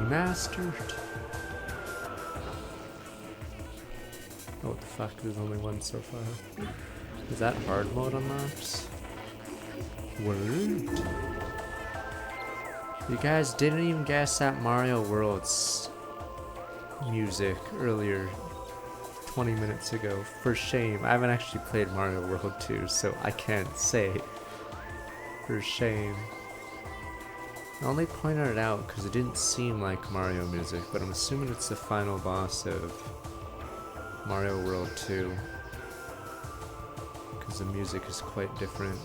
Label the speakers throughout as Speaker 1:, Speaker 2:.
Speaker 1: Remastered. Oh, what the fuck? There's only one so far. Is that hard mode unlocked? Word. You guys didn't even guess that Mario World's music earlier 20 minutes ago. For shame. I haven't actually played Mario World 2, so I can't say. For shame. I only pointed it out because it didn't seem like Mario music, but I'm assuming it's the final boss of Mario World 2. Because the music is quite different.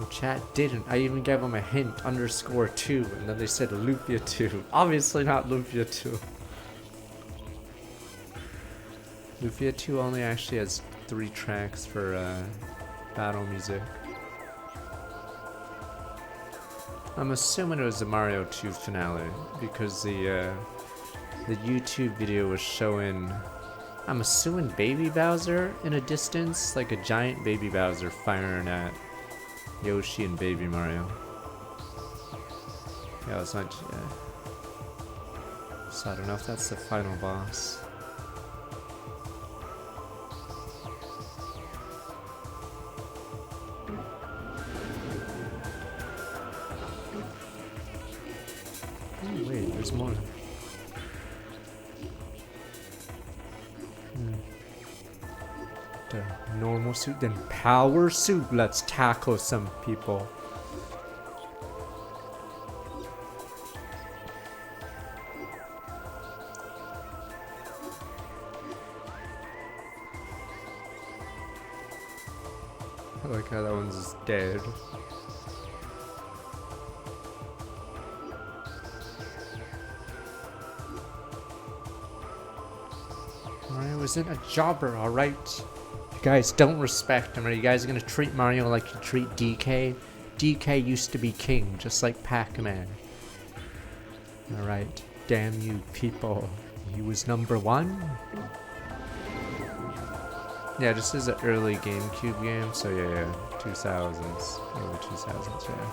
Speaker 1: The chat didn't. I even gave them a hint, _2, and then they said Lupia 2. Obviously not Lupia 2. Lupia 2 only actually has 3 tracks for battle music. I'm assuming it was the Mario 2 finale because the YouTube video was showing, I'm assuming Baby Bowser in a distance, like a giant Baby Bowser firing at Yoshi and Baby Mario. Yeah, it's not. So I don't know if that's the final boss. Oh, wait, there's more. The normal suit, then power suit. Let's tackle some people. I like how that one's just dead. Mario isn't a jobber, alright? You guys don't respect him. Are you guys gonna treat Mario like you treat DK? DK used to be king, just like Pac-Man. Alright, damn you people. He was #1? Yeah, this is an early GameCube game, so yeah, 2000s. Early 2000s, yeah.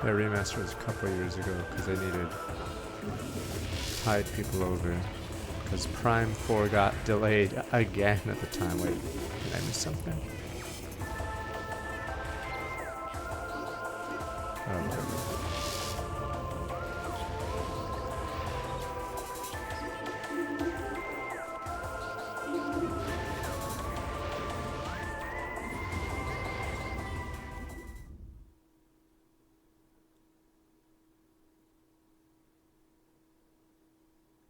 Speaker 1: That remaster was a couple years ago because they needed to tide people over. Because Prime 4 got delayed again at the time. Wait, did I miss something? Oh, whatever.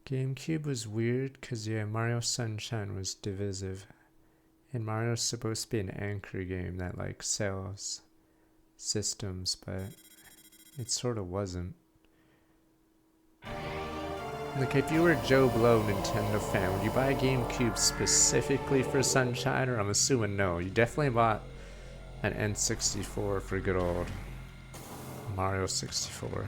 Speaker 1: GameCube was weird because, yeah, Mario Sunshine was divisive. And Mario's supposed to be an anchor game that, like, sells systems, but it sort of wasn't. Like, if you were a Joe Blow Nintendo fan, would you buy a GameCube specifically for Sunshine? Or I'm assuming no. You definitely bought an N64 for good old Mario 64.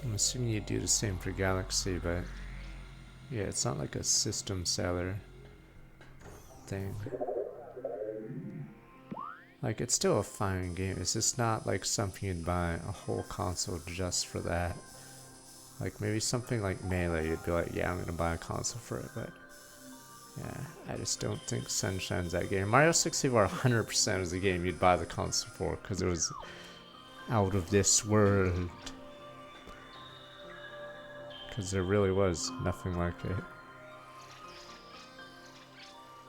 Speaker 1: I'm assuming you do the same for Galaxy, but yeah, it's not like a system seller thing. Like, it's still a fine game. It's just not like something you'd buy a whole console just for that. Like, maybe something like Melee, you'd be like, yeah, I'm gonna buy a console for it, but yeah, I just don't think Sunshine's that game. Mario 64 100% is a game you'd buy the console for because it was out of this world. Because there really was nothing like it.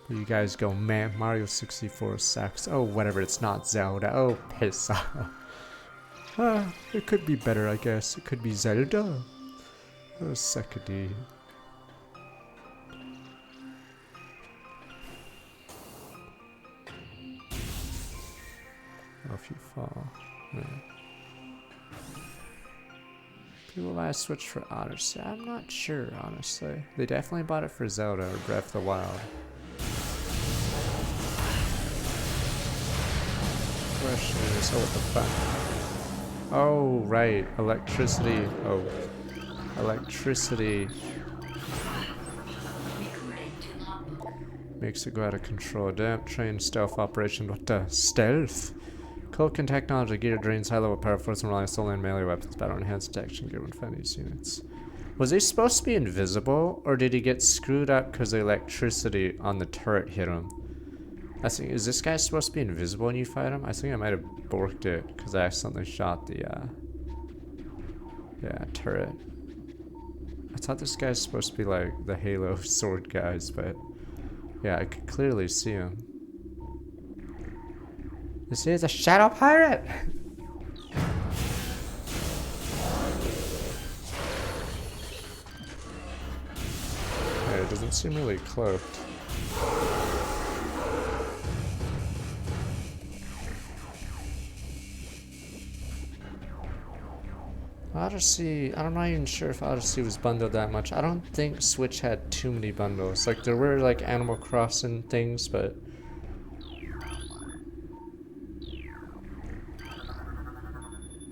Speaker 1: But you guys go, man, Mario 64 sucks. Oh, whatever, it's not Zelda. Oh, piss off. It could be better, I guess. It could be Zelda. Oh, suck a D. Oh, if you fall. Yeah. People buy a Switch for Odyssey. I'm not sure, honestly. They definitely bought it for Zelda or Breath of the Wild. question is, oh, what the fuck? Oh, right, electricity. Oh, electricity makes it go out of control. Damn, train stealth operation. What the? Stealth? Culkin technology gear drains high level power force and relies solely on melee weapons. Battle enhanced detection gear when fighting these units. Was he supposed to be invisible, or did he get screwed up because the electricity on the turret hit him? I think, is this guy supposed to be invisible when you fight him? I think I might have borked it because I accidentally shot the, yeah, turret. I thought this guy's supposed to be like the Halo sword guys, but yeah, I could clearly see him. This is a shadow pirate! Hey, it doesn't seem really cloaked. Odyssey, I'm not even sure if Odyssey was bundled that much. I don't think Switch had too many bundles. Like, there were like Animal Crossing things, but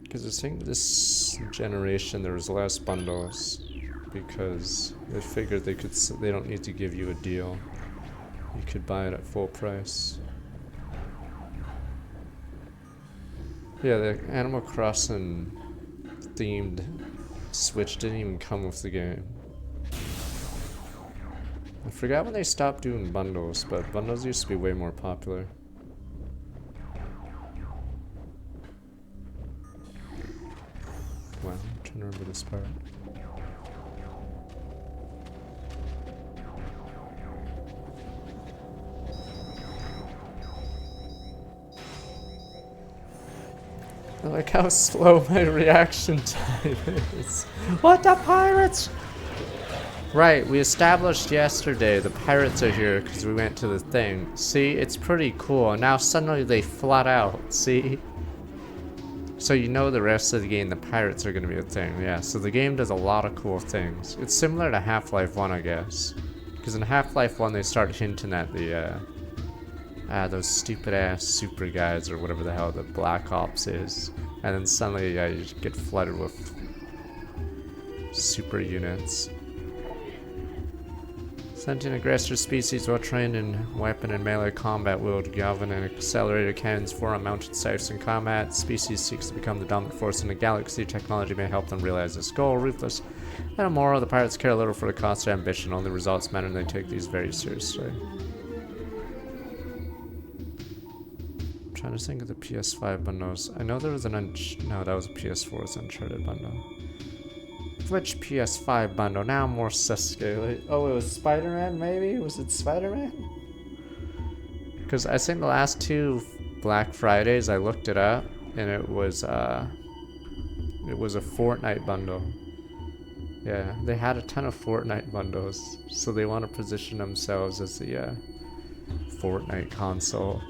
Speaker 1: because I think this generation there was less bundles because they figured they don't need to give you a deal. You could buy it at full price. Yeah, the Animal Crossing themed Switch didn't even come with the game. I forgot when they stopped doing bundles, but bundles used to be way more popular. Wow, I'm trying to remember this part. I like how slow my reaction time is. What the pirates? Right, we established yesterday the pirates are here because we went to the thing. See, it's pretty cool. Now suddenly they flat out, see? So you know the rest of the game, the pirates are going to be a thing. Yeah, so the game does a lot of cool things. It's similar to Half-Life 1, I guess. Because in Half-Life 1 they start hinting at the, those stupid-ass super guys or whatever the hell the Black Ops is. And then suddenly, yeah, you get flooded with super units. Sentient aggressor species, well trained in weapon and melee combat, wield Galvan and accelerated cannons for unmounted sights in combat. Species seeks to become the dominant force in the galaxy. Technology may help them realize this goal. Ruthless and immoral, the pirates care little for the cost of ambition. Only results matter, and they take these very seriously. I'm trying to think of the PS5 bundles. I know there was an no, that was a PS4's Uncharted bundle. Which PS5 bundle? Now more Sasuke. Oh, it was Spider-Man, maybe? Was it Spider-Man? Because I think the last two Black Fridays I looked it up, and it was a Fortnite bundle. Yeah, they had a ton of Fortnite bundles, so they want to position themselves as the Fortnite console.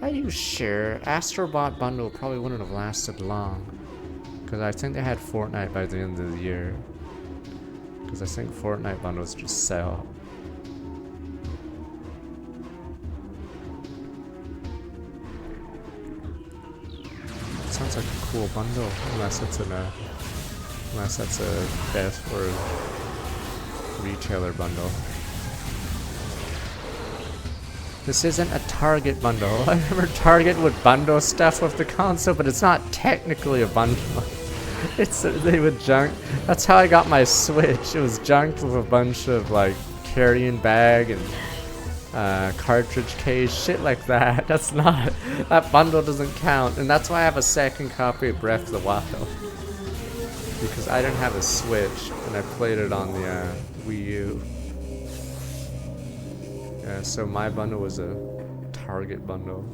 Speaker 1: Are you sure? Astrobot bundle probably wouldn't have lasted long. Because I think they had Fortnite by the end of the year. Because I think Fortnite bundles just sell. It sounds like a cool bundle, unless it's unless that's a best or retailer bundle. This isn't a Target bundle. I remember Target would bundle stuff with the console, but it's not technically a bundle. They would junk. That's how I got my Switch. It was junked with a bunch of like carrying bag and cartridge case, shit like that. That's not, that bundle doesn't count, and that's why I have a second copy of Breath of the Wild, because I didn't have a Switch and I played it on the Wii U. Yeah, so my bundle was a Target bundle.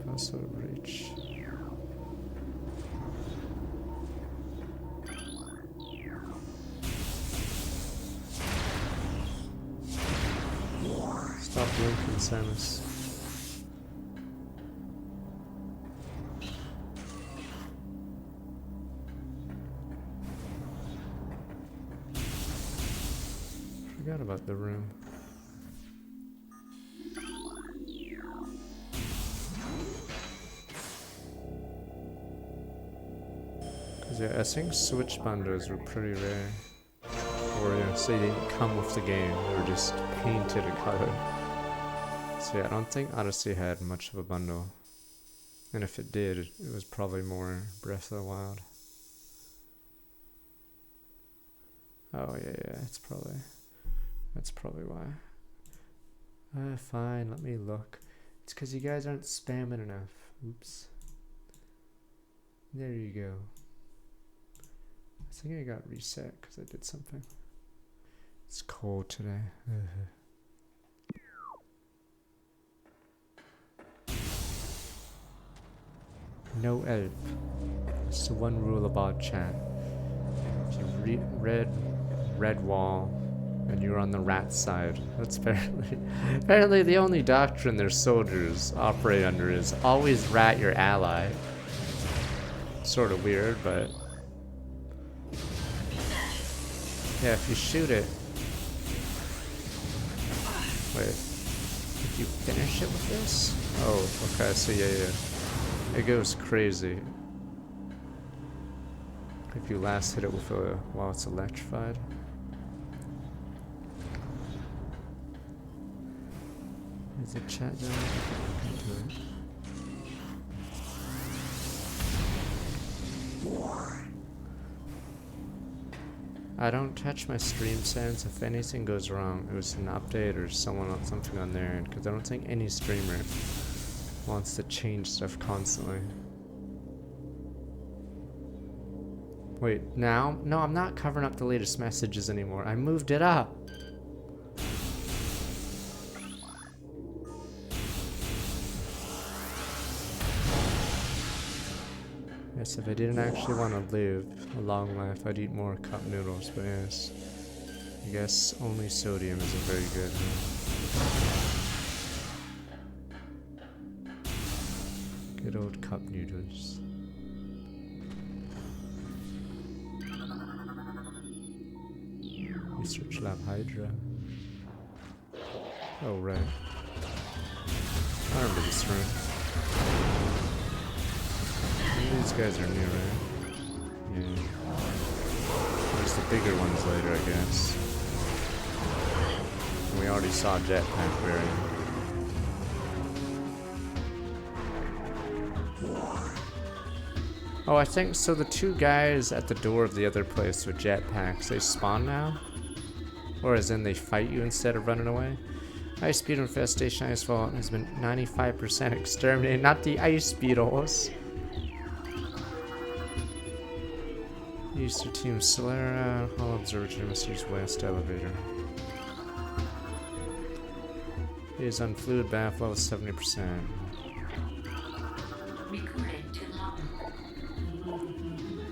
Speaker 1: Also reach. Stop blinking, Samus. forgot about the room. Cause yeah, I think Switch bundles were pretty rare. Or yeah, so they didn't come with the game, they were just painted a color. So yeah, I don't think Odyssey had much of a bundle. And if it did, it was probably more Breath of the Wild. Oh yeah, that's probably why. Fine, let me look. It's cause you guys aren't spamming enough. Oops. There you go. I think I got reset cause I did something. It's cold today. No elf. It's the one rule about chat. If you read red wall and you're on the rat side, that's apparently the only doctrine their soldiers operate under is always rat your ally. Sort of weird, but yeah, if you shoot it. Wait, if you finish it with this? Oh, okay, so yeah. It goes crazy. If you last hit it with while it's electrified. Is it chat zone? Into it. I don't touch my stream settings. If anything goes wrong, it was an update or something on their end, because I don't think any streamer wants to change stuff constantly. Wait, now? No, I'm not covering up the latest messages anymore. I moved it up. Yes, if I didn't actually want to live a long life, I'd eat more cup noodles, but yes. I guess only sodium isn't very good. Huh? Good old cup noodles. Research Lab Hydra. Oh, right. I remember this room. These guys are new, right? Yeah. There's the bigger ones later, I guess. And we already saw jetpack variant. Oh, I think so. The two guys at the door of the other place with jetpacks, they spawn now? Or as in they fight you instead of running away? Ice beetle infestation ice vault has been 95% exterminated. Not the ice beetles. Easter Team Solera, Hall Observatory, Mysteries West Elevator. It is on fluid bath level 70%.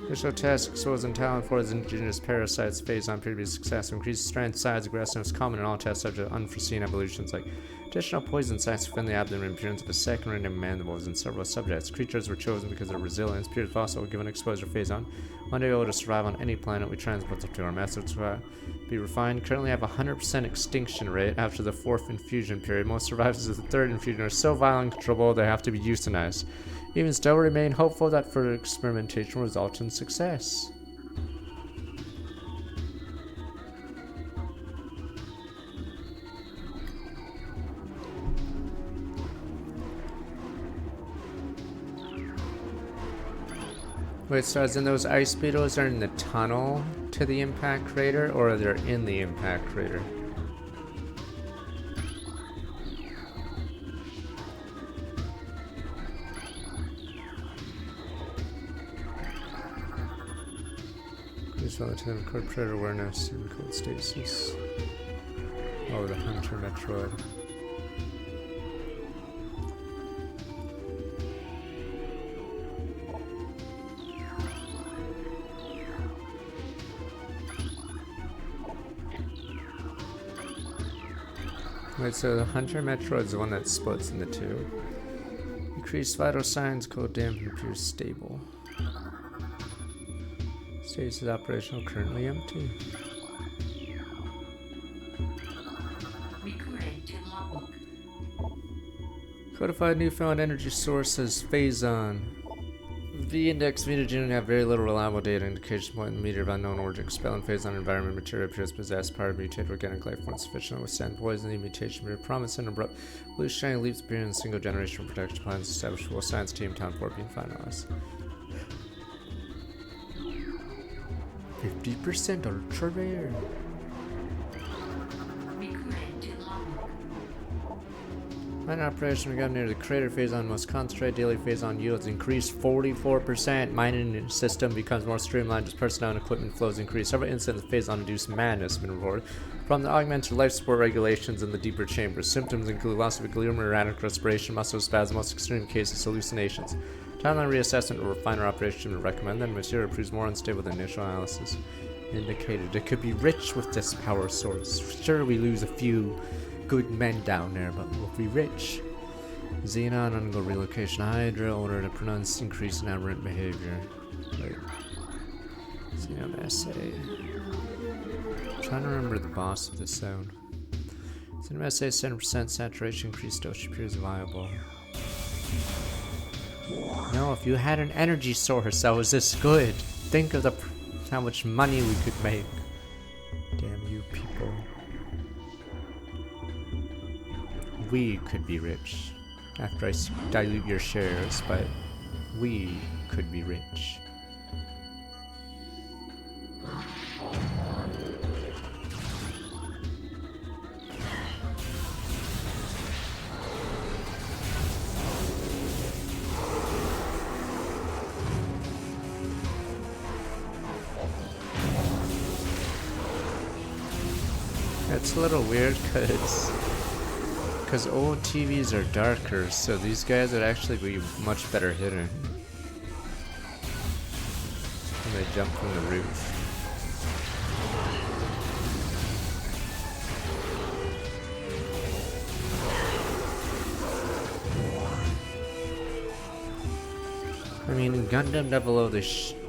Speaker 1: Initial test exposed in talent for its indigenous parasites phase on previous success. Increased strength, size, aggressiveness common in all tests subject to unforeseen evolutions like additional poison sites within the abdomen, appearance of a second random mandibles in several subjects. Creatures were chosen because of their resilience. Period fossil given exposure phase on. One day able to survive on any planet we transport them to. Our methods will be refined. Currently have a 100% extinction rate after the 4th infusion period. Most survivors of the 3rd infusion are so violent and controllable they have to be euthanized. Even still, remain hopeful that further experimentation will result in success. Wait, so as in those ice beetles are in the tunnel to the impact crater, or they're in the impact crater? Increase relative record predator awareness and code stasis. Oh, the Hunter Metroid. Wait, so the Hunter Metroid is the one that splits into two. Increased vital signs, cold dampen appears stable. Status is operational, currently empty. Codified newfound energy sources, Phazon. V-index mutagen have very little reliable data indication point in the meteor of unknown origin. Expelling Phazon environment material appears to possess power to mutate organic life forms sufficient to withstand poison. The mutation very promising and abrupt evolutionary leaps appear in single generation protection plans established for science team town 4 being finalized. 50% ultra rare. Mining operation we got near the crater Phazon must concentrate. Daily Phazon yields increased 44%. Mining system becomes more streamlined as personnel and equipment flows increase. Several incidents of Phazon-induced madness have been reported. From the augmented life support regulations in the deeper chambers, symptoms include loss of equilibrium, erratic respiration, muscle spasms, most extreme cases, hallucinations. Timeline reassessment or refiner operation would recommend that material proves more unstable than initial analysis indicated. It could be rich with this power source. Sure, we lose a few good men down there, but we'll be rich. Xenon undergo relocation. Hydra order to pronounce increase in aberrant behavior. Wait. Xenon assay. I'm trying to remember the boss of this zone. Xenon assay 7% saturation increase still appears viable. No, if you had an energy source that was this good, think of how much money we could make. Damn you people. We could be rich after I dilute your shares, but we could be rich. It's a little weird because old TVs are darker, so these guys would actually be much better hidden when they jump from the roof. I mean, in Gundam 00,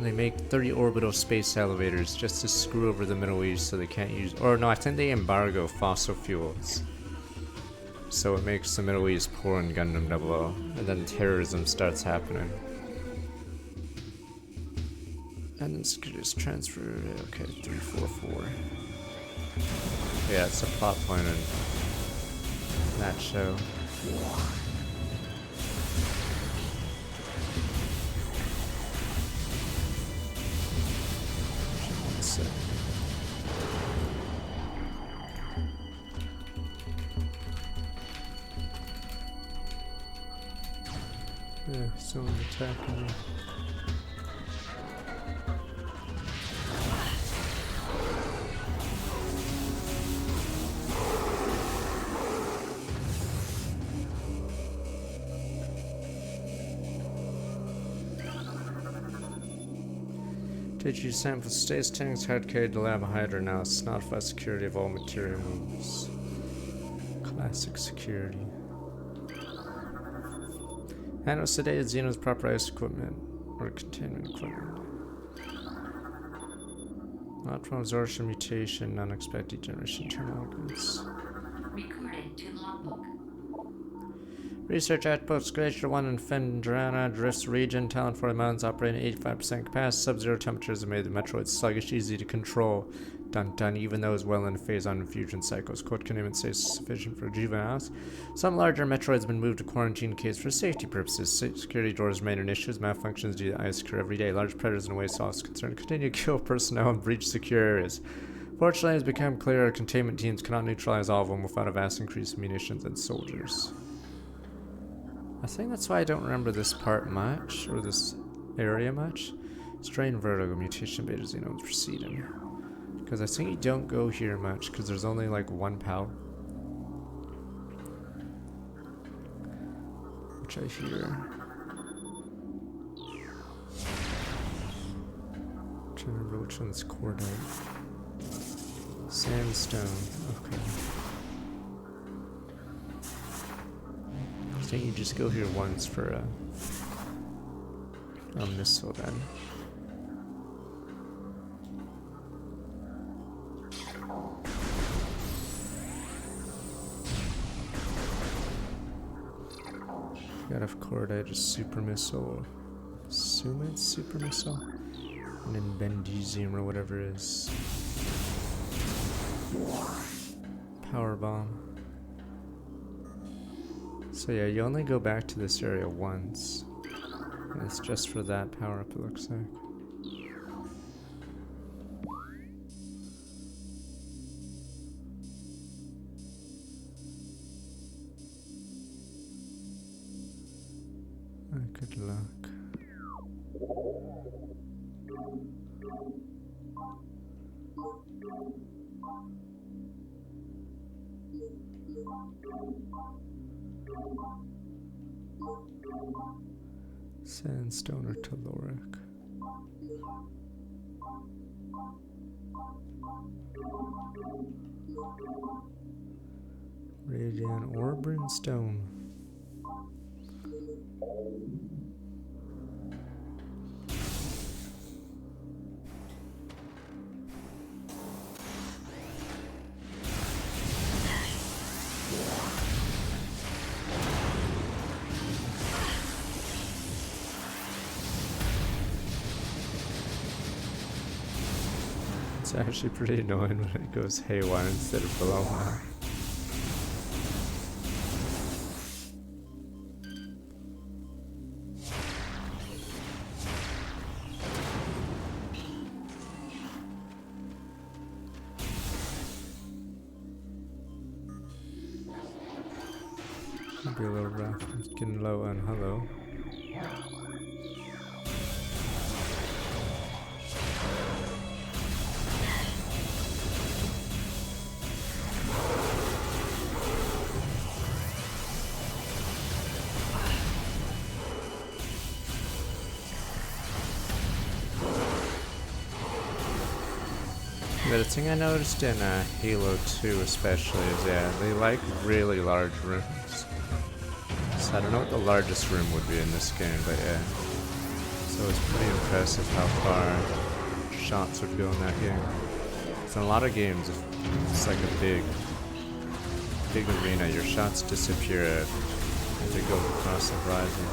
Speaker 1: they make 30 orbital space elevators just to screw over the Middle East so they can't use... Or no, I think they embargo fossil fuels. So it makes the Middle East poor in Gundam 00, and then terrorism starts happening. And then security is transferred. Okay, 344. Yeah, it's a plot point in that show. Yeah, someone's attacking me. Did you sample status tanks hard carried to lab Hydra now? Snodify security of all material moves. Classic security. Handle sedated Xeno's proper ice equipment or containment equipment. Optimal absorption mutation, unexpected generation internal organs. Recorded to logbook. Research outpost Glacier 1 in Fendrana Drifts region. Talent 40 mountains operating at 85% capacity. Sub-zero temperatures have made the Metroid sluggish, easy to control. Dun dun, even though it's well in Phazon infusion cycles. Code containment stays sufficient for juveniles. Some larger Metroids have been moved to quarantine caves for safety purposes. Security doors remain an issue as malfunctions due to ice occur every day. Large predators and waste loss concern continue to kill personnel and breach secure areas. Fortunately, it has become clear our containment teams cannot neutralize all of them without a vast increase in munitions and soldiers. I think that's why I don't remember this part much, or this area much. Strain vertigo, mutation beta xenomes proceeding. Because I think you don't go here much, because there's only like one power. Which I hear. I'm trying to remember which one's cordite. Sandstone, okay. I think you just go here once for a missile then. Cordite Super Missile. Assume it's Super Missile? And then Bendezium or whatever it is. Power Bomb. So yeah, you only go back to this area once. And it's just for that power up, it looks like. Good luck. Sandstone or Telluric. Radiant or Brimstone. It's actually pretty annoying when it goes haywire instead of below that. Might be a little rough. It's getting low on hello. The thing I noticed in Halo 2 especially is, yeah, they like really large rooms. So I don't know what the largest room would be in this game, but yeah. So it's pretty impressive how far shots would go in that game. So in a lot of games, if it's like a big arena, your shots disappear as they go across the horizon.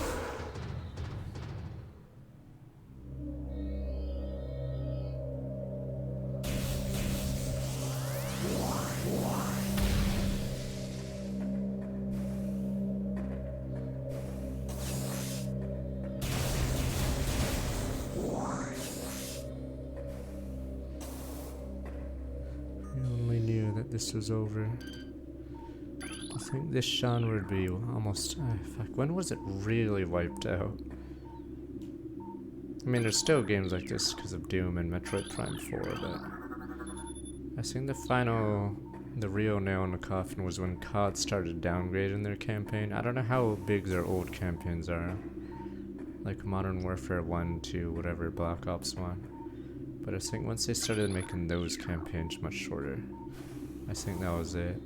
Speaker 1: This was over. I think this genre would be almost... fuck, when was it really wiped out? I mean, there's still games like this because of Doom and Metroid Prime 4, but... I think the real nail in the coffin was when COD started downgrading their campaign. I don't know how big their old campaigns are. Like Modern Warfare 1, 2, whatever, Black Ops 1. But I think once they started making those campaigns much shorter, I think that was it.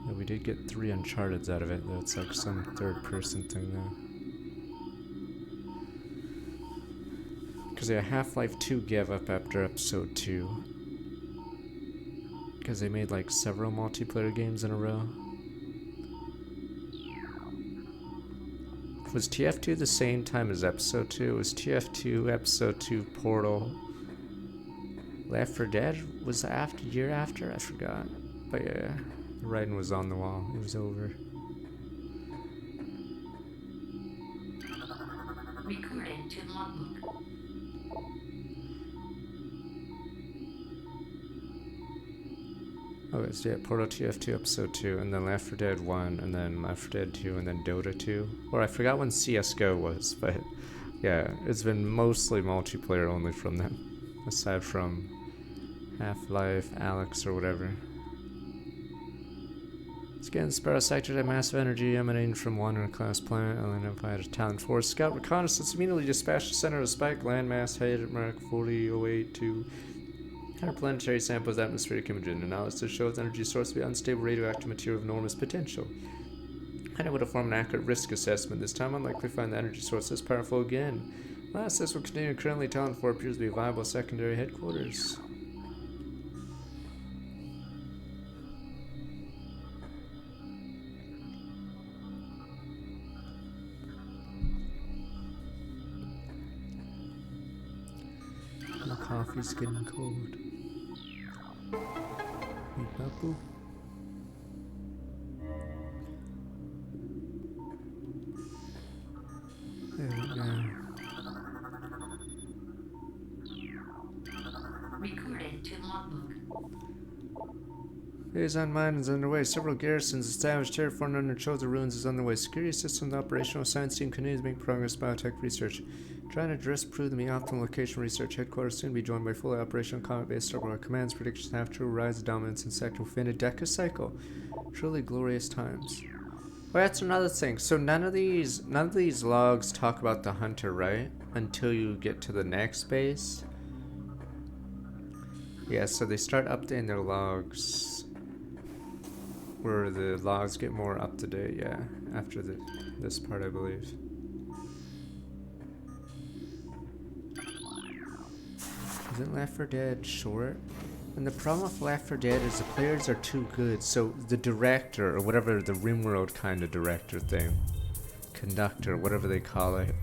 Speaker 1: Yeah, we did get 3 Uncharted's out of it, though. It's like some third-person thing now. Because yeah, Half-Life 2 gave up after episode 2. Because they made like several multiplayer games in a row. Was TF2 the same time as episode 2? Was TF2 episode 2 Portal? Left 4 Dead was after year after? I forgot. But yeah, the writing was on the wall. It was over.
Speaker 2: Recording to logbook.
Speaker 1: Okay, so yeah, Portal TF2 episode 2, and then Left 4 Dead 1, and then Left 4 Dead 2, and then Dota 2. Or I forgot when CSGO was, but yeah, it's been mostly multiplayer only from them. Aside from Half-Life, Alex, or whatever. Scan Sparrow sector at massive energy emanating from Wanderer class planet, unidentified as Talent Force. Scout reconnaissance immediately dispatched the center of the spike landmass height at Mark 4008 interplanetary samples atmospheric imaging. Analysis shows energy source to be unstable radioactive material of enormous potential. Unable to form an accurate risk assessment this time, unlikely to find the energy source this powerful again. Analysis will continue. Currently, Talent 4 appears to be a viable secondary headquarters. coffee's getting cold. Beep, bop, boop. There we go.
Speaker 2: Recorded to logbook.
Speaker 1: Liaison mine is underway. Several garrisons established, terraformed under chosen ruins is underway. Security systems operational. Science team continues to make progress. Biotech research. Trying to prove the optimal location research. Headquarters soon be joined by fully operational combat-based starboard commands. Predictions have true. Rise of dominance in sector within a decacycle. Truly glorious times. Well, that's another thing. So none of these logs talk about the hunter, right? Until you get to the next base. Yeah, so they start updating their logs. Where the logs get more up to date, yeah. After this part, I believe. Isn't Left 4 Dead short? And the problem with Left 4 Dead is the players are too good. So the director, or whatever the RimWorld kind of director thing, conductor, whatever they call it.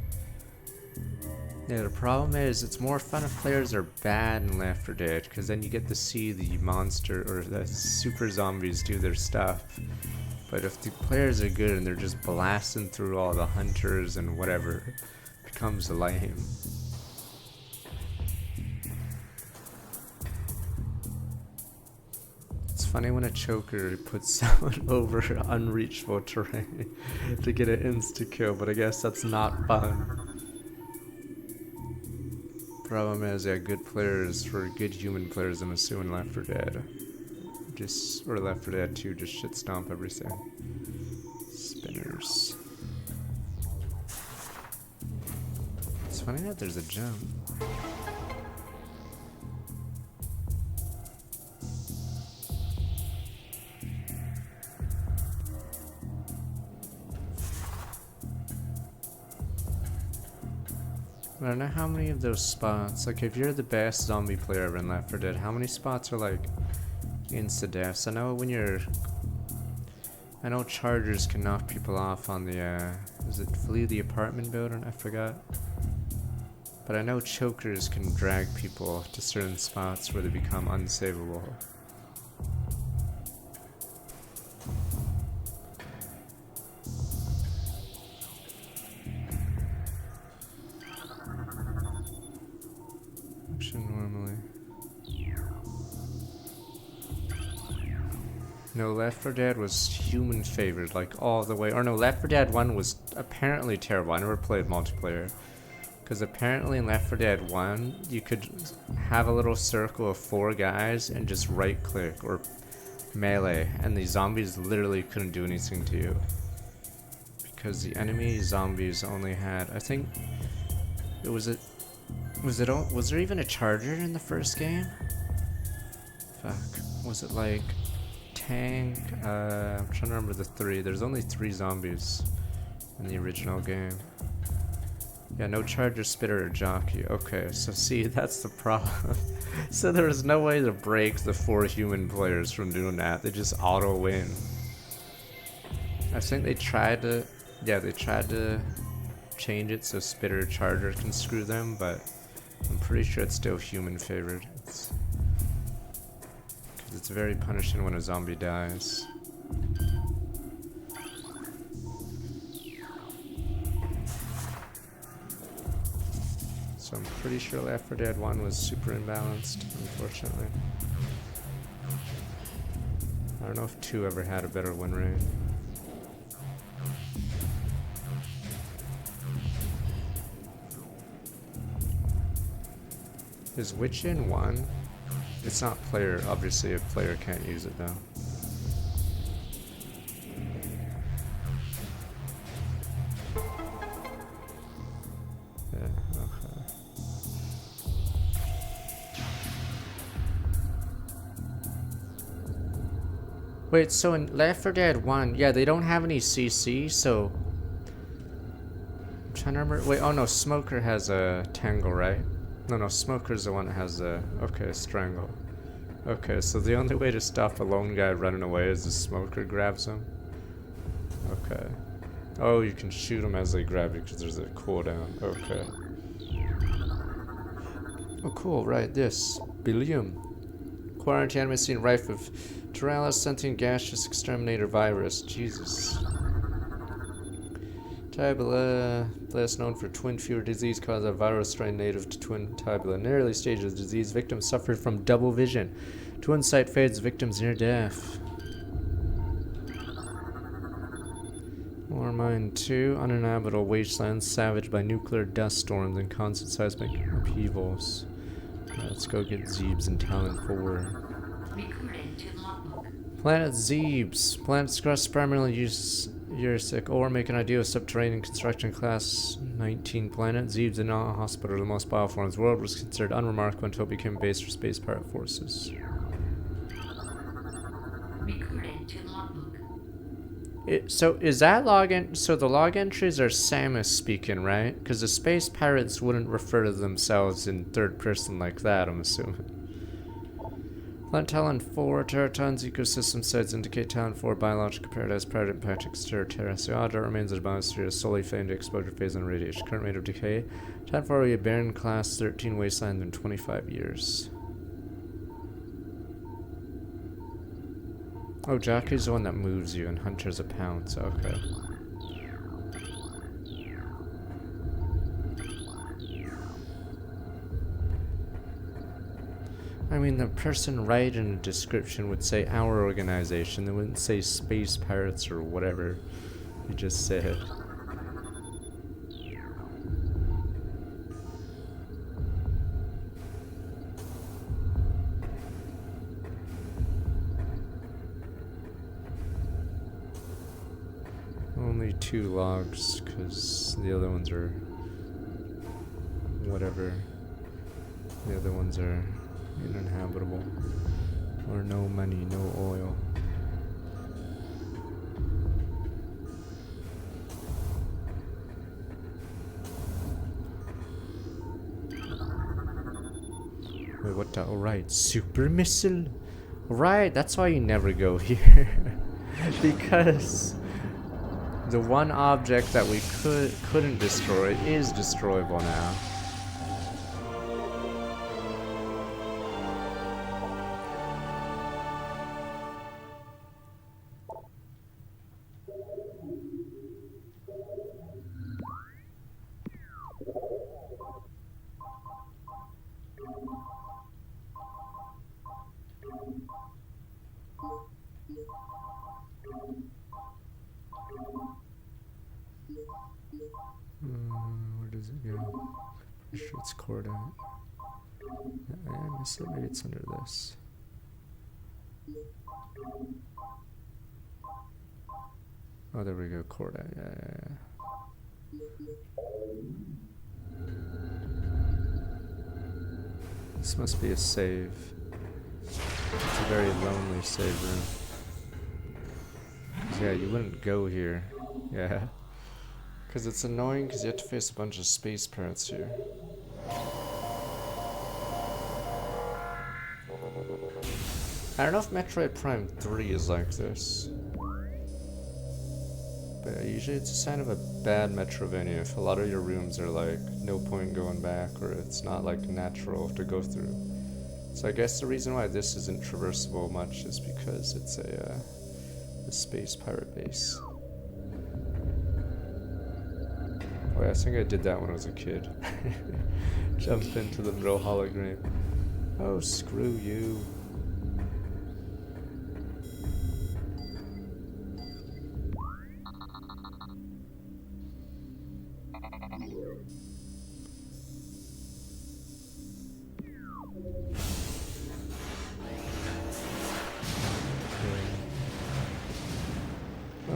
Speaker 1: Yeah, the problem is it's more fun if players are bad in Left 4 Dead, because then you get to see the monster or the super zombies do their stuff. But if the players are good and they're just blasting through all the hunters and whatever, it becomes lame. It's funny when a choker puts someone over unreachable terrain to get an insta-kill, but I guess that's not fun. Problem is, yeah, good players, for good human players, I'm assuming Left 4 Dead. Or Left 4 Dead 2, just shit stomp everything. Spinners. It's funny that there's a jump. I don't know how many of those spots, like if you're the best zombie player ever in Left 4 Dead, how many spots are like insta-deaths? I know chargers can knock people off on the, is it flee the apartment building? I forgot. But I know chokers can drag people to certain spots where they become unsavable. Normally. No, Left 4 Dead was human favored, like all the way. Or no, Left 4 Dead 1 was apparently terrible. I never played multiplayer. Because apparently in Left 4 Dead 1, you could have a little circle of 4 guys and just right click or melee, and the zombies literally couldn't do anything to you. Because the enemy zombies only had, I think, was there even a charger in the first game? Fuck. Was it like tank? I'm trying to remember the 3. There's only 3 zombies in the original game. Yeah, no charger, spitter, or jockey. Okay, so see, that's the problem. So there was no way to break the 4 human players from doing that. They just auto win. I think they tried to, change it so spitter or charger can screw them, but I'm pretty sure it's still human favored. Because it's very punishing when a zombie dies. So I'm pretty sure Left 4 Dead 1 was super imbalanced, unfortunately. I don't know if 2 ever had a better win rate. Is Witch in 1? It's not player, obviously a player can't use it though. Yeah, okay. Wait, so in Left 4 Dead 1, yeah, they don't have any CC, so... I'm trying to remember, wait, oh no, Smoker has a Tangle, right? No, Smoker's the one that has the... Okay, Strangle. Okay, so the only way to stop a lone guy running away is the Smoker grabs him? Okay. Oh, you can shoot him as they grab you because there's a cooldown. Okay. Oh, cool, right, this. Billium. Quarantine missing rife of Tyrannus sentient gaseous exterminator virus. Jesus. Tibula, less known for twin fever disease caused by a virus strain native to twin tibula. In the early stages of the disease, victims suffered from double vision. Twin sight fades, victims near death. War Mine 2, uninhabitable wastelands savaged by nuclear dust storms and constant seismic upheavals. Let's go get Zeebs and Talon 4.
Speaker 2: Recorded to logbook.
Speaker 1: Planet Zeebs. Planet's crust primarily use Ursic or make an ideal subterranean construction class 19 planet. Zeebs are not a hospital. The most bioforms world was considered unremarkable until it became a base for space pirate forces.
Speaker 2: Recorded to logbook.
Speaker 1: So is that so the log entries are Samus speaking, right? Because the space pirates wouldn't refer to themselves in third person like that, I'm assuming. Planet Talon 4, Terraton's ecosystem sites indicate Talon 4 biological paradise prior to impact extraterrestrial object remains of the biosphere is solely famed exposure phase and radiation. Current rate of decay. Talon 4 will be a barren class 13 wasteland in 25 years. Oh, Jockey's the one that moves you and Hunter's a pounce. Okay. I mean, the person writing the description would say our organization. They wouldn't say space pirates or whatever you just said. Only 2 logs, because the other ones are whatever. The other ones are uninhabitable. Or no money, no oil. Wait, what the? Oh, right. Super missile? Right, that's why you never go here. Because the one object that we couldn't destroy is destroyable now. Where does it go? Pretty sure it's cord out. I missed it. Maybe it's under this. Oh, there we go. Cord out. Yeah. This must be a save. It's a very lonely save room. Yeah, you wouldn't go here. Yeah. Because it's annoying because you have to face a bunch of space pirates here. I don't know if Metroid Prime 3 is like this. But usually it's a sign of a bad Metrovania if a lot of your rooms are like no point going back or it's not like natural to go through. So I guess the reason why this isn't traversable much is because it's a space pirate base. Oh, yeah, I think I did that when I was a kid. Jump into the middle hologram. Oh, screw you.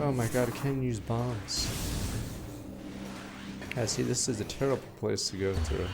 Speaker 1: Oh my god, I can't use bombs. Yeah, see, this is a terrible place to go through.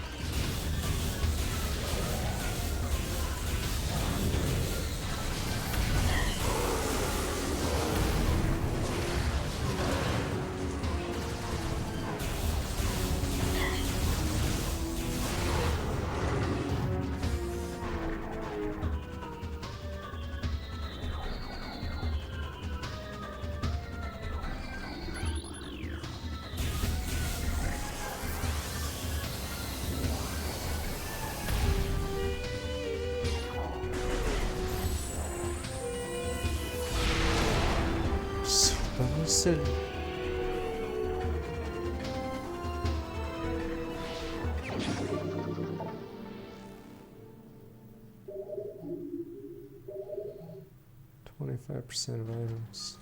Speaker 1: said. .25% of items.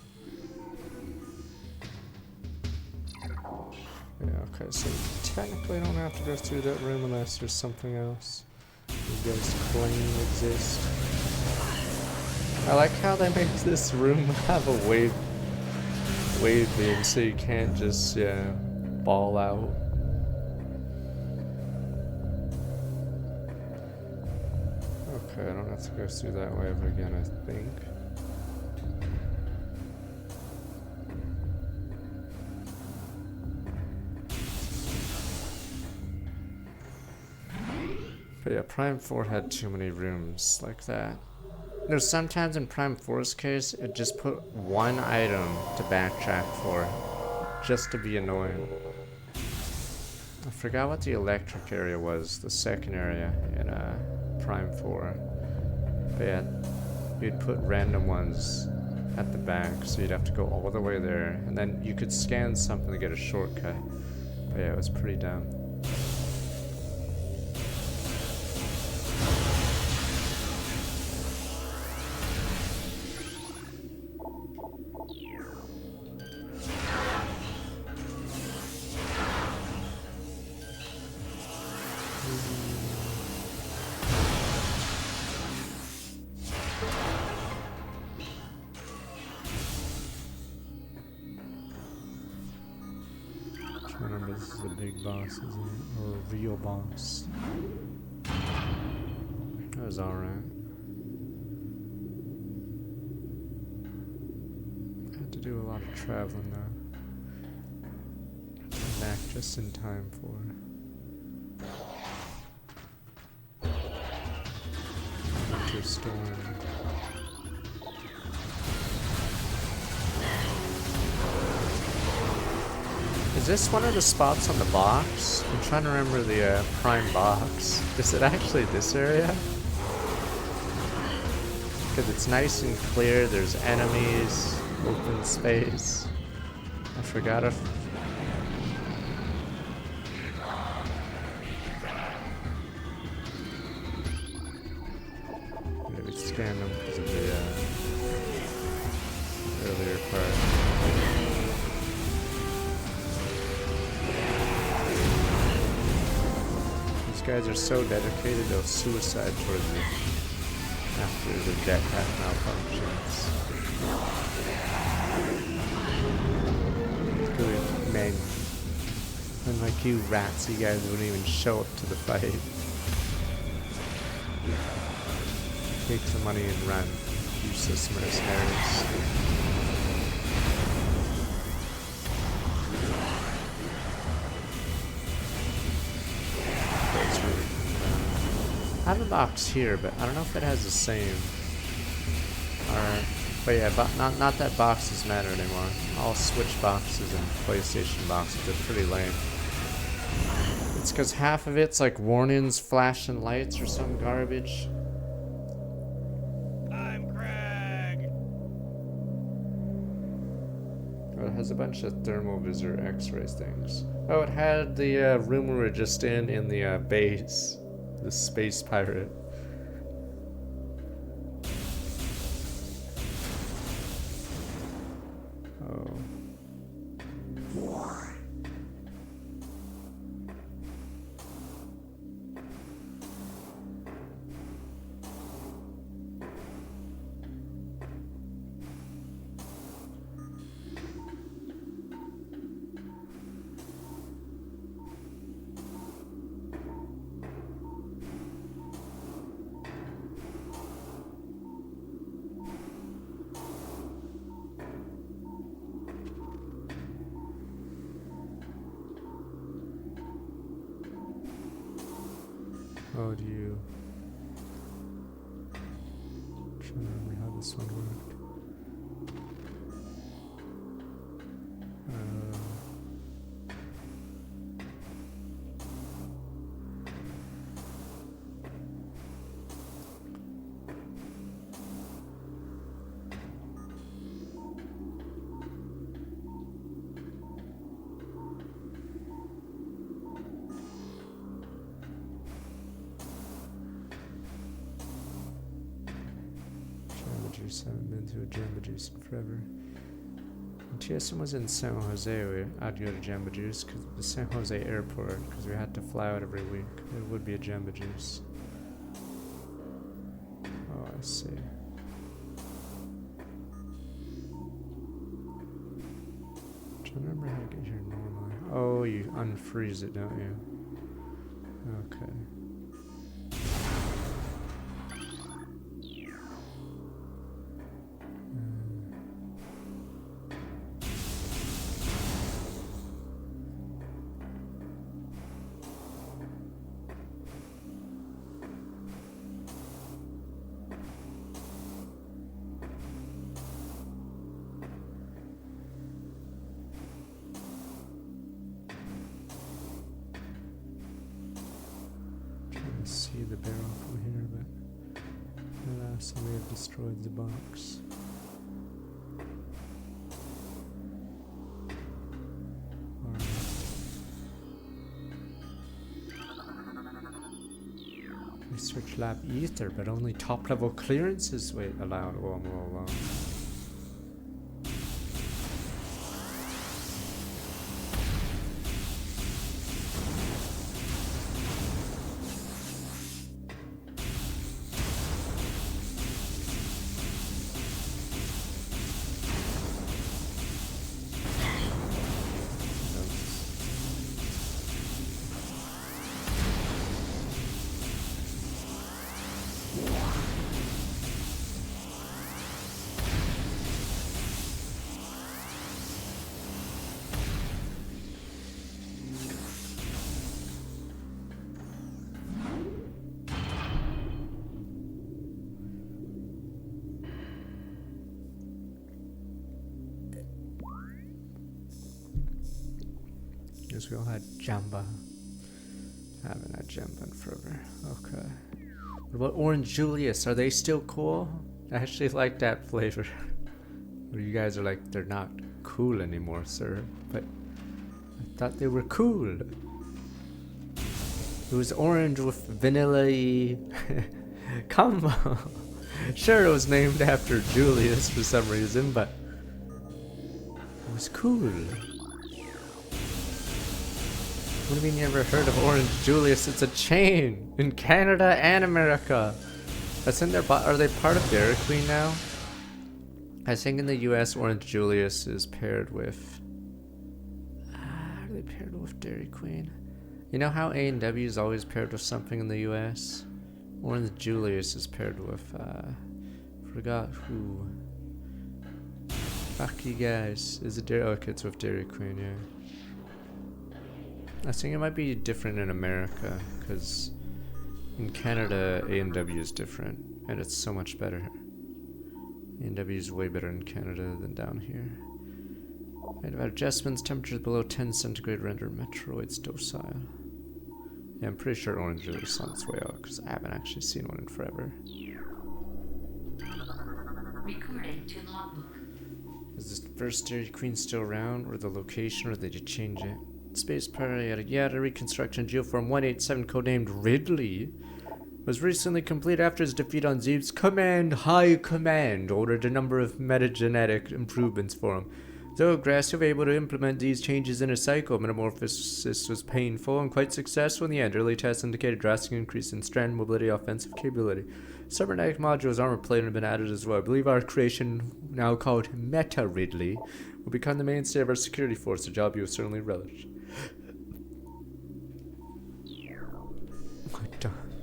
Speaker 1: Yeah, okay, so technically I don't have to go through that room unless there's something else you guys claim exist. I like how they make this room have a wave beam so you can't just, yeah, ball out. Okay, I don't have to go through that wave again, I think. But yeah, Prime 4 had too many rooms like that. No, sometimes in Prime 4's case, it just put one item to backtrack for, just to be annoying. I forgot what the electric area was, the second area in Prime 4. But yeah, you'd put random ones at the back, so you'd have to go all the way there, and then you could scan something to get a shortcut. But yeah, it was pretty dumb. I remember this is the big boss, isn't it? Or a real boss. That was alright. Had to do a lot of traveling though. I'm back just in time for Winter Storm. Is this one of the spots on the box? I'm trying to remember the prime box. Is it actually this area? Because it's nice and clear, there's enemies, open space. I forgot if... Maybe scan them because of the earlier part. Guys are so dedicated, they'll suicide towards me after the jetpack malfunctions. It's really men. Unlike you rats, you guys wouldn't even show up to the fight. Take the money and run. Useless mercenaries. I have a box here, but I don't know if it has the same. Alright. But yeah, not that boxes matter anymore. All Switch boxes and PlayStation boxes are pretty lame. It's because half of it's like warnings, flashing lights, or some garbage.
Speaker 3: I'm Craig!
Speaker 1: Oh, it has a bunch of thermovisor x-ray things. Oh, it had the room we were just in the base. The space pirate. Oh. How do you... I'm trying to remember how this one worked. Juice. I haven't been to a Jamba Juice in forever. When TSM was in San Jose, I'd go to Jamba Juice because the San Jose airport, because we had to fly out every week. It would be a Jamba Juice. Oh, I see. I'm trying to remember how to get here normally. Oh, you unfreeze it, don't you? Okay. See the barrel from here, but alas, we have destroyed the box. Alright. Research lab ether, but only top level clearances allowed. Oh, I'm Guess we all had Jamba. Haven't had Jamba in forever. Okay. What about Orange Julius? Are they still cool? I actually like that flavor. You guys are like, they're not cool anymore, sir. But I thought they were cool. It was orange with vanilla combo. Sure, it was named after Julius for some reason, but it was cool. What do you mean you ever heard of Orange Julius? It's a chain in Canada and America. That's in their are they part of Dairy Queen now? I think in the US, Orange Julius is paired with... are they paired with Dairy Queen? You know how A&W is always paired with something in the US? Orange Julius is paired with... forgot who. Fuck you guys. Is it Dairy... oh, okay, it's with Dairy Queen, yeah. I think it might be different in America, because in Canada, A&W is different, and it's so much better. A&W is way better in Canada than down here. Right, about adjustments, temperatures below 10 centigrade render Metroids docile. Yeah, I'm pretty sure Orange Julius on its way out, because I haven't actually seen one in forever.
Speaker 2: Recorded to logbook.
Speaker 1: Is this first Dairy Queen still around, or the location, or did you change it? Space Pirate yada yada reconstruction geoform 187 codenamed Ridley was recently completed after his defeat on Zeeb's command. High Command ordered a number of metagenetic improvements for him. Though aggressive, able to implement these changes in a cycle, metamorphosis was painful and quite successful in the end. Early tests indicated drastic increase in strand mobility, offensive capability. Cybernetic modules, armor plate have been added as well. I believe our creation, now called Meta Ridley, will become the mainstay of our security force, a job you will certainly relish.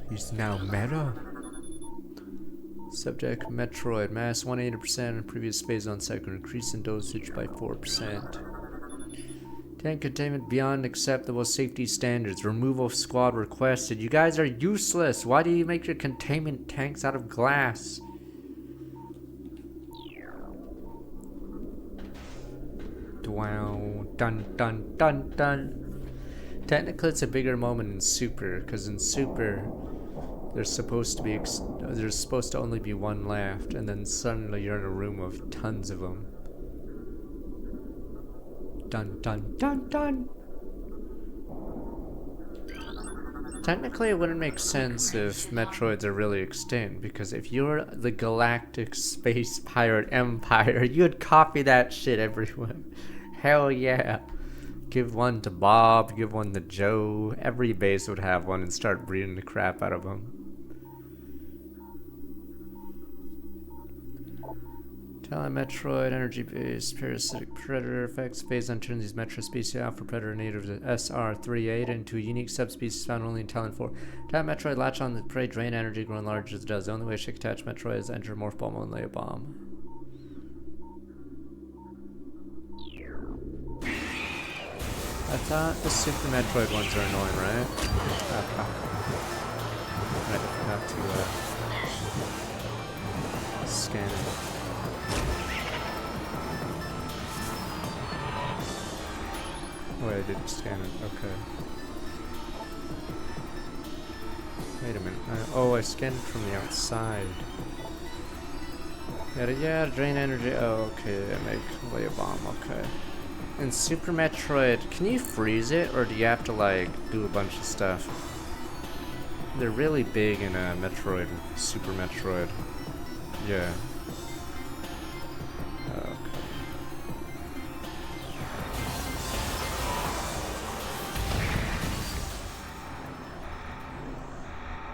Speaker 1: He's now meta. Subject Metroid, mass 180% and previous phase on cycle, increase in dosage by 4%. Tank containment beyond acceptable safety standards. Removal of squad requested. You guys are useless. Why do you make your containment tanks out of glass? Wow. Dun dun dun dun. Technically, it's a bigger moment in Super, because in Super, there's supposed to only be one left, and then suddenly you're in a room of tons of them. Dun dun dun dun. Technically, it wouldn't make sense if Metroids are really extinct, because if you're the galactic space pirate empire, you'd copy that shit everywhere. Hell yeah. Give one to Bob, give one to Joe. Every base would have one and start breeding the crap out of them. Metroid, energy based, parasitic predator effects. Phase on turns these metro species alpha predator native to SR38 into a unique subspecies found only in Talon 4. Metroid latch on the prey, drain energy, growing larger as it does. The only way to catch Metroid is enter morph bomb and lay a bomb. I thought the Super Metroid ones are annoying, right? Right, I forgot to scan it. Oh wait, I didn't scan it. Okay. Wait a minute. Oh, I scanned it from the outside. Yeah, drain energy. Oh, okay. Make lay a bomb. Okay. In Super Metroid, can you freeze it, or do you have to like do a bunch of stuff? They're really big in Metroid, Super Metroid. Yeah.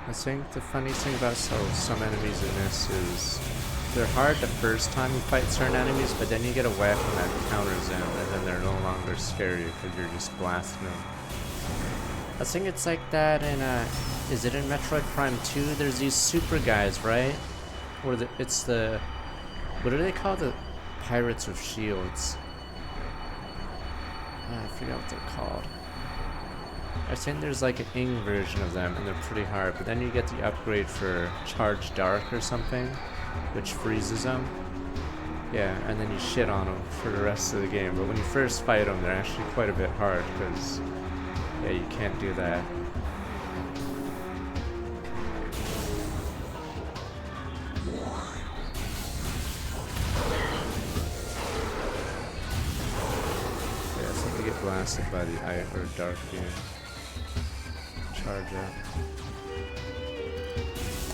Speaker 1: I think the funniest thing about some enemies in this is they're hard the first time you fight certain enemies, but then you get a weapon that counters them, and then they're no longer scary because you're just blasting them. I think it's like that in, is it in Metroid Prime 2? There's these super guys, right? Or it's the, what do they call the pirates with shields? I forget what they're called. I think there's like an Ing version of them, and they're pretty hard, but then you get the upgrade for Charge Dark or something, which freezes them. Yeah, and then you shit on them for the rest of the game, but when you first fight them, they're actually quite a bit hard, because, yeah, you can't do that. Yeah, so they get blasted by the Dark Beam. Charge up.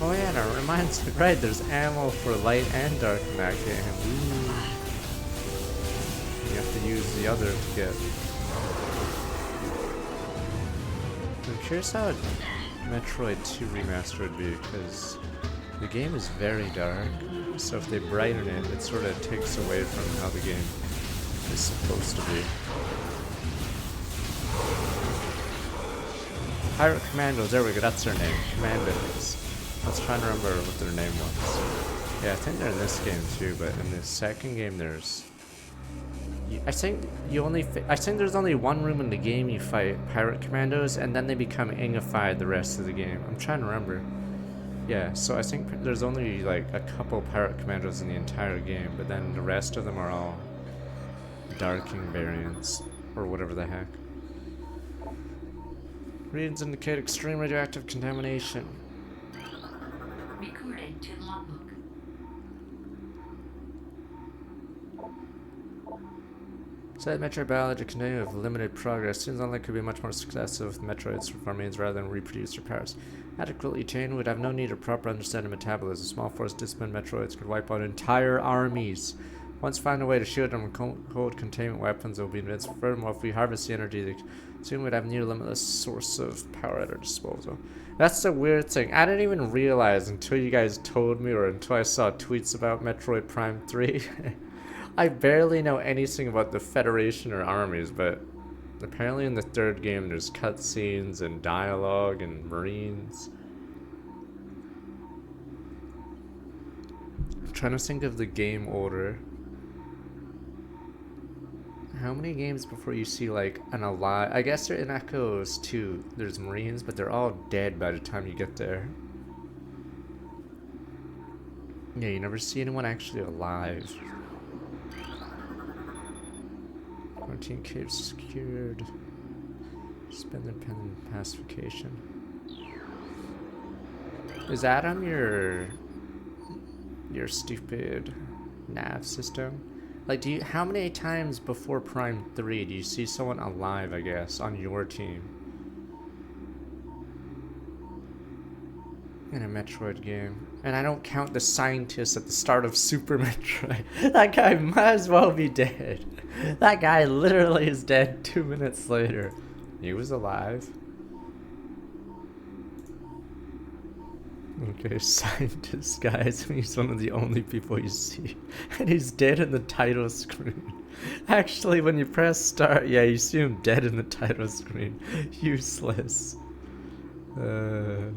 Speaker 1: Oh yeah, that reminds me, right, there's ammo for light and dark in that game. Ooh. You have to use the other to get. I'm curious how Metroid 2 Remastered would be, because the game is very dark, so if they brighten it, it sort of takes away from how the game is supposed to be. Pirate Commandos, there we go, that's their name. Commandos. I was trying to remember what their name was. Yeah, I think they're in this game too, but in the second game there's... I think there's only one room in the game you fight Pirate Commandos, and then they become Ingified the rest of the game. I'm trying to remember. Yeah, so I think there's only like a couple Pirate Commandos in the entire game, but then the rest of them are all Darking variants, or whatever the heck. Readings indicate extreme radioactive contamination.
Speaker 2: Recorded to logbook.
Speaker 1: Said Metroid biology continue with limited progress. Seems unlikely could be much more successful with Metroids from remains rather than reproduce their powers. Adequately trained would have no need of proper understanding of metabolism. Small force disciplined Metroids could wipe out entire armies. Once find a way to shield them with cold containment weapons, it will be invincible. Furthermore, if we harvest the energy, they soon we'd have near limitless source of power at our disposal. That's the weird thing. I didn't even realize until you guys told me, or until I saw tweets about Metroid Prime 3. I barely know anything about the Federation or armies, but apparently in the third game there's cutscenes and dialogue and Marines. I'm trying to think of the game order. How many games before you see like an alive? I guess they're in Echoes too. There's Marines, but they're all dead by the time you get there. Yeah, you never see anyone actually alive. Quarantine caves secured. Spend the pending pacification. Is Adam your stupid nav system? Like, how many times before Prime 3 do you see someone alive, I guess, on your team? in a Metroid game. And I don't count the scientist at the start of Super Metroid. That guy might as well be dead. That guy literally is dead 2 minutes later. He was alive. Okay, scientist, guys. He's one of the only people you see. And he's dead in the title screen. Actually, when you press start, yeah, you see him dead in the title screen. Useless. I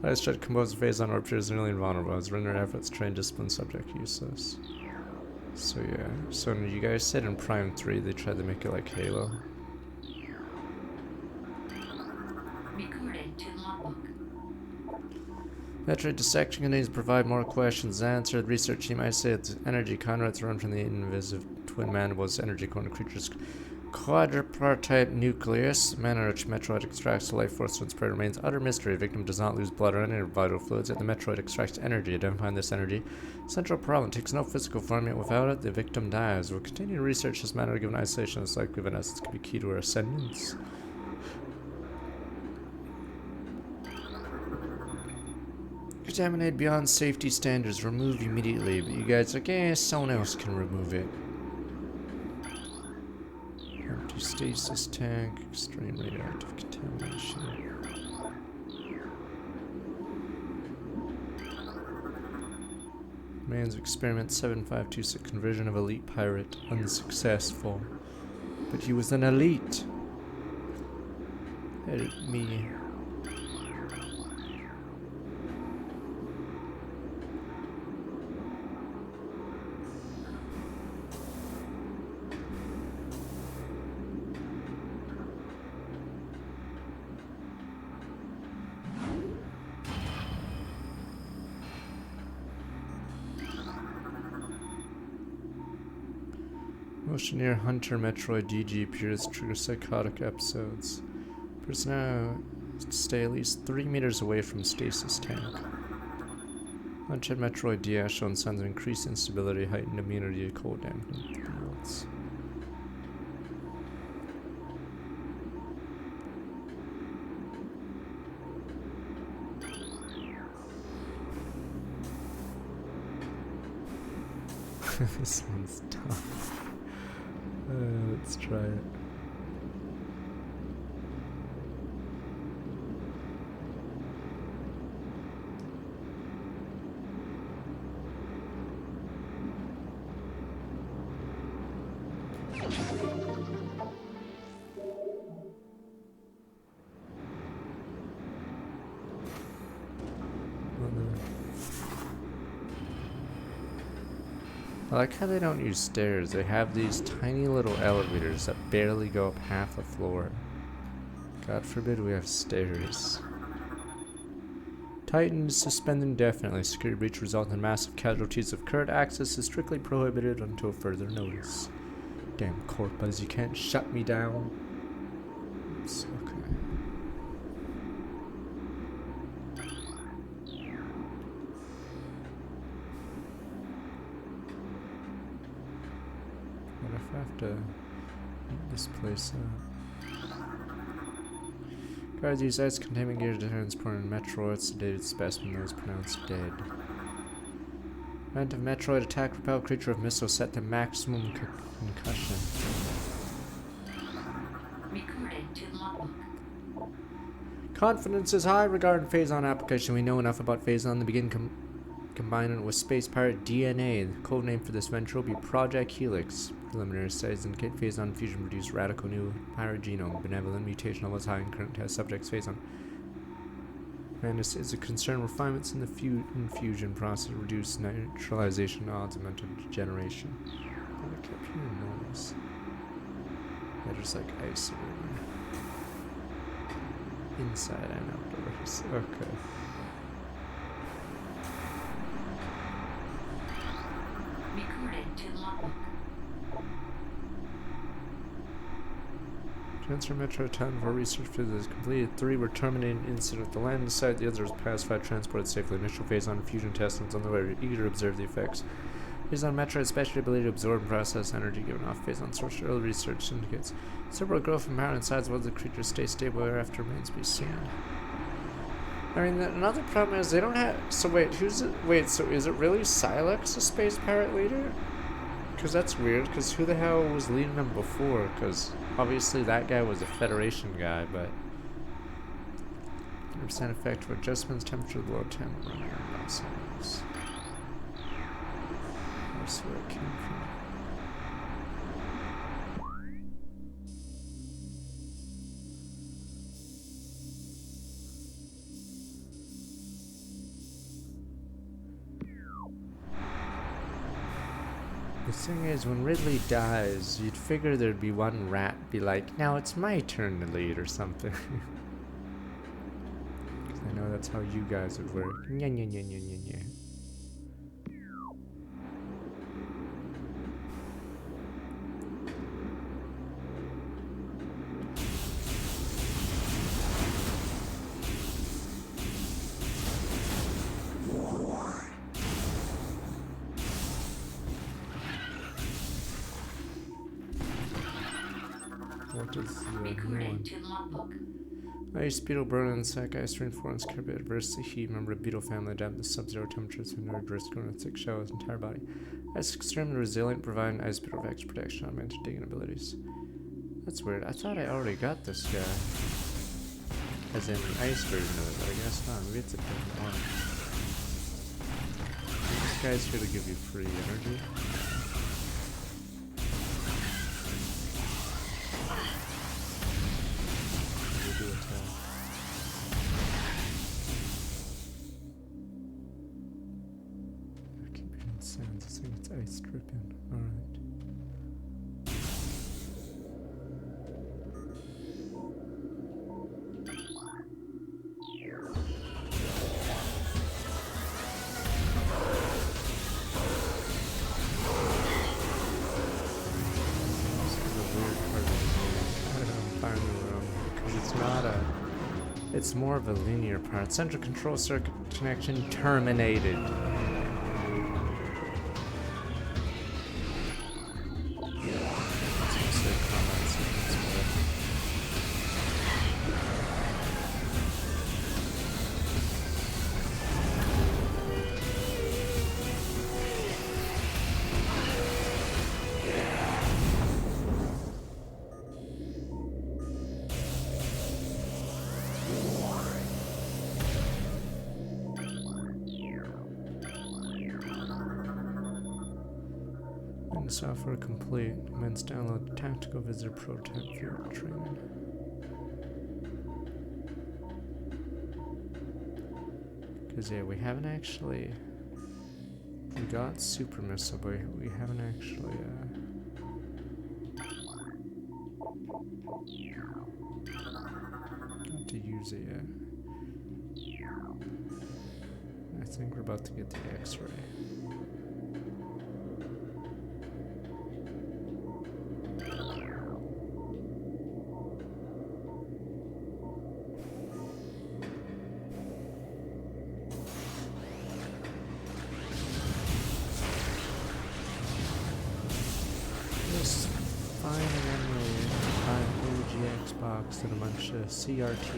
Speaker 1: tried to compose a phase on orbiters nearly invulnerable. As render efforts, train discipline subject useless. So yeah. So you guys said in Prime 3 they tried to make it like Halo.
Speaker 2: Recorded to logbook.
Speaker 1: Metroid dissection continues to provide more questions answered. Research team isolates energy conduits run from the invisive twin mandibles energy core creatures quadripartite nucleus. Manner which Metroid extracts the life force from its prey remains utter mystery. Victim does not lose blood or any vital fluids, yet the Metroid extracts energy. Identifying this energy, central problem takes no physical form, yet without it, the victim dies. We'll continue to research this matter given isolation as likely given essence could be key to our ascendance. Contaminated beyond safety standards, remove immediately. But you guys are like, eh, someone else can remove it. Empty stasis tank, extreme radioactive contamination. Man's experiment 7526 conversion of elite pirate unsuccessful. But he was an elite. Edit me. Motioneer Hunter Metroid DG appears trigger psychotic episodes. Personnel stay at least 3 meters away from stasis tank. Hunter Metroid D has shown signs of increased instability, heightened immunity to cold dampening fields. This one's tough. Let's try it. I like how they don't use stairs. They have these tiny little elevators that barely go up half a floor. God forbid we have stairs. Titan is suspended indefinitely. Security breach resulting in massive casualties. If current access is strictly prohibited until further notice. Damn Corpus, you can't shut me down. Oops, okay. What if I have to heat this place up? Guards use ice containment gear to transport in Metroid sedated specimen that was pronounced dead. Event of Metroid attack repelled creature of missile set to maximum concussion.
Speaker 2: Recorded to logbook.
Speaker 1: Confidence is high regarding Phazon application. We know enough about Phazon to begin combining it with Space Pirate DNA. The code name for this venture will be Project Helix. Preliminary studies indicate Phazon fusion produced radical new pirate genome. Benevolent mutation levels high in current test subjects Phazon. Madness is a concern. Refinements in the infusion process reduce neutralization odds and mental degeneration. I kept hearing noise. Yeah, just like ice everywhere. Inside and outdoors. Okay.
Speaker 2: Recorded to logbook.
Speaker 1: Transfer Metro 10 for research phase is completed. 3 were terminating incident at the landing site. The others passed 5 transported safely. Initial phase on fusion testing on the way. We're eager to observe the effects. Phase on Metro especially ability to absorb and process energy given off phase on source. Early research indicates several growth and power inside as well as the creatures stay stable thereafter remains to be seen. I mean, another problem is they don't have. So wait, who's it? Wait, so is it really Silex, the space pirate leader? Because that's weird. Because who the hell was leading them before? Because obviously that guy was a Federation guy, but 100% effect for adjustments, temperature, low temp, running around sounds. That's where it came from. The thing is, when Ridley dies, you'd figure there'd be one rat be like, now it's my turn to lead or something. 'Cause I know that's how you guys would work. Nya nya nya nya nya nya. What is the new
Speaker 2: Recruited
Speaker 1: one?
Speaker 2: to logbook.
Speaker 1: Ice beetle burn insect, ice reinforcements can be adverse to heat. Member of beetle family adapt to sub-zero temperatures with no adverse growing with thick shell his entire body. Ice extremely resilient, providing ice beetle extra protection on mental digging abilities. That's weird. I thought I already got this guy. As in the ice version of it, but I guess not. Maybe it's a different one. This guy's here to give you free energy. We'll do attack. I keep hearing sounds. I think it's ice dripping. Alright. It's more of a linear part. Central control circuit connection terminated. Software complete. Commence download Tactical Visitor Prototype Field Training. Because yeah, we haven't actually. We got Super Missile, but we haven't actually. Got to use it yet. I think we're about to get the X-ray. And a bunch of CRT.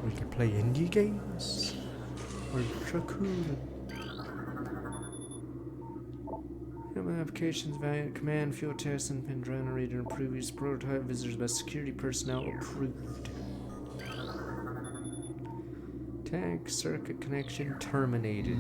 Speaker 1: We could play indie games or Raccoon. Human applications, value, command, field tests, and Pandrona reader and previous prototype visitors by security personnel approved. Tank circuit connection terminated.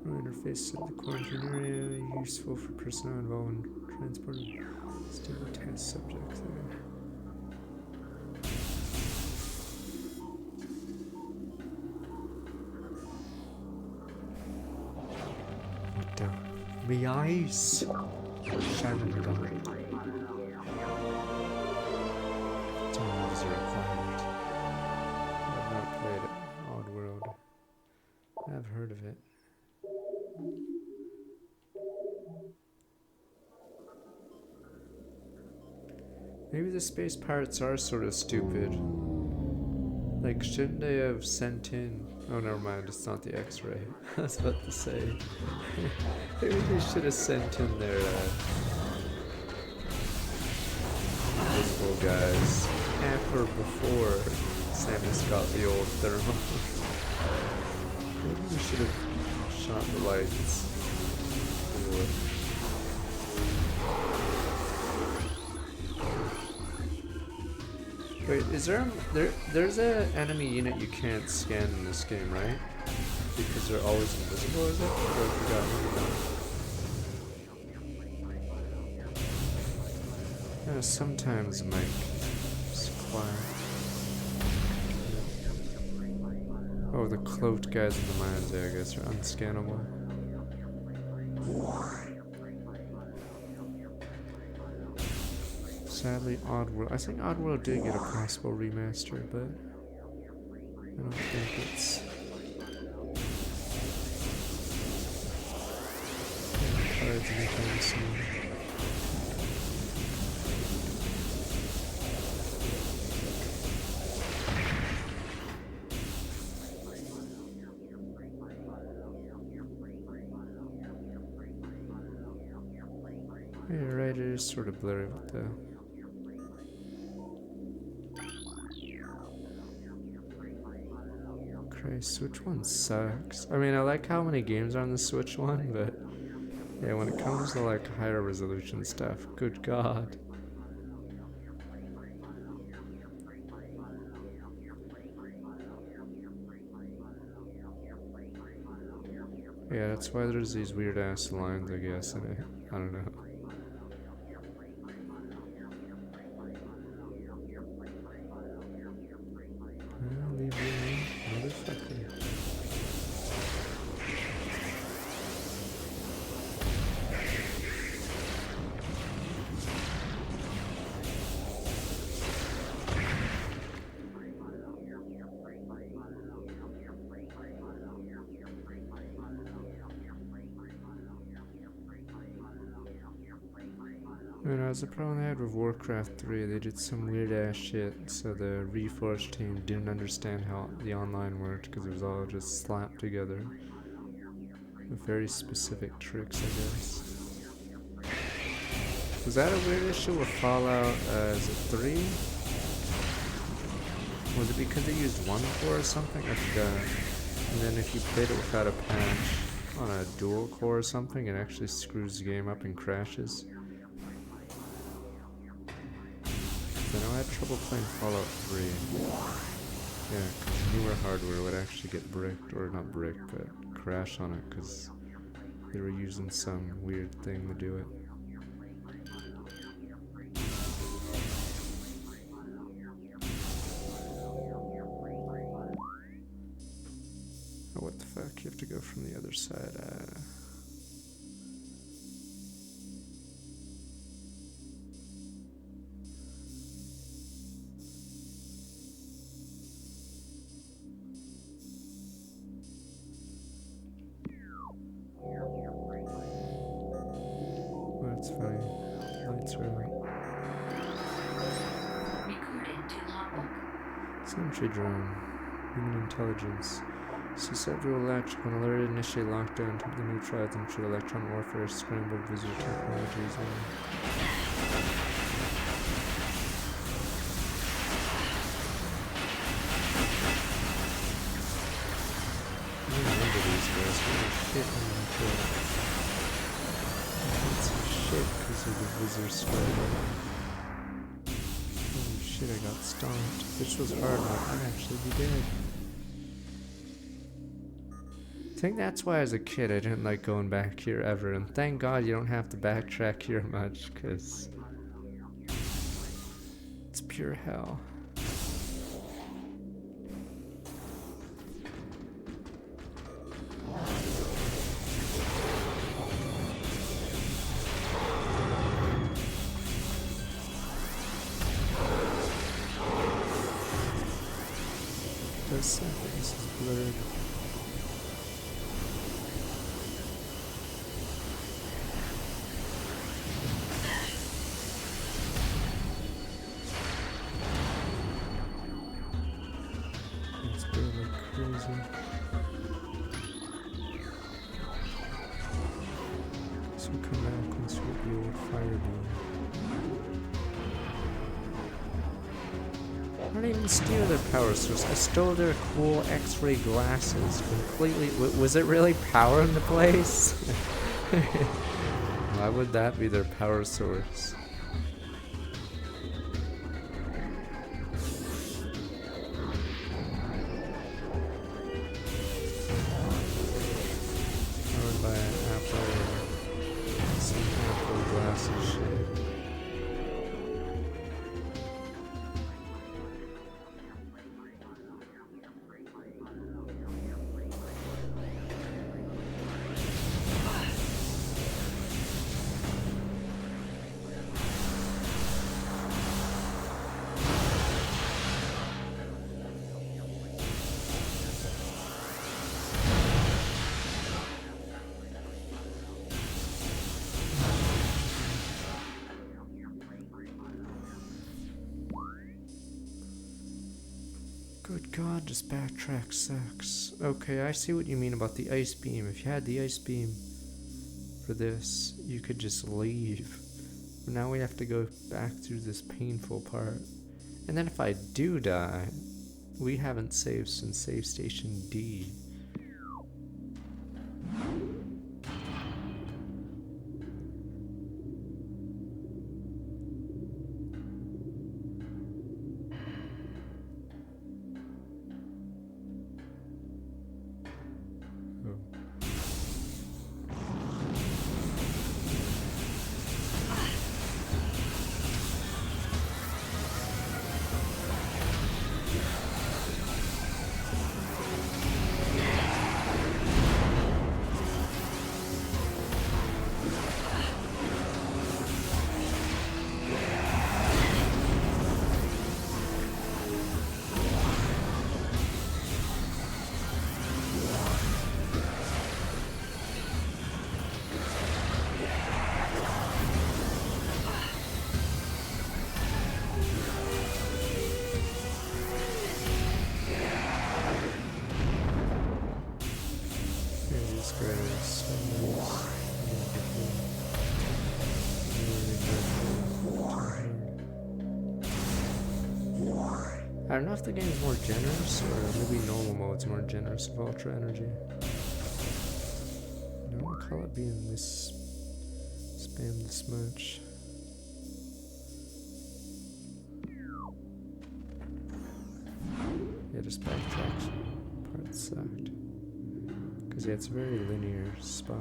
Speaker 1: Interface of the quarantine area useful for personnel involved in transporting stable test subjects there. What the? Me eyes! Sharon died. Time is required. have heard of it. Maybe the space pirates are sort of stupid. Like, shouldn't they have sent in... Oh, never mind, it's not the X-ray. I was about to say. Maybe they should have sent in their invisible guys after or before Samus got the old thermal. Maybe we should have shot the lights before. Wait, is there's a enemy unit you can't scan in this game, right? Because they're always invisible, is it? Or I forgot what. Yeah, sometimes Mike is quiet. Oh, the cloaked guys in the mines, I guess, are unscannable. Sadly, Oddworld. I think Oddworld did get a possible remaster, but I don't think it's cards anytime soon. Yeah, you're right. It is sort of blurry with the. Switch one sucks. I mean, I like how many games are on the Switch one, but yeah, when it comes to like higher resolution stuff, good god. Yeah, that's why there's these weird ass lines, I guess, in it. I don't know. Leave me alone, motherfucker. And as the problem I had with Warcraft 3, they did some weird ass shit, so the Reforged team didn't understand how the online worked because it was all just slapped together with very specific tricks, I guess. Was that a weird issue with Fallout, is it 3? Was it because they used one core or something? I forgot. And then if you played it without a patch on a dual core or something, it actually screws the game up and crashes. I know I had trouble playing Fallout 3. Yeah, because newer hardware would actually get bricked, or not bricked, but crash on it because they were using some weird thing to do it. Oh, what the fuck? You have to go from the other side. That's fine. Lights are out.
Speaker 2: Recorded to logbook.
Speaker 1: Sentry drone. Human intelligence. Susceptible electric when alerted, initiate lockdown to the neutralize and shoot electron warfare, scrambled visitor technologies. I remember these guys. Holy shit, I'm gonna kill. I did some shit because of the visitor scramble. Holy shit, I got stomped. This was hard, I'd actually be dead. I think that's why as a kid I didn't like going back here ever, and thank God you don't have to backtrack here much, because it's pure hell. This is blurred. easy. So we'll come back once we get the old fire beam. I didn't even steal their power source. I stole their cool X-ray glasses completely. Was it really power in the place? Why would that be their power source? Powered by an Apple, some Apple glasses shit. Good God, this backtrack sucks. Okay, I see what you mean about the ice beam. If you had the ice beam for this, you could just leave. But now we have to go back through this painful part. And then if I do die, we haven't saved since save station D. I don't know if the game's more generous or maybe normal mode's more generous of ultra energy. I don't recall it being this spam this much. Yeah, just backtrack part sucked. Cause yeah, it's a very linear spot.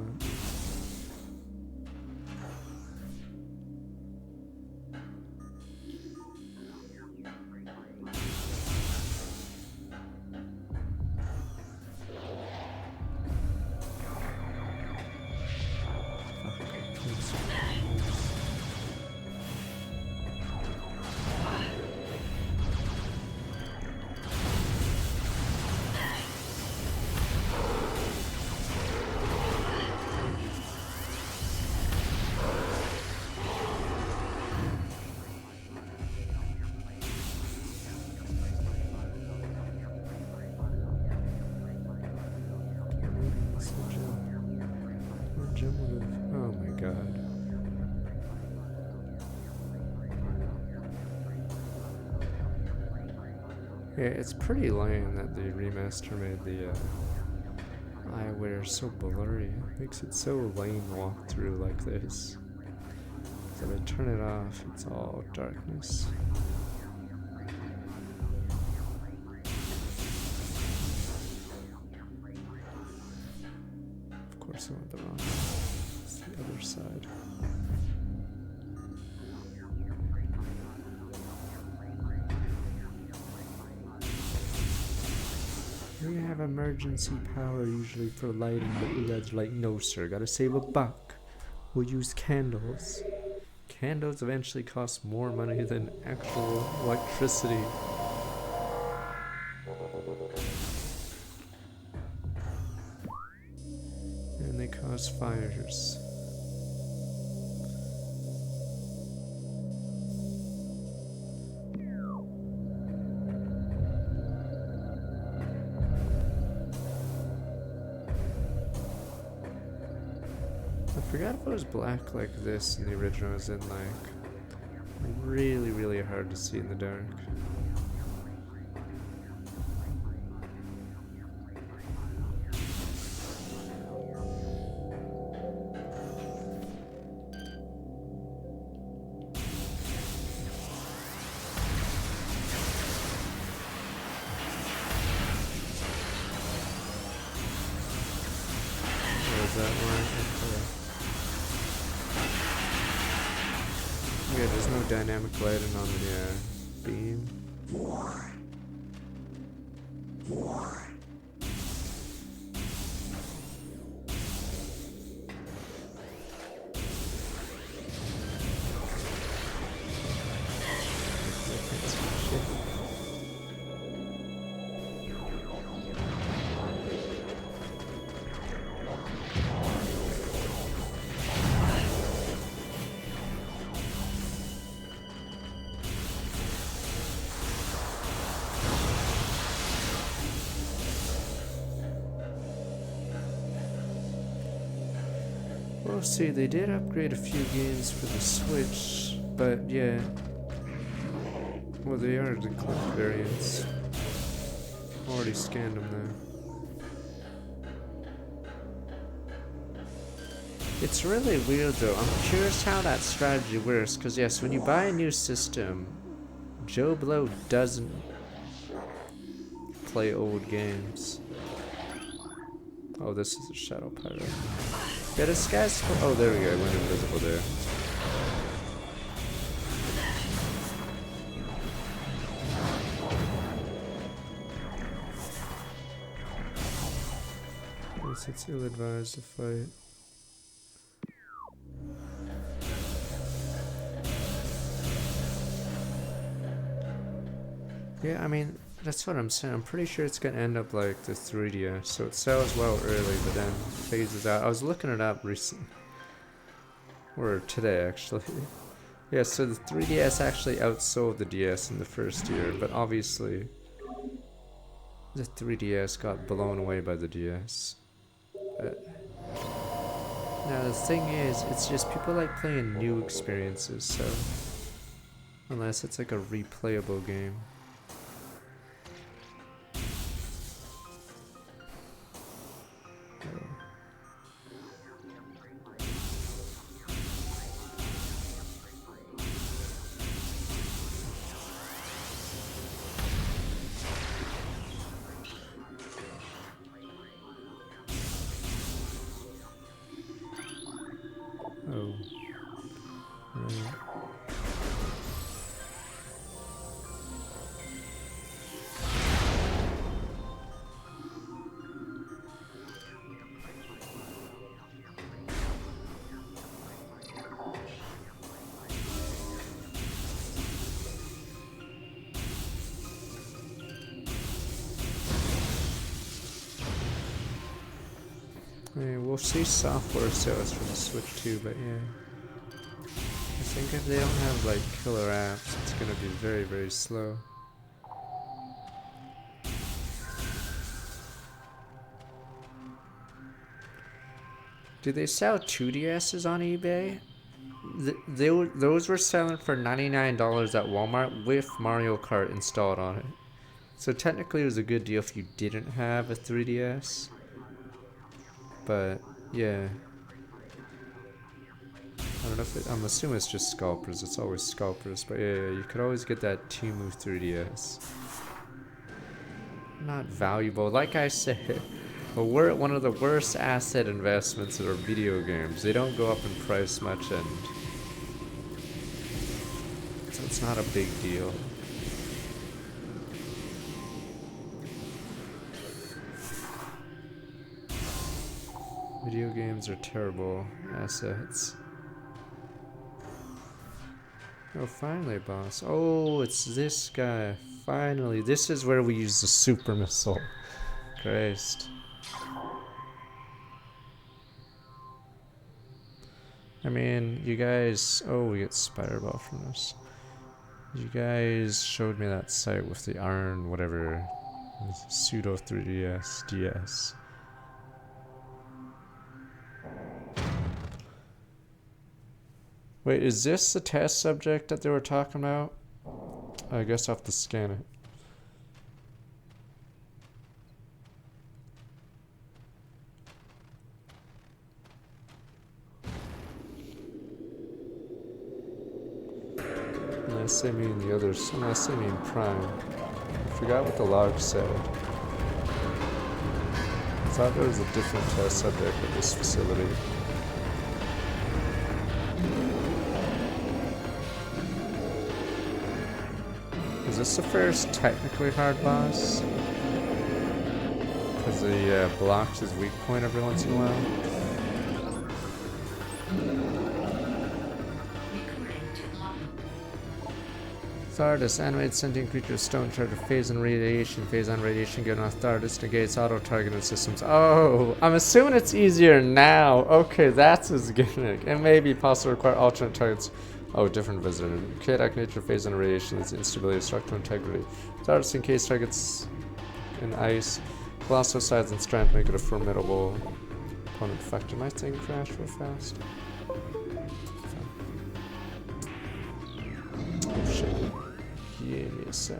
Speaker 1: Oh my god. Yeah, it's pretty lame that the remaster made the eyewear so blurry. It makes it so lame walk through like this. So if I turn it off, it's all darkness. Of course I went the wrong way. It's the other side. We have emergency power usually for lighting, but you guys are like, no sir, gotta save a buck. We'll use candles. Candles eventually cost more money than actual electricity. And they cause fires. I forgot if it was black like this in the original, as in like really, really hard to see in the dark. Where's that one? Okay. Yeah, there's no dynamic lighting on the beam. Well, see, they did upgrade a few games for the Switch, but yeah. Well, they are the clip variants. Already scanned them though. It's really weird though. I'm curious how that strategy works, because yes, when you buy a new system, Joe Blow doesn't play old games. Oh, this is a Shadow Pirate. Yeah, this guy's... Oh, there we go. I went invisible there. Yes, it's ill-advised to fight. Yeah, I mean, that's what I'm saying. I'm pretty sure it's gonna end up like the 3DS. So it sells well early, but then phases out. I was looking it up recently. Or today, actually. Yeah, so the 3DS actually outsold the DS in the first year, but obviously the 3DS got blown away by the DS. Now the thing is, it's just people like playing new experiences, so unless it's like a replayable game. Oh, right. Yeah, we'll see software sales for the Switch too, but yeah. I think if they don't have like killer apps, it's gonna be very, very slow. Do they sell 2DSs on eBay? Those were selling for $99 at Walmart with Mario Kart installed on it. So technically it was a good deal if you didn't have a 3DS. But yeah. I don't know if I'm assuming it's just scalpers. It's always scalpers. But yeah, you could always get that Temu 3DS. Not valuable. Like I said, we're one of the worst asset investments in our video games. They don't go up in price much, and so it's not a big deal. Video games are terrible assets. Oh, finally, boss. Oh, it's this guy. Finally. This is where we use the super missile. Christ. I mean, you guys... Oh, we get Spireball from this. You guys showed me that site with the iron, whatever, pseudo 3DS DS. Wait, is this the test subject that they were talking about? I guess I'll have to scan it. Unless they mean the others, unless they mean Prime. I forgot what the log said. I thought there was a different test subject at this facility. Is this the first technically hard boss? Because he blocks his weak point every once in a while. Thardus, animated sentient creature, stone charger, phase on radiation, given off Thardus, negates auto-targeted systems. Oh, I'm assuming it's easier now. Okay, that's his gimmick. It may be possible to require alternate targets. Oh, different visitor. Chaotic nature, phase on radiation, is instability, structural integrity. Thardus in case targets in ice. Colossal size and strength make it a formidable opponent. Fuck, did my thing crash real fast? Oh shit. Give me a sec.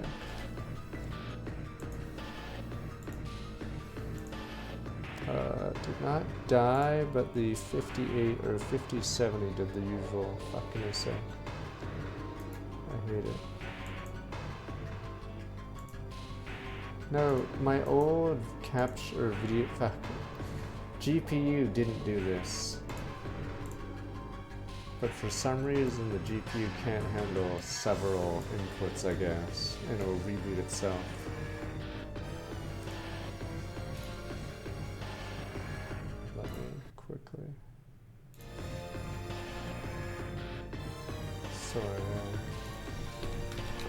Speaker 1: Did not die, but the 58 or 5070 did the usual. Fuck can I say? I hate it. No, my old capture video. Fuck. GPU didn't do this. But for some reason the GPU can't handle several inputs, I guess, and it'll reboot itself. Let me quickly. Sorry,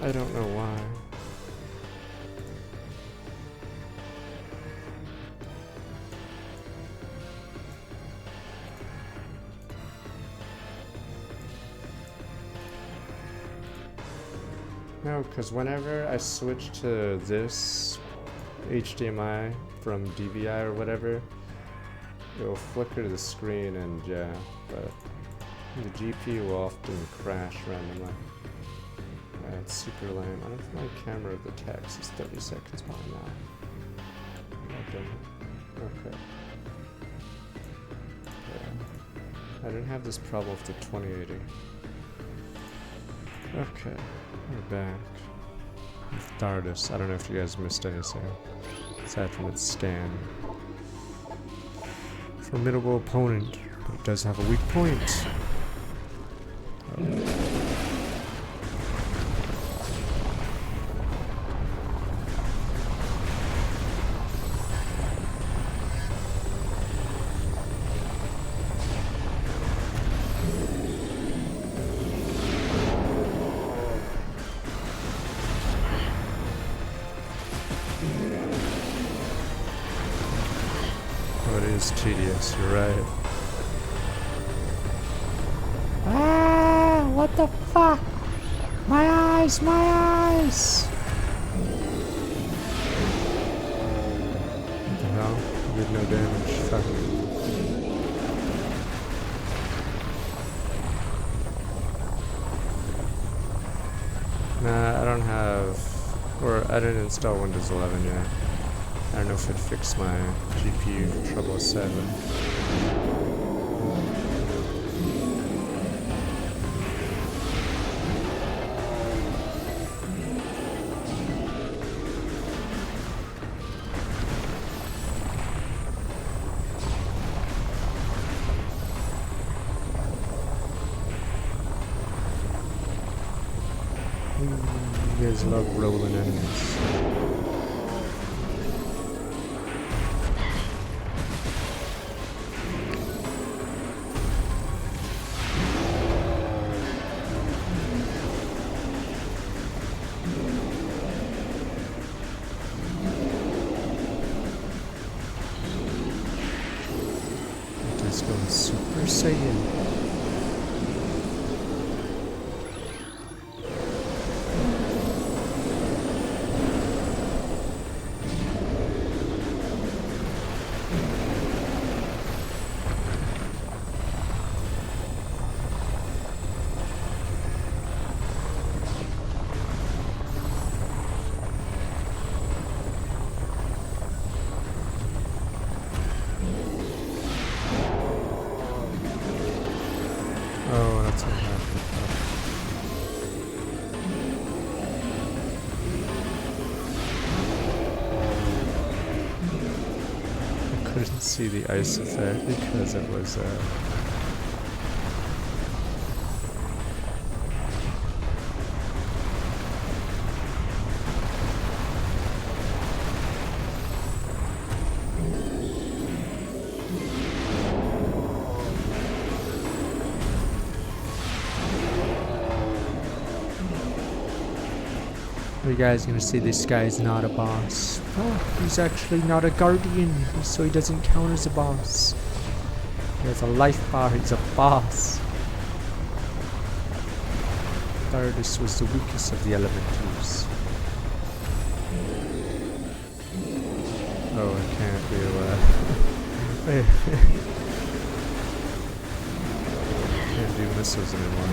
Speaker 1: I don't know why. No, because whenever I switch to this HDMI from DVI or whatever, it'll flicker to the screen and yeah, but the GPU will often crash randomly. Yeah, it's super lame. I don't know if my camera of the text is 30 seconds behind now. I don't. Okay. Yeah. I didn't have this problem with the 2080. Okay. We're back with Thardus. I don't know if you guys missed anything aside from its scan. Formidable opponent, but it does have a weak point. Tedious, you're right. Ah, what the fuck? My eyes, my eyes! What the hell? You did no damage. Fuck. Nah, I don't have, or I didn't install Windows 11 yet. I don't know if it fixed my GPU trouble 7. You guys love rolling enemies. It's going Super Saiyan. didn't see the ice effect because it was you guys gonna see this guy is not a boss. Oh, he's actually not a guardian, so he doesn't count as a boss. He has a life bar, he's a boss. Gyarados was the weakest of the elementals. Oh, I can't do can't do missiles anymore.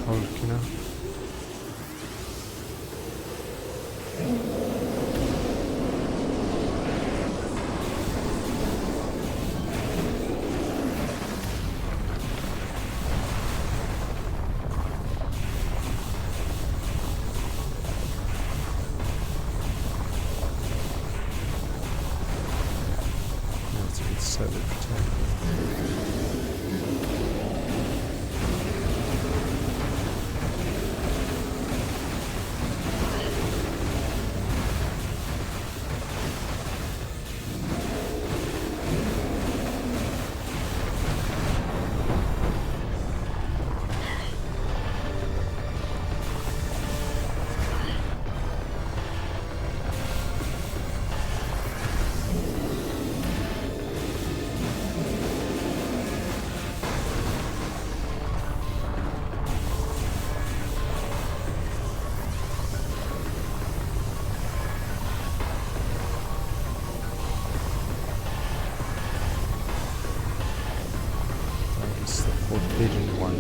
Speaker 1: Hulk, you know? That's a good set of attack. Forbidden one.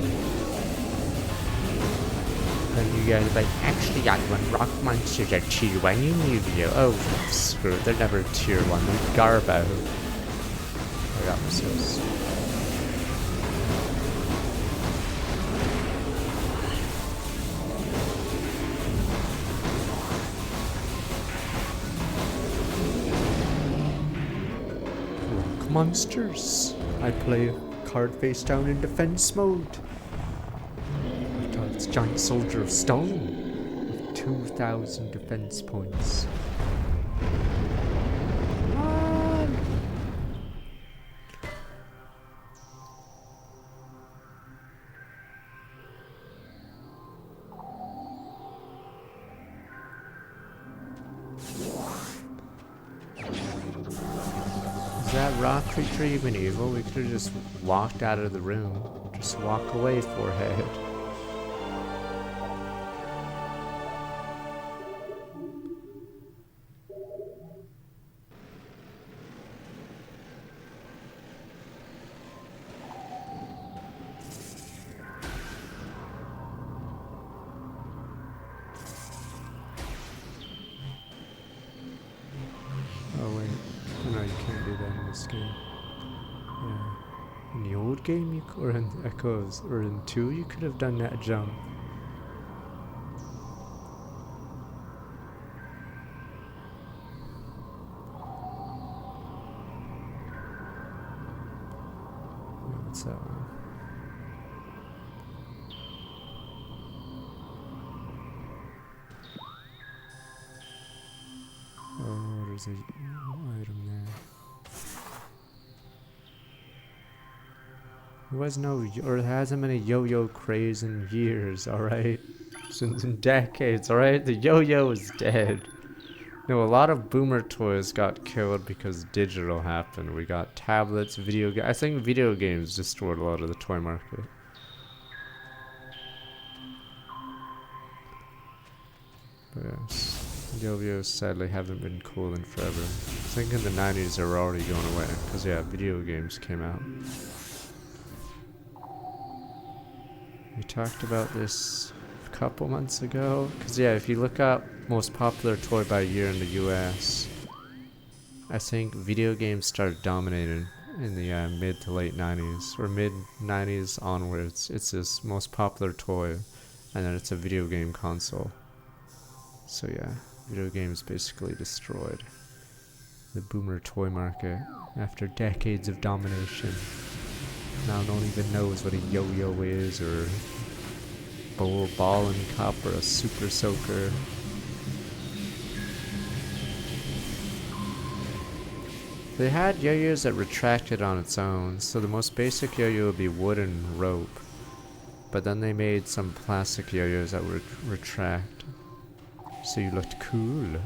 Speaker 1: And you guys are like, actually I want rock monsters are tier 1 in Yu-Gi-Oh! Oh, screw it, they're never tier 1, they're Garbo. I got missiles. Rock monsters. I play card face down in defense mode. It's giant soldier of stone with 2,000 defense points. Is that rock creature even evil? We could have just walked out of the room. Just walk away, forehead. Oh wait, no, you can't do that in this game. Yeah. In the old game, or in Echoes, or in 2, you could have done that jump. What's that one? Oh, there's a item there. There was no, or hasn't been a yo-yo craze in years, alright? Since in decades, alright? The yo-yo is dead. No, a lot of boomer toys got killed because digital happened. We got tablets, I think video games destroyed a lot of the toy market. But yes. Yo-yos sadly haven't been cool in forever. I think in the 90s they were already going away, because yeah, video games came out. We talked about this a couple months ago, because yeah, if you look up most popular toy by year in the US, I think video games started dominating in the mid to late 90s, or mid 90s onwards. It's this most popular toy, and then it's a video game console. So yeah, video games basically destroyed the boomer toy market after decades of domination. Now no one even knows what a yo-yo is, or ball and cup, or a super soaker. They had yo-yos that retracted on its own, so the most basic yo-yo would be wood and rope. But then they made some plastic yo-yos that would retract, so you looked cool.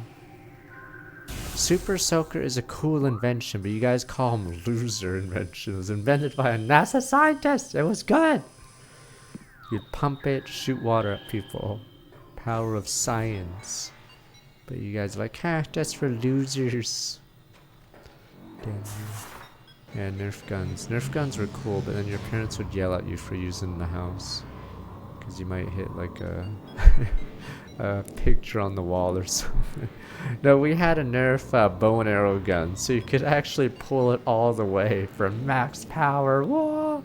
Speaker 1: Super Soaker is a cool invention, but you guys call them loser invention. It was invented by a NASA scientist. It was good. You'd pump it, shoot water at people. Power of science. But you guys are like, that's for losers. Damn you. Yeah, Nerf guns. Nerf guns were cool, but then your parents would yell at you for using the house. Because you might hit like a picture on the wall or something. No, we had a Nerf bow and arrow gun, so you could actually pull it all the way for max power. Whoa!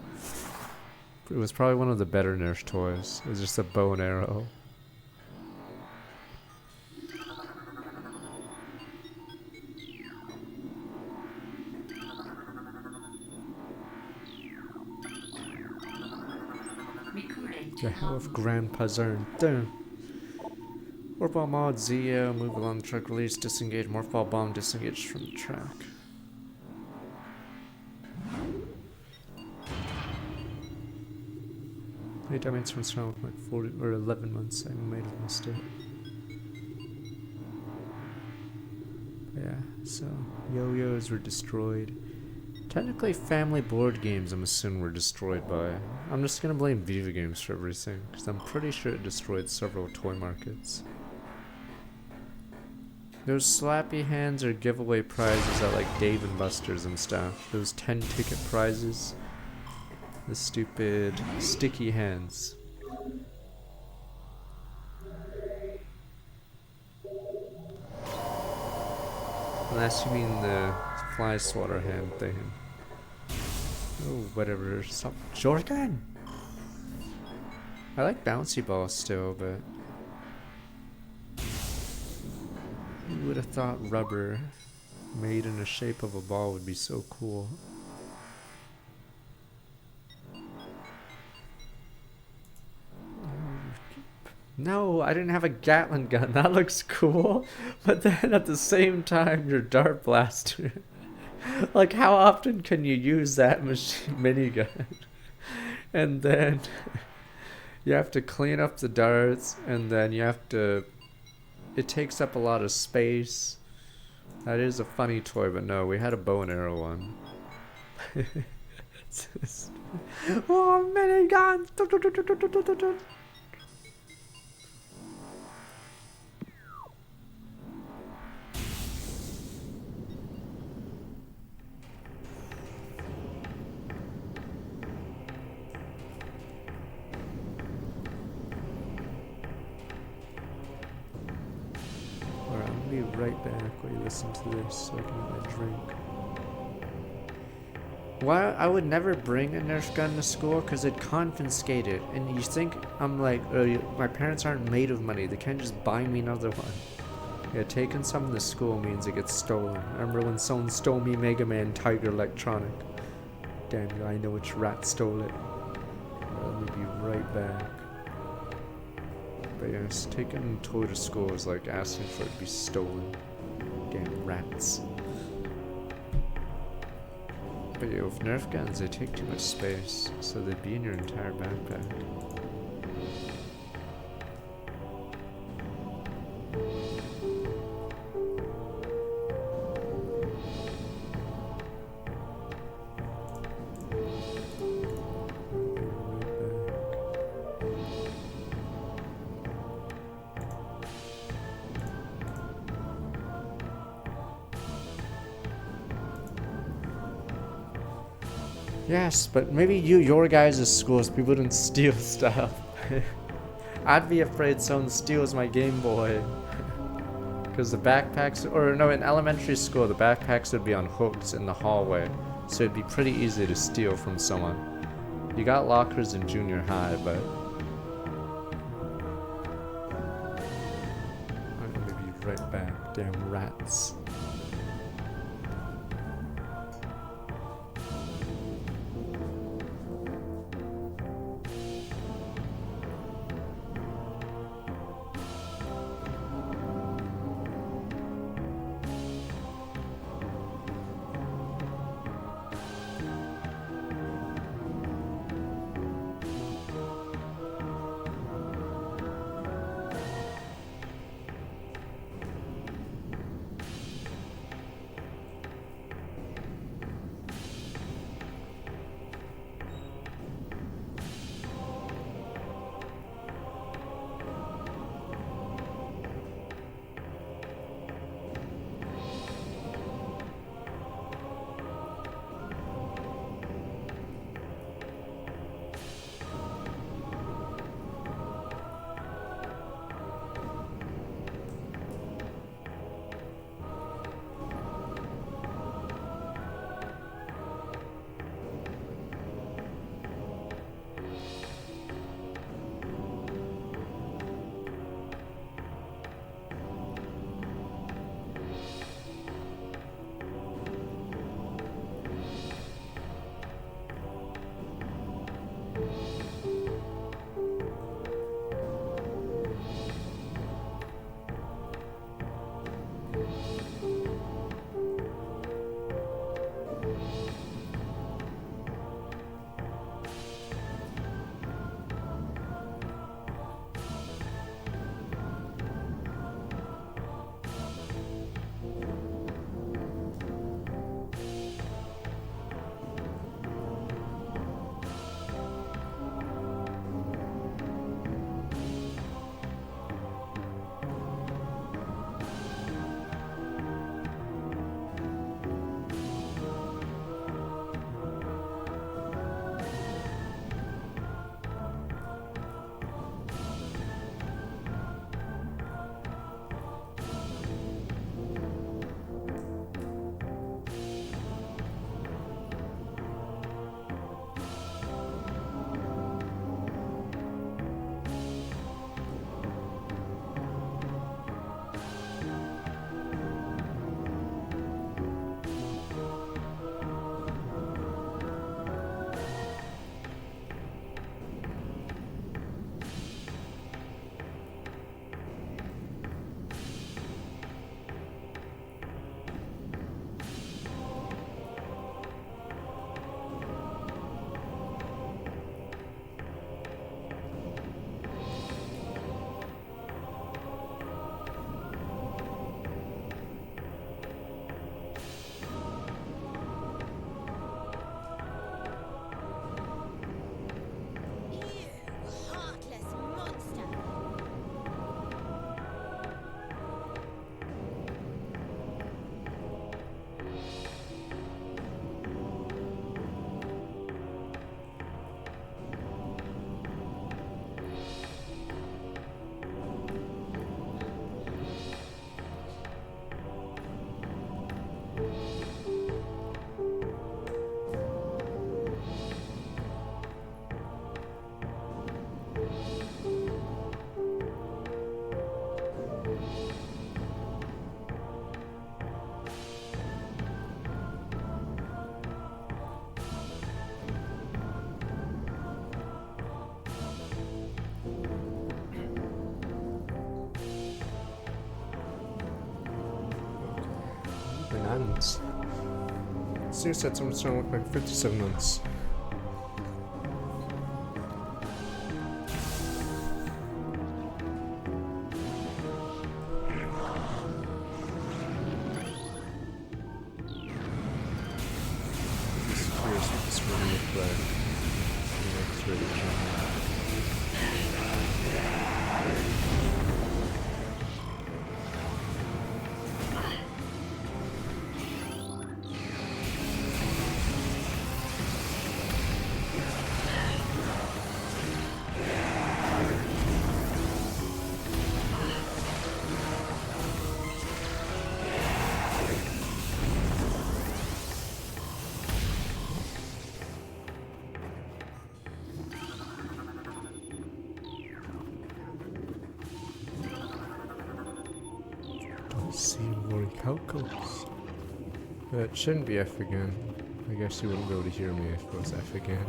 Speaker 1: It was probably one of the better Nerf toys. It was just a bow and arrow. The hell of Grandpa's urn. Damn. Morphball mod Zio, move along the track, release, disengage, Morphball bomb, disengage from the track. Hey, damage from around like 40 or 11 months, I might have missed it. But yeah, so yo-yos were destroyed. Technically, family board games, I'm assuming, were destroyed by. I'm just gonna blame video games for everything, because I'm pretty sure it destroyed several toy markets. Those slappy hands are giveaway prizes at like Dave and Buster's and stuff. Those 10 ticket prizes. The stupid sticky hands. Unless you mean the fly swatter hand thing. Oh, whatever. Stop. Jordan! I like bouncy balls still, but who would have thought rubber made in the shape of a ball would be so cool? No, I didn't have a Gatling gun. That looks cool. But then at the same time, your dart blaster. Like, how often can you use that minigun? And then you have to clean up the darts, and then you have to. It takes up a lot of space. That is a funny toy, but no, we had a bow and arrow one. Oh, minigun! Be right back while you listen to this so I can get my drink. Why I would never bring a Nerf gun to school because they'd confiscate it, and you think I'm like, my parents aren't made of money, they can't just buy me another one. Yeah, taking something to school means it gets stolen. I remember when someone stole me Mega Man Tiger Electronic. Damn you, I know which rat stole it. Let me be right back. But yes, taking a toy to school is like asking for it to be stolen. Damn rats. But yeah, with Nerf guns, they take too much space, so they'd be in your entire backpack. Yes, but maybe your guys' schools, people didn't steal stuff. I'd be afraid someone steals my Game Boy. Because the backpacks, or no, in elementary school, the backpacks would be on hooks in the hallway. So it'd be pretty easy to steal from someone. You got lockers in junior high, but I'm gonna be right back, damn rats. Bananas. Seems that someone's trying to look like 57 months. Just curious what this really looked like. It's really See more calcos. It shouldn't be F again. I guess you wouldn't be able to hear me if it was F again.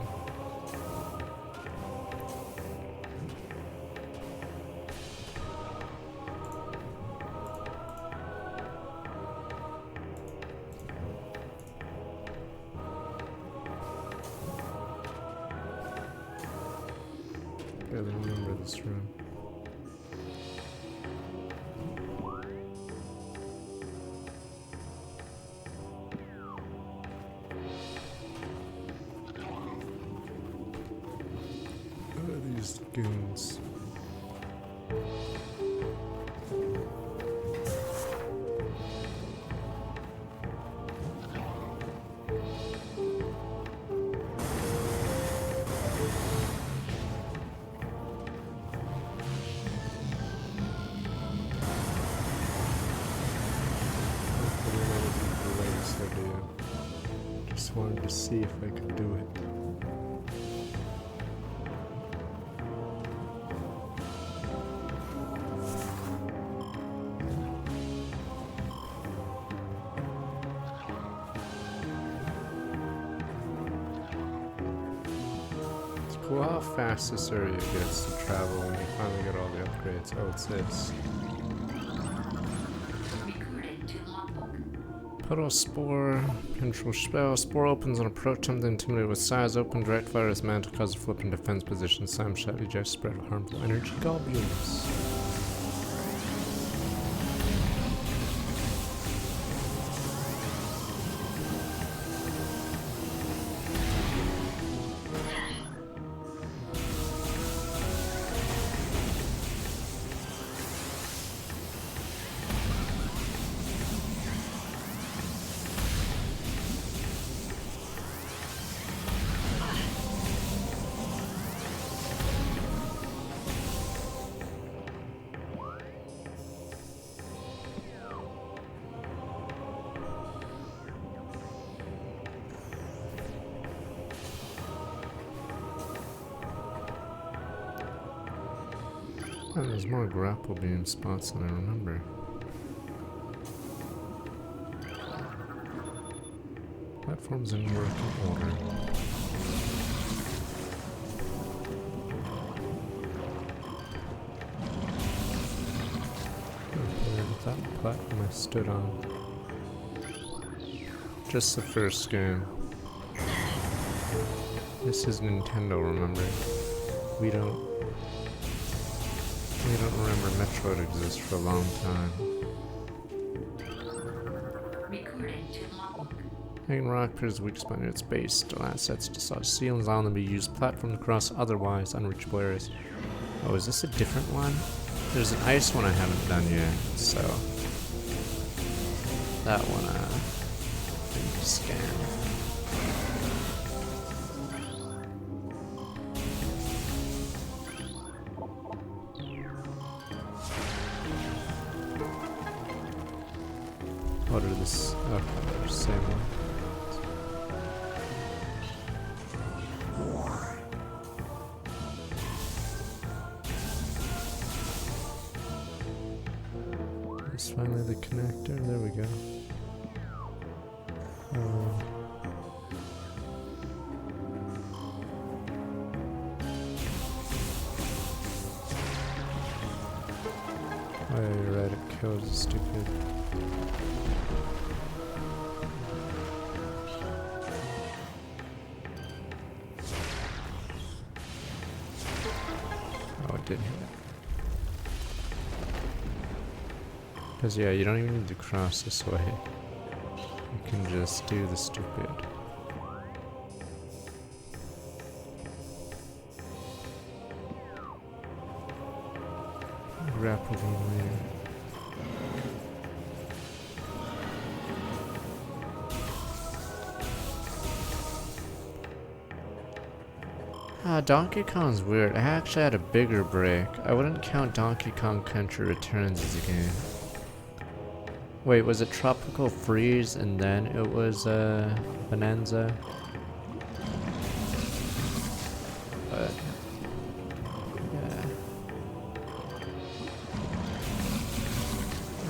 Speaker 1: Barely remember this room. These goons. Just wanted to see if I could do it. Cool how fast this area gets to travel when you finally get all the upgrades. Oh, it's this.
Speaker 2: Recruited to logbook.
Speaker 1: Puddle Spore. Control spell. Spore opens on approach. Something intimidated with size. Open direct fire as mantle causes flip in defense position. Slam shot eject spread of harmful energy globules. Oh, there's more grapple beam spots than I remember. Platforms in working order. That platform I stood on. Just the first game. This is Nintendo, remember? We don't remember Metroid exists for a long time.
Speaker 2: Recruited to logbook.
Speaker 1: Hanging rock appears weak spot near its base. Still assets to dodge ceilings, allowing them to be used platform to cross otherwise unreachable areas. Oh, is this a different one? There's an ice one I haven't done yet, so that one I need to scan. What are this? Oh, they're the same one. It's finally the connector. There we go. Oh, yeah, you're right. It kills stupid. Oh, it did hit it. Because, yeah, you don't even need to cross this way. You can just do the stupid. Grapple later. Donkey Kong's weird. I actually had a bigger break. I wouldn't count Donkey Kong Country Returns as a game. Wait, was it Tropical Freeze and then it was Bonanza? But yeah.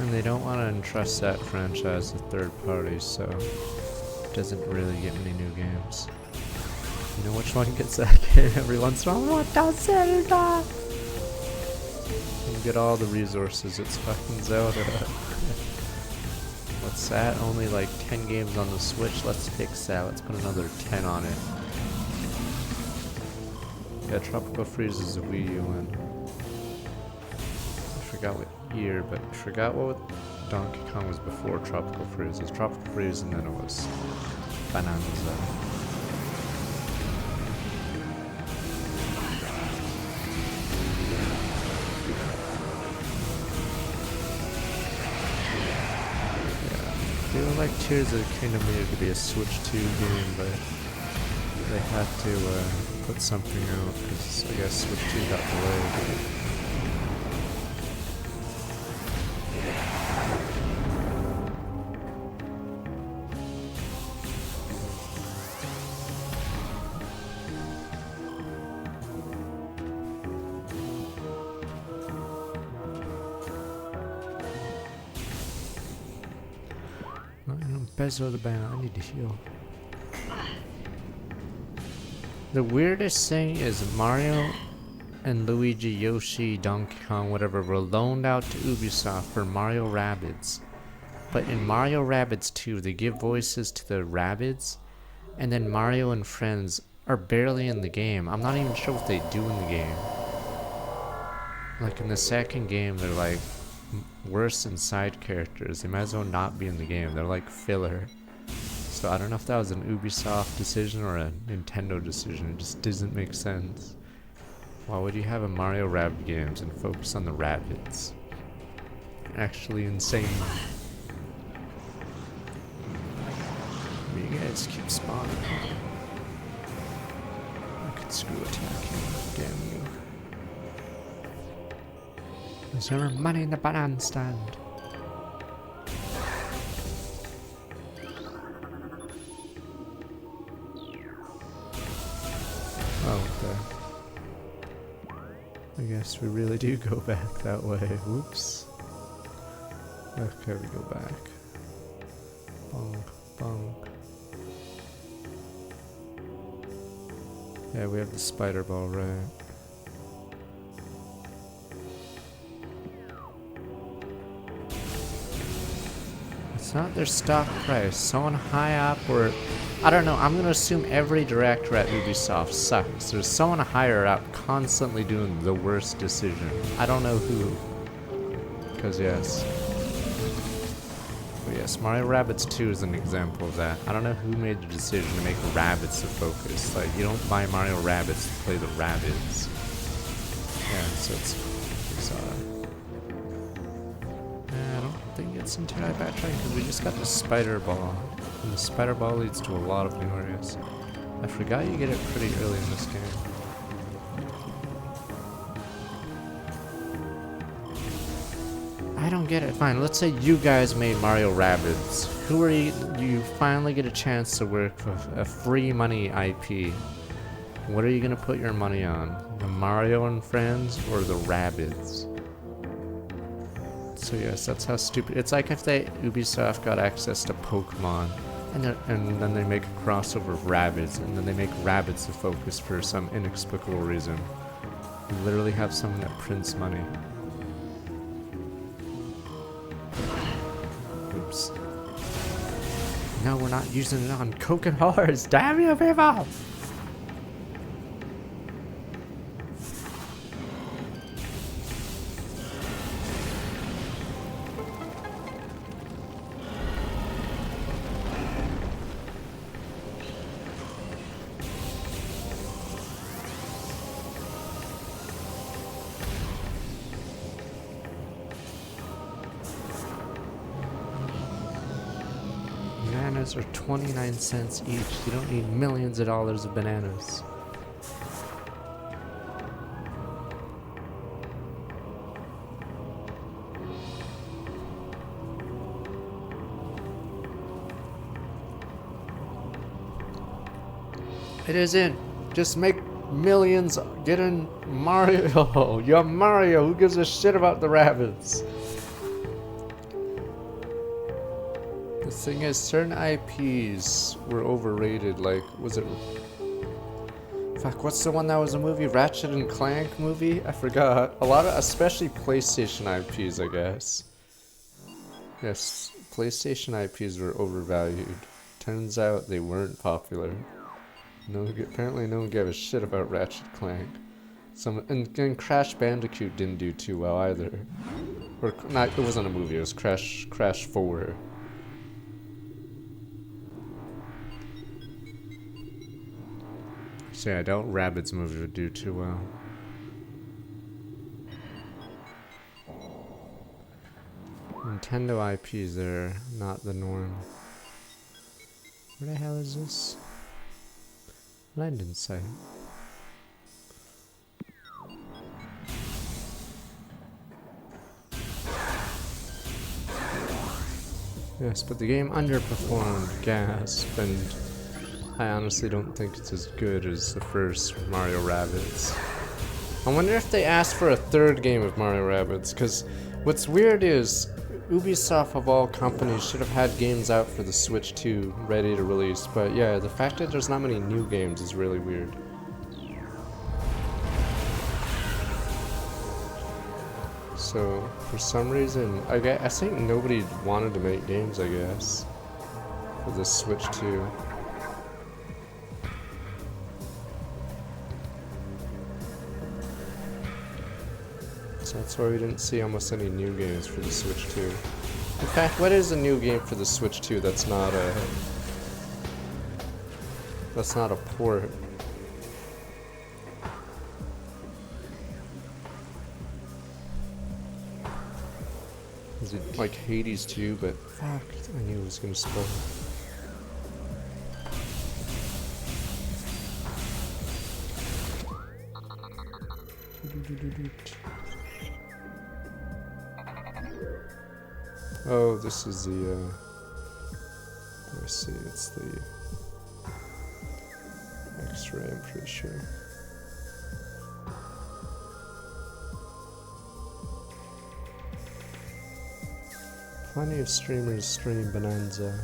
Speaker 1: And they don't want to entrust that franchise to third parties, so it doesn't really get many new games. You know which one gets that game every once in a while? What does Zelda? You get all the resources, it's fucking Zelda. What's that? Only like 10 games on the Switch? Let's fix that. Let's put another 10 on it. Yeah, Tropical Freeze is a Wii U one. I forgot what year, but I forgot what Donkey Kong was before Tropical Freeze. It was Tropical Freeze and then it was Bonanza. They were like Tears of the Kingdom needed to be a Switch 2 game, but they had to put something out because I guess Switch 2 got delayed. Bezo the band. I need to heal. The weirdest thing is Mario and Luigi, Yoshi, Donkey Kong, whatever, were loaned out to Ubisoft for Mario Rabbids. But in Mario Rabbids 2, they give voices to the Rabbids, and then Mario and friends are barely in the game. I'm not even sure what they do in the game. Like in the second game, they're like worse than side characters. They might as well not be in the game. They're like filler. So I don't know if that was an Ubisoft decision or a Nintendo decision. It just doesn't make sense. Why would you have a Mario Rabbids games and focus on the Rabbids? Actually insane. You guys keep spawning. I could screw attacking. Damn you. Is there money in the banana stand? Oh, okay. I guess we really do go back that way. Whoops. Okay, we go back. Bonk, bonk. Yeah, we have the spider ball, right? It's not their stock price. Someone high up or... I don't know, I'm gonna assume every director at Ubisoft sucks. There's someone higher up constantly doing the worst decision. I don't know who. Because yes. But yes, Mario Rabbids 2 is an example of that. I don't know who made the decision to make Rabbids the focus. Like, you don't buy Mario Rabbids to play the Rabbids. Yeah, so it's bizarre. I don't think it's entirely backtracking because we just got the spider ball. And the spider ball leads to a lot of new areas. I forgot you get it pretty early in this game. I don't get it. Fine, let's say you guys made Mario Rabbids. Who are you? You finally get a chance to work with a free money IP. What are you gonna put your money on? The Mario and Friends or the Rabbids? So yes, that's how stupid. It's like if Ubisoft got access to Pokemon, and then they make a crossover of Rabbids, and then they make Rabbids the focus for some inexplicable reason. You literally have someone that prints money. Oops. No, we're not using it on Coke and Horrors. Damn you, people! Bananas are 29 cents each. You don't need millions of dollars of bananas. It isn't. Just make millions. Get in Mario. You're Mario. Who gives a shit about the rabbits? The thing is, certain IPs were overrated. Like, was it? Fuck, what's the one that was a movie? Ratchet and Clank movie? I forgot. A lot of, especially PlayStation IPs, I guess. Yes, PlayStation IPs were overvalued. Turns out they weren't popular. Apparently no one gave a shit about Ratchet Clank. And Crash Bandicoot didn't do too well either. Or not, it wasn't a movie, it was Crash 4. So yeah, I doubt Rabbids movie would do too well. Nintendo IPs are not the norm. Where the hell is this? Landing site. Yes, but the game underperformed, gasp, and I honestly don't think it's as good as the first Mario Rabbids. I wonder if they asked for a third game of Mario Rabbids, because what's weird is Ubisoft of all companies should have had games out for the Switch 2 ready to release, but yeah, the fact that there's not many new games is really weird. So, for some reason, I think nobody wanted to make games, I guess, for the Switch 2. So that's why we didn't see almost any new games for the Switch 2. In fact, what is a new game for the Switch 2 that's not a port? Is it like Hades 2, but fuck, I knew it was gonna spoil. Oh, this is the, let me see, it's the X-ray, I'm pretty sure. Plenty of streamers stream Bonanza.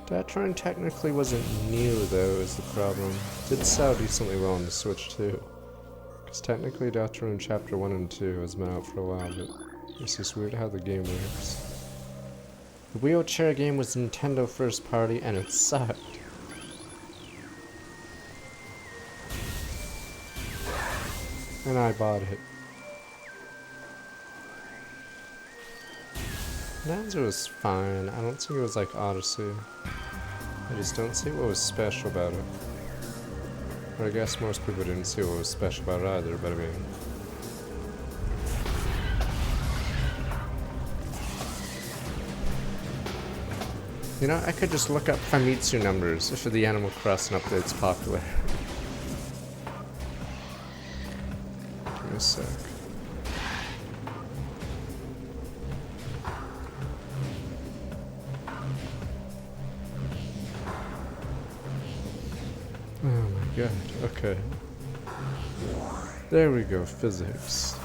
Speaker 1: Metroid technically wasn't new though, is the problem. Did sell decently well on the Switch too. Because technically Metroid Chapter 1 and 2 has been out for a while, but it's just weird how the game works. The wheelchair game was Nintendo first party and it sucked. And I bought it. Bonanza was fine. I don't think it was like Odyssey. I just don't see what was special about it. Or I guess most people didn't see what was special about it either, but I mean... You know, I could just look up Famitsu numbers if the Animal Crossing update's popular. Give me a sec. Oh my god, okay. There we go, physics.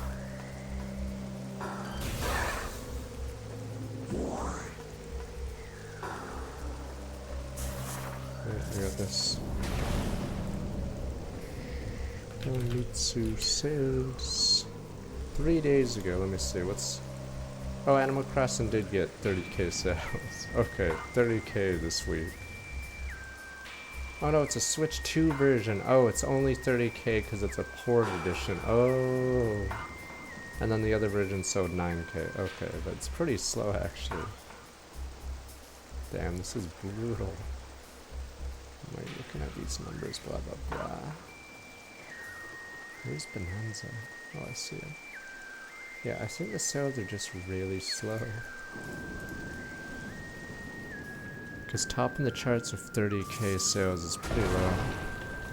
Speaker 1: I got this. Famitsu sales. 3 days ago, let me see, what's... Oh, Animal Crossing did get 30k sales. Okay, 30k this week. Oh no, it's a Switch 2 version. Oh, it's only 30k because it's a port edition. Oh. And then the other version sold 9k. Okay, but it's pretty slow actually. Damn, this is brutal. I'm like looking at these numbers, blah blah blah. Where's Bonanza? Oh, I see it. Yeah, I think the sales are just really slow. Because topping the charts with 30k sales is pretty low,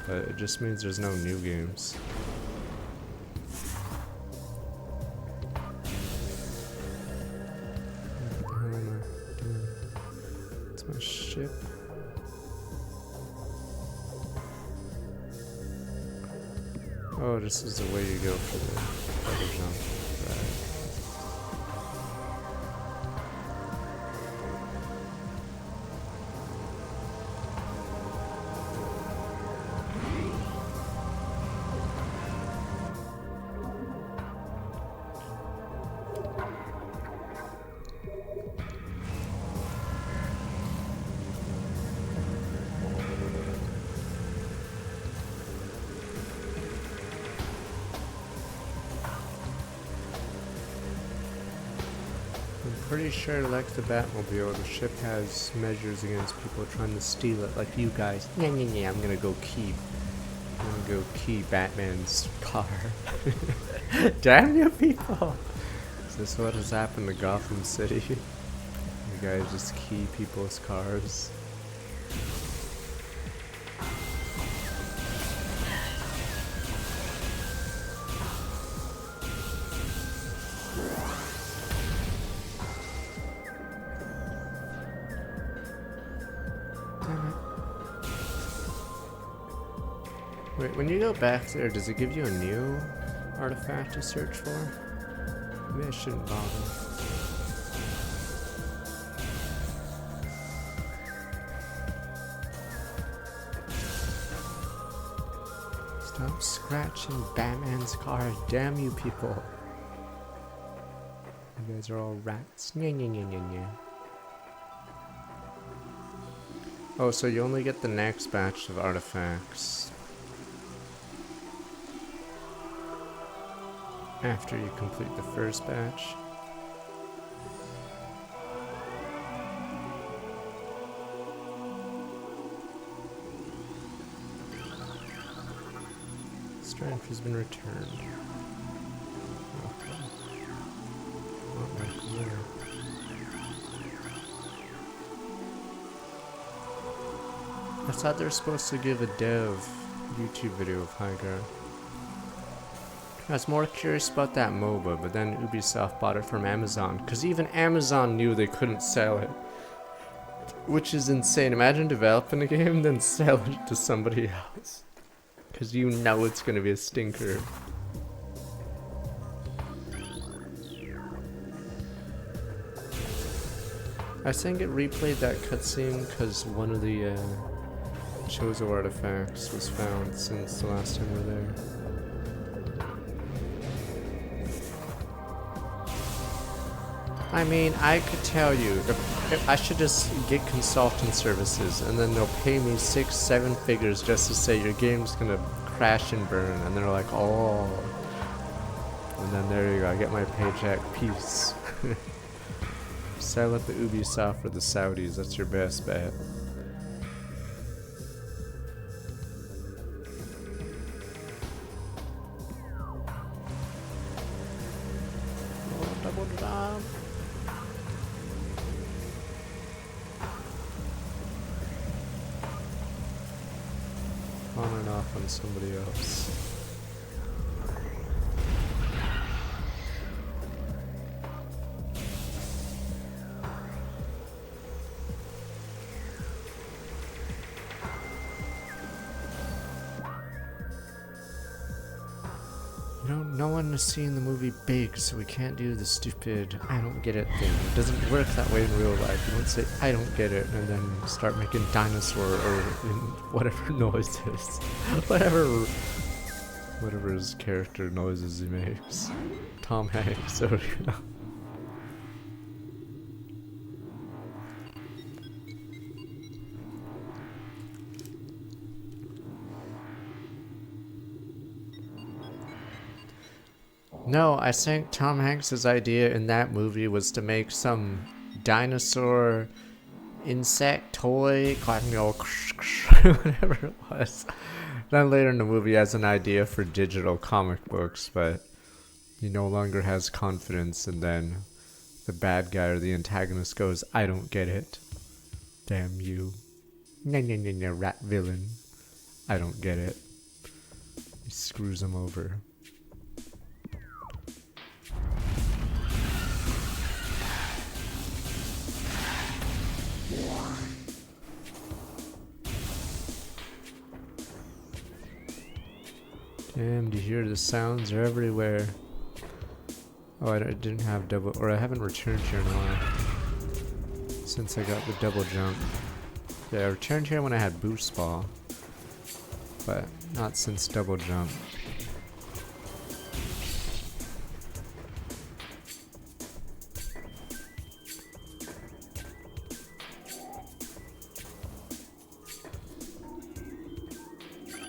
Speaker 1: but it just means there's no new games. What's A ship. Oh, this is the way you go for the double jump. Right. I'm pretty sure, like the Batmobile, the ship has measures against people trying to steal it, like you guys. Yeah, I'm gonna go key Batman's car. Damn you people! Is this what has happened to Gotham City? You guys just key people's cars. Wait, when you go back there, does it give you a new artifact to search for? Maybe I shouldn't bother. Stop scratching Batman's car, damn you people. You guys are all rats. Nya. Oh, so you only get the next batch of artifacts after you complete the first batch. Strength has been returned. Okay. Not like there. I thought they were supposed to give a dev YouTube video of high ground. I was more curious about that MOBA, but then Ubisoft bought it from Amazon, because even Amazon knew they couldn't sell it. Which is insane. Imagine developing a game, then sell it to somebody else. Because you know it's going to be a stinker. I think it replayed that cutscene because one of the Chozo artifacts was found since the last time we were there. I mean, I could tell you, if I should just get consulting services and then they'll pay me 6-7 figures just to say your game's gonna crash and burn, and they're like, oh. And then there you go, I get my paycheck, peace. Sell it to Ubisoft or the Saudis, that's your best bet. Oh, double jump. On and off on somebody else. You know, no one has seen the movie Big, so we can't do the stupid I don't get it thing. It doesn't work that way in real life. You don't say I don't get it and then start making dinosaur or whatever noises. Whatever his character noises he makes. Tom Hanks, so you know. No, I think Tom Hanks' idea in that movie was to make some dinosaur insect toy, whatever it was. Then later in the movie he has an idea for digital comic books, but he no longer has confidence, and then the bad guy or the antagonist goes, I don't get it. Damn you. Nya, rat villain. I don't get it. He screws him over. Damn, do you hear the sounds are everywhere? Oh, I didn't have double, or I haven't returned here in a while. Since I got the double jump. Yeah, I returned here when I had boost ball. But not since double jump.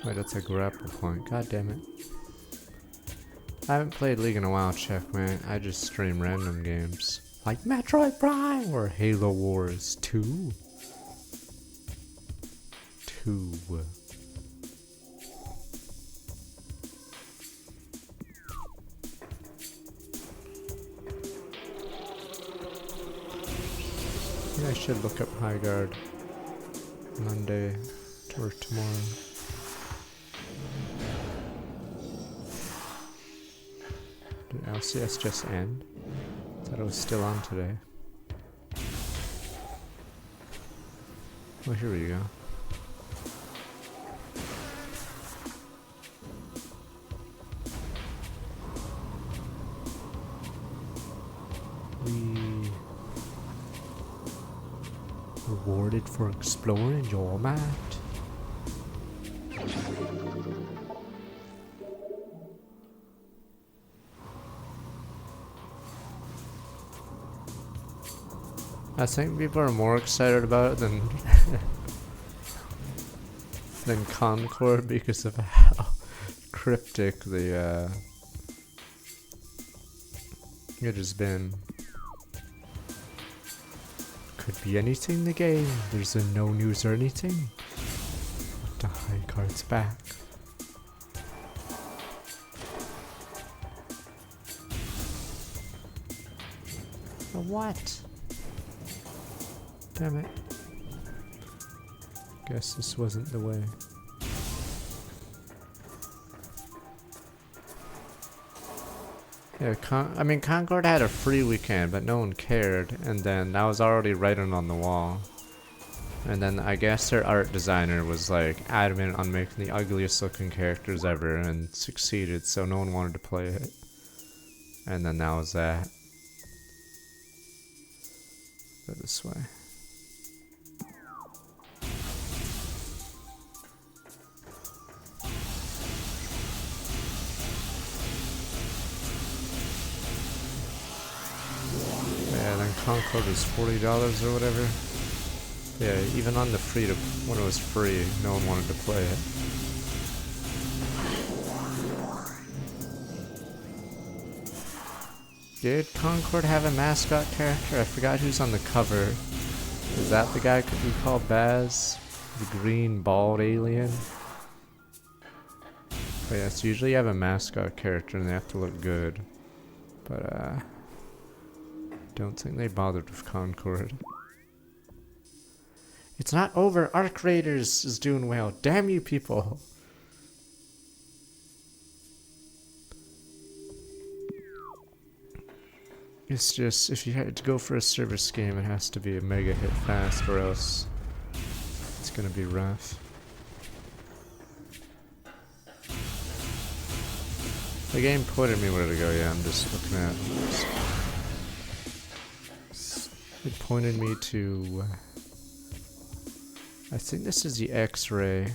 Speaker 1: Wait, that's a grapple point. God damn it. I haven't played League in a while, checkmate. I just stream random games. Like Metroid Prime or Halo Wars 2. 2. Yeah, I should look up High Guard Monday or tomorrow. Did LCS just end? Thought it was still on today. Well, here we go. Rewarded for exploring your map. I think people are more excited about it than than Concord because of how cryptic the it has been. Could be anything in the game. There's no news or anything. The high card's back. What? Damn it. Guess this wasn't the way. Yeah, I mean, Concord had a free weekend, but no one cared, and then I was already writing on the wall. And then I guess their art designer was like adamant on making the ugliest looking characters ever and succeeded, so no one wanted to play it. And then that was that. Go this way. Yeah, then Concord was $40 or whatever. Yeah, even on the free to when it was free, no one wanted to play it. Did Concord have a mascot character? I forgot who's on the cover. Is that the guy could be called Baz? The green bald alien? But yes, usually you have a mascot character and they have to look good. But don't think they bothered with Concord. It's not over. Arc Raiders is doing well. Damn you people. It's just, if you had to go for a service game, it has to be a mega hit fast or else it's gonna be rough. The game pointed me where to go, yeah, I'm just looking at it. It pointed me to... I think this is the X-ray.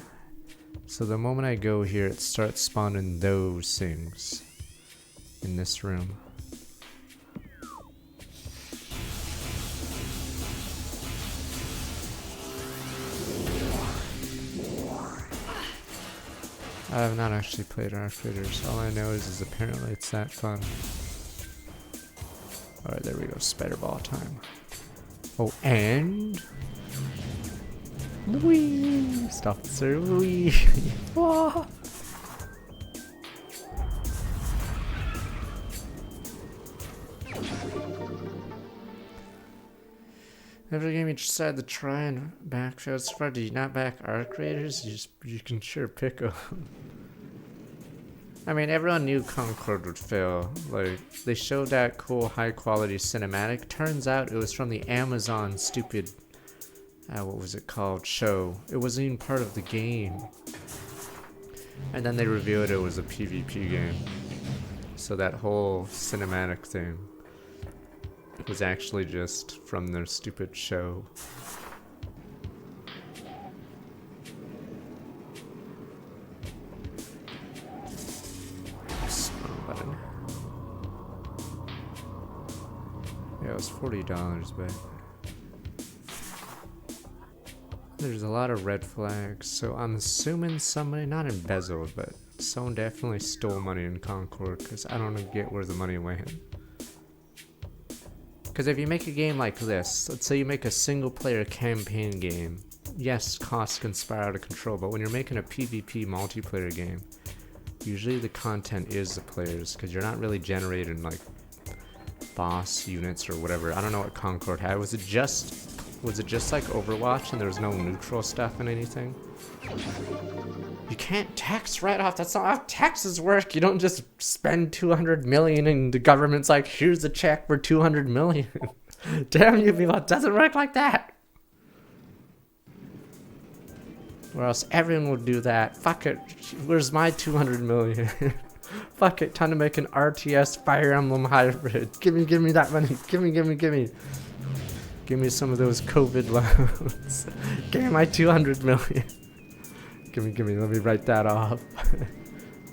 Speaker 1: So the moment I go here, it starts spawning those things in this room. I have not actually played Arc Raiders. All I know is apparently it's that fun. Alright, there we go. Spider ball time. Oh, and... Wee! Stop it, sir. Wee! Every game you decide to try and back fails so far, do you not back Arc Raiders? You can sure pick them. I mean, everyone knew Concord would fail. Like, they showed that cool high quality cinematic. Turns out it was from the Amazon stupid, what was it called, show. It wasn't even part of the game. And then they revealed it was a PvP game. So that whole cinematic thing was actually just from their stupid show. Wrong button. Yeah, it was $40, but there's a lot of red flags, so I'm assuming somebody, not embezzled, but someone definitely stole money in Concord, because I don't get where the money went. Because if you make a game like this, let's say you make a single player campaign game, yes, costs can spiral out of control, but when you're making a PvP multiplayer game, usually the content is the players, because you're not really generating like boss units or whatever. I don't know what Concord had. Was it just like Overwatch and there was no neutral stuff in anything? You can't tax right off. That's not how taxes work. You don't just spend 200 million and the government's like, here's a check for 200 million. Damn you people, it doesn't work like that. Or else everyone would do that. Fuck it. Where's my 200 million? Fuck it. Time to make an RTS Fire Emblem hybrid. Give me that money. Give me. Give me some of those COVID loans. Give me my 200 million. Give me. Let me write that off.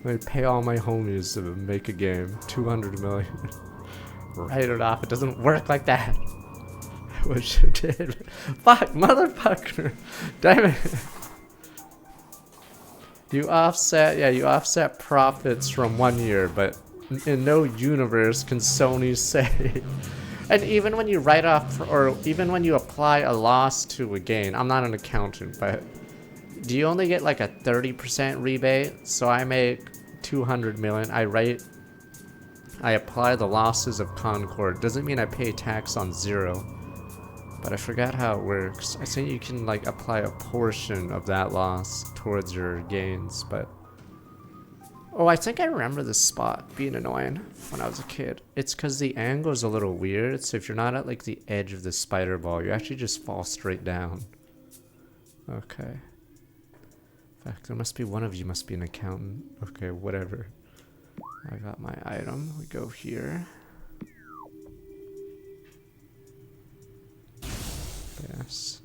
Speaker 1: Let me pay all my homies to make a game. 200 million. Write it off. It doesn't work like that. I wish it did. Fuck, motherfucker. Damn it. You offset profits from 1 year, but in no universe can Sony say. And even when you write off, or even when you apply a loss to a gain, I'm not an accountant, but do you only get like a 30% rebate? So I make 200 million, I apply the losses of Concord. Doesn't mean I pay tax on 0, but I forgot how it works. I think you can like apply a portion of that loss towards your gains, but oh, I think I remember this spot being annoying when I was a kid. It's because the angle is a little weird, so if you're not at like the edge of the spider ball, you actually just fall straight down. Okay. In fact, there must be one of you must be an accountant. Okay, whatever. I got my item. We go here. Yes.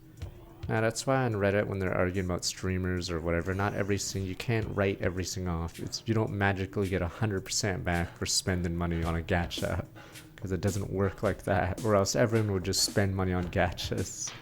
Speaker 1: Now that's why on Reddit when they're arguing about streamers or whatever, not everything, you can't write everything off. You don't magically get 100% back for spending money on a gacha, because it doesn't work like that, or else everyone would just spend money on gachas.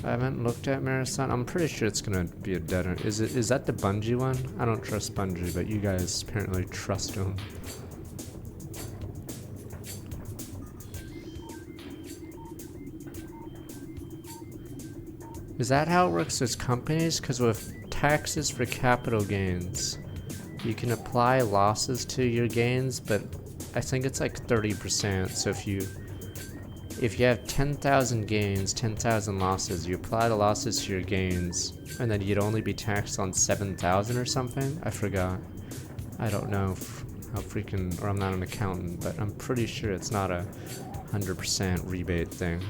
Speaker 1: I haven't looked at Marathon. I'm pretty sure it's gonna be a dead end. Is that the Bungie one? I don't trust Bungie, but you guys apparently trust them. Is that how it works with companies? Because with taxes for capital gains, you can apply losses to your gains, but I think it's like 30%. So if you have 10,000 gains, 10,000 losses, you apply the losses to your gains, and then you'd only be taxed on 7,000 or something? I forgot. I don't know how freaking, or I'm not an accountant, but I'm pretty sure it's not a 100% rebate thing,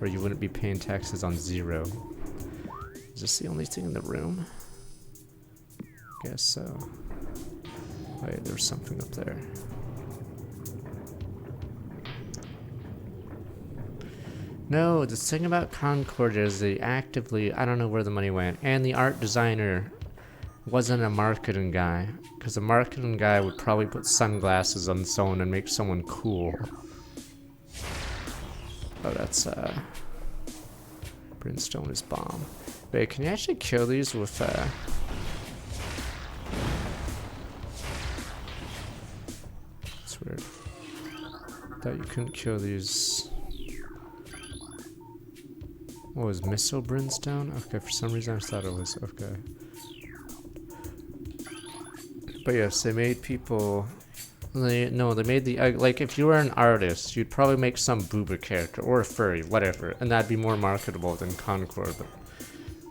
Speaker 1: or you wouldn't be paying taxes on 0. Is this the only thing in the room? Guess so. Wait, there's something up there. No, the thing about Concord is they actively, I don't know where the money went, and the art designer wasn't a marketing guy, because a marketing guy would probably put sunglasses on someone and make someone cool. Oh, that's Brimstone is bomb. Wait, can you actually kill these with That's weird. Thought you couldn't kill these. What was Missile Brimstone? Okay, for some reason I thought it was, okay. But yes, they made people, they made the, like if you were an artist, you'd probably make some booba character, or a furry, whatever, and that'd be more marketable than Concord, but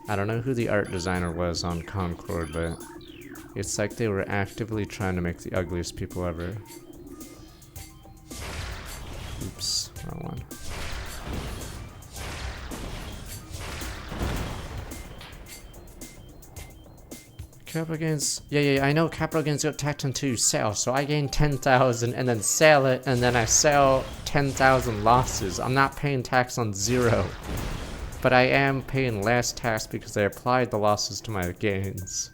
Speaker 1: I don't know who the art designer was on Concord, but It's like they were actively trying to make the ugliest people ever. Oops, wrong one. Capital gains. Yeah, I know capital gains got tacked onto sale, so I gain 10,000 and then sell it, and then I sell 10,000 losses. I'm not paying tax on 0. But I am paying less tax because I applied the losses to my gains.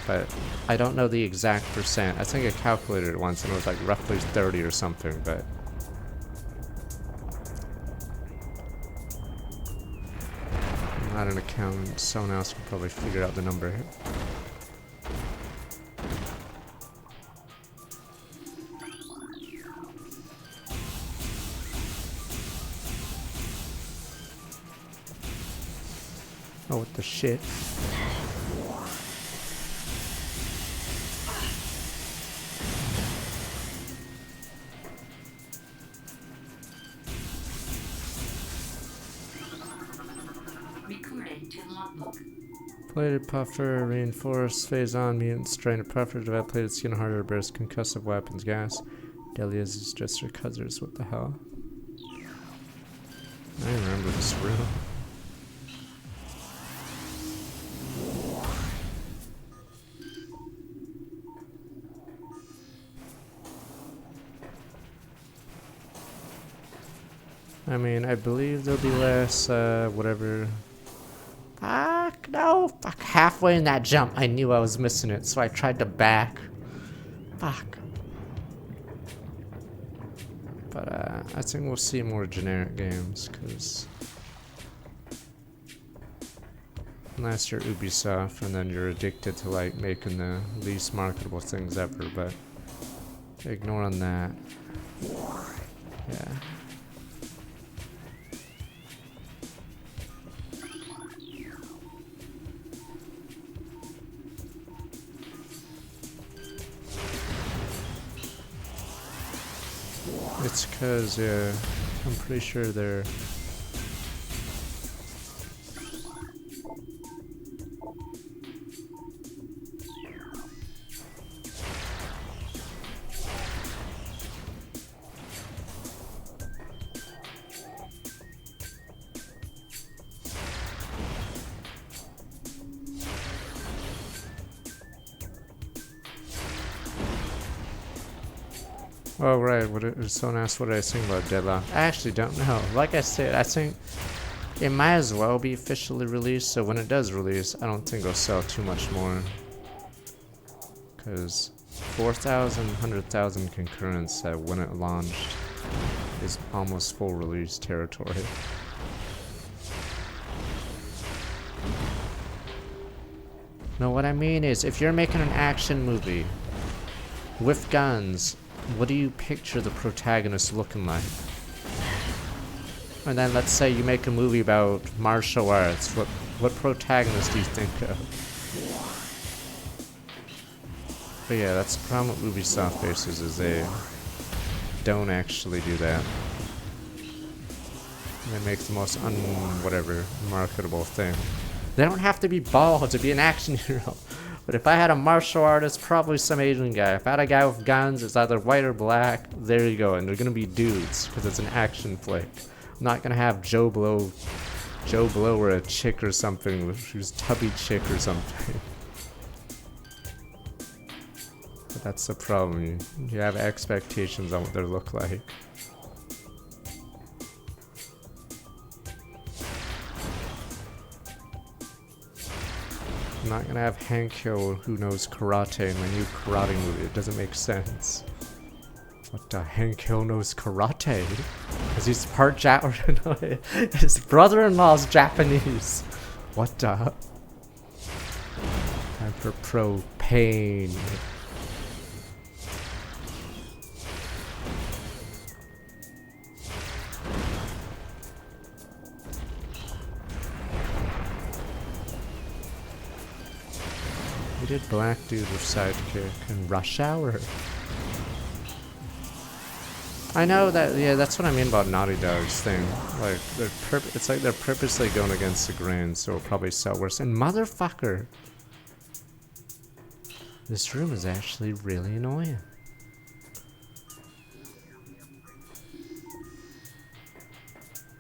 Speaker 1: But I don't know the exact percent. I think I calculated it once and it was like roughly 30 or something, but... I'm not an accountant, someone else can probably figure out the number. Oh, what the shit?
Speaker 2: Recording to logbook.
Speaker 1: Plated puffer, reinforced, phase on, mutant strain of puffer, develop plated skin harder to burst concussive weapons, gas. Delia's is just your cousins, what the hell? I remember this room. I mean, I believe there'll be less, whatever. Fuck, no, fuck, halfway in that jump, I knew I was missing it, so I tried to back. Fuck. But, I think we'll see more generic games, because... Unless you're Ubisoft, and then you're addicted to, like, making the least marketable things ever, but... Ignoring that. Yeah. It's cause, yeah, I'm pretty sure they're... Oh right, someone asked what I think about Deadlock. I actually don't know. Like I said, I think it might as well be officially released, so when it does release, I don't think it'll sell too much more. Because 4,000, 100,000 concurrents when it launched is almost full release territory. No, what I mean is, if you're making an action movie with guns, what do you picture the protagonist looking like? And then let's say you make a movie about martial arts. What protagonist do you think of? But yeah, that's the problem with Ubisoft faces, is they don't actually do that. They make the most whatever marketable thing. They don't have to be bald to be an action hero. But if I had a martial artist, probably some Asian guy. If I had a guy with guns, it's either white or black. There you go. And they're gonna be dudes because it's an action flick. I'm not gonna have Joe Blow or a chick or something who's tubby chick or something. But that's the problem. You have expectations on what they look like. I'm not gonna have Hank Hill who knows karate in my new karate movie. It doesn't make sense. What the Hank Hill knows karate? Because he's part his brother-in-law's Japanese. What the? Time for propane. We did Black Dude with Sidekick and Rush Hour. I know that, yeah, that's what I mean about Naughty Dog's thing. Like, it's like they're purposely going against the grain, so it'll probably sell worse. And motherfucker! This room is actually really annoying.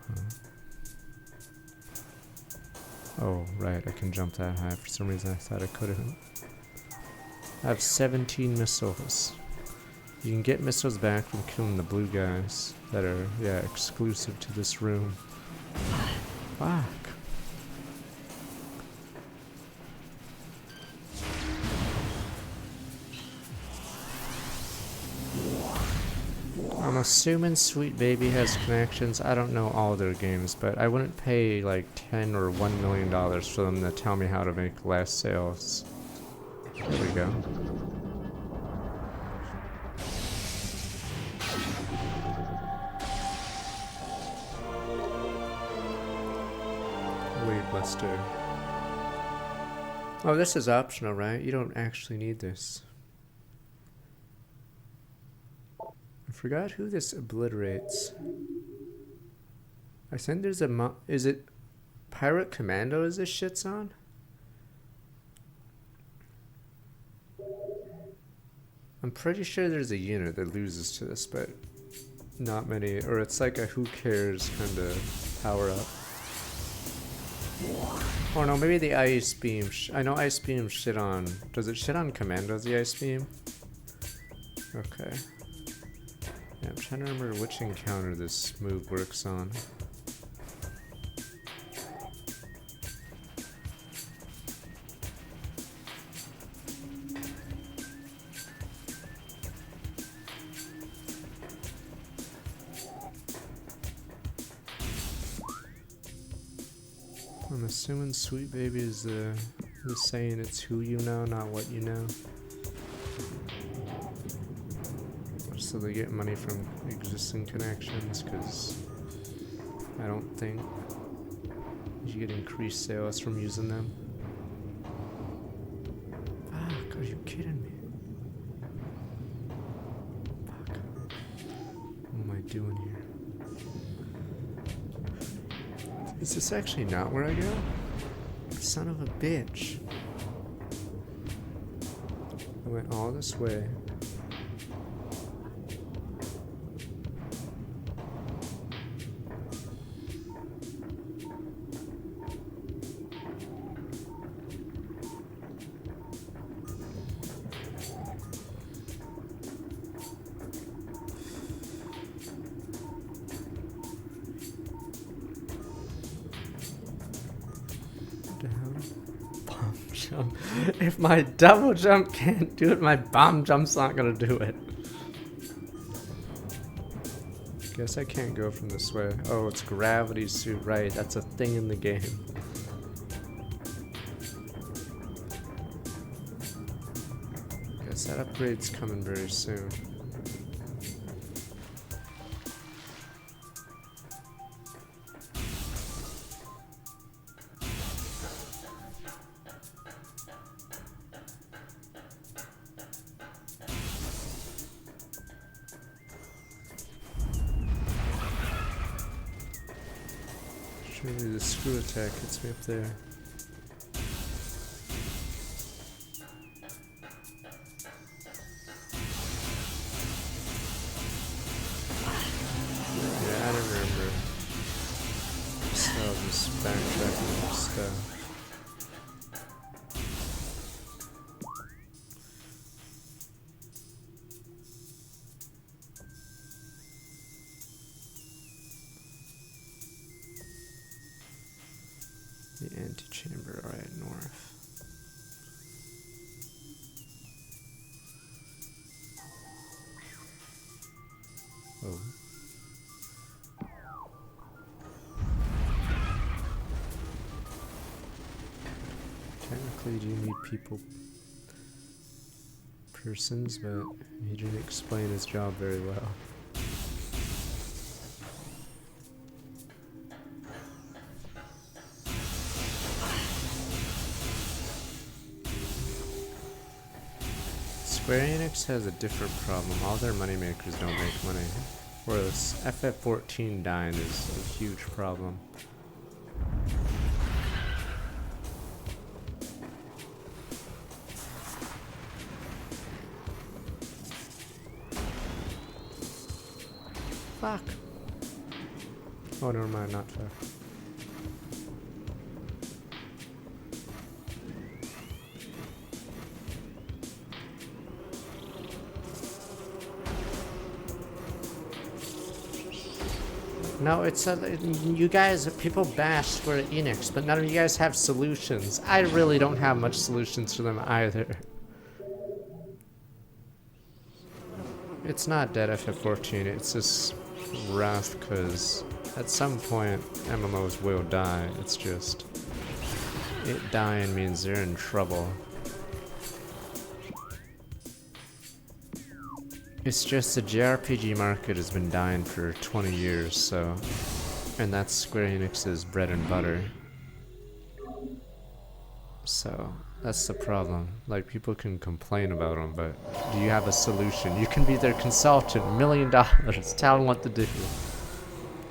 Speaker 1: Huh. Oh, right, I can jump that high. For some reason I thought I couldn't. I have 17 missiles. You can get missiles back from killing the blue guys that are, yeah, exclusive to this room. Fuck. I'm assuming Sweet Baby has connections. I don't know all their games, but I wouldn't pay like $10 or $1 million for them to tell me how to make less sales. There we go. Buster. Oh, this is optional, right? You don't actually need this. I forgot who this obliterates. I think there's a is it Pirate Commando is this shit's on? I'm pretty sure there's a unit that loses to this, but not many, or it's like a who cares kind of power up. Oh no, maybe the ice beam. I know ice beam shit on. Does it shit on commandos, the ice beam? Okay. Yeah, I'm trying to remember which encounter this move works on. I'm assuming Sweet Baby is saying it's who you know, not what you know. So they get money from existing connections, because I don't think you get increased sales from using them. Fuck, are you kidding me? Fuck. What am I doing here? Is this actually not where I go? Son of a bitch. I went all this way. If my double jump can't do it, my bomb jump's not gonna do it. Guess I can't go from this way. Oh, it's gravity suit, right? That's a thing in the game. Guess that upgrade's coming very soon. Surely the screw attack hits me up there. Yeah, I don't remember. So I'll just backtrack and stuff. The antechamber, alright, north. Oh. Technically, do you need persons, but he didn't explain his job very well. Square Enix has a different problem. All their moneymakers don't make money. Whereas FF14 dying is a huge problem. Fuck. Oh, never mind, not fair. No, it's you guys, people bash Square Enix, but none of you guys have solutions. I really don't have much solutions for them either. It's not dead FF14, it's just rough because at some point MMOs will die. It's just, it dying means they're in trouble. It's just the JRPG market has been dying for 20 years, so... And that's Square Enix's bread and butter. So, that's the problem. Like, people can complain about them, but do you have a solution? You can be their consultant, $1 million, tell them what to do.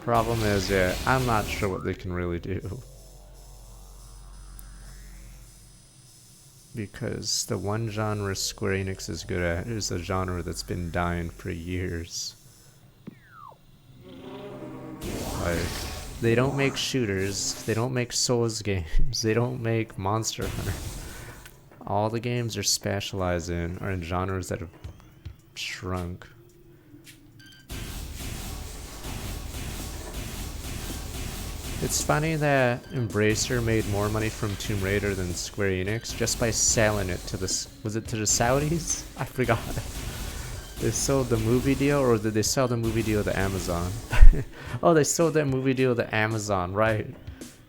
Speaker 1: Problem is, yeah, I'm not sure what they can really do. Because the one genre Square Enix is good at is a genre that's been dying for years. Like, they don't make shooters, they don't make Souls games, they don't make Monster Hunter. All the games they're specialized in are in genres that have shrunk. It's funny that Embracer made more money from Tomb Raider than Square Enix just by selling it to the... Was it to the Saudis? I forgot. They sold the movie deal, or did they sell the movie deal to Amazon? Oh, they sold that movie deal to Amazon, right.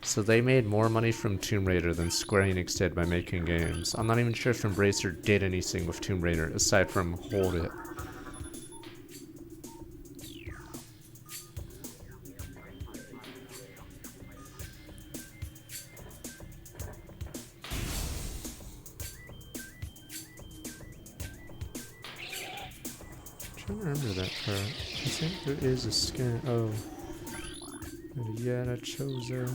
Speaker 1: So they made more money from Tomb Raider than Square Enix did by making games. I'm not even sure if Embracer did anything with Tomb Raider aside from hold it. I don't remember that part. I think there is a skin. Oh. Yada Choza.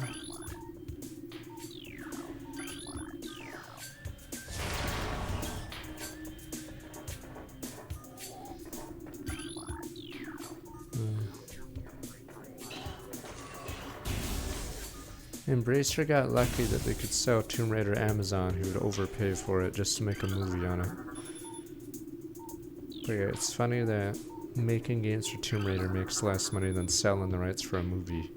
Speaker 1: Embracer got lucky that they could sell Tomb Raider to Amazon, who would overpay for it just to make a movie on it. But yeah, it's funny that making games for Tomb Raider makes less money than selling the rights for a movie.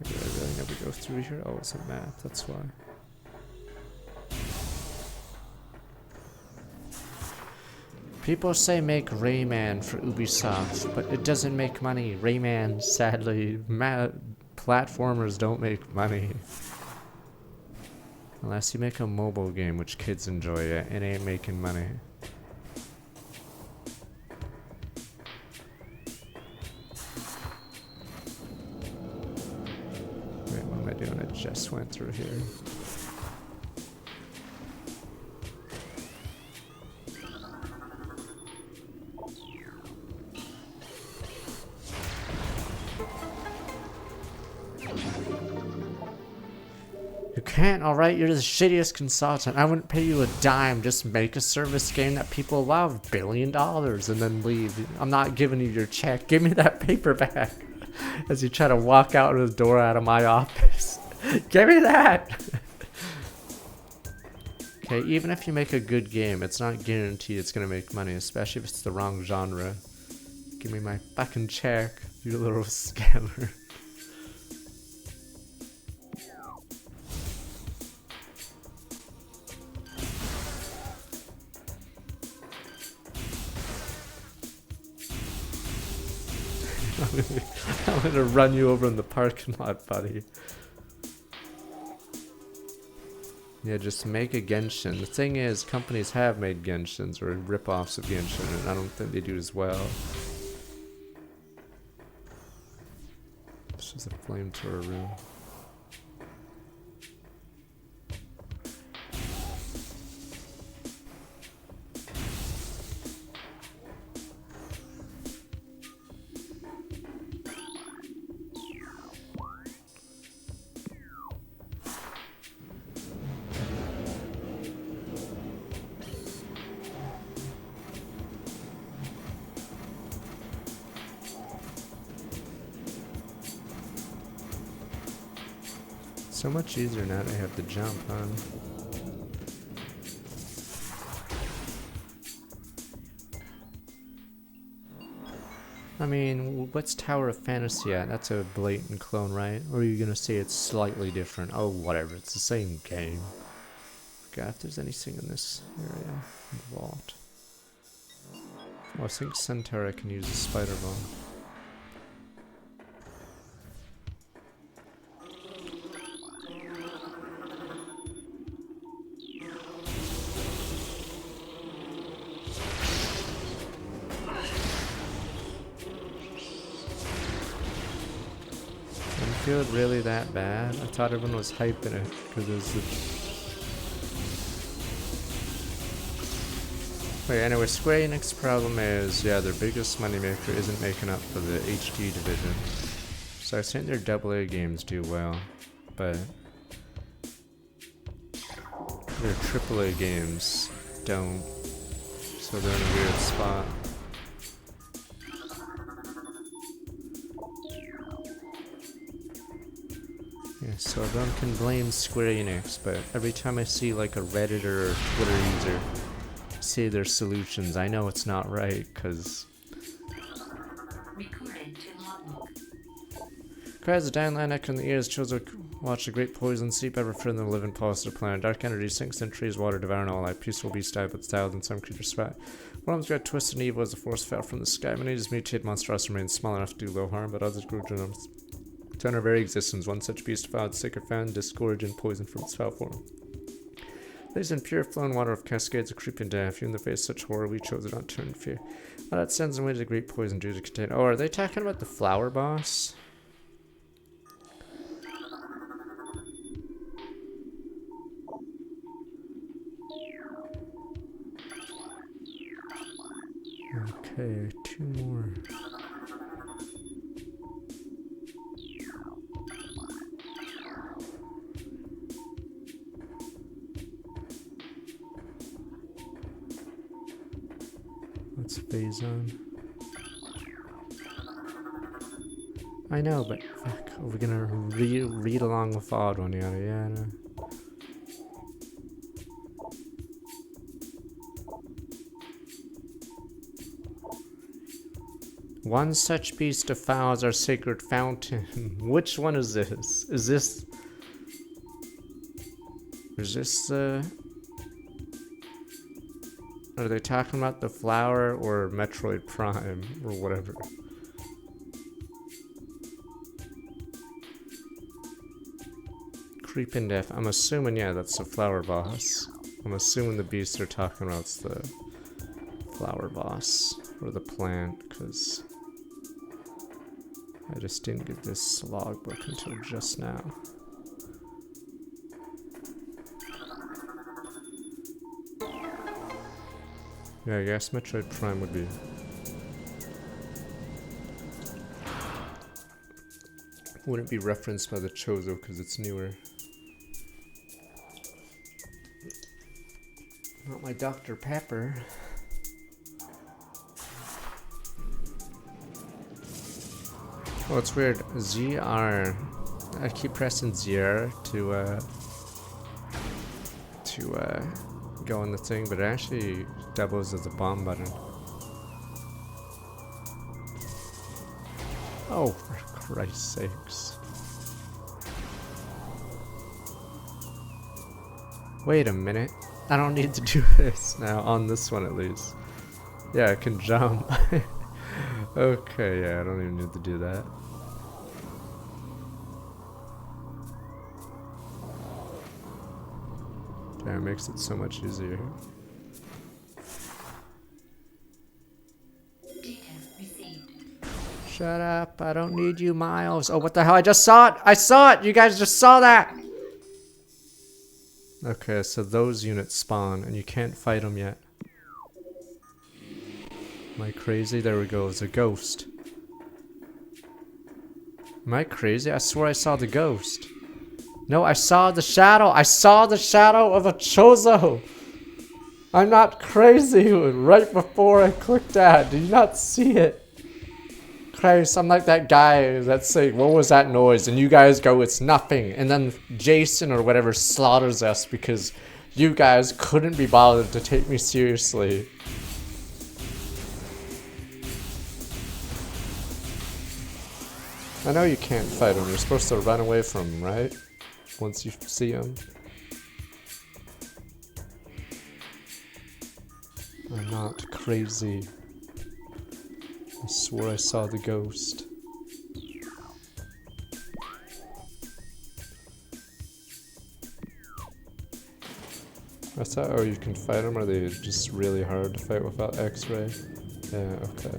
Speaker 1: Did I really never go through here? Oh, it's a map, that's why. People say make Rayman for Ubisoft, but it doesn't make money. Rayman, sadly, platformers don't make money. Unless you make a mobile game which kids enjoy, it ain't making money. Wait, what am I doing? I just went through here. Can't, alright? You're the shittiest consultant. I wouldn't pay you a dime. Just make a service game that people love. $1 billion and then leave. I'm not giving you your check. Give me that paper back. As you try to walk out of the door out of my office. Give me that! Okay, even if you make a good game, it's not guaranteed it's gonna make money, especially if it's the wrong genre. Give me my fucking check, you little scammer. I'm gonna run you over in the parking lot, buddy. Yeah, just make a Genshin. The thing is, companies have made Genshins or rip-offs of Genshin, and I don't think they do as well. This is a flamethrower room. So much easier now that I have to jump on. I mean, what's Tower of Fantasy at? That's a blatant clone, right? Or are you gonna say it's slightly different? Oh, whatever, it's the same game. God, if there's anything in this area. Vault. Oh, I think Centaur can use a spider ball. Field really that bad? I thought everyone was hyping it because it was the... Wait, anyway, Square Enix's problem is, yeah, their biggest moneymaker isn't making up for the HD division. So I think their AA games do well, but their AAA games don't. So they're in a weird spot. Yeah, so everyone can blame Square Enix, but every time I see like a Reddit or Twitter user say their solutions, I know it's not right, because... Cries the dying land echo in the ears, chose to watch a great poison seep ever further than the living pulse of the planet. Dark energy sinks in trees, water devouring all life. Peaceful beast dive with styles and some creatures sweat. One of them's got twisted and evil as the force fell from the sky. Many of these mutated monstrosities remain small enough to do low harm, but others grew to turn our very existence. One such beast found sycophant, disgorge, and poison from its foul form. Lays in pure flowing water of cascades of creeping death. You in the face such horror, we chose it not to turn in fear. Oh, that sends away to the great poison due to contain. Oh, are they talking about the flower boss? Okay, two more. Let's phase on. I know, but fuck, are we gonna read along with odd one yada yada? One such beast defiles our sacred fountain. Which one is this? Is this are they talking about the flower or Metroid Prime or whatever? Creeping Death. I'm assuming, yeah, that's the flower boss. I'm assuming the beast they're talking about is the flower boss or the plant, because I just didn't get this logbook until just now. Yeah, I guess Metroid Prime would be... wouldn't be referenced by the Chozo because it's newer. Not my Dr. Pepper. Oh, it's weird. ZR. I keep pressing ZR to go on the thing, but it actually doubles as a bomb button. Oh, for Christ's sakes. Wait a minute. I don't need to do this now, on this one at least. Yeah, I can jump. Okay, yeah, I don't even need to do that. Damn, it makes it so much easier. Shut up, I don't need you, Miles. Oh, what the hell? I just saw it! I saw it! You guys just saw that! Okay, so those units spawn, and you can't fight them yet. Am I crazy? There we go, it's a ghost. Am I crazy? I swear I saw the ghost. No, I saw the shadow! I saw the shadow of a Chozo! I'm not crazy right before I clicked that. Did you not see it? Christ, I'm like that guy that's saying, what was that noise? And you guys go, it's nothing. And then Jason or whatever slaughters us because you guys couldn't be bothered to take me seriously. I know you can't fight him. You're supposed to run away from him, right? Once you see him. I'm not crazy. I swore I saw the ghost. I thought, oh, you can fight them, or are they just really hard to fight without X-ray? Yeah, okay.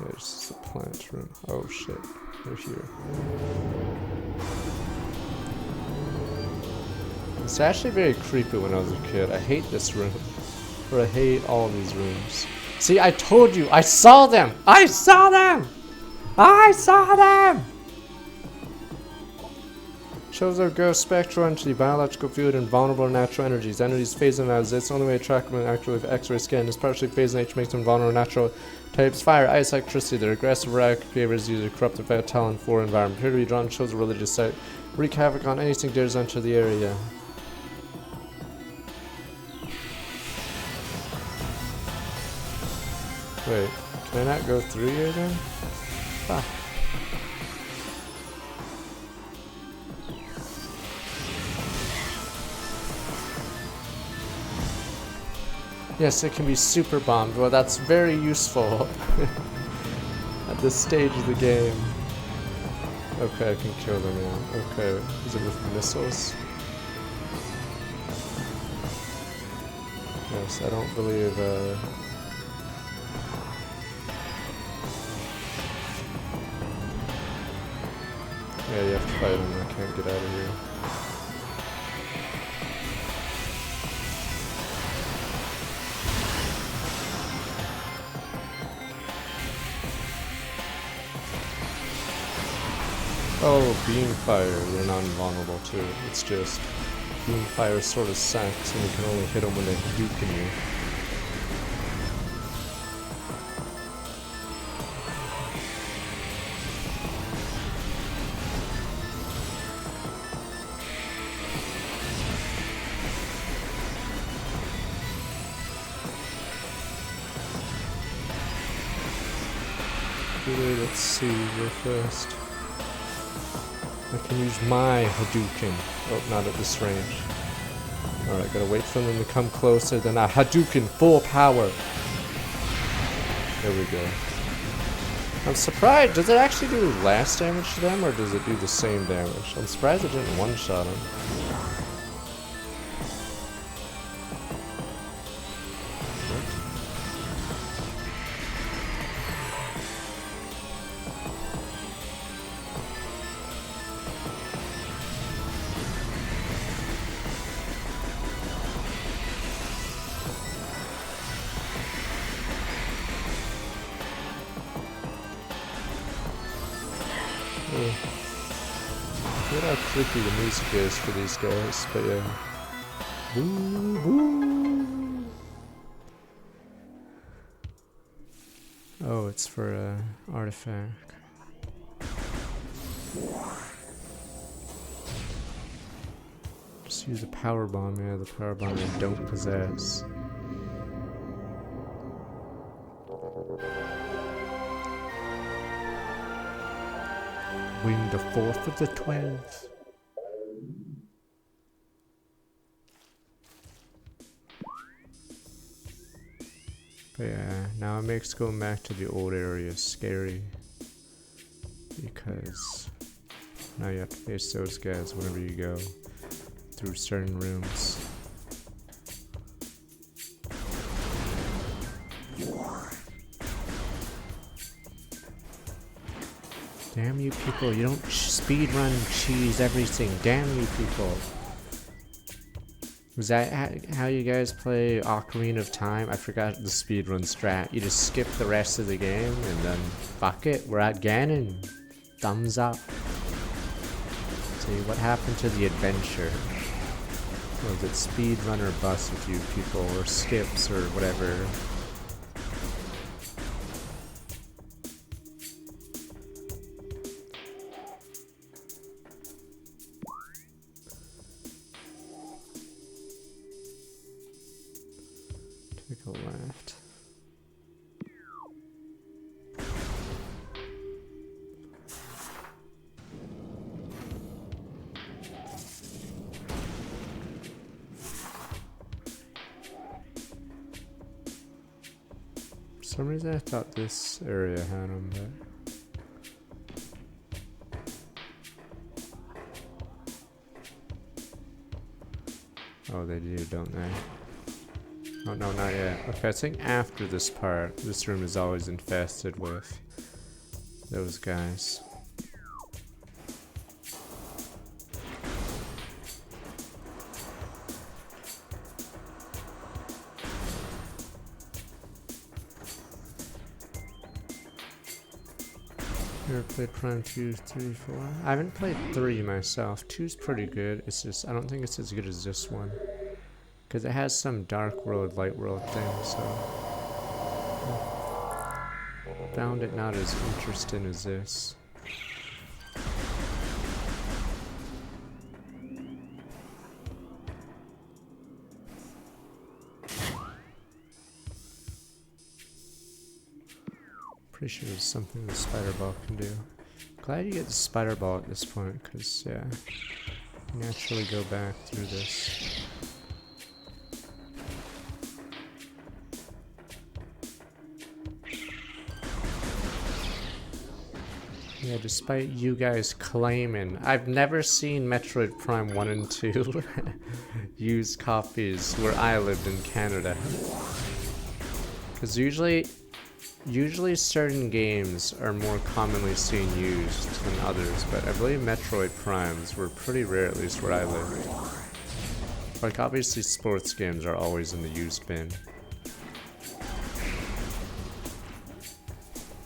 Speaker 1: There's the plant room. Oh shit, they're here. It's actually very creepy when I was a kid. I hate this room. Or I hate all these rooms. See, I told you, I saw them! I saw them! I saw them! Shows our ghost spectral entity, biological field, and vulnerable natural energies. Entities phase them as it's the only way to track them actually with X-ray scan. Is partially phase nature makes them vulnerable to natural types. Fire, ice, electricity. Their aggressive erratic behaviors use a corrupted vital and for environment. Here to be drawn shows a religious site. Wreak havoc on anything dares enter the area. Wait, can I not go through here then? Ah. Yes, it can be super bombed. Well, that's very useful at this stage of the game. Okay, I can kill them now. Okay, is it with missiles? Yes, I don't believe, yeah, you have to fight him. I can't get out of here. Oh, beam fire, they're non-invulnerable too. It's just beam fire sort of sucks and you can only hit them when they Hadouken you. Let's see real fast. I can use my Hadouken. Oh, not at this range. Alright, gotta wait for them to come closer, then I Hadouken full power. There we go. I'm surprised. Does it actually do less damage to them, or does it do the same damage? I'm surprised it didn't one-shot them. Look how creepy the music is for these guys, but yeah. Boo, boo. Oh, it's for artifact. Just use a power bomb, yeah, the power bomb I don't possess. Win the 4th of the 12th. But yeah, now it makes going back to the old area scary. Because now you have to face those guys whenever you go through certain rooms. Damn you people, you don't speedrun cheese everything. Damn you people. Was that how you guys play Ocarina of Time? I forgot the speedrun strat. You just skip the rest of the game and then fuck it, we're at Ganon. Thumbs up. See, what happened to the adventure? Was it speedrun or bust with you people, or skips or whatever? We go left. For some reason I thought this area had them, but oh, they do, don't they? Oh, no, not yet. Okay, I think after this part, this room is always infested with those guys. Never played Prime 2, 3, 4. I haven't played 3 myself. 2's pretty good. It's just, I don't think it's as good as this one. Because it has some dark world, light world thing, so. Found it not as interesting as this. Pretty sure there's something the spider ball can do. Glad you get the spider ball at this point, because, yeah, you naturally go back through this. Yeah, despite you guys claiming, I've never seen Metroid Prime 1 and 2 used copies where I lived in Canada. Because usually certain games are more commonly seen used than others, but I believe Metroid Primes were pretty rare, at least where I live. Like, obviously sports games are always in the used bin.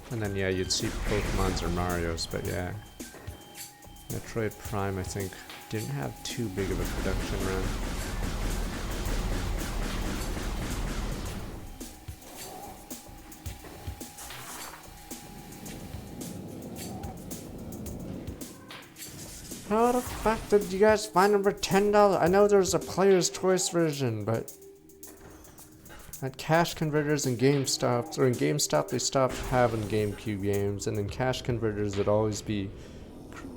Speaker 1: And then, yeah, you'd see Pokemons or Marios, but yeah. Metroid Prime, I think, didn't have too big of a production run. How the fuck did you guys find them for $10? I know there's a player's choice version, but at Cash Converters and GameStop, or in GameStop they stopped having GameCube games, and in Cash Converters it'd always be,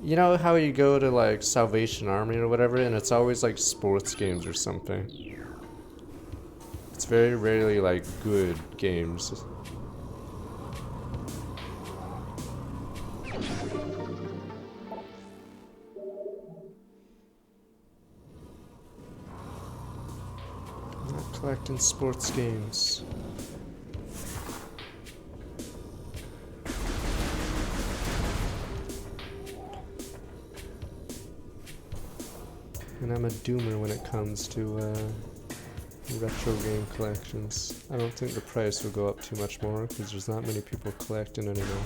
Speaker 1: you know how you go to like Salvation Army or whatever, and it's always like sports games or something. It's very rarely like good games. Collecting sports games. And I'm a doomer when it comes to retro game collections. I don't think the price will go up too much more because there's not many people collecting anymore.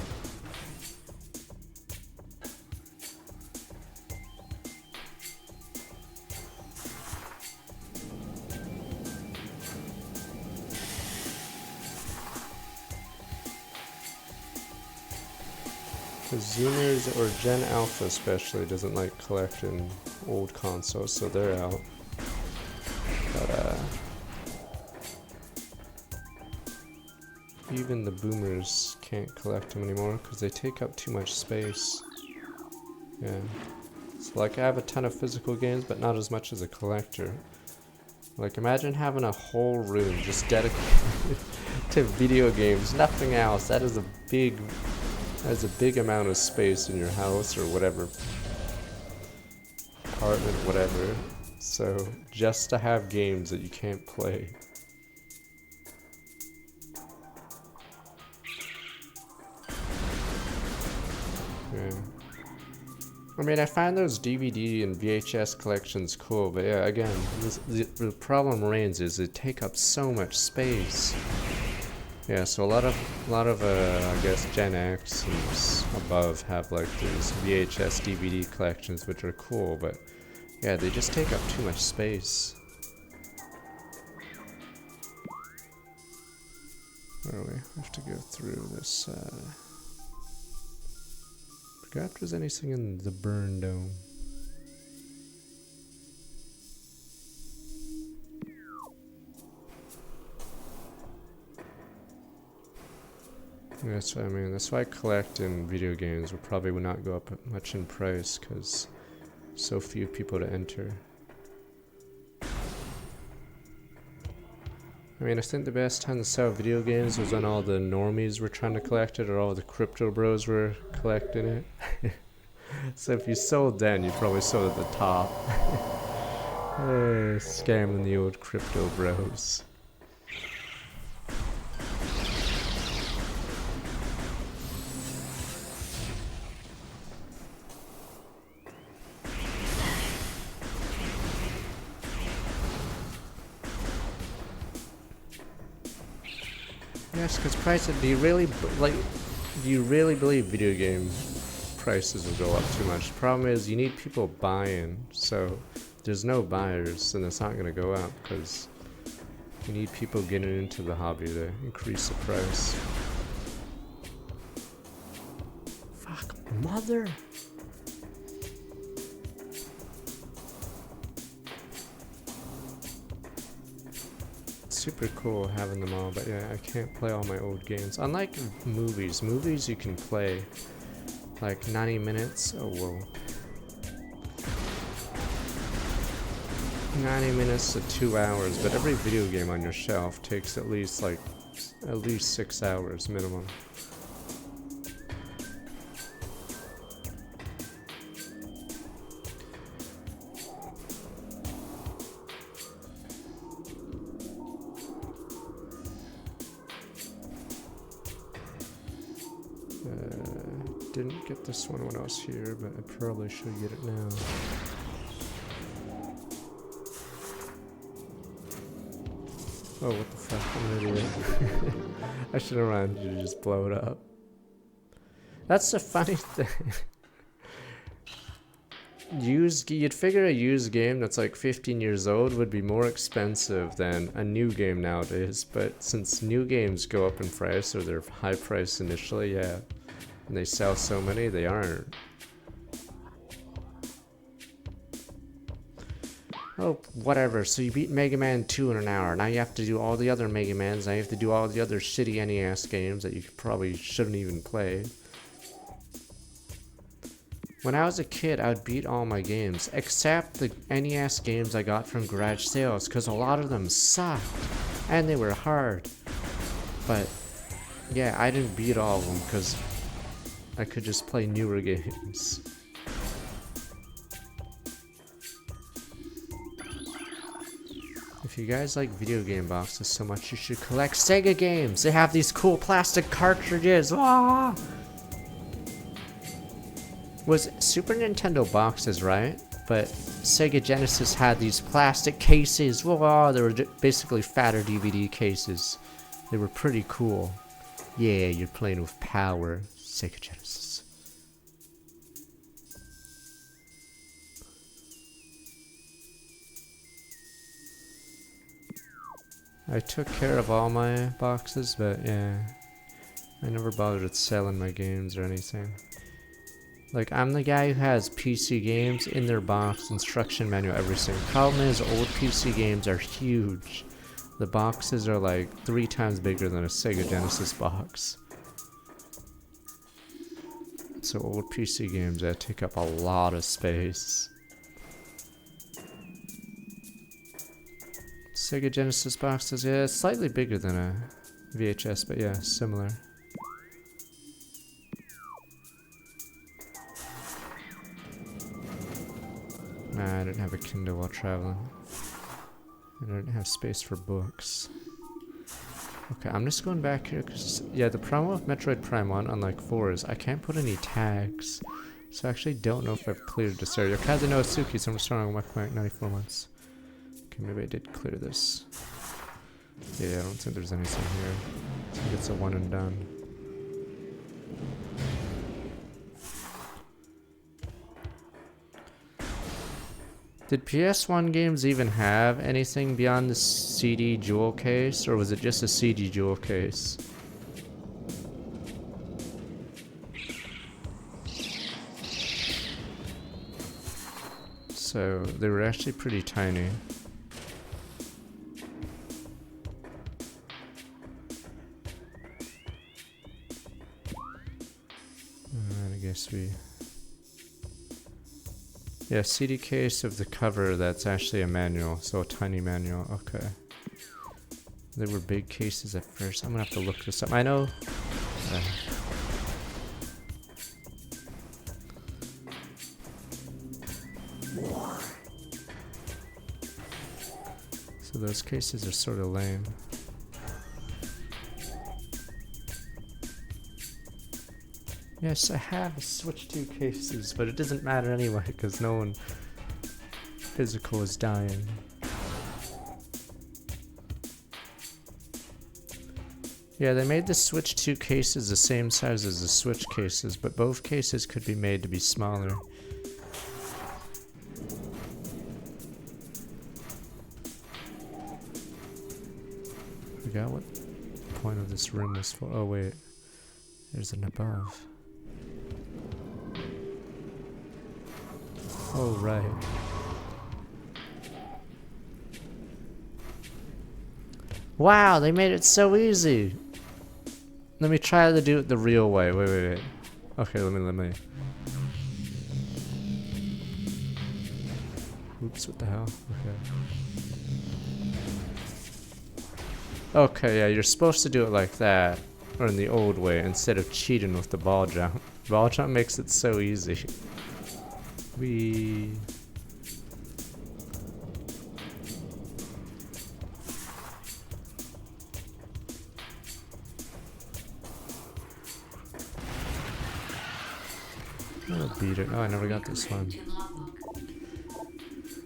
Speaker 1: Zoomers or Gen Alpha especially doesn't like collecting old consoles, so they're out. But even the boomers can't collect them anymore because they take up too much space. Yeah. So like I have a ton of physical games, but not as much as a collector. Like imagine having a whole room just dedicated to video games, nothing else. That is a big amount of space in your house or whatever, apartment, whatever. So just to have games that you can't play. Yeah. I mean, I find those DVD and VHS collections cool, but yeah, again, the problem reigns is they take up so much space. Yeah, so a lot of I guess Gen X and above have like these VHS DVD collections, which are cool, but yeah, they just take up too much space. Where do we have to go through this? Forgot if there's anything in the burn dome. That's what I mean. That's why collecting video games will probably not go up much in price, because so few people to enter. I mean, I think the best time to sell video games was when all the normies were trying to collect it, or all the crypto bros were collecting it. So if you sold then, you probably sold at the top. Scamming the old crypto bros. Yes, because prices. Do you really believe video game prices will go up too much? The problem is you need people buying, so if there's no buyers, then it's not going to go up, because you need people getting into the hobby to increase the price. Fuck, mother! Super cool having them all, but yeah, I can't play all my old games. Unlike movies you can play like 90 minutes. Oh whoa. 90 minutes to 2 hours, but every video game on your shelf takes at least 6 hours minimum. Didn't get this one when I was here, but I probably should get it now. Oh, what the fuck, I'm an idiot. I should have reminded you to just blow it up. That's the funny thing. You'd figure a used game that's like 15 years old would be more expensive than a new game nowadays, but since new games go up in price, or they're high priced initially, yeah, and they sell so many, they aren't. Oh, whatever. So you beat Mega Man 2 in an hour. Now you have to do all the other Mega Mans. Now you have to do all the other shitty NES games that you probably shouldn't even play. When I was a kid, I would beat all my games, except the NES games I got from garage sales, because a lot of them sucked, and they were hard. But, yeah, I didn't beat all of them, because I could just play newer games. If you guys like video game boxes so much, you should collect Sega games. They have these cool plastic cartridges. Ah! Was Super Nintendo boxes, right? But Sega Genesis had these plastic cases. Whoa, they were basically fatter DVD cases. They were pretty cool. Yeah, you're playing with power. Sega Genesis. I took care of all my boxes, but yeah, I never bothered with selling my games or anything. Like, I'm the guy who has PC games in their box, instruction manual, everything. Problem is, old PC games are huge. The boxes are like 3 times bigger than a Sega Genesis box. So old PC games that take up a lot of space. Sega Genesis boxes, yeah, it's slightly bigger than a VHS, but yeah, similar. Nah, I didn't have a Kindle while traveling. And I didn't have space for books. Okay, I'm just going back here because, yeah, the problem with Metroid Prime 1, unlike 4, is I can't put any tags. So I actually don't know if I've cleared this area. Kazeno Atsuki, so I'm restoring my point 94 months. Okay, maybe I did clear this. Yeah, I don't think there's anything here. I think it's a one and done. Did PS1 games even have anything beyond the CD jewel case, or was it just a CD jewel case? So they were actually pretty tiny. guess we... Yeah, CD case of the cover, that's actually a manual, so a tiny manual, okay. They were big cases at first. I'm gonna have to look this up. I know... So those cases are sort of lame. Yes, I have Switch 2 cases, but it doesn't matter anyway, because no one physical is dying. Yeah, they made the Switch 2 cases the same size as the Switch cases, but both cases could be made to be smaller. Forgot what the point of this room was for. Oh wait, there's an above. Oh right. Wow, they made it so easy. Let me try to do it the real way. Wait. Okay, let me. Oops, what the hell? Okay. Okay, yeah, you're supposed to do it like that, or in the old way, instead of cheating with the ball jump. Ball jump makes it so easy. We... I'll beat it. Oh, I never got this one.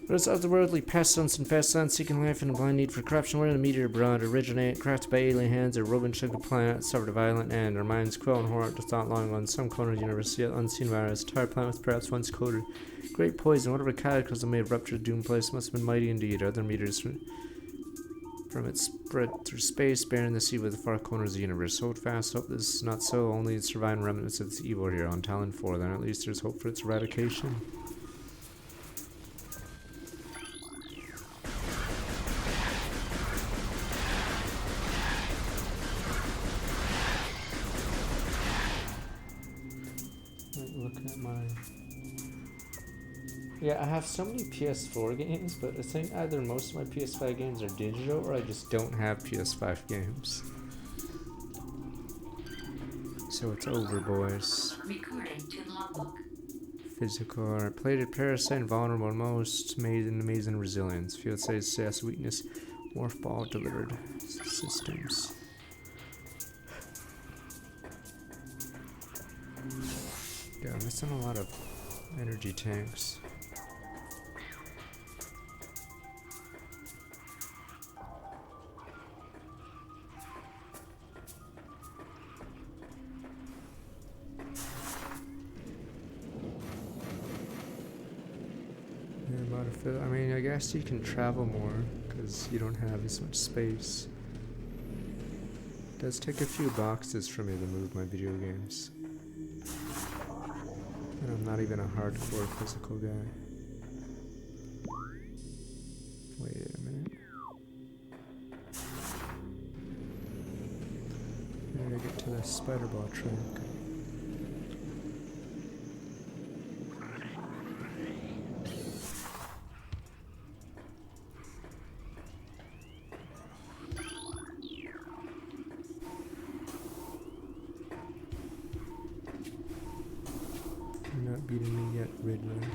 Speaker 1: Those otherworldly pestilence and pestilence seeking life and a blind need for corruption. Where did a meteor blood originate? Crafted by alien hands or woven chunk of planet suffered a violent end. Our minds quell in horror to thought long ago in some corner of the universe, yet unseen virus. Entire planet with perhaps once coated. Great poison. Whatever cataclysm may have ruptured the doomed place must have been mighty indeed. Other meteors from it spread through space, bearing the sea with the far corners of the universe. Hold fast, hope this is not so. Only the surviving remnants of this evil here on Talon 4. Then at least there's hope for its eradication. Look at my... Yeah, I have so many PS4 games, but I think either most of my PS5 games are digital or I just don't have PS5 games. So it's over, boys.
Speaker 2: Recording to logbook.
Speaker 1: Physical art. Plated parasite, vulnerable most, made an amazing resilience. Field size, SAS, weakness, morph ball delivered systems. Yeah, I'm missing a lot of energy tanks. I mean, I guess you can travel more because you don't have as much space. It does take a few boxes for me to move my video games. And I'm not even a hardcore physical guy. Wait a minute. I gotta get to the spider ball track. You're not beating me yet, Riddler.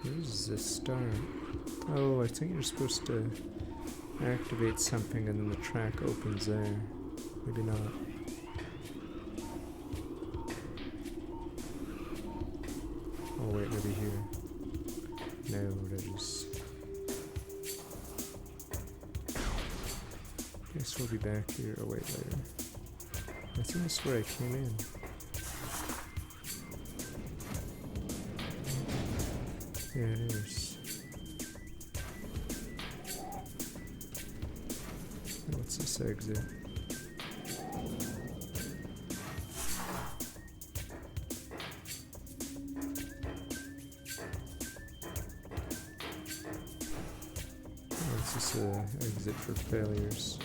Speaker 1: Where does this start? Oh, I think you're supposed to activate something and then the track opens there. Maybe not. Oh wait, maybe here. No, that is... Guess we'll be back here. Oh wait, later. I think that's where I came in. Yeah, it is. What's this exit? Oh, Is this a exit for failures?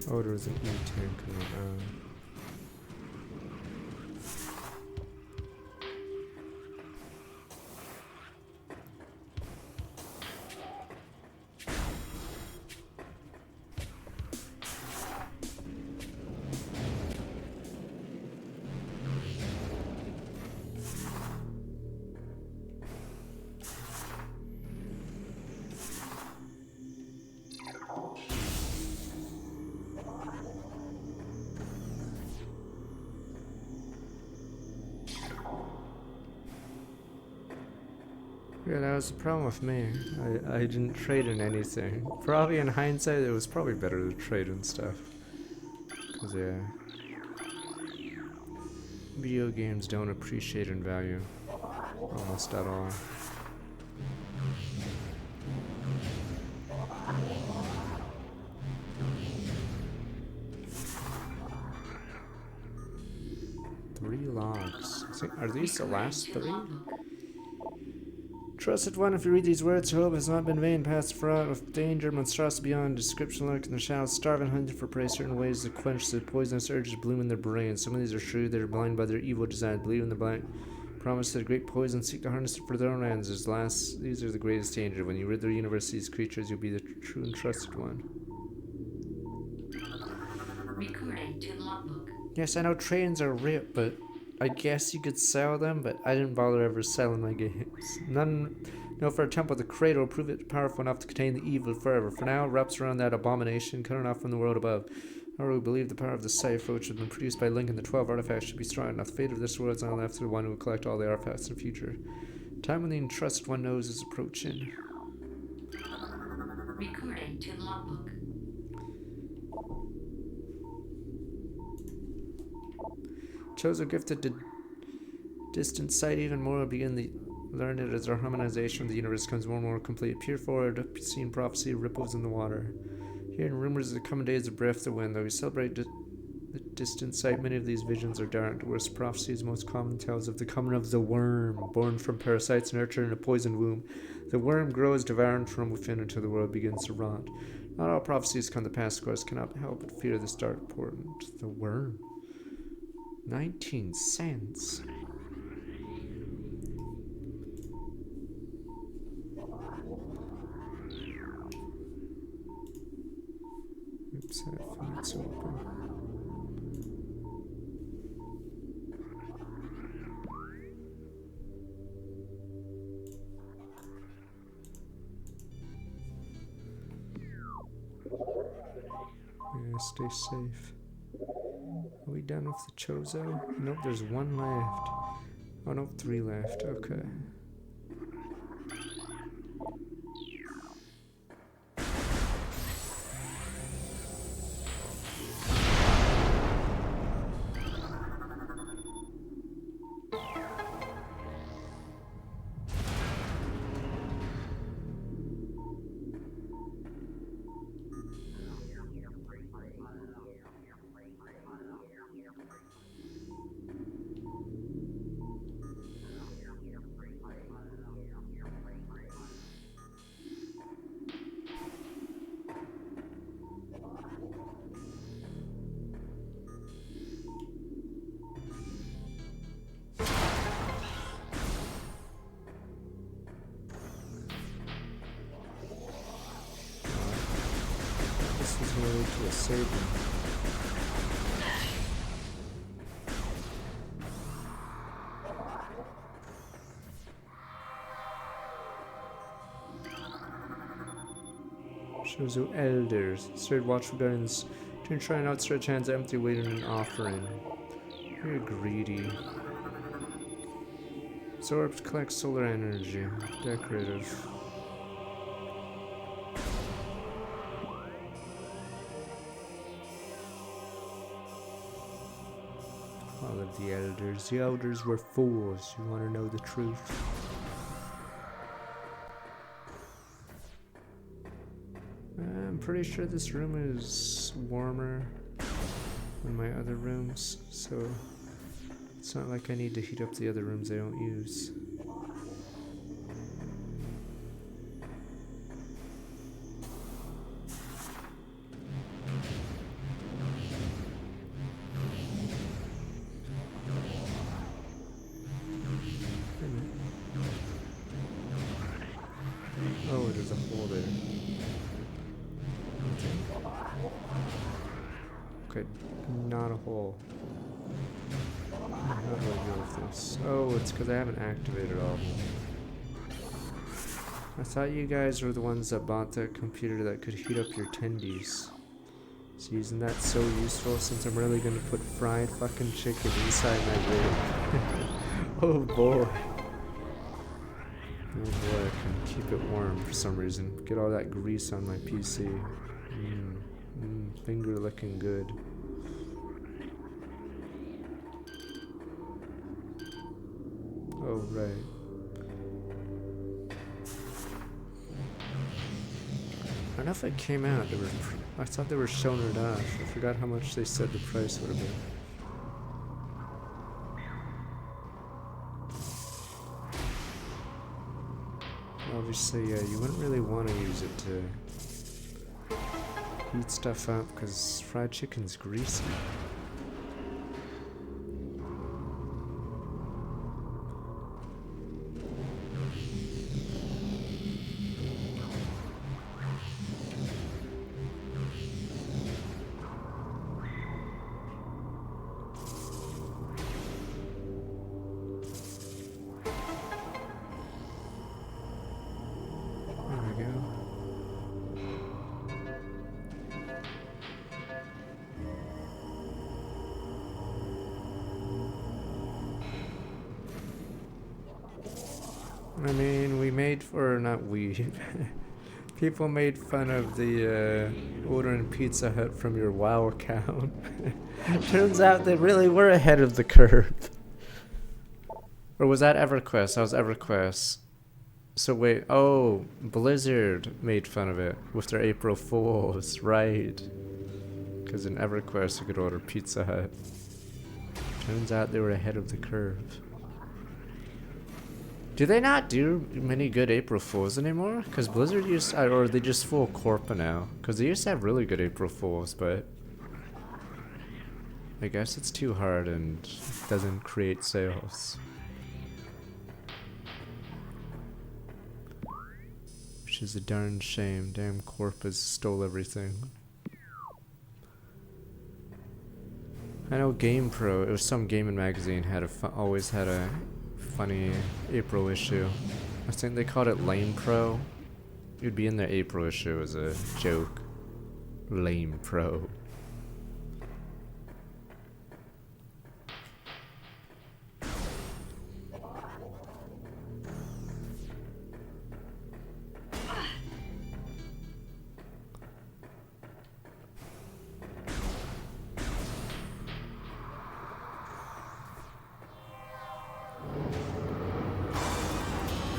Speaker 1: Oh, there was an E-tank coming out. Yeah, that was the problem with me. I didn't trade in anything. Probably in hindsight, it was probably better to trade in stuff. Cause yeah, video games don't appreciate in value almost at all. Three logs. Are these the last three? Trusted one, if you read these words, hope has not been vain, past fraught with danger, monstrosity beyond description, lurk in the shadows, starving, hunting for prey, certain ways to quench the poisonous urges bloom in their brains. Some of these are shrewd, they are blind by their evil design, believe in the blind promise that great poison, seek to harness it for their own ends. These are the greatest danger. When you rid the universe of these creatures, you'll be the true and trusted one.
Speaker 2: Recording to logbook.
Speaker 1: Yes, I know trains are rip, but I guess you could sell them, but I didn't bother ever selling my games. No, for a temple, the crate will prove it powerful enough to contain the evil forever. For now, it wraps around that abomination, cut it off from the world above. However, we believe the power of the cipher, which has been produced by Link and the 12 artifacts, should be strong enough. The fate of this world is now left to the one who will collect all the artifacts in the future. Time when the entrusted one knows is approaching.
Speaker 2: Recording to logbook.
Speaker 1: Chosen gifted to distant sight even more, begin the learn it as our harmonization of the universe becomes more and more complete. Peer forward, obscene prophecy ripples in the water. Hearing rumors of the coming days of breath of the wind, though we celebrate the distant sight, many of these visions are dark. The worst prophecies, most common tales of the coming of the worm, born from parasites nurtured in a poisoned womb. The worm grows, devouring from within until the world begins to rot. Not all prophecies come to pass, of course, cannot help but fear this dark portent. The worm. 19 cents. Oops, I think it's open. Yeah, stay safe. Are we done with the Chozo? Nope, there's one left. Oh, nope, 3 left. Okay. This is related to a servant. Chozo elders. Third watchful guardians to try and outstretch hands empty, waiting an offering. You're greedy. Absorbs, collects solar energy. Decorative. All of the elders. The elders were fools. You want to know the truth? I'm pretty sure this room is warmer than my other rooms, so it's not like I need to heat up the other rooms I don't use. Oh, there's a hole there. Okay, not a hole. How do I deal with this? Oh, it's because I haven't activated all of them. I thought you guys were the ones that bought that computer that could heat up your tendies. So isn't that so useful since I'm really gonna put fried fucking chicken inside my rig? Oh boy. Oh boy, I can keep it warm for some reason. Get all that grease on my PC. Finger looking good. Oh, right. I don't know if it came out. I thought they were showing it off. I forgot how much they said the price would have been. Obviously, yeah, you wouldn't really want to use it to heat stuff up because fried chicken's greasy. I mean, we made, or not we, people made fun of the ordering Pizza Hut from your WoW account. Turns out they really were ahead of the curve. Or was that EverQuest? That was EverQuest. So wait, oh, Blizzard made fun of it with their April Fools, right? Because in EverQuest you could order Pizza Hut. Turns out they were ahead of the curve. Do they not do many good April Fools anymore? Because Blizzard used, or are they just full corpa now? Because they used to have really good April Fools, but I guess it's too hard and doesn't create sales. Which is a darn shame. Damn corpas stole everything. I know GamePro, it was some gaming magazine, had always had a funny April issue. I think they called it Lame Pro. It would be in the April issue as a joke. Lame Pro.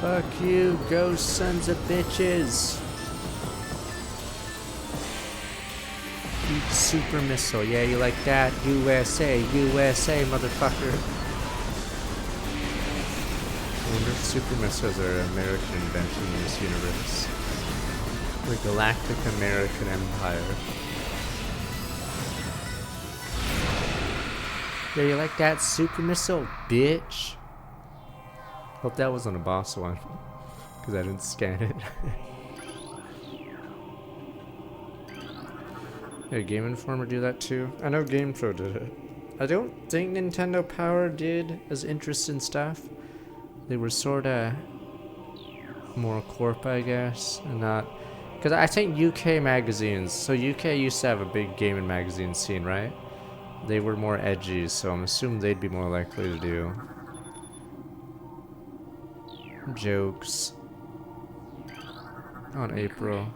Speaker 1: Fuck you, ghost sons of bitches. Eat super missile. Yeah, you like that? USA, USA, motherfucker. I wonder if super missiles are an American invention in this universe. The Galactic American Empire. Yeah, you like that super missile, bitch? Hope that wasn't a boss one, because I didn't scan it. Yeah, Game Informer do that too? I know GamePro did it. I don't think Nintendo Power did as interesting stuff. They were sorta more corp, I guess, and not... Because I think UK magazines, so UK used to have a big gaming magazine scene, right? They were more edgy, so I'm assuming they'd be more likely to do jokes on April.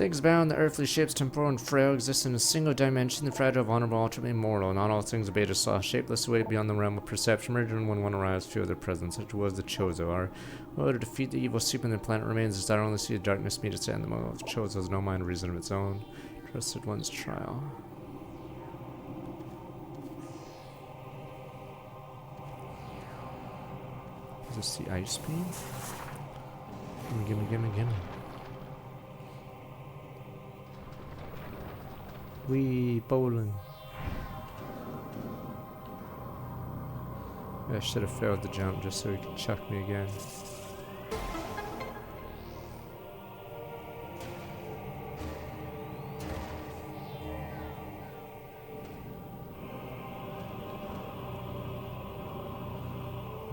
Speaker 1: Things bound, the earthly shapes, temporal and frail, exist in a single dimension, the fragile, vulnerable, ultimately mortal. Not all things obey to saw, shapeless, away beyond the realm of perception, merging when one arrives, feel their presence, such was the Chozo. Our will to defeat the evil sleep in the planet remains, as I only see the darkness meet its end. The moment of the Chozo has no mind or reason of its own. Trusted one's trial. Is this the ice beam? Gimme, gimme, gimme. Wee, bowling. I should have failed the jump just so he could chuck me again.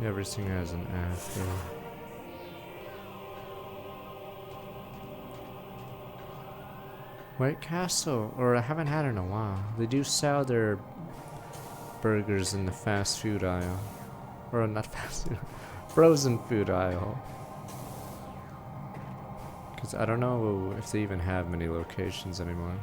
Speaker 1: Everything has an after. White Castle, or I haven't had it in a while. They do sell their burgers in the fast food aisle. Or not fast food, frozen food aisle. Because I don't know if they even have many locations anymore.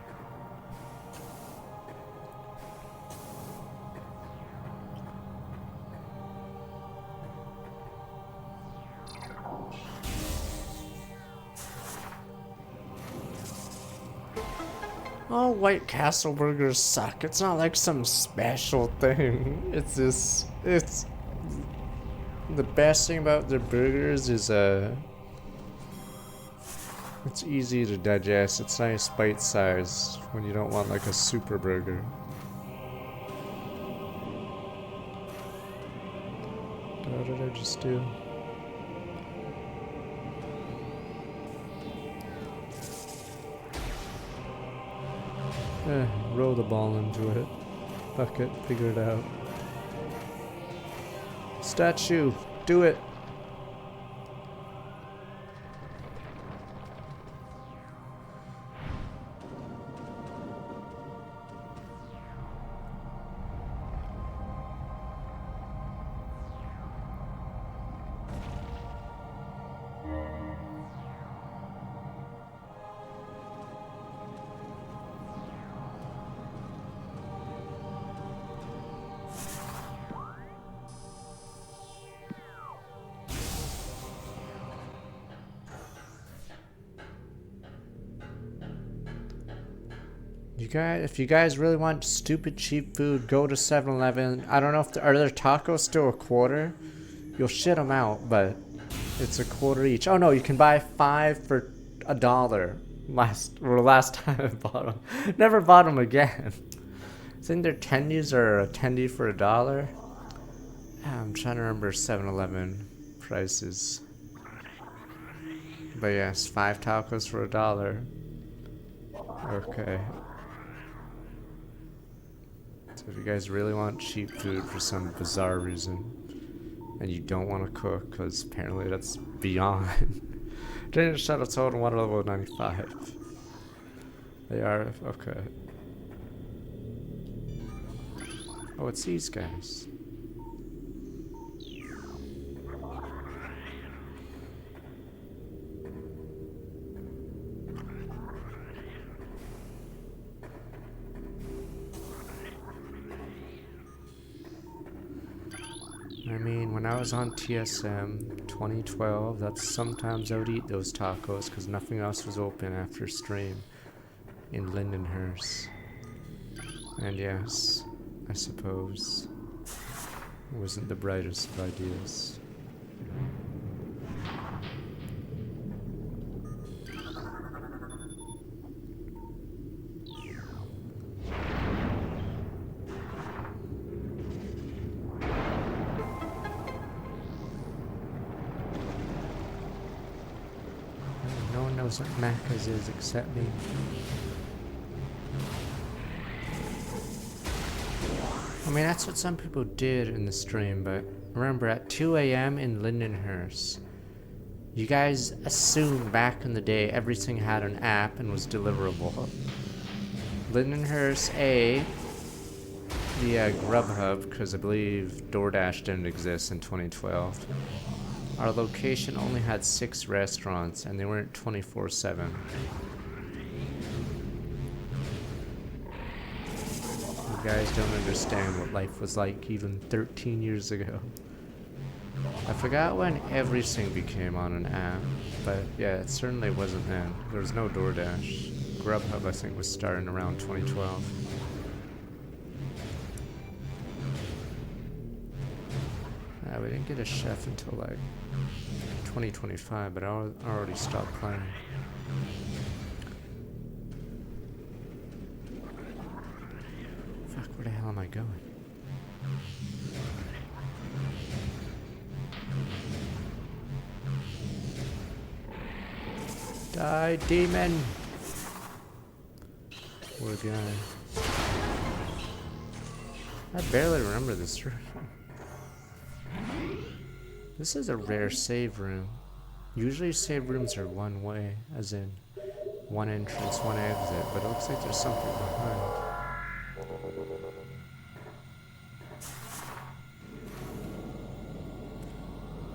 Speaker 1: Oh, White Castle burgers suck. It's not like some special thing. It's just, it's the best thing about their burgers is it's easy to digest. It's nice bite size when you don't want like a super burger. What did I just do? Roll the ball into it. Fuck it, figure it out. Statue, do it! If you guys really want stupid cheap food, go to 7-Eleven. I don't know if are their tacos still $1. You'll shit them out, but it's $1 each. Oh no, you can buy 5 for $1. Last time I bought them, never bought them again. I think their tendies are a tendy for $1. I'm trying to remember 7-Eleven prices. But yes, 5 tacos for $1. Okay. So if you guys really want cheap food for some bizarre reason, and you don't want to cook, because apparently that's beyond. Drainage shuttle total water level 95. They are, okay. Oh, it's these guys. I mean, when I was on TSM 2012, that's sometimes I would eat those tacos because nothing else was open after stream in Lindenhurst. And yes, I suppose it wasn't the brightest of ideas. Knows what Macca's is except me. I mean, that's what some people did in the stream, but remember at 2 a.m. in Lindenhurst, you guys assumed back in the day everything had an app and was deliverable. Lindenhurst A, the Grubhub, because I believe DoorDash didn't exist in 2012. Our location only had 6 restaurants, and they weren't 24/7. guys don't understand what life was like even 13 years ago. I forgot when everything became on an app, but yeah, it certainly wasn't then. There was no DoorDash. Grubhub, I think, was starting around 2012. We didn't get a chef until like 2025, but I already stopped playing. Fuck, where the hell am I going? Die, demon! Poor guy. I barely remember this room. This is a rare save room. Usually save rooms are one way, as in one entrance, one exit, but it looks like there's something behind.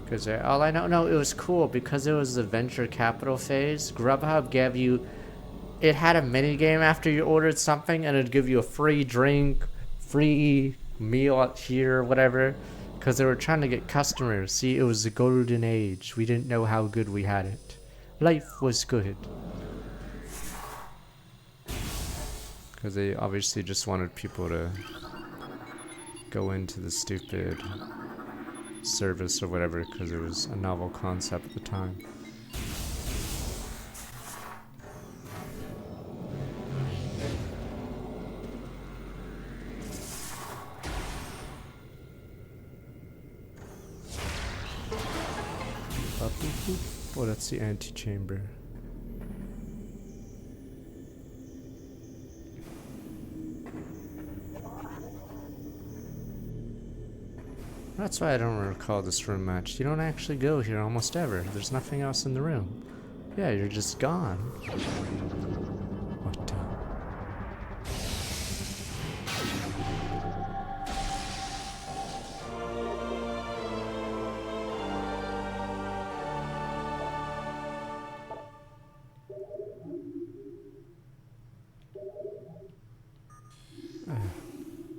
Speaker 1: Because all I know, no, it was cool because it was the venture capital phase. Grubhub gave you, it had a mini game after you ordered something, and it'd give you a free drink, free meal out here, whatever. Because they were trying to get customers. See, it was the golden age. We didn't know how good we had it. Life was good. Because they obviously just wanted people to go into the stupid service or whatever, because it was a novel concept at the time. Oh, that's the antechamber. That's why I don't recall this room much. You don't actually go here almost ever. There's nothing else in the room. Yeah, you're just gone. What the?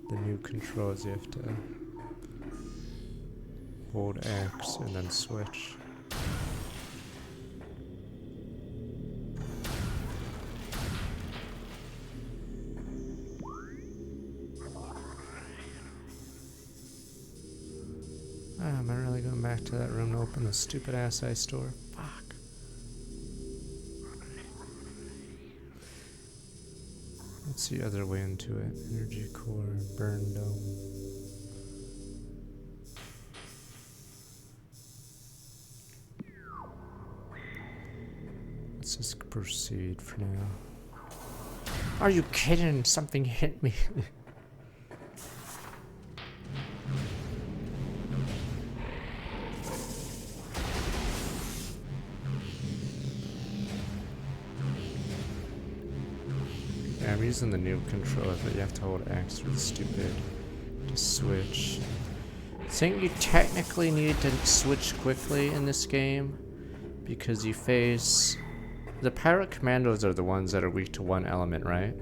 Speaker 1: The new controls, you have to hold X and then switch. Am I really going back to that room to open the stupid ass ice door? Fuck. What's the other way into it? Energy core, burn dome. Let's just proceed for now. Are you kidding? Something hit me. Yeah, I'm using the new controller, but you have to hold X for the stupid to switch. I think you technically need to switch quickly in this game because you face... The pirate commandos are the ones that are weak to one element, right?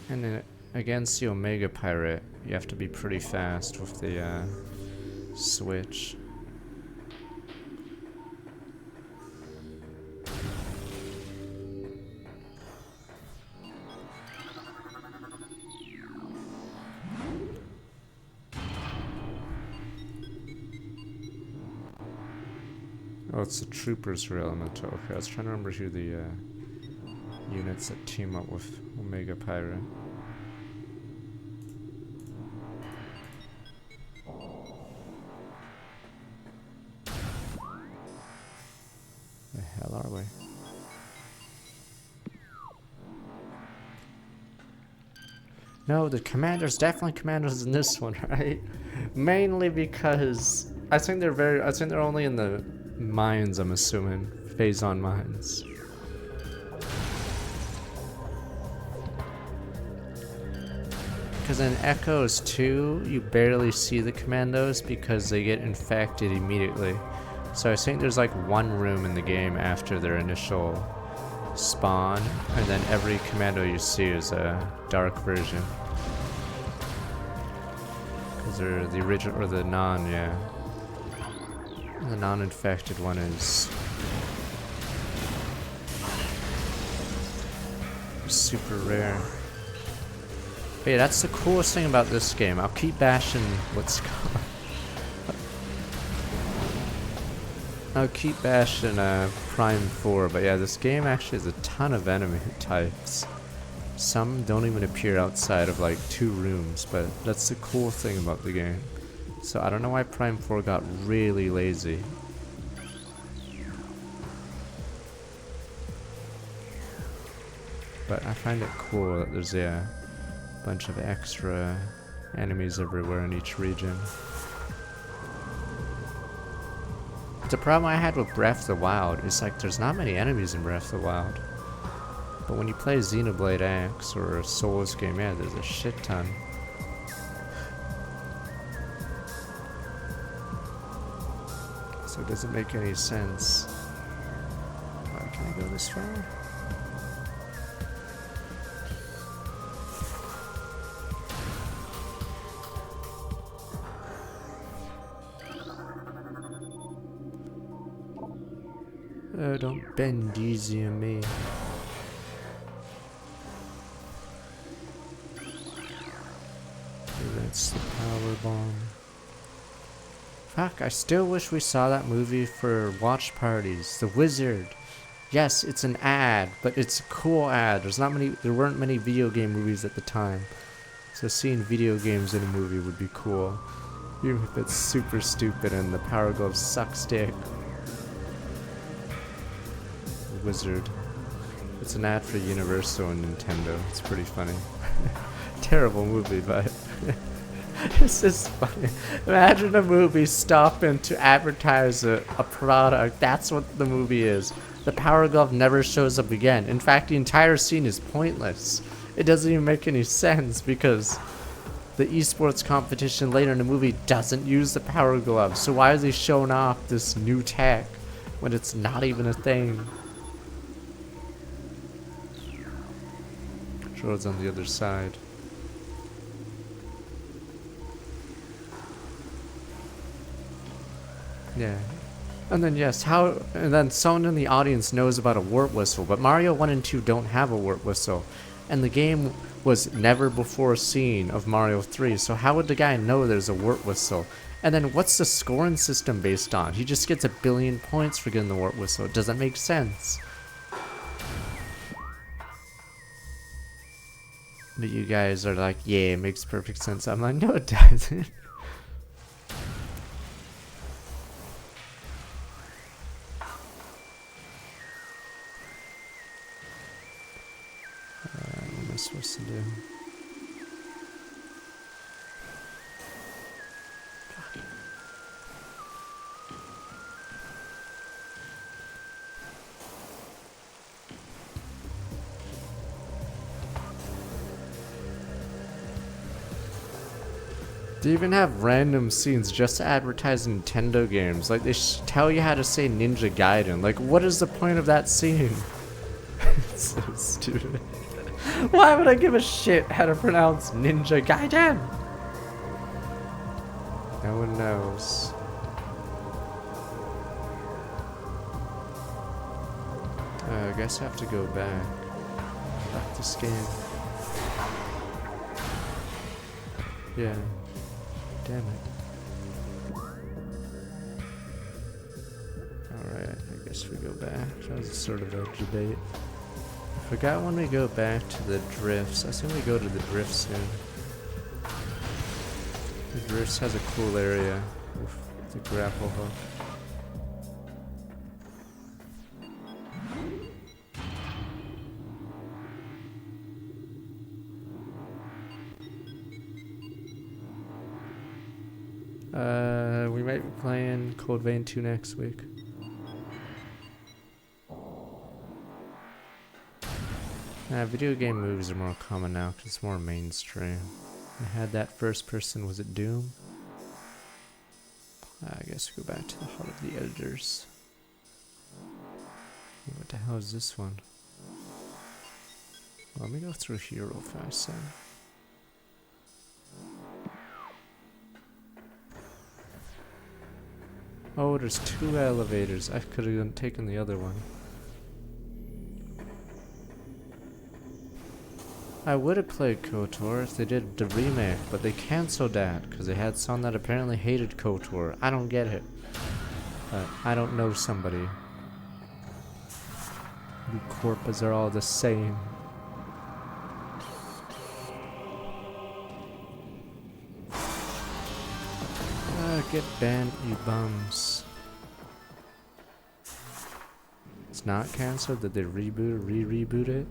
Speaker 1: And then against the Omega Pirate, you have to be pretty fast with the switch. Oh, it's the troopers for Elemental. Okay, I was trying to remember who the units that team up with Omega Pirate. The hell are we? No, the commanders, definitely commanders in this one, right? Mainly because I think they're only in the mines, I'm assuming. Phazon mines. Because in Echoes 2, you barely see the commandos because they get infected immediately. So I think there's like one room in the game after their initial spawn, and then every commando you see is a dark version. Because they're the original, or the yeah. The non-infected one is super rare. But yeah, that's the coolest thing about this game. I'll keep bashing what's called. I'll keep bashing Prime 4, but yeah, this game actually has a ton of enemy types. Some don't even appear outside of like 2 rooms, but that's the cool thing about the game. So I don't know why Prime 4 got really lazy. But I find it cool that there's a bunch of extra enemies everywhere in each region. The problem I had with Breath of the Wild is like there's not many enemies in Breath of the Wild. But when you play Xenoblade X or a Souls game, yeah, there's a shit ton. So it doesn't make any sense. Can I go this far? Oh, don't bend easy on me. That's the power bomb. Fuck, I still wish we saw that movie for watch parties. The Wizard. Yes, it's an ad, but it's a cool ad. There weren't many video game movies at the time. So seeing video games in a movie would be cool. Even if it's super stupid and the Power Glove sucks dick. The Wizard. It's an ad for Universal and Nintendo. It's pretty funny. Terrible movie, but it's just funny. Imagine a movie stopping to advertise a product. That's what the movie is. The Power Glove never shows up again. In fact, the entire scene is pointless. It doesn't even make any sense because the esports competition later in the movie doesn't use the Power Glove. So why are they showing off this new tech when it's not even a thing? Controls on the other side. Yeah. And then yes, and then someone in the audience knows about a warp whistle, but Mario 1 and 2 don't have a warp whistle. And the game was never before seen of Mario 3, so how would the guy know there's a warp whistle? And then what's the scoring system based on? He just gets 1 billion points for getting the warp whistle. It doesn't make sense. But you guys are like, yeah, it makes perfect sense. I'm like, no it doesn't. What am I supposed to do? They even have random scenes just to advertise Nintendo games. Like, they tell you how to say Ninja Gaiden. Like, what is the point of that scene? It's so stupid. Why would I give a shit how to pronounce Ninja Gaiden? No one knows. I guess I have to go back. Back to scan. Yeah. Damn it. Alright, I guess we go back. That was sort of a debate. I forgot when we go back to the drifts. I assume we go to the drifts soon. The drifts has a cool area with the grapple hook. We might be playing Code Vein 2 next week. Video game movies are more common now because it's more mainstream. I had that first person, was it Doom? I guess we go back to the Hall of the Editors. What the hell is this one? Let me go through here real fast then. Oh, there's 2 elevators. I could have taken the other one. I would have played KOTOR if they did the remake, but they cancelled that because they had some that apparently hated KOTOR. I don't get it. I don't know somebody. The corpus are all the same. Get banned, you bums. It's not cancelled? Did they reboot it?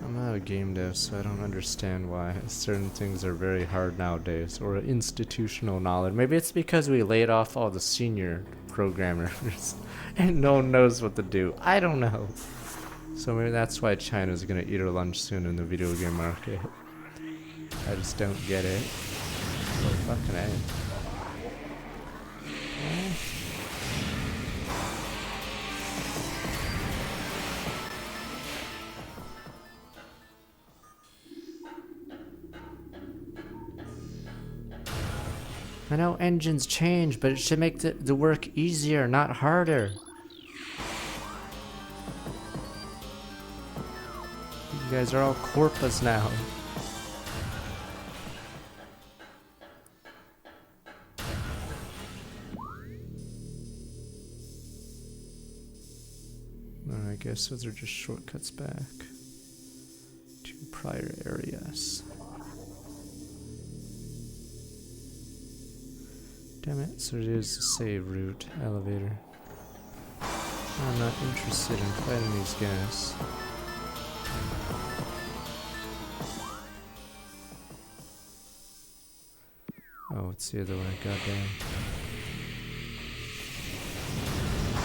Speaker 1: I'm not a game dev, so I don't understand why certain things are very hard nowadays, or institutional knowledge. Maybe it's because we laid off all the senior programmers and no one knows what to do. I don't know. So maybe that's why China's gonna eat her lunch soon in the video game market. I just don't get it. Oh, fucking A. I know engines change, but it should make the work easier, not harder. You guys are all corpus now. I guess those are just shortcuts back to prior areas. Damn it, so it is the save route elevator. I'm not interested in fighting these guys. Oh, it's the other way, goddamn.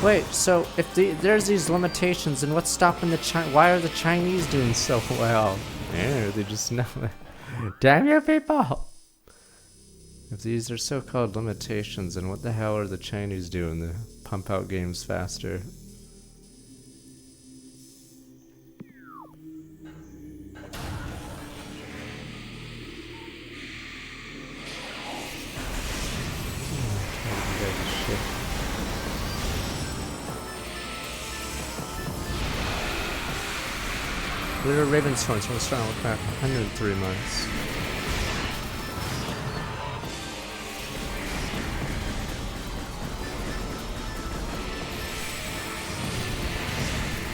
Speaker 1: Wait, so if there's these limitations, then what's stopping the why are the Chinese doing so well? Yeah, they just know it. Damn you people! If these are so-called limitations, then what the hell are the Chinese doing to pump out games faster? We're Ravensthorn, so we're starting with back 103 months.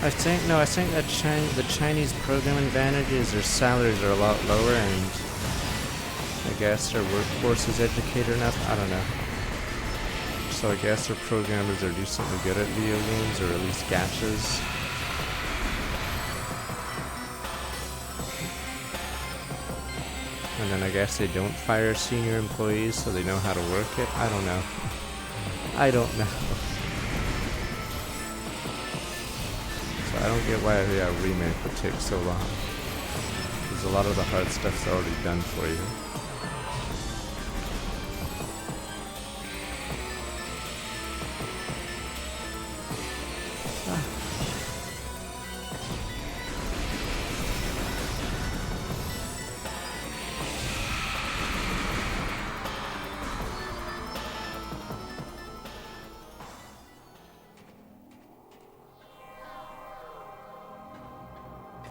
Speaker 1: I think that the Chinese program advantage is their salaries are a lot lower, and I guess their workforce is educated enough. I don't know. So I guess their programmers are decently good at video games, or at least gachas. And then I guess they don't fire senior employees, so they know how to work it. I don't know. I don't know. So I don't get why a remake would take so long. Because a lot of the hard stuff's already done for you.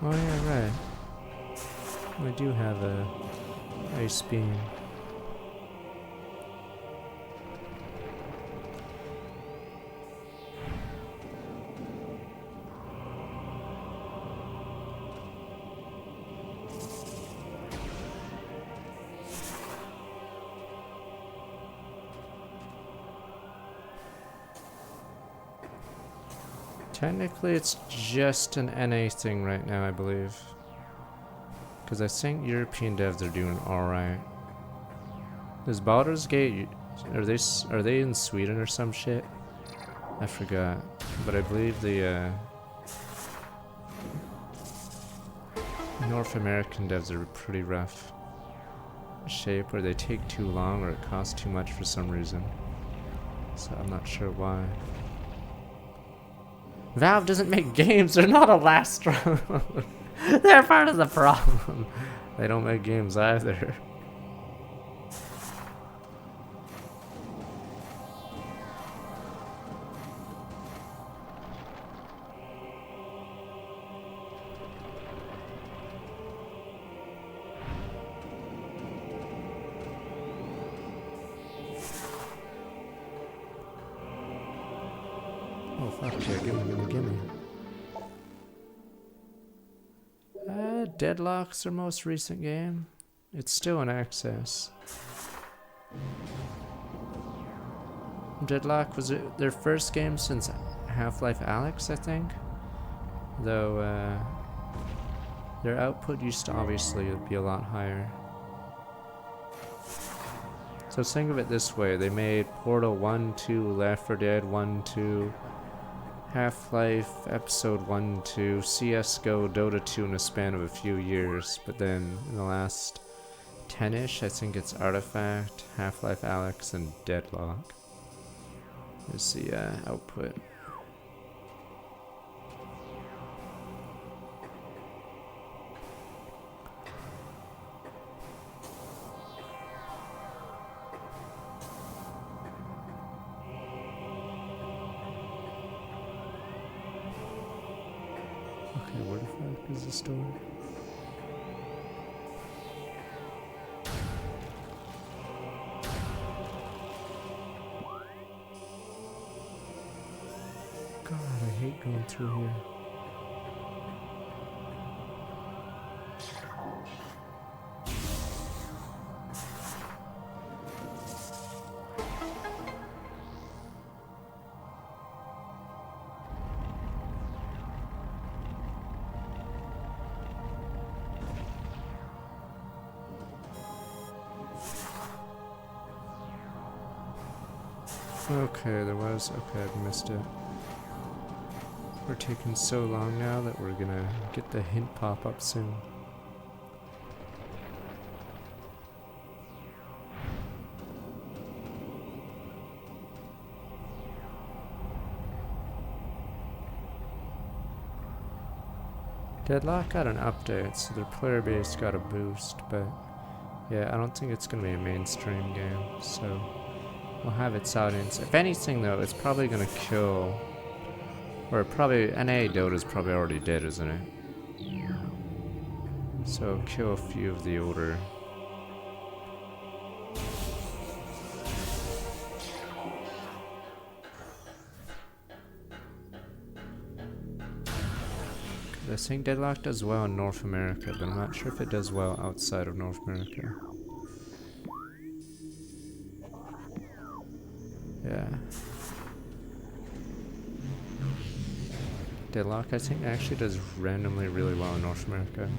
Speaker 1: Oh yeah, right. We do have a ice beam. Technically, it's just an NA thing right now, I believe. Because I think European devs are doing alright. Is Baldur's Gate... Are they in Sweden or some shit? I forgot. But I believe the North American devs are pretty rough shape, where they take too long or it costs too much for some reason. So I'm not sure why. Valve doesn't make games, they're not a last round. They're part of the problem. They don't make games either. Oh fuck yeah, gimme. Deadlock's their most recent game. It's still in access. Deadlock was their first game since Half-Life Alyx, I think. Though, their output used to obviously be a lot higher. So think of it this way, they made Portal 1, 2, Left 4 Dead 1, 2, Half-Life, Episode 1, 2, CSGO, Dota 2 in a span of a few years, but then in the last 10-ish, I think it's Artifact, Half-Life Alyx, and Deadlock. There's the output. Okay, where the fuck is the store? God, I hate going through here. Okay, there was. Okay, I missed it. We're taking so long now that we're gonna get the hint pop up soon. Deadlock got an update, so their player base got a boost, but yeah, I don't think it's gonna be a mainstream game, so we'll have its audience. If anything though, it's probably gonna kill, or probably, NA Dota's probably already dead, isn't it? So kill a few of the older. I think Deadlock does well in North America, but I'm not sure if it does well outside of North America. Yeah. Deadlock, I think, actually does randomly really well in North America.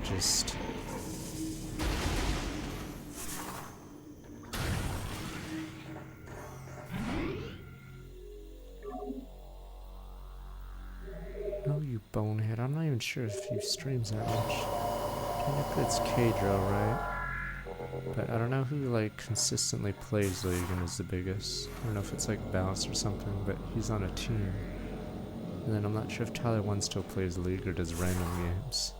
Speaker 1: Just... No, you bonehead. I'm not even sure if you streams that much. Technically it's K-Drill, right? But I don't know who, like, consistently plays League and is the biggest. I don't know if it's like Balance or something, but he's on a team. And then I'm not sure if Tyler One still plays League or does random games.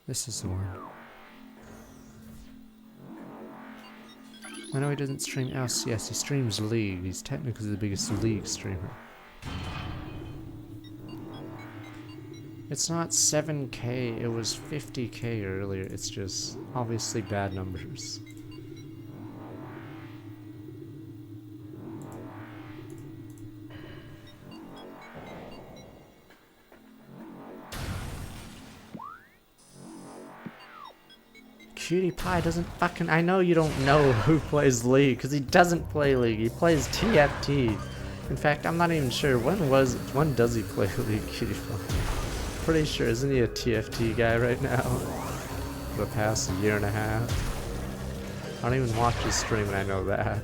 Speaker 1: This is the one. I know he doesn't stream LCS, he streams League. He's technically the biggest League streamer. It's not 7K, it was 50K earlier. It's just obviously bad numbers. Cutie Pie doesn't fucking... I know you don't know who plays League, because he doesn't play League. He plays TFT. In fact, I'm not even sure. When does he play League, Cutie Pie? Pretty sure, isn't he a TFT guy right now? For the past year and a half. I don't even watch his stream and I know that.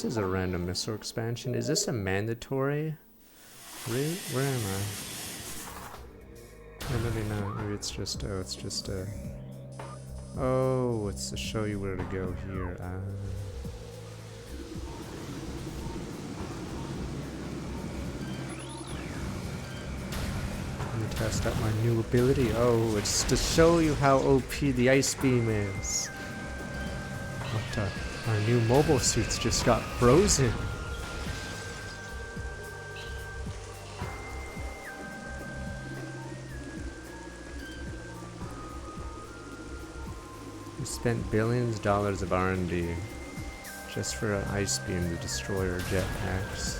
Speaker 1: this is a random missile expansion. Is this a mandatory? Really? Where am I? Oh, maybe not. Maybe it's just, oh, it's just a... Oh, it's to show you where to go here. Let me test out my new ability. Oh, it's to show you how OP the ice beam is. What the? Our new mobile suits just got frozen. We spent billions of dollars of R&D just for an ice beam to destroy our jetpacks.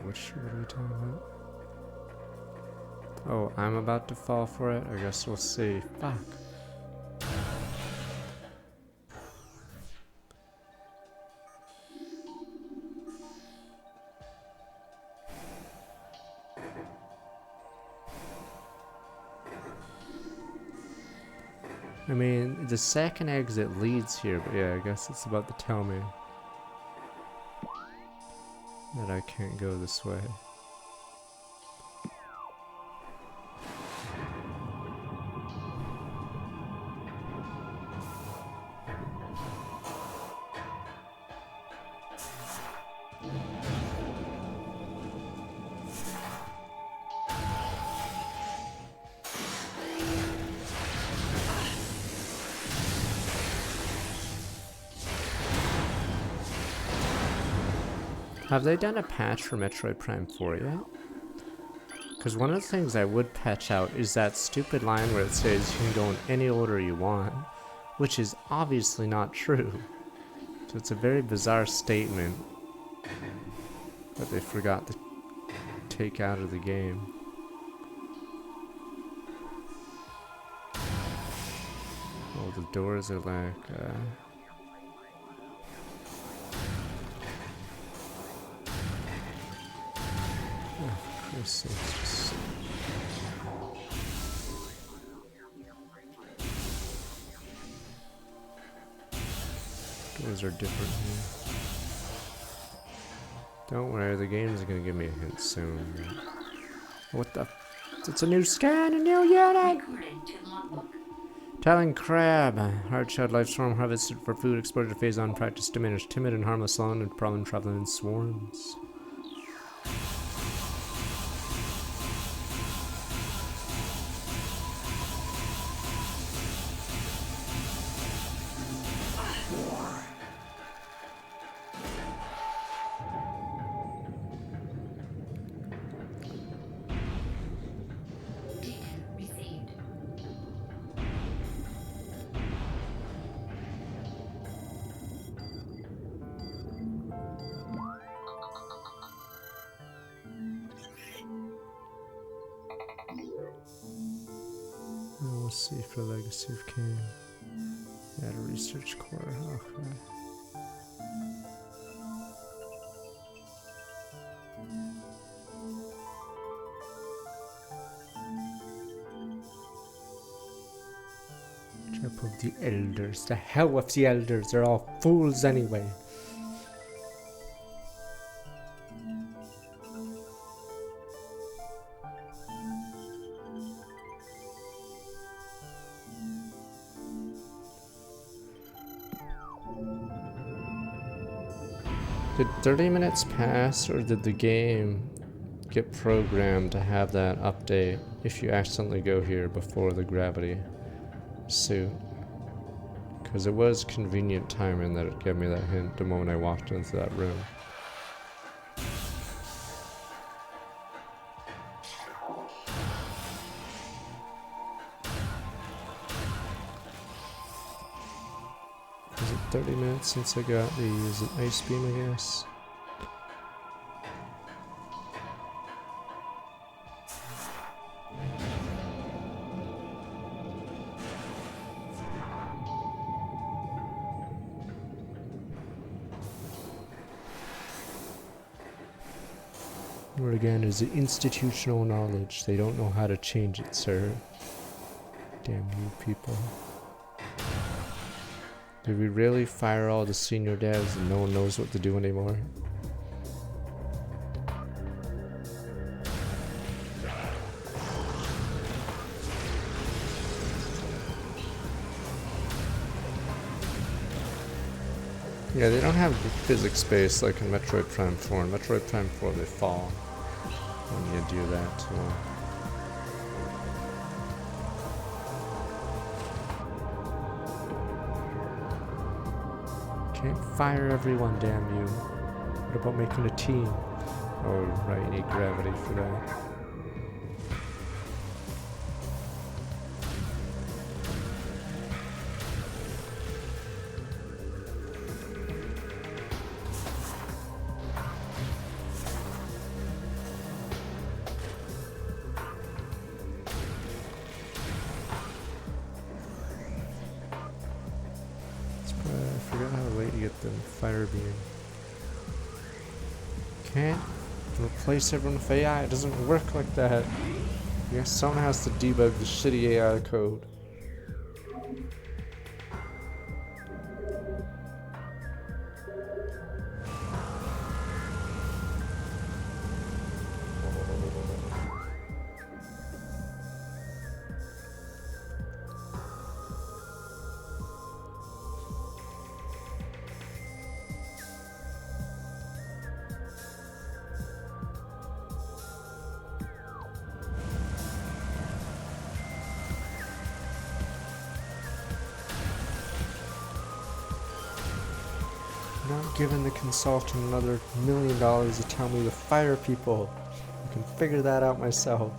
Speaker 1: What are we talking about? Oh, I'm about to fall for it? I guess we'll see. Fuck. I mean, the second exit leads here, but yeah, I guess it's about to tell me that I can't go this way. Have they done a patch for Metroid Prime 4 yet? Because one of the things I would patch out is that stupid line where it says you can go in any order you want, which is obviously not true. So it's a very bizarre statement that they forgot to take out of the game. Oh, the doors are like... It's just... Doors are different here. Don't worry, the game's gonna give me a hint soon. What the? It's a new scan, a new unit! Talon crab. Hard-shelled life swarm harvested for food, exported to phase on practice diminished. Timid and harmless alone and problem traveling in swarms. Let's see for Legacy of Kain. Add a research core. Okay. Trap of the Elders. The hell with the Elders. They're all fools anyway. Did 30 minutes pass, or did the game get programmed to have that update if you accidentally go here before the gravity suit? Because it was convenient timing that it gave me that hint the moment I walked into that room. Was it 30 minutes since I got the ice beam, I guess? Or again, is it institutional knowledge? They don't know how to change it, sir. Damn you people. Did we really fire all the senior devs and no one knows what to do anymore? Yeah, they don't have physics space like in Metroid Prime 4. In Metroid Prime 4 they fall when you do that to them. Can't fire everyone, damn you. What about making a team? Oh, right, you need gravity for that. I forgot how late you get the fire beam. Can't replace everyone with AI. It doesn't work like that. I guess someone has to debug the shitty AI code. Not giving the consultant another $1 million to tell me to fire people. I can figure that out myself.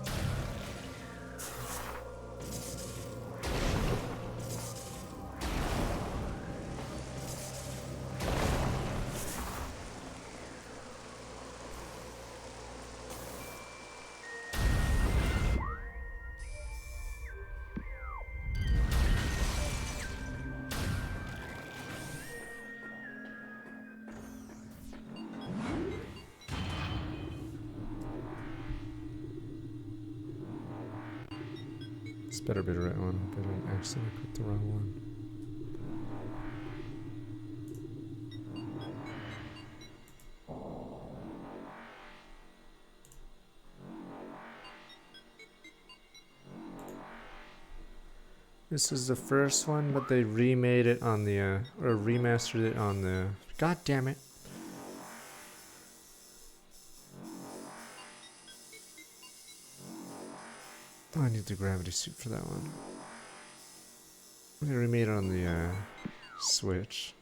Speaker 1: This better be the right one. Hope I don't accidentally put the wrong one. This is the first one, but they remade it on the, or remastered it on the, god damn it. Oh, I need the gravity suit for that one. They remade it on the, Switch.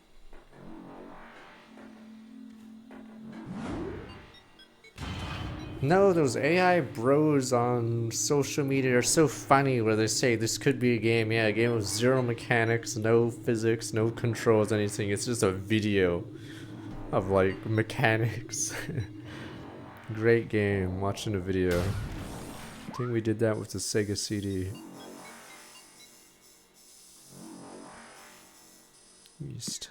Speaker 1: No, those AI bros on social media are so funny where they say this could be a game. Yeah, a game with zero mechanics, no physics, no controls, anything. It's just a video of like mechanics. Great game, watching a video. I think we did that with the Sega CD. East.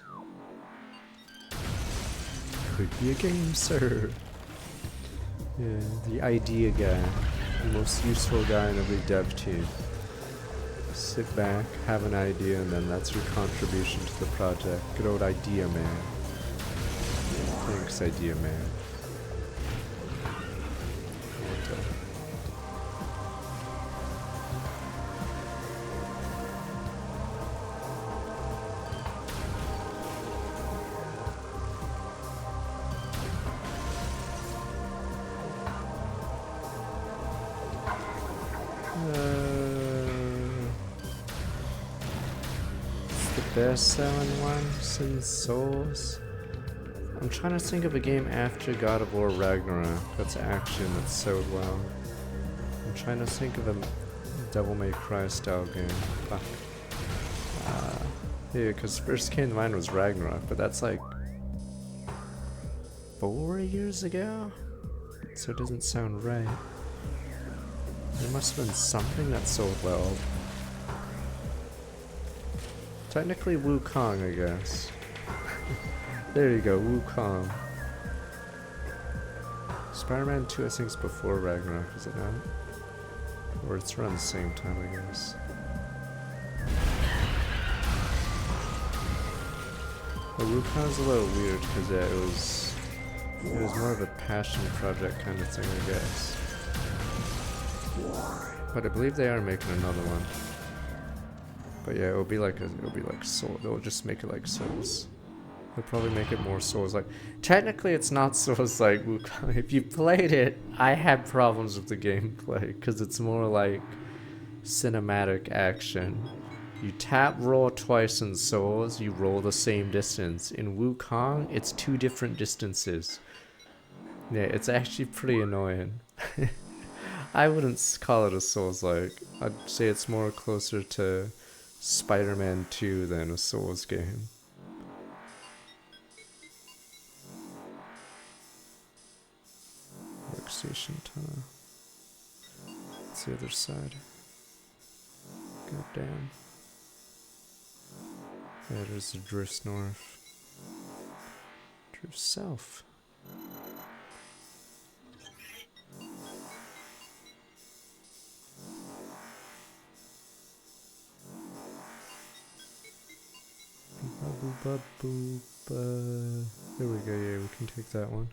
Speaker 1: Could be a game, sir. Yeah, the idea guy. The most useful guy in every dev team. Sit back, have an idea, and then that's your contribution to the project. Good old idea man. Thanks, idea man. Best selling one since Souls. I'm trying to think of a game after God of War Ragnarok that's action that's sold well. I'm trying to think of a Devil May Cry style game. Fuck. Yeah, because first came to mind was Ragnarok, but that's like 4 years ago? So it doesn't sound right. There must have been something that sold well. Technically Wukong, I guess. There you go, Wukong. Spider-Man 2 I think is before Ragnarok, is it not? Or it's around the same time, I guess. But Wukon's a little weird because yeah, it was more of a passion project kind of thing, I guess. But I believe they are making another one. But yeah, it'll be like Soul. They'll just make it like Souls. They'll probably make it more Souls-like. Technically, it's not Souls-like Wukong. If you played it, I had problems with the gameplay because it's more like cinematic action. You tap roll twice in Souls, you roll the same distance. In Wukong, it's 2 different distances. Yeah, it's actually pretty annoying. I wouldn't call it a Souls-like. I'd say it's more closer to Spider-Man 2 than a Souls game. Workstation tunnel. It's the other side. God damn. Yeah, there's the drift north. Drift south. There we go, yeah, we can take that one.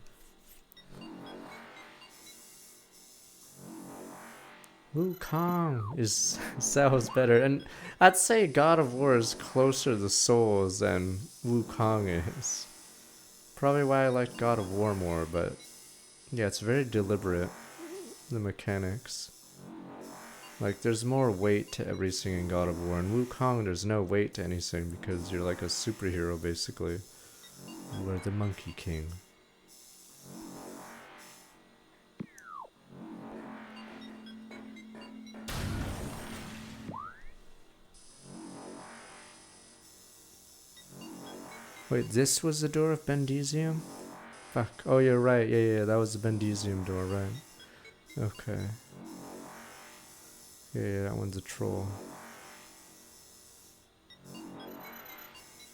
Speaker 1: Wukong sounds better, and I'd say God of War is closer to Souls than Wukong is. Probably why I like God of War more, but yeah, it's very deliberate, the mechanics. Like, there's more weight to everything in God of War. In Wukong, there's no weight to anything because you're like a superhero, basically. You are the Monkey King. Wait, this was the door of Bendezium? Fuck. Oh, you're right. Yeah, that was the Bendezium door, right? Okay. Yeah, that one's a troll.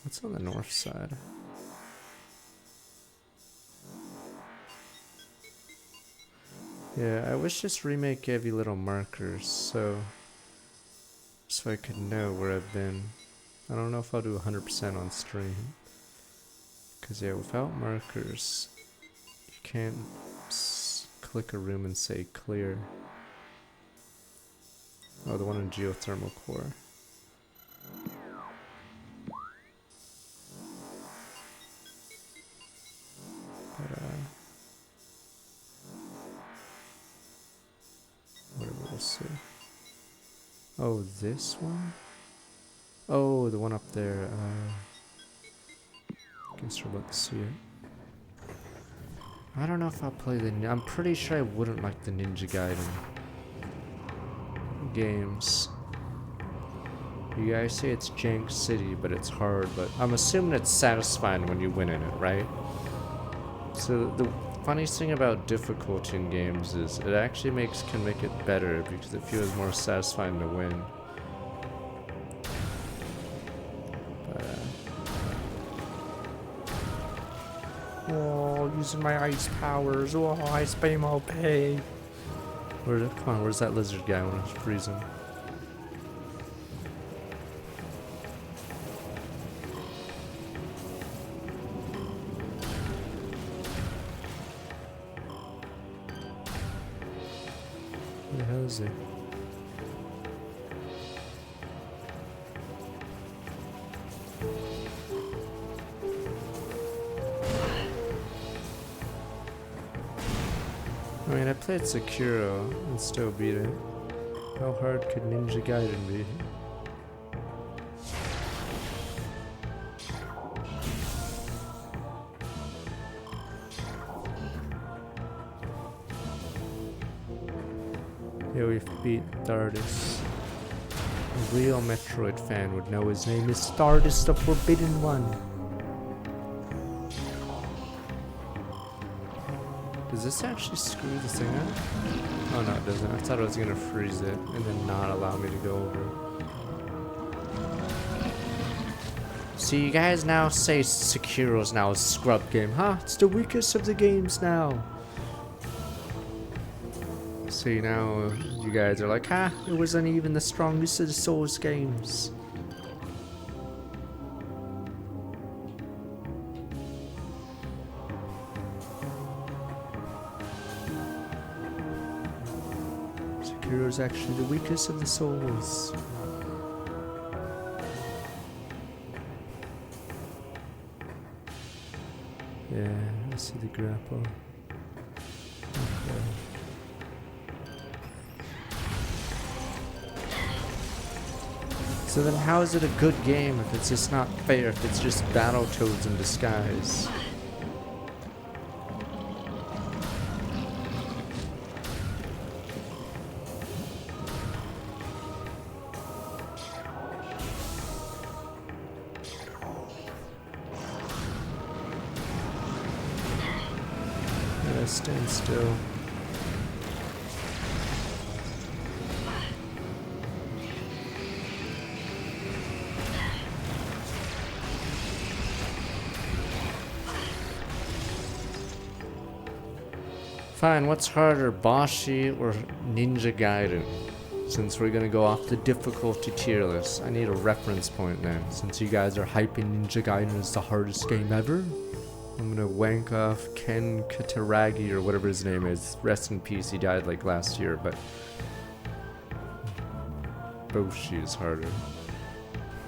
Speaker 1: What's on the north side? Yeah, I wish this remake gave you little markers, so I could know where I've been. I don't know if I'll do 100% on stream. Because yeah, without markers, you can't click a room and say clear. Oh, the one in geothermal core. But, whatever, we'll see. Oh, this one? Oh, the one up there. Guess we're about to see it. I don't know if I'll play I'm pretty sure I wouldn't like the Ninja Gaiden games. You guys say it's Jank City, but it's hard, but I'm assuming it's satisfying when you win in it, right? So the funniest thing about difficulty in games is it actually can make it better because it feels more satisfying to win. Oh, using my ice powers. Oh, ice beam OP. Come on, where's that lizard guy when I was freezing? Where the hell is he? I mean, I played Sekiro and still beat it. How hard could Ninja Gaiden be? Yeah, we've beat Stardust. A real Metroid fan would know his name is Stardust the Forbidden One. Does this actually screw the thing up? Oh no, it doesn't. I thought it was gonna freeze it and then not allow me to go over. So you guys now say Sekiro's now a scrub game, huh? It's the weakest of the games now. See, now you guys are like, ah, it wasn't even the strongest of the Souls games. Sekiro's actually the weakest of the Souls. Yeah, I see the grapple. Okay. So then how is it a good game if it's just not fair, if it's just Battletoads in disguise? Yeah, stand still. Fine, what's harder, Boshi or Ninja Gaiden? Since we're gonna go off the difficulty tier list, I need a reference point then. Since you guys are hyping Ninja Gaiden as the hardest game ever, I'm gonna wank off Ken Kataragi or whatever his name is. Rest in peace, he died like last year, but Boshi is harder.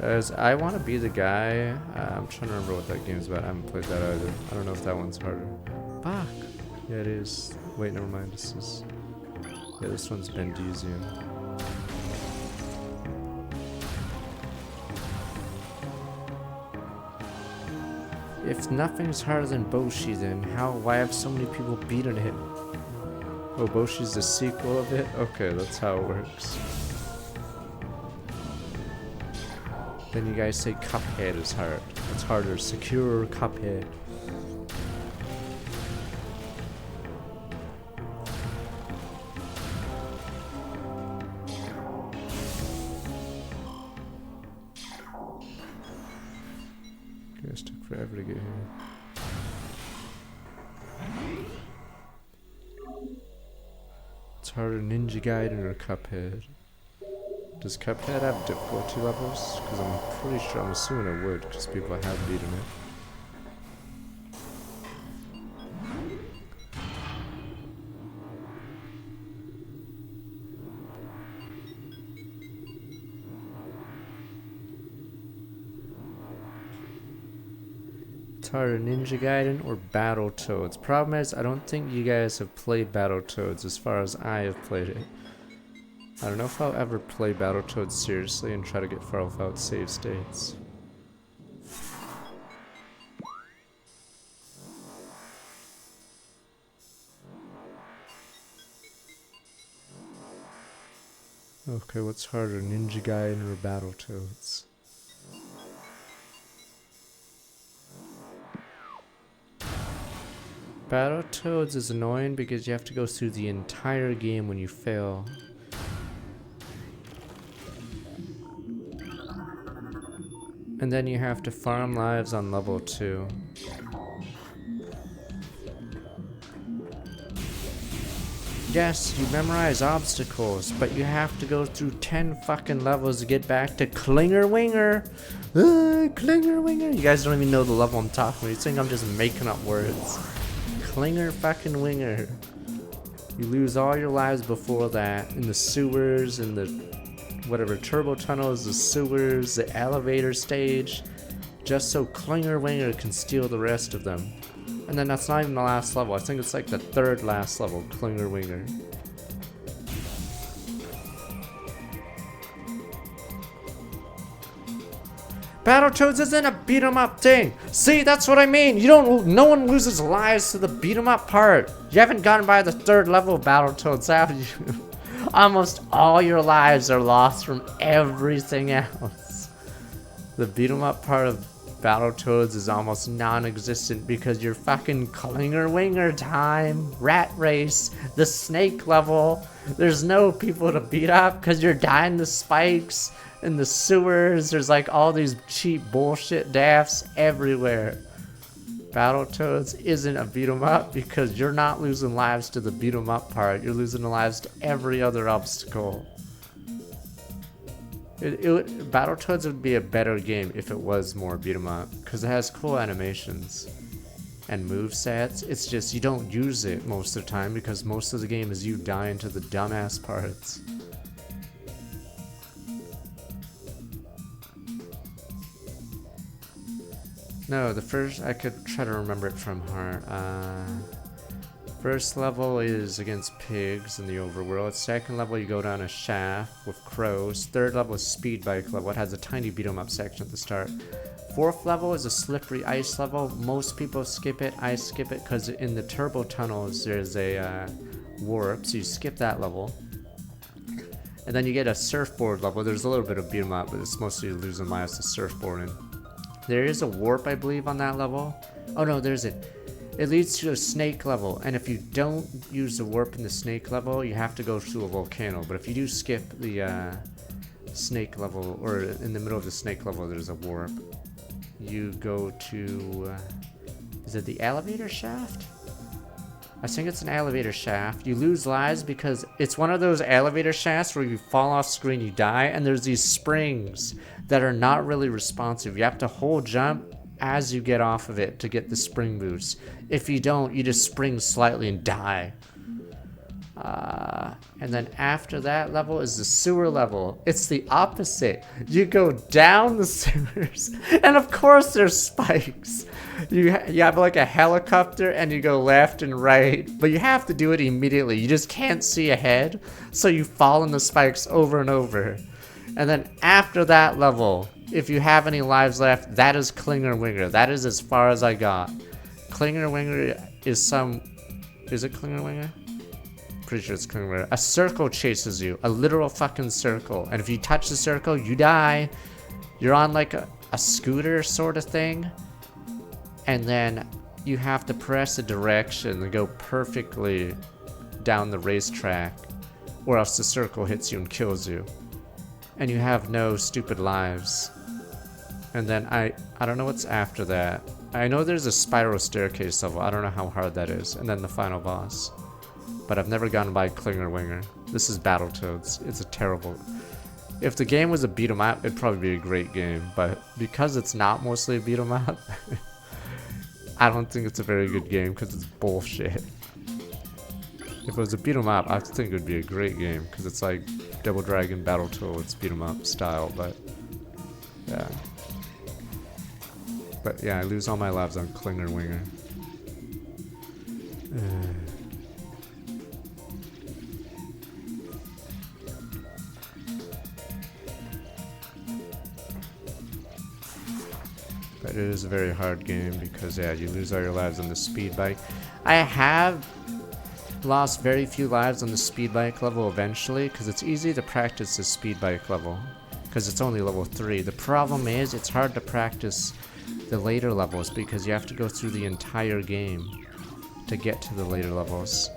Speaker 1: As I want to be the guy, I'm trying to remember what that game's about. I haven't played that either. I don't know if that one's harder. Fuck. Yeah, it is. Wait, never mind. This is. Yeah, this one's Bendezium. If nothing's harder than Boshi, then why have so many people beaten it? Oh, Boshi's the sequel of it? Okay, that's how it works. Then you guys say Cuphead is hard. What's harder, Sekiro or Cuphead? Guys took forever to get here. It's harder, Ninja Gaiden or Cuphead? Does Cuphead have difficulty levels? Because I'm pretty sure, I'm assuming it would, because people have beaten it. It's harder, Ninja Gaiden or Battletoads? Problem is, I don't think you guys have played Battletoads as far as I have played it. I don't know if I'll ever play Battletoads seriously and try to get far without save states. Okay, what's harder, Ninja Gaiden or Battletoads? Battletoads is annoying because you have to go through the entire game when you fail. And then you have to farm lives on level 2. Yes, you memorize obstacles, but you have to go through 10 fucking levels to get back to Klinger Winger. Klinger Winger. You guys don't even know the level I'm talking about. You think I'm just making up words. Klinger fucking Winger. You lose all your lives before that in the sewers, in the whatever turbo tunnels, the sewers, the elevator stage, just so Klinger Winger can steal the rest of them. And then that's not even the last level. I think it's like the third last level, Klinger Winger. Battletoads isn't a beat 'em up thing. See, that's what I mean. No one loses lives to the beat 'em up part. You haven't gotten by the third level of Battletoads, have you? Almost all your lives are lost from everything else. The beat 'em up part of Battletoads is almost non-existent because you're fucking Klinger Winger time, rat race, the snake level. There's no people to beat up because you're dying to spikes in the sewers. There's like all these cheap bullshit deaths everywhere. Battletoads isn't a beat 'em up because you're not losing lives to the beat 'em up part. You're losing the lives to every other obstacle. Battletoads would be a better game if it was more beat 'em up because it has cool animations and movesets. It's just you don't use it most of the time because most of the game is you dying to the dumbass parts. No, the first, I could try to remember it from heart. First level is against pigs in the overworld. Second level, you go down a shaft with crows. Third level is speed bike level. It has a tiny beat 'em up section at the start. Fourth level is a slippery ice level. Most people skip it. I skip it because in the turbo tunnels, there's a warp, so you skip that level. And then you get a surfboard level. There's a little bit of beat 'em up, but it's mostly losing lives to surfboarding. There is a warp, I believe, on that level. Oh no, there's it. It leads to a snake level, and if you don't use the warp in the snake level, you have to go through a volcano. But if you do skip the snake level, or in the middle of the snake level, there's a warp. You go to... is it the elevator shaft? I think it's an elevator shaft. You lose lives because it's one of those elevator shafts where you fall off screen, you die, and there's these springs that are not really responsive. You have to hold jump as you get off of it to get the spring boost. If you don't, you just spring slightly and die. And then after that level is the sewer level. It's the opposite. You go down the sewers, and of course there's spikes. You have like a helicopter, and you go left and right, but you have to do it immediately. You just can't see ahead, so you fall in the spikes over and over. And then after that level, if you have any lives left, that is Klinger Winger. That is as far as I got. Klinger Winger is some... is it Klinger Winger? Pretty sure it's Klinger Winger. A circle chases you. A literal fucking circle. And if you touch the circle, you die. You're on like a scooter sort of thing. And then you have to press a direction and go perfectly down the racetrack, or else the circle hits you and kills you. And you have no stupid lives. And then I don't know what's after that. I know there's a spiral staircase level. I don't know how hard that is. And then the final boss. But I've never gotten by Klinger Winger. This is Battletoads. It's a terrible... If the game was a beat 'em up, it'd probably be a great game. But because it's not mostly a beat 'em up, I don't think it's a very good game because it's bullshit. If it was a beat 'em up, I think it would be a great game because it's like Double Dragon Battletoads beat 'em up style, but yeah. But yeah, I lose all my lives on Klinger Winger. But it is a very hard game because yeah, you lose all your lives on the speed bike. I have lost very few lives on the speed bike level eventually because it's easy to practice the speed bike level because it's only level 3. The problem is it's hard to practice the later levels because you have to go through the entire game to get to the later levels.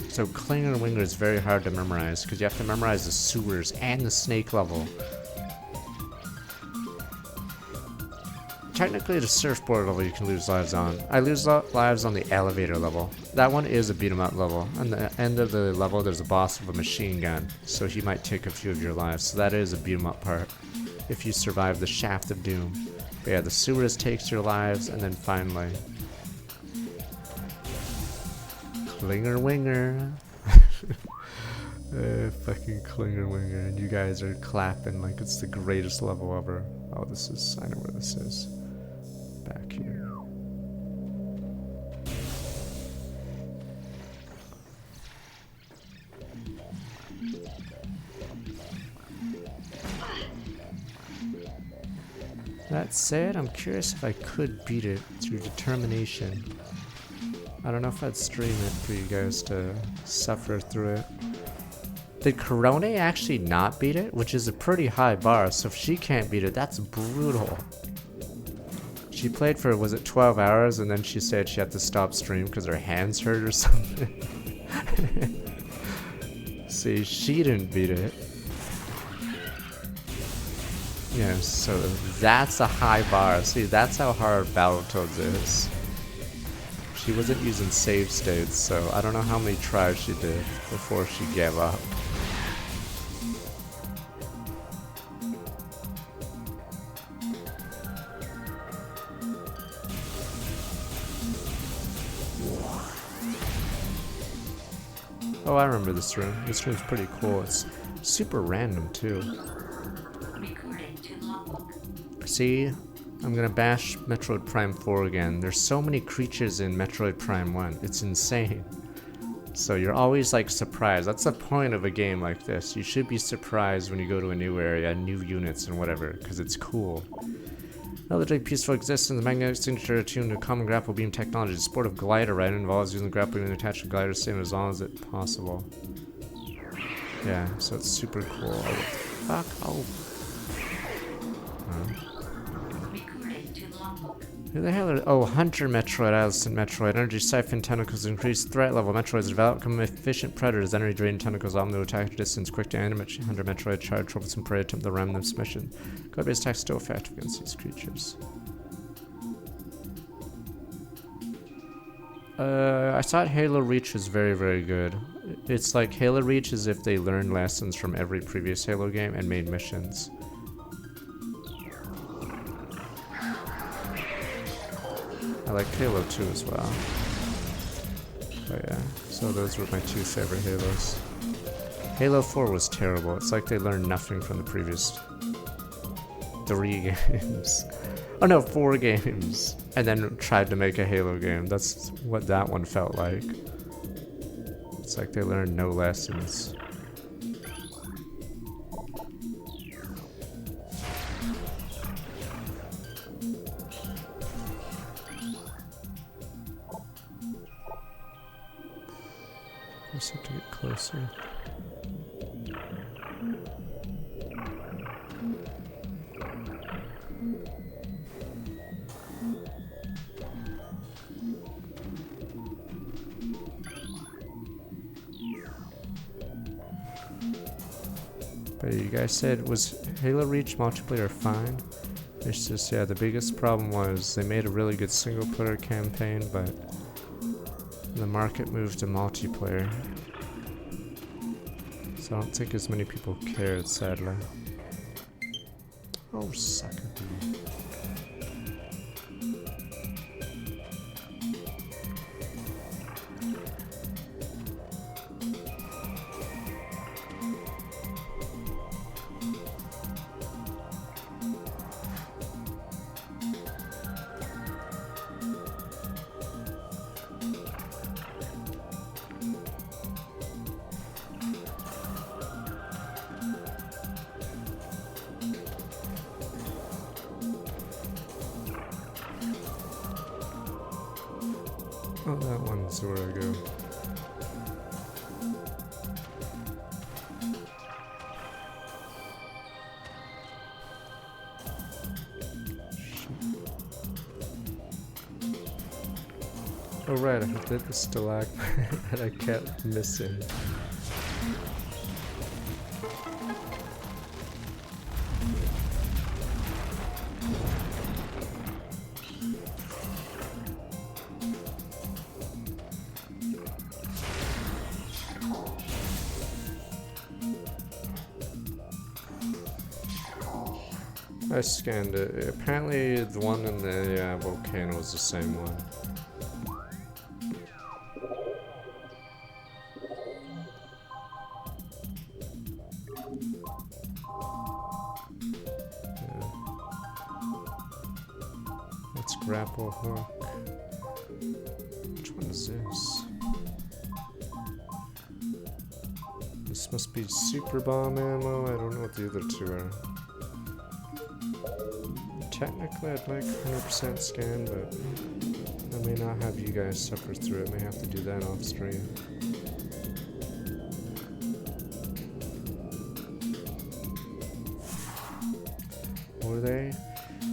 Speaker 1: So Klinger Winger is very hard to memorize because you have to memorize the sewers and the snake level. Technically the surfboard level you can lose lives on. I lose lives on the elevator level. That one is a beat 'em up level. On the end of the level there's a boss with a machine gun, so he might take a few of your lives. So that is a beat 'em up part if you survive the Shaft of Doom. But yeah, the sewers takes your lives, and then finally Klinger Winger. Fucking Klinger Winger, and you guys are clapping like it's the greatest level ever. Oh, this is, I know where this is. Back here. That said, I'm curious if I could beat it through determination. I don't know if I'd stream it for you guys to suffer through it. Did Corone actually not beat it? Which is a pretty high bar, so if she can't beat it, that's brutal. She played for, was it 12 hours, and then she said she had to stop stream because her hands hurt or something. See, she didn't beat it. Yeah, so that's a high bar. See, that's how hard Battletoads is. She wasn't using save states, so I don't know how many tries she did before she gave up. Oh, I remember this room. This room's pretty cool. It's super random, too.
Speaker 2: Recording to logbook.
Speaker 1: See? I'm gonna bash Metroid Prime 4 again. There's so many creatures in Metroid Prime 1. It's insane. So you're always like surprised. That's the point of a game like this. You should be surprised when you go to a new area, new units and whatever, because it's cool. Another peaceful existence, magnetic signature attuned to common grapple beam technology. The sport of glider riding involves using the grapple beam to attach a glider same as long as it's possible. Yeah, so it's super cool. Oh, what the fuck? Oh.
Speaker 2: Recording to logbook.
Speaker 1: Who the hell are... Oh, Hunter Metroid, Allison Metroid. Energy Siphon tentacles increase threat level. Metroids develop become efficient predators. Energy drain tentacles allow them to attack distance quick to animate. Hunter Metroid charge troubles and prey attempt to ram them submission. Code-based attacks still effective against these creatures. I thought Halo Reach was very, very good. It's like Halo Reach is if they learned lessons from every previous Halo game and made missions. I like Halo 2 as well. But yeah, so those were my two favorite Halos. Halo 4 was terrible. It's like they learned nothing from the previous 3 games. Oh no, 4 games. And then tried to make a Halo game. That's what that one felt like. It's like they learned no lessons. I just have to get closer. But you guys said, was Halo Reach multiplayer fine? It's just, yeah, the biggest problem was they made a really good single player campaign, but the market moved to multiplayer. So I don't think as many people cared, sadly. Oh, sucker dude. Oh, that one's where I go. Oh right, I did the stalagmite that I kept missing. I scanned it. Apparently the one in the volcano was the same one. Yeah. Let's grapple hook. Which one is this? This must be super bomb ammo. I don't know what the other two are. Technically, I'd like 100% scan, but I may not have you guys suffer through it. May have to do that off stream. Were they?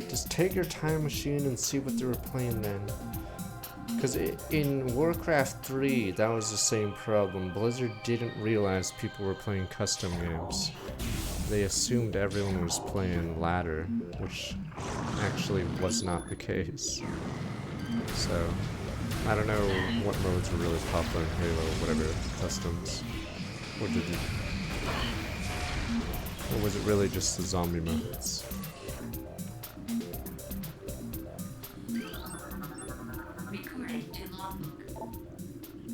Speaker 1: Just take your time machine and see what they were playing then. Because in Warcraft 3, that was the same problem. Blizzard didn't realize people were playing custom games. they assumed everyone was playing ladder, which actually was not the case. So, I don't know what modes were really popular in Halo, whatever customs. Or did it? Or was it really just the zombie modes?
Speaker 2: Recording to logbook.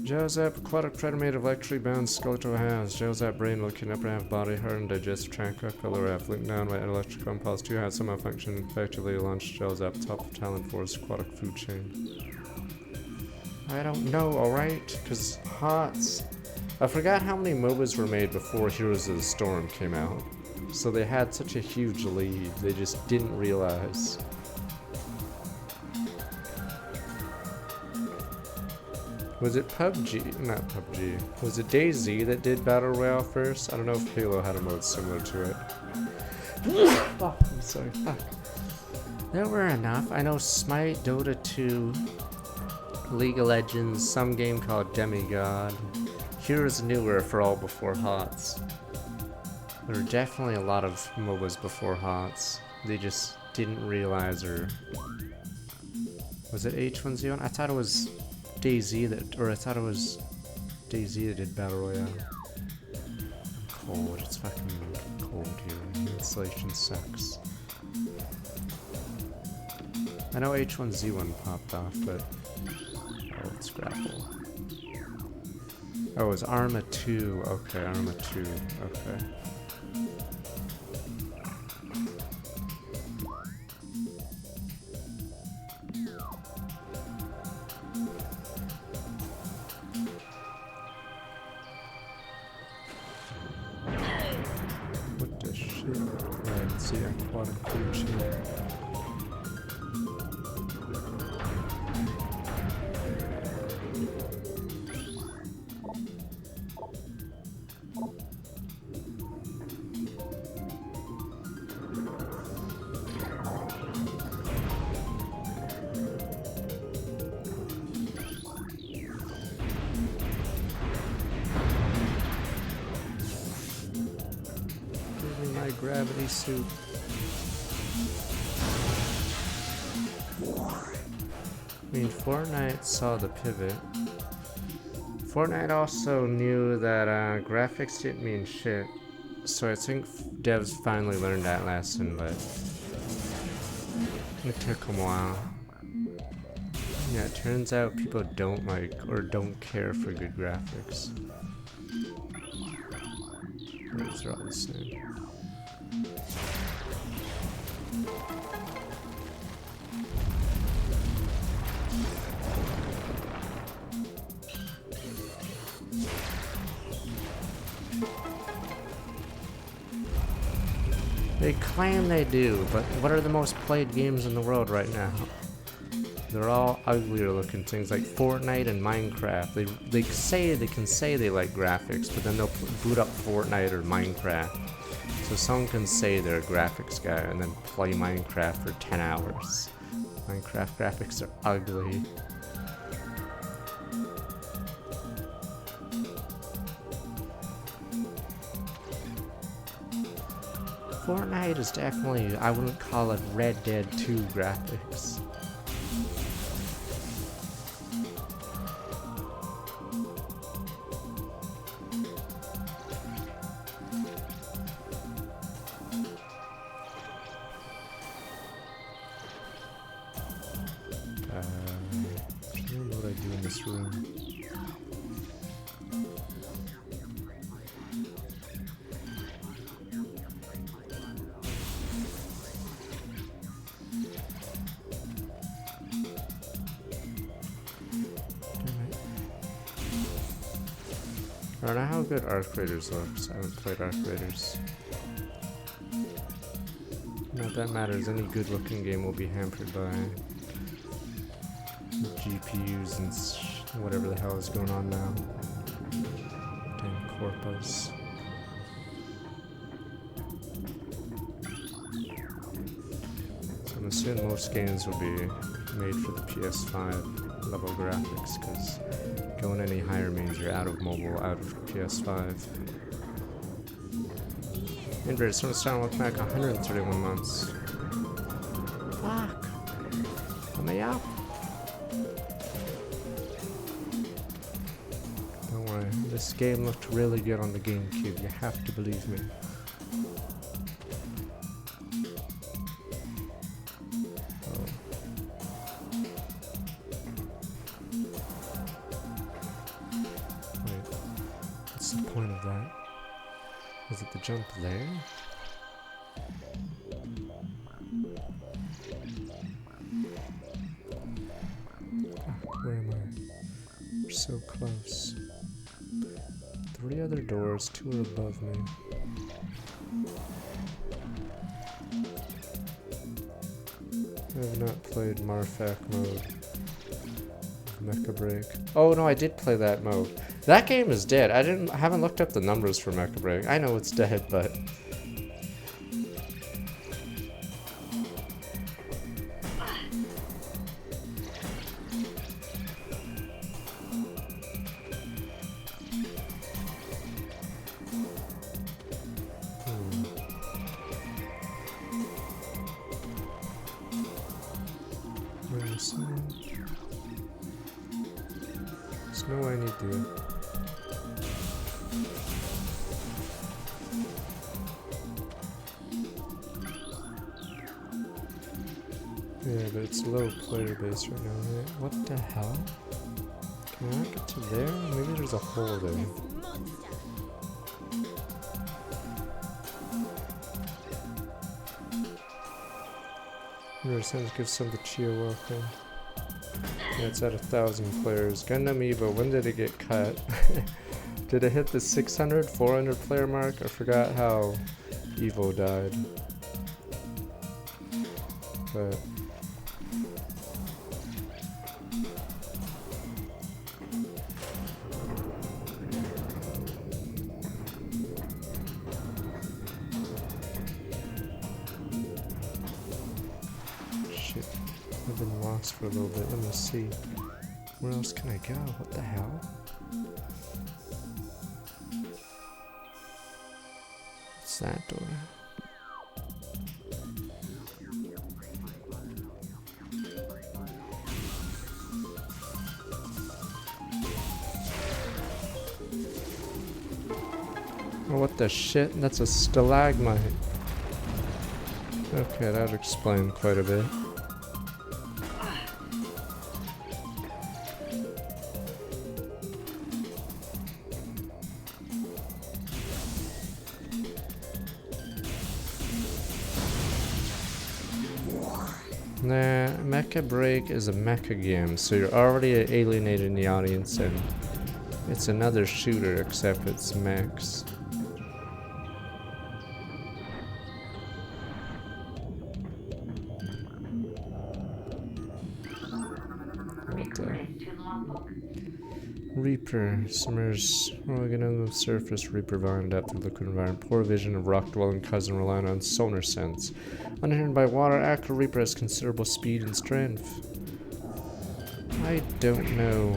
Speaker 1: Joseph, aquatic predator made of electrically bound skeletal hands. Joseph brain will kidnap half body, heart, and digestive tract, color F. Linked down by electrical impulse. 2 has somehow function effectively launched Joseph top of talent force aquatic food chain. I don't know, alright? Because HOTS. I forgot how many MOBAs were made before Heroes of the Storm came out. So they had such a huge lead, they just didn't realize. Was it PUBG? Not PUBG. Was it DayZ that did Battle Royale first? I don't know if Halo had a mode similar to it. Oh, I'm sorry. Fuck. There were enough. I know Smite, Dota 2, League of Legends, some game called Demigod. Heroes Newer for all before HOTS. There were definitely a lot of MOBAs before HOTS. They just didn't realize, or... Was it H1Z1? I thought it was DayZ that, or I thought it was DayZ that did Battle Royale. I'm cold, it's fucking cold here. The insulation sucks. I know H1Z1 popped off, but... Oh, it's grapple. Oh, it was Arma 2. Okay, Arma 2. Okay. What the shit? Right, let's see, aquatic food chain. My gravity suit. I mean, Fortnite saw the pivot. Fortnite also knew that graphics didn't mean shit. So I think devs finally learned that lesson, but it took them a while. Yeah, it turns out people don't like or don't care for good graphics. They're all the same. They claim they do, but what are the most played games in the world right now? They're all uglier looking things like Fortnite and Minecraft. They say they can say they like graphics, but then they'll boot up Fortnite or Minecraft. So someone can say they're a graphics guy and then play Minecraft for 10 hours. Minecraft graphics are ugly. Fortnite is definitely, I wouldn't call it Red Dead 2 graphics. I don't know what I do in this room. I don't know how good Arc Raiders looks. I haven't played Arc Raiders. Not that matters. Any good looking game will be hampered by GPUs and whatever the hell is going on now. Damn corpus. So I'm assuming most games will be made for the PS5 level graphics, because going any higher means you're out of mobile, out of PS5. Inverted Storm Star look back 131 months. Fuck. Let me up. Don't worry, this game looked really good on the GameCube, you have to believe me. What's the point of that? Is it the jump there? Fuck, where am I? We're so close. 3 other doors, 2 are above me. I have not played Marfak mode. Mecha Break. Oh no, I did play that mode. That game is dead. I haven't looked up the numbers for Mecha Break. I know it's dead, but where is it? There's no way I need to. Yeah, but it's low player base right now, right? What the hell? Can I not get to there? Maybe there's a hole there. Sense gives some to Chia welcome. Yeah, it's at 1,000 players. Gundam Evo, when did it get cut? Did it hit the 600, 400 player mark? I forgot how Evo died. But shit, I've been lost for a little bit. Let me see. Where else can I go? What the hell? What's that door? Oh, what the shit? That's a stalagmite. Okay, that would explain quite a bit. Nah, Mecha Break is a mecha game, so you're already alienating the audience, and it's another shooter except it's mechs. Reaper, submerged organism surface, Reaper violent depth of liquid environment, poor vision of rock dwelling cousin relying on sonar sense. Unhindered by water, active Reaper has considerable speed and strength. I don't know.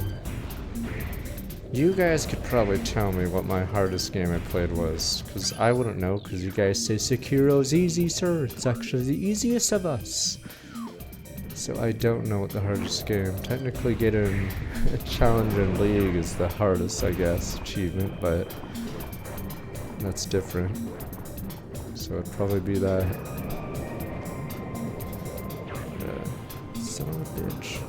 Speaker 1: You guys could probably tell me what my hardest game I played was, because I wouldn't know, because you guys say Sekiro's easy, sir. It's actually the easiest of us. So I don't know what the hardest game. Technically getting a challenge in League is the hardest, I guess, achievement, but that's different. So it'd probably be that. Son of a bitch.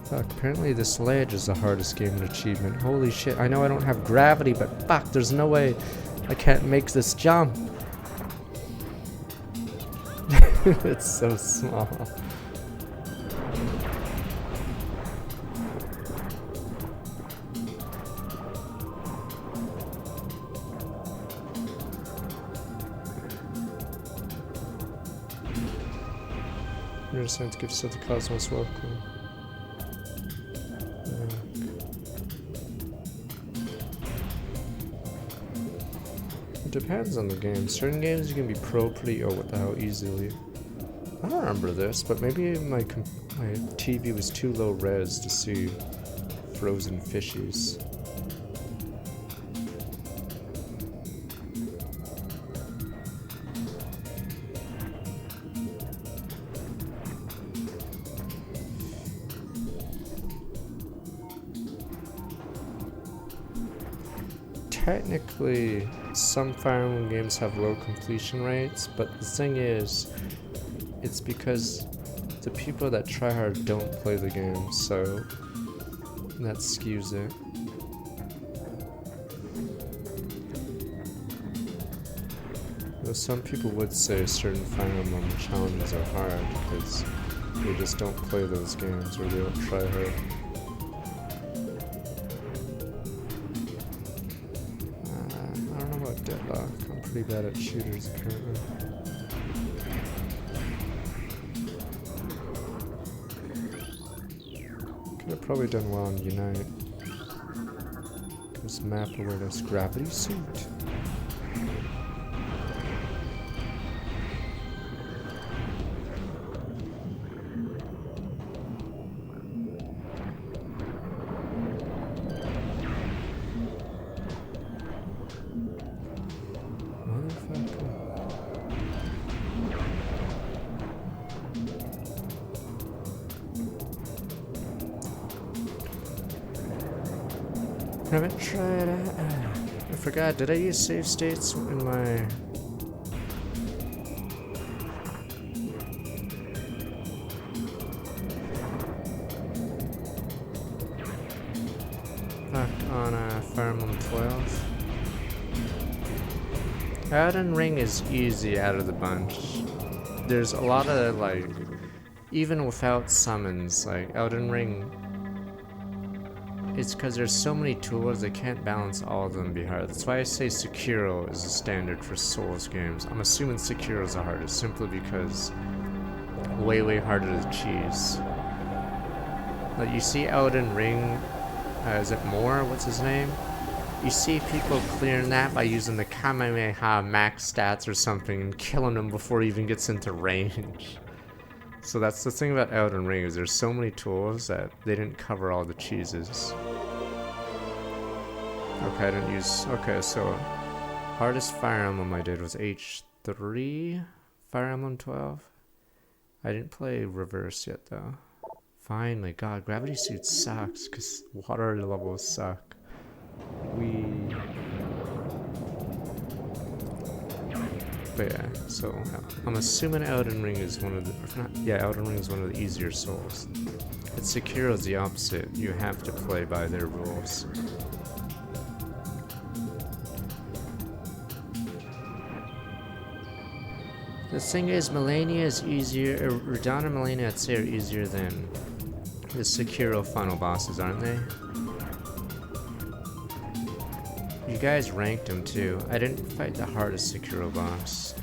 Speaker 1: Fuck, apparently this ledge is the hardest game in achievement. Holy shit, I know I don't have gravity, but fuck, there's no way I can't make this jump. It's so small. You're sent to give to the cosmos welcome. It depends on the game. Certain games you can be pro pretty, oh what the hell, easily. I don't remember this, but maybe my TV was too low res to see frozen fishies. technically, some Fire Emblem games have low completion rates, but the thing is, it's because the people that try hard don't play the game, so that skews it. Though some people would say certain Fire Emblem challenges are hard because they just don't play those games or they don't try hard. I don't know about Deadlock. I'm pretty bad at shooters apparently. Could have probably done well on Unite. Because map awareness, gravity suit. Haven't tried I forgot, did I use save states in my... on Fire Emblem 12? Elden Ring is easy out of the bunch. There's a lot of, like, even without summons, like, Elden Ring... It's because there's so many tools, they can't balance all of them and be hard. That's why I say Sekiro is the standard for Souls games. I'm assuming Sekiro is the hardest, simply because way harder to cheese. Like, you see Elden Ring, is it Moore? What's his name? You see people clearing that by using the Kamehameha max stats or something and killing him before he even gets into range. So that's the thing about Elden Ring, is there's so many tools that they didn't cover all the cheeses. Okay, I didn't use... Okay, so... Hardest Fire Emblem I did was H3? Fire Emblem 12? I didn't play Reverse yet, though. Finally, god, Gravity Suit sucks, because water levels suck. But yeah, so I'm assuming Elden Ring is one of the... Elden Ring is one of the easier Souls. It's Sekiro's the opposite. You have to play by their rules. The thing is, Melania is easier, Radon and Melania I'd say are easier than the Sekiro final bosses, aren't they? You guys ranked them too. I didn't fight the hardest Sekiro boss.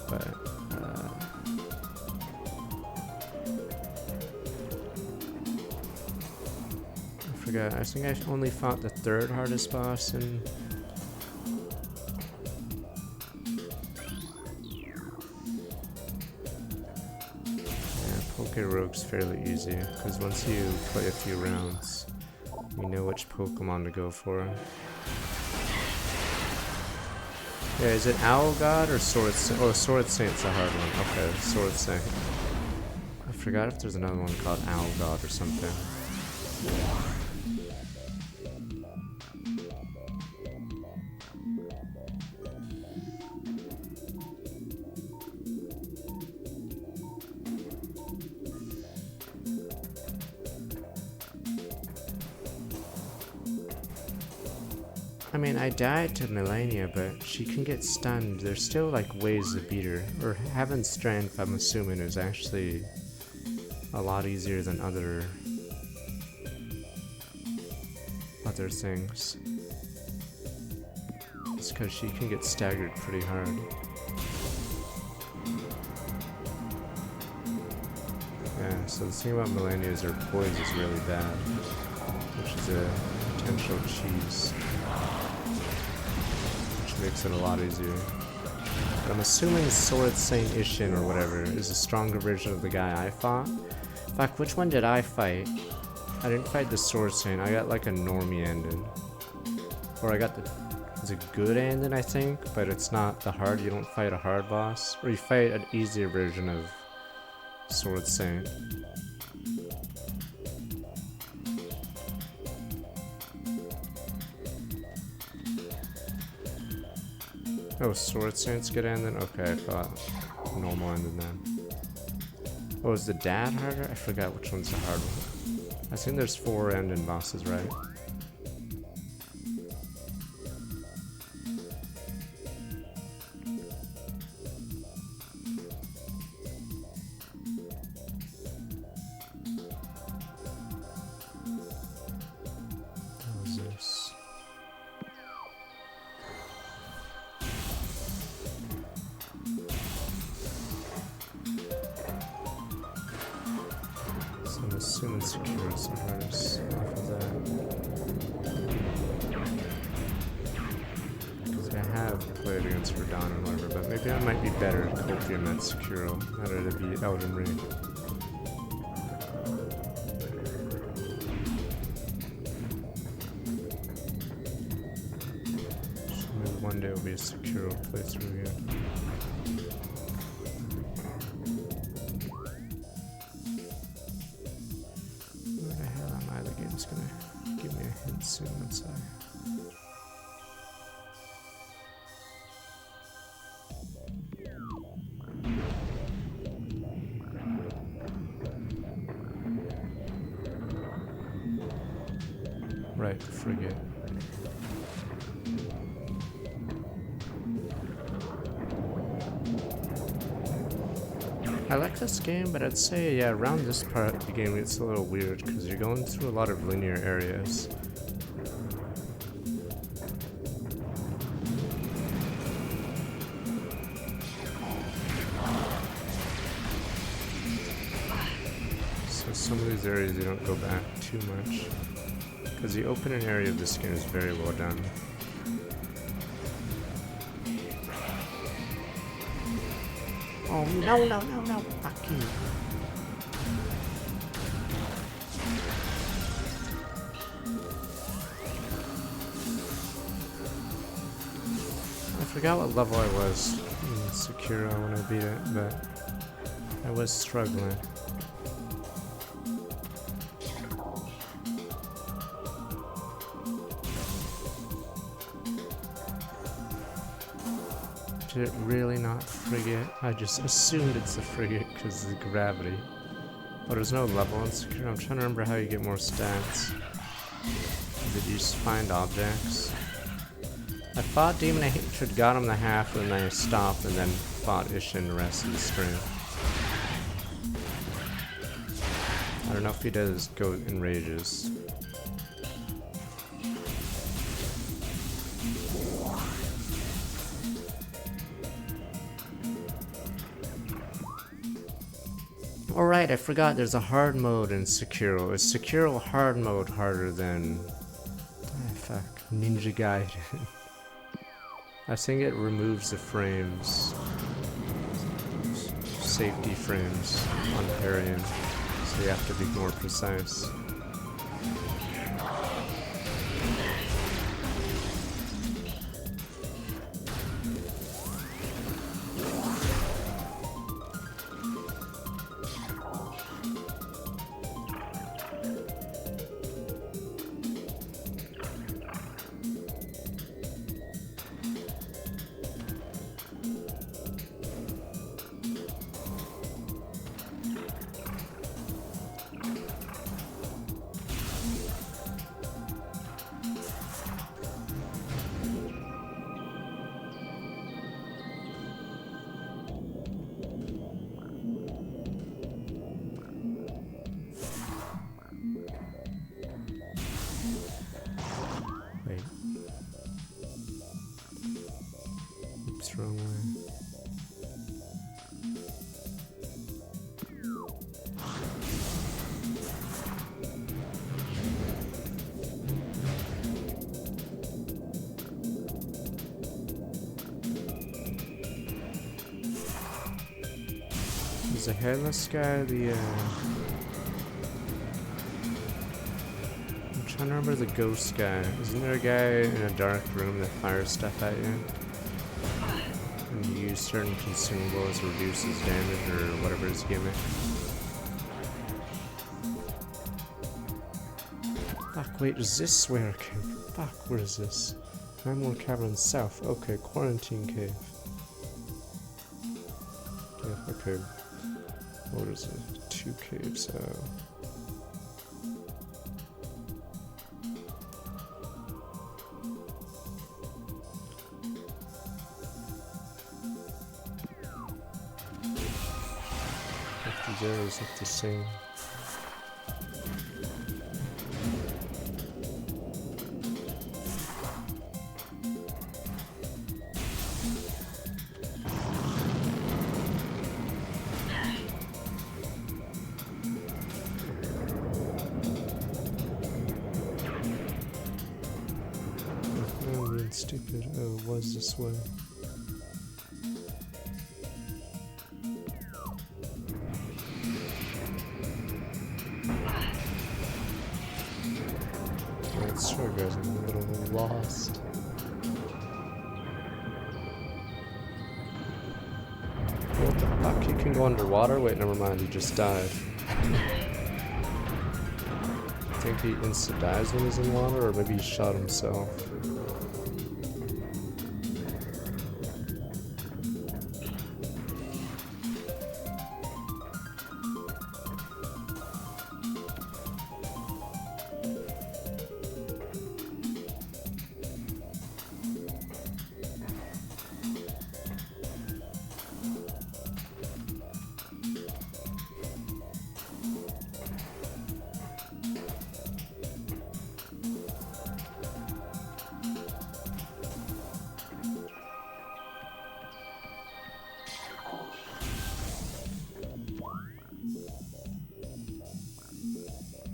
Speaker 1: But, I forgot. I think I only fought the third hardest boss and... Rogue's fairly easy, because once you play a few rounds, you know which Pokemon to go for. Yeah, is it Owl God or Sword Saint? Oh, Sword Saint's a hard one. Okay, Sword Saint. I forgot if there's another one called Owl God or something. I mean, I died to Melania, but she can get stunned. There's still, like, ways to beat her. Or having strength, I'm assuming, is actually a lot easier than other things. It's because she can get staggered pretty hard. Yeah, so the thing about Melania is her poise is really bad, which is a potential cheese. Makes it a lot easier. But I'm assuming Sword Saint Ishin or whatever is a stronger version of the guy I fought. Fuck, which one did I fight? I didn't fight the Sword Saint. I got like a normie ending. Or I got the... It's a good ending, I think, but it's not the hard. You don't fight a hard boss. Or you fight an easier version of Sword Saint. Oh, Sword Saints good ending? Okay, I thought normal ended then. Oh, is the dad harder? I forgot which one's the hard one. I think there's 4 ending bosses, right? What was this? So I'm assuming Securo's the hardest off of that. Because I have played against Radon and whatever, but maybe I might be better at Copium than Sekiro now that I beat Elden Ring. So maybe one day will be a Sekiro playthrough again. Where the hell am I? The game's gonna give me a hint soon once I... Right, frigate. I like this game, but I'd say, yeah, around this part of the game it's a little weird because you're going through a lot of linear areas. So some of these areas you don't go back too much. Because the opening area of this game is very well done. Oh, no, fuck you. I forgot what level I was in Sekiro when I beat it, but I was struggling. Did it really not frigate? I just assumed it's a frigate because of the gravity. Oh, there's no level in Sekiro. I'm trying to remember how you get more stats. Did you just find objects? I fought Demon Hatred, got him the half, and then I stopped, and then fought Ishin the rest of the stream. I don't know if he does go in rages. Alright, I forgot there's a hard mode in Sekiro. Is Sekiro hard mode harder than... Ninja Gaiden? I think it removes the frames. Safety frames on parrying. So you have to be more precise. Wait. Oops, wrong way. Is the hairless guy the I'm trying to remember the ghost guy. Isn't there a guy in a dark room that fires stuff at you? And you use certain consumables, reduces damage, or whatever his gimmick. Fuck, wait, is this where it came from? Fuck, where is this? Find more caverns south. Okay, quarantine cave. Yeah, okay. What is it? 2 caves out. If these areas look the same. Oh, I'm being stupid. Oh, it was this way. Alright, sorry guys, I'm a little lost. What the fuck? You can go underwater? Wait, never mind, he just died. I think he insta-dies when he's in water, or maybe he shot himself.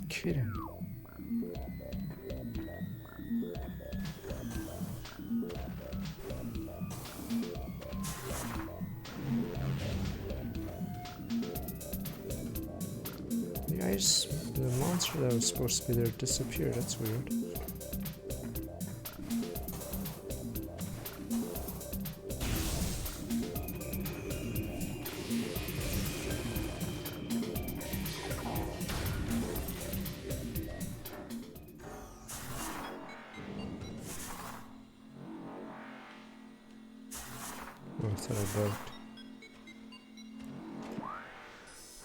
Speaker 1: Kidding. The monster that was supposed to be there disappeared. That's weird. Oh, I thought I bugged.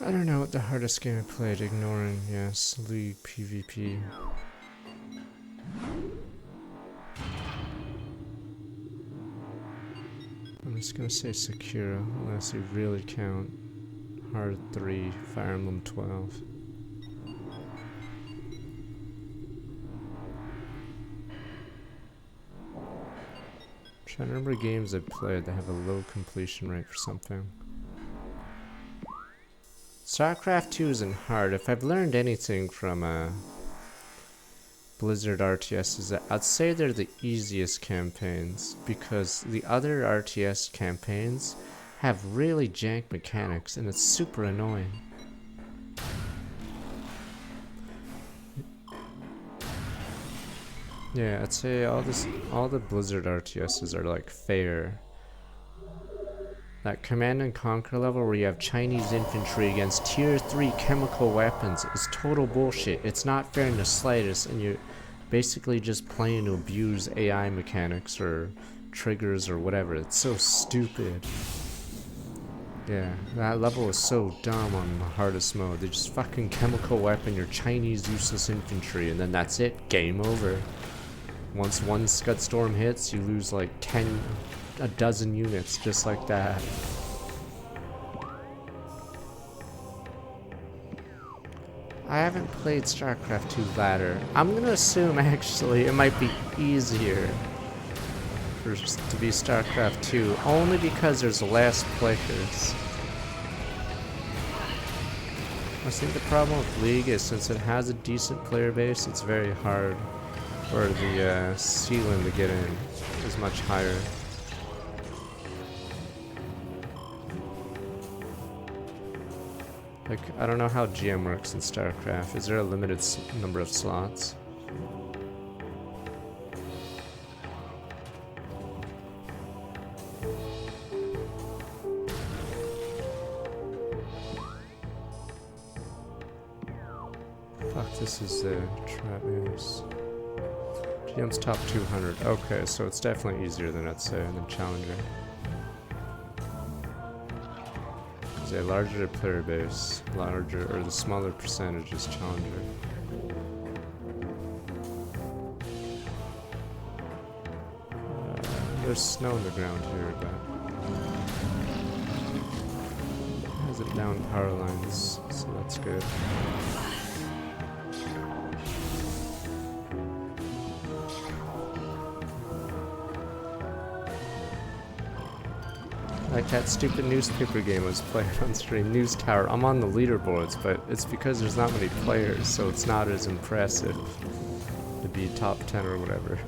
Speaker 1: I don't know what the hardest game I played. Ignoring, yes. League PvP. I'm just gonna say Sekiro, unless you really count Hard 3, Fire Emblem 12. Trying to remember games I've played that have a low completion rate for something. StarCraft 2 isn't hard. If I've learned anything from Blizzard RTS is that I'd say they're the easiest campaigns, because the other RTS campaigns have really jank mechanics and it's super annoying. Yeah, I'd say all the Blizzard RTSs are like fair. That Command and Conquer level where you have Chinese infantry against tier 3 chemical weapons is total bullshit. It's not fair in the slightest, and you're basically just playing to abuse AI mechanics or triggers or whatever. It's so stupid. Yeah, that level is so dumb on the hardest mode. They just fucking chemical weapon your Chinese useless infantry, and then that's it. Game over. Once one Scud Storm hits, you lose like a dozen units just like that. I haven't played StarCraft 2 ladder. I'm gonna assume actually it might be easier to be StarCraft 2, only because there's less players. I think the problem with League is since it has a decent player base, it's very hard, or the ceiling to get in is much higher. Like, I don't know how GM works in StarCraft. Is there a limited number of slots? Fuck, this is the trap moves. GM's top 200. Okay, so it's definitely easier than I'd say than Challenger. There's a larger player base, larger, or the smaller percentage is Challenger. There's snow on the ground here, but it hasn't down power lines, so that's good. Like that stupid newspaper game I was playing on stream, News Tower. I'm on the leaderboards, but it's because there's not many players, so it's not as impressive to be top 10 or whatever.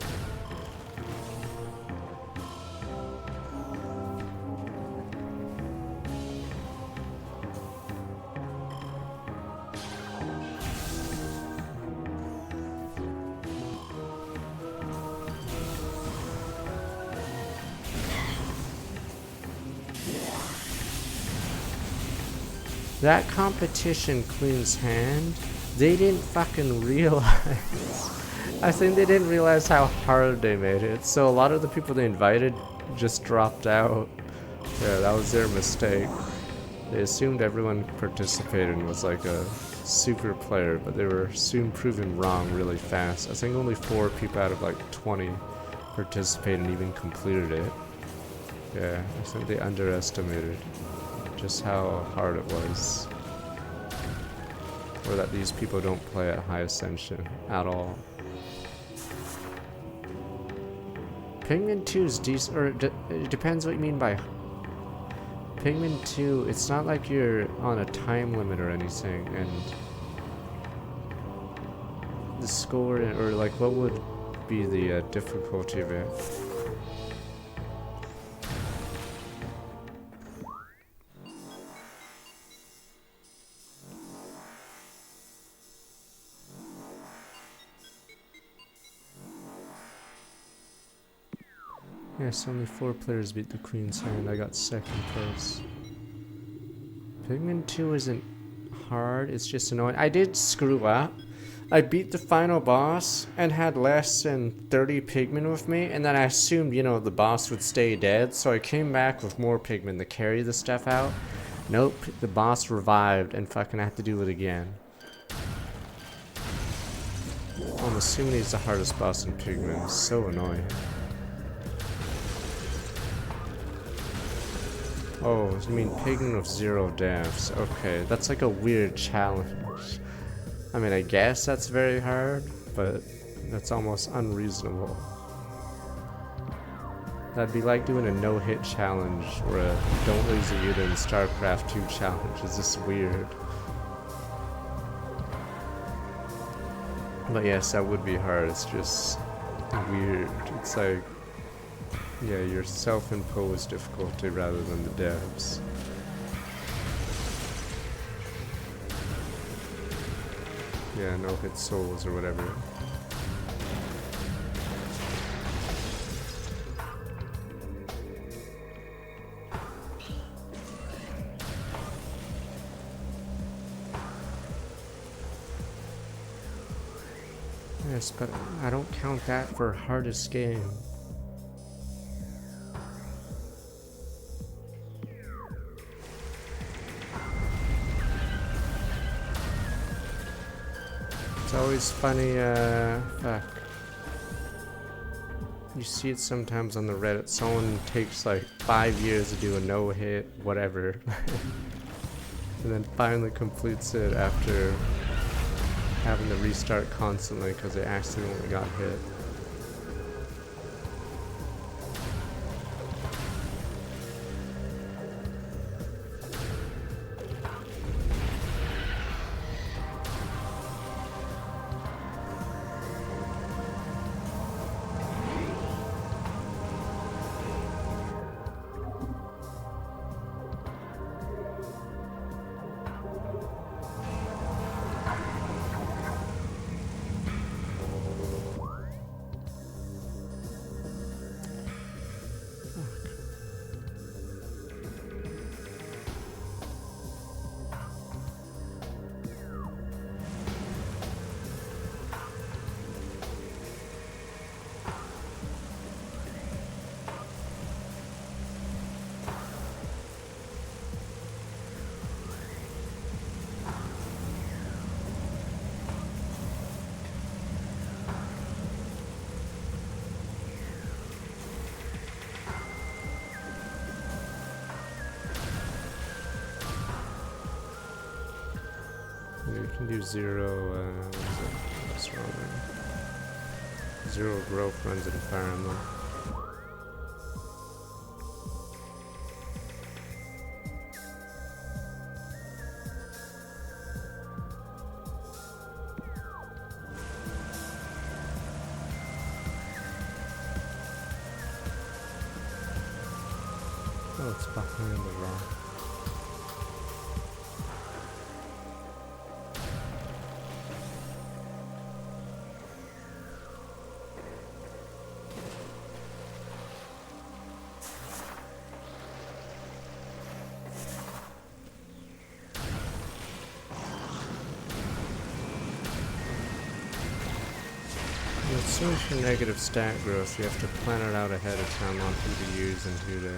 Speaker 1: That competition Queen's Hand, they didn't fucking realize. I think they didn't realize how hard they made it. So a lot of the people they invited just dropped out. Yeah, that was their mistake. They assumed everyone participated and was like a super player, but they were soon proven wrong really fast. I think only 4 people out of like 20 participated and even completed it. Yeah, I think they underestimated just how hard it was. Or that these people don't play at high ascension at all. Pigman 2 is decent, or it depends what you mean by Pigman 2. It's not like you're on a time limit or anything, and the score, or like what would be the difficulty of it? Yes, only 4 players beat the Queen's Hand. I got 2nd place. Pigman 2 isn't hard, it's just annoying. I did screw up. I beat the final boss and had less than 30 pigmen with me, and then I assumed, you know, the boss would stay dead, so I came back with more pigmen to carry the stuff out. Nope, the boss revived and fucking I have to do it again. I'm assuming he's the hardest boss in Pigman. It's so annoying. Oh, you mean Pigman with 0 deaths. Okay, that's like a weird challenge. I mean, I guess that's very hard, but that's almost unreasonable. That'd be like doing a no-hit challenge or a don't lose a unit in StarCraft 2 challenge. It's just weird. But yes, that would be hard. It's just weird. It's like, yeah, your self-imposed difficulty rather than the devs. Yeah, no hit souls or whatever. Yes, but I don't count that for hardest game. It's always funny, fuck. You see it sometimes on the Reddit, someone takes like 5 years to do a no-hit, whatever. And then finally completes it after having to restart constantly because they accidentally got hit. We can do zero, what is it? What's wrong there? Zero growth runs in Fire Emblem. Oh, it's behind the rock. It's so for negative stat growth, you have to plan it out ahead of time on who to use and who to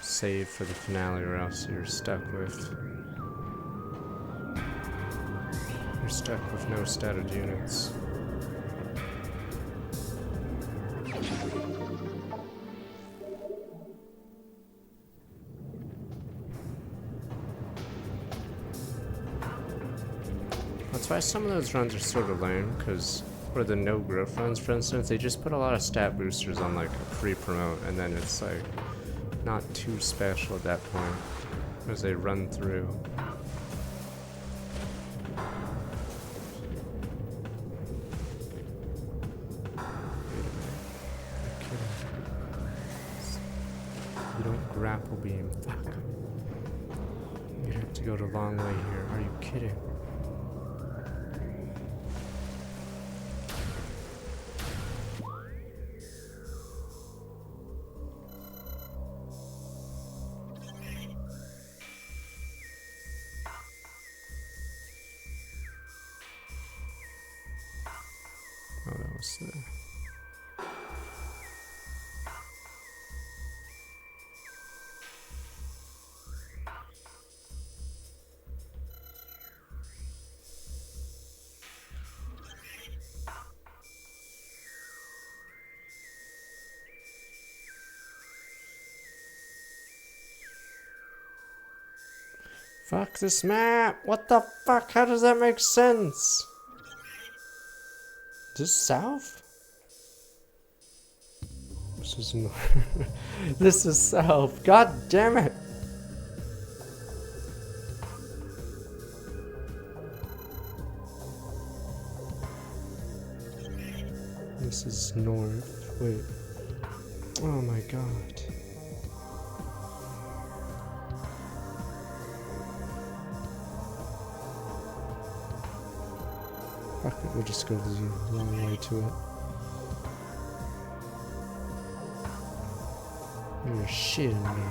Speaker 1: save for the finale, or else you're stuck with no statted units. That's why some of those runs are sort of lame, because for the no growth runs, for instance, they just put a lot of stat boosters on like a pre-promote, and then it's like not too special at that point as they run through. You don't grapple beam. Fuck. You'd have to go the long way here. Are you kidding? Oh, that was the... Fuck this map! What the fuck? How does that make sense? Is this south? This is north. This is south. God damn it! This is north. Wait. Oh my god. Fuck it, we'll just go the long way to it. You're shitting me.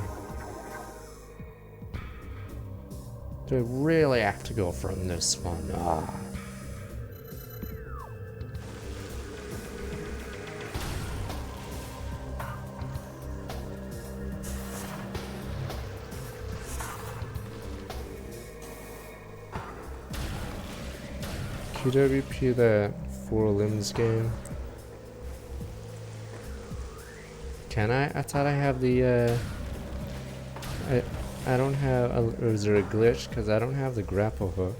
Speaker 1: Do I really have to go from this one? Ah. QWP that Four Limbs game. Can I? I thought I have the I don't have or is there a glitch? Because I don't have the grapple hook.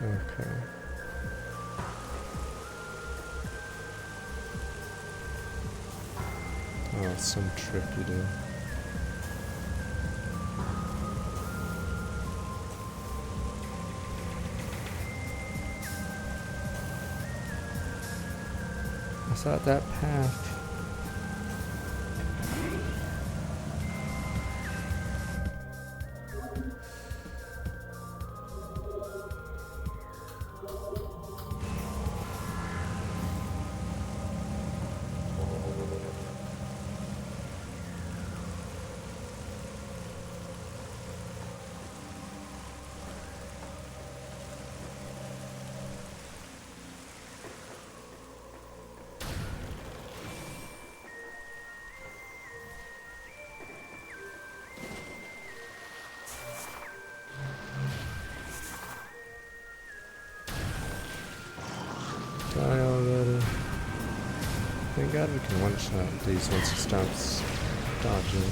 Speaker 1: Okay. Oh, it's some trick you do. I thought that path. Die already. Thank God we can one-shot these once it stops dodging.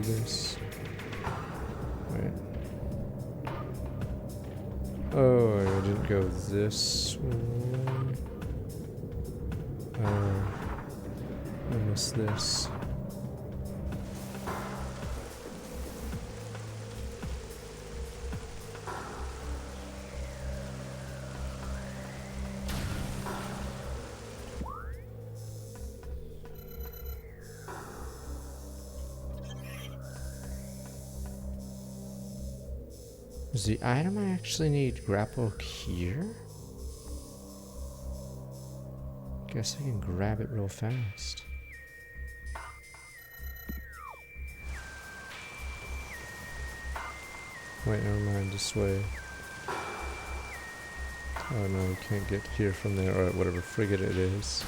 Speaker 1: this. Wait. Oh, I didn't go this one. I missed this. Is the item I actually need grapple here? Guess I can grab it real fast. Wait, never mind, this way. Oh no, you can't get here from there, or whatever frigate it is.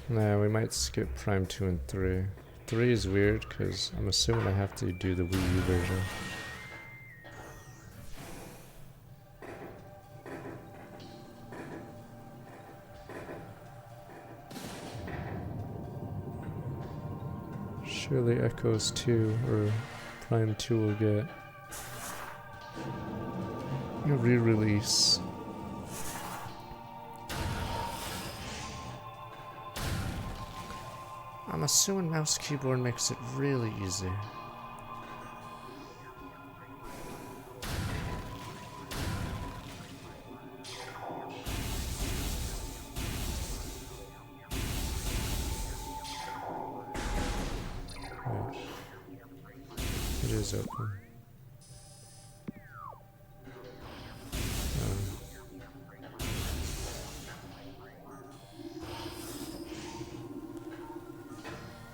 Speaker 1: Nah, we might skip Prime 2 and 3. 3 is weird, because I'm assuming I have to do the Wii U version. Surely Echoes 2 or Prime 2 will get a re-release. I'm assuming mouse keyboard makes it really easy. It is open.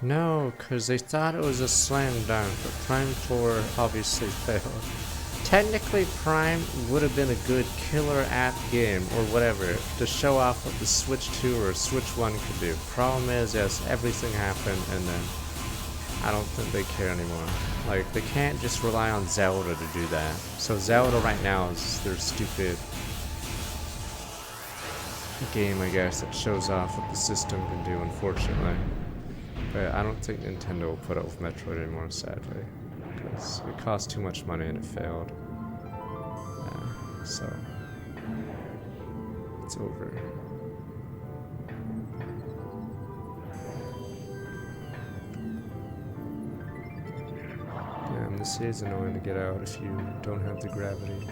Speaker 1: No, because they thought it was a slam dunk, but Prime 4 obviously failed. Technically, Prime would have been a good killer app game, or whatever, to show off what the Switch 2 or Switch 1 could do. Problem is, yes, everything happened, and then I don't think they care anymore. Like, they can't just rely on Zelda to do that. So Zelda right now is their stupid game, I guess, that shows off what the system can do, unfortunately. But I don't think Nintendo will put up with Metroid anymore, sadly. Because it cost too much money and it failed. Yeah, so it's over. Damn, this is annoying to get out if you don't have the gravity.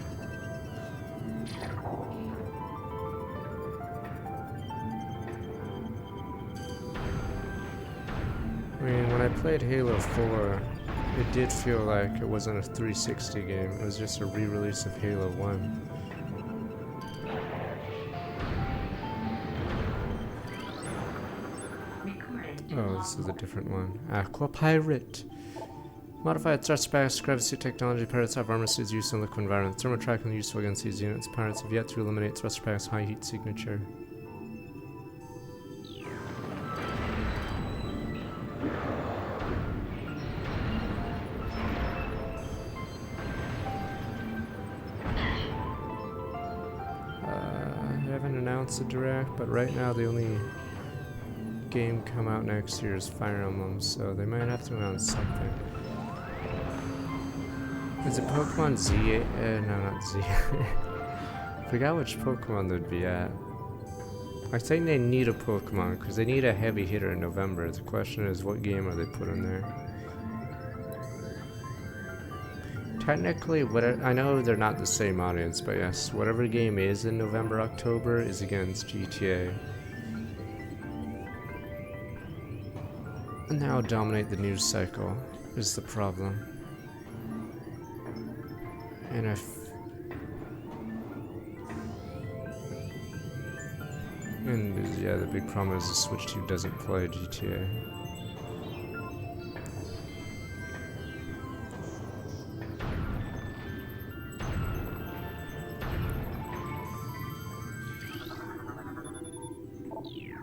Speaker 1: I mean, when I played Halo 4, it did feel like it wasn't a 360 game, it was just a re-release of Halo 1. Oh, this is a different one. Aqua Pirate! Modified thrust back, gravity suit technology. Pirates have armor suits used in liquid environment. Thermotracking useful against these units. Pirates have yet to eliminate thrust back's high heat signature. The direct, but right now the only game come out next year is Fire Emblem, so they might have to announce something. Is it Pokemon Z? No, not Z. Forgot which Pokemon they'd be at. I think they need a Pokemon because they need a heavy hitter in November. The question is, what game are they putting there? Technically, I know they're not the same audience, but yes, whatever game is in November, October is against GTA. And now dominate the news cycle is the problem. And yeah, the big problem is the Switch 2 doesn't play GTA.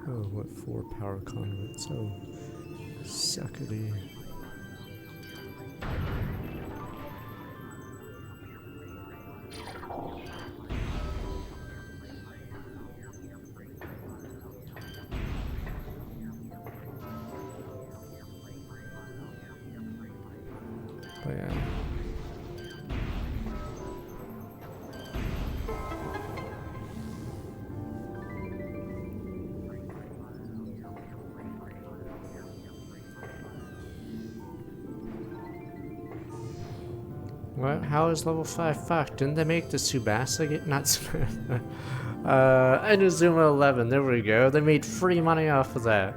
Speaker 1: Oh, what 4 power conduits? Oh, suckity. What? How is level 5 fucked? Didn't they make the Tsubasa get not Tsubasa? Inazuma 11, there we go. They made free money off of that.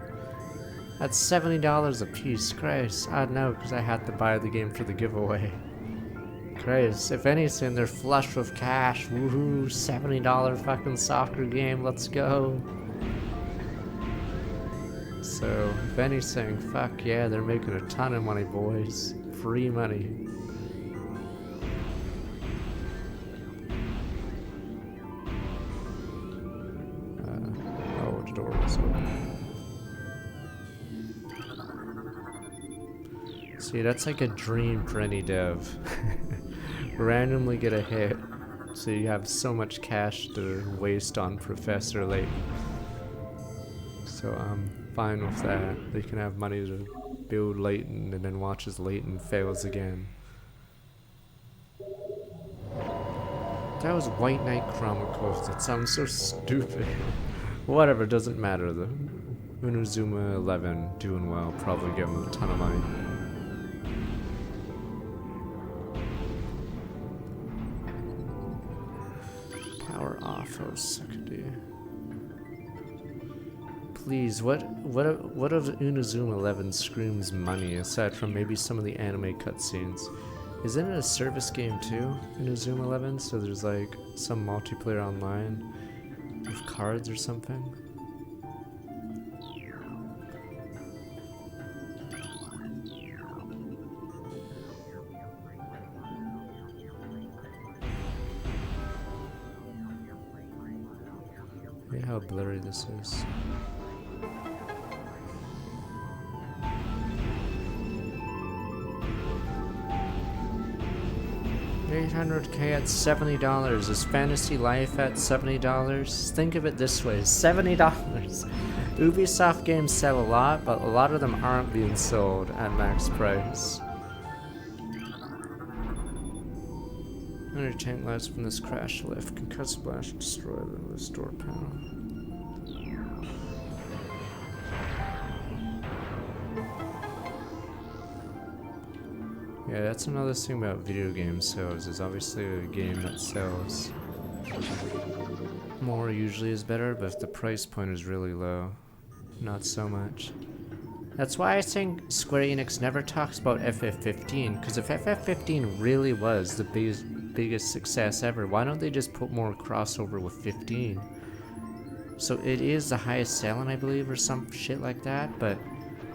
Speaker 1: That's $70 a piece. Christ, I know because I had to buy the game for the giveaway. Christ, if anything, they're flush with cash. Woohoo, $70 fucking soccer game, let's go. So, if anything, fuck yeah, they're making a ton of money, boys. Free money. Oh, the door was open. See, that's like a dream for any dev. Randomly get a hit, so you have so much cash to waste on Professor Layton. So I'm fine with that. They can have money to build Layton and then watch as Layton fails again. That was White Knight Chronicles. That sounds so stupid. Whatever, doesn't matter though. Inazuma 11 doing well, probably give him a ton of money. Power off, oh suckity. Please, what of Inazuma 11 screams money aside from maybe some of the anime cutscenes? Isn't it a service game too, Inazuma 11? So there's like some multiplayer online with cards or something? Look at how blurry this is. $800K at $70. Is Fantasy Life at $70? Think of it this way, $70. Ubisoft games sell a lot, but a lot of them aren't being sold at max price. Entertain lives from this crash lift. Concuss splash destroy the restore panel. Yeah, that's another thing about video game sales, is obviously a game that sells more usually is better, but if the price point is really low, not so much. That's why I think Square Enix never talks about FF15, because if FF15 really was the biggest success ever, why don't they just put more crossover with 15? So it is the highest selling, I believe, or some shit like that, but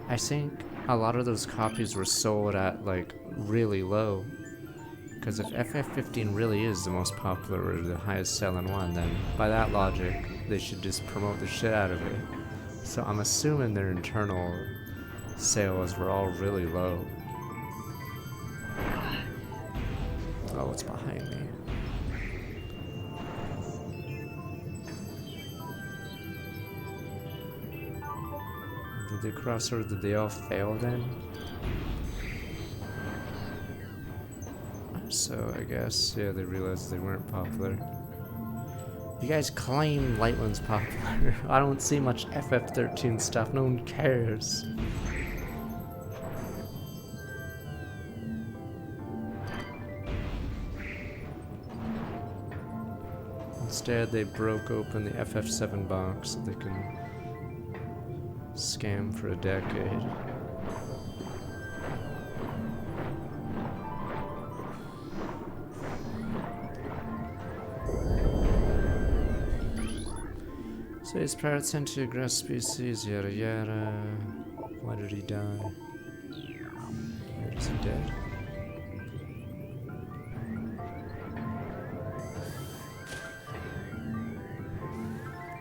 Speaker 1: I think a lot of those copies were sold at like really low, because if FF15 really is the most popular or the highest selling one, then by that logic they should just promote the shit out of it. So I'm assuming their internal sales were all really low. Oh, it's behind me. Did they cross over? Did they all fail then? So I guess, yeah, they realized they weren't popular. You guys claim Lightland's popular. I don't see much FF13 stuff. No one cares. Instead, they broke open the FF7 box so they can scam for a decade. So his parents sent to grass species, yada yada. Why did he die? Where is he dead?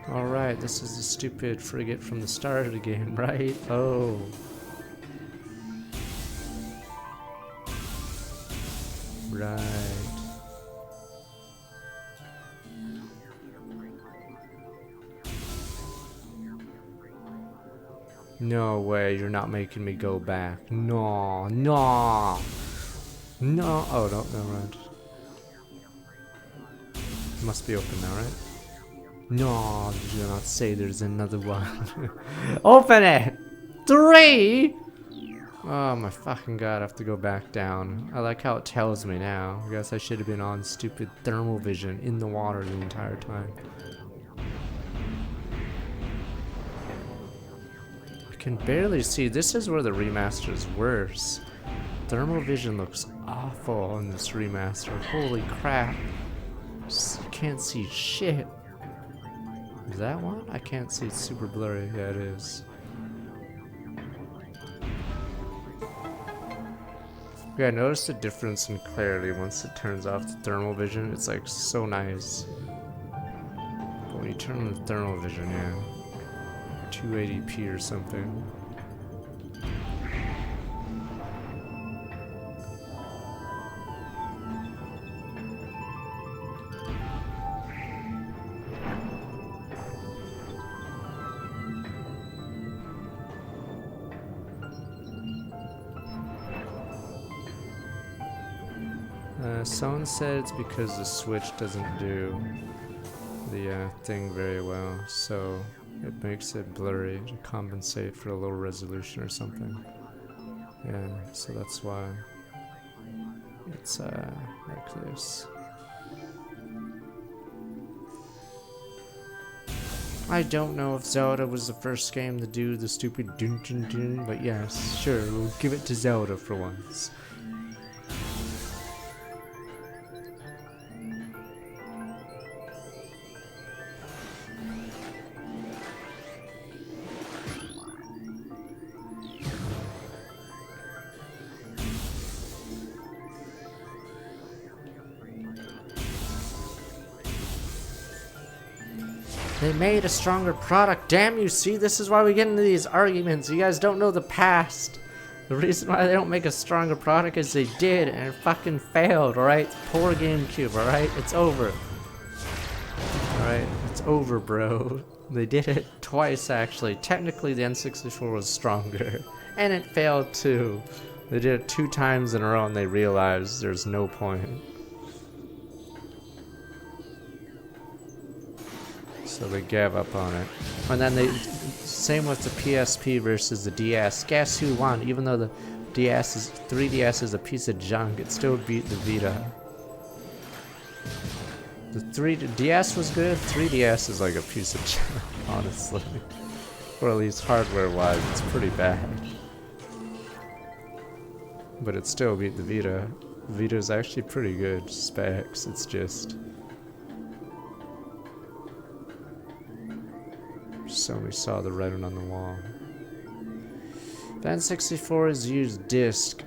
Speaker 1: Alright, this is the stupid frigate from the start of the game, right? Oh. Right. No way, you're not making me go back. No, no. No, oh no, never mind. Must be open now, right? No, do not say there's another one. Open it! 3! Oh my fucking god, I have to go back down. I like how it tells me now. I guess I should have been on stupid thermal vision in the water the entire time. I can barely see. This is where the remaster is worse. Thermal vision looks awful in this remaster. Holy crap. You can't see shit. Is that one? I can't see. It's super blurry. Yeah, it is. Yeah, I noticed the difference in clarity once it turns off the thermal vision. It's like so nice. But when you turn on the thermal vision, yeah. 280p or something. Someone said it's because the Switch doesn't do the thing very well, so it makes it blurry to compensate for a low resolution or something. Yeah, so that's why it's like this. I don't know if Zelda was the first game to do the stupid dun dun dun, but yes, sure, we'll give it to Zelda for once. They made a stronger product. Damn you, see, this is why we get into these arguments. You guys don't know the past. The reason why they don't make a stronger product is they did, and it fucking failed, alright? Poor GameCube, alright? It's over. Alright, it's over, bro. They did it twice, actually. Technically, the N64 was stronger. And it failed, too. They did it 2 times in a row, and they realized there's no point. So they gave up on it. And then same with the PSP versus the DS. Guess who won? Even though the 3DS is a piece of junk, it still beat the Vita. The DS was good, 3DS is like a piece of junk, honestly. Or at least hardware-wise, it's pretty bad. But it still beat the Vita. Vita's actually pretty good specs, it's just... Sony saw the writing on the wall. The N64 has used disc.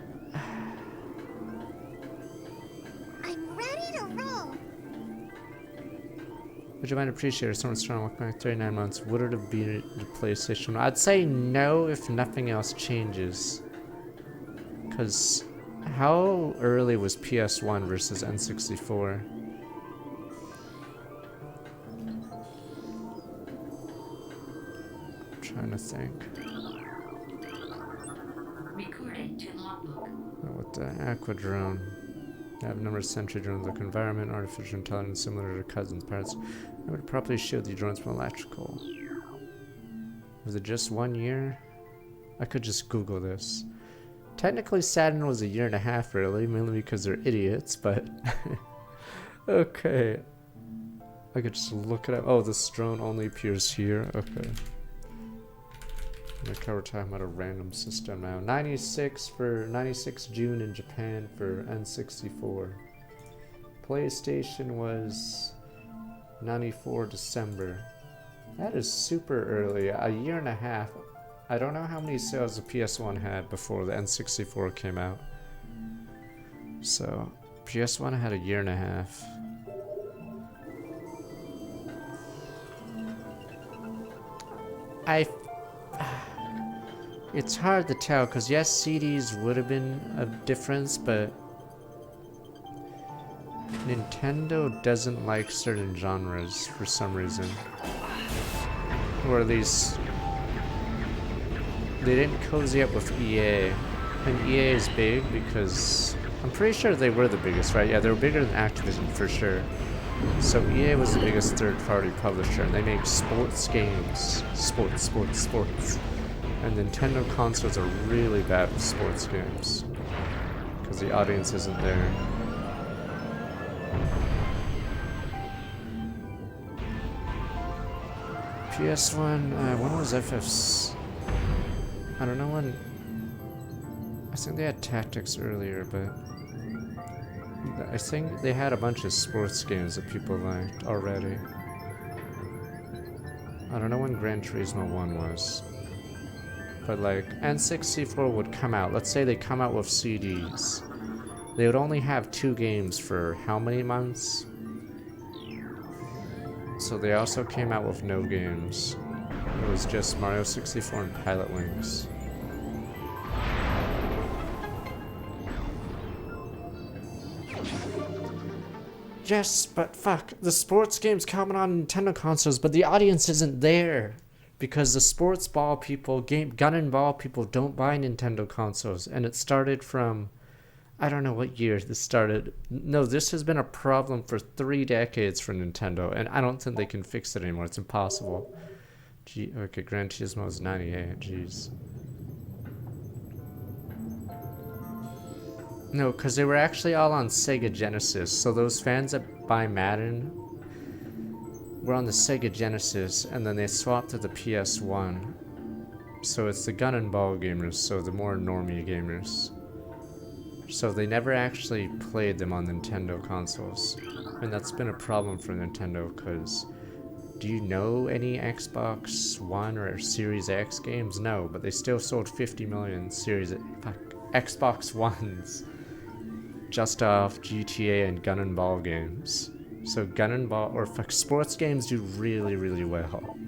Speaker 3: I'm ready to roll.
Speaker 1: Would you mind appreciate if someone strong with my 39 months? Would it have been the PlayStation? I'd say no if nothing else changes. Because how early was PS1 versus N64? Trying to think.
Speaker 2: Recording to logbook.
Speaker 1: With the Aquadrone. I have a number of sentry drones like environment, artificial intelligence similar to cousins' parts. I would probably shield the drones from electrical. Was it just 1 year? I could just Google this. Technically Saturn was 1.5 years early, mainly because they're idiots, but okay. I could just look it up. Oh, this drone only appears here. Okay. Like how we're talking about a random system now. 96 June in Japan for N64. PlayStation was 94 December. That is super early. 1.5 years. I don't know how many sales the PS1 had before the N64 came out. So, PS1 had 1.5 years. It's hard to tell, because yes, CDs would have been a difference, but Nintendo doesn't like certain genres for some reason. Or at least they didn't cozy up with EA. And EA is big because I'm pretty sure they were the biggest, right? Yeah, they were bigger than Activision for sure. So EA was the biggest third-party publisher, and they make sports games. Sports. And Nintendo consoles are really bad with sports games. Because the audience isn't there. PS1, when was FF's? I don't know when. I think they had Tactics earlier, but I think they had a bunch of sports games that people liked already. I don't know when Gran Turismo 1 was. But like, N64 would come out. Let's say they come out with CDs. They would only have 2 games for how many months? So they also came out with no games. It was just Mario 64 and Pilot Wings. Yes, but fuck, the sports game's coming on Nintendo consoles, but the audience isn't there. Because the sports ball people, gun and ball people don't buy Nintendo consoles. And it started from, I don't know what year this started. No, this has been a problem for 3 decades for Nintendo, and I don't think they can fix it anymore. It's impossible. Okay, Gran Turismo is 98, jeez. No, because they were actually all on Sega Genesis, so those fans that buy Madden were on the Sega Genesis, and then they swapped to the PS1. So it's the gun and ball gamers, so the more normie gamers. So they never actually played them on Nintendo consoles. And that's been a problem for Nintendo, because do you know any Xbox One or Series X games? No, but they still sold 50 million Xbox Ones just off GTA and gun and ball games. So gun and ball, or sports games do really, really well.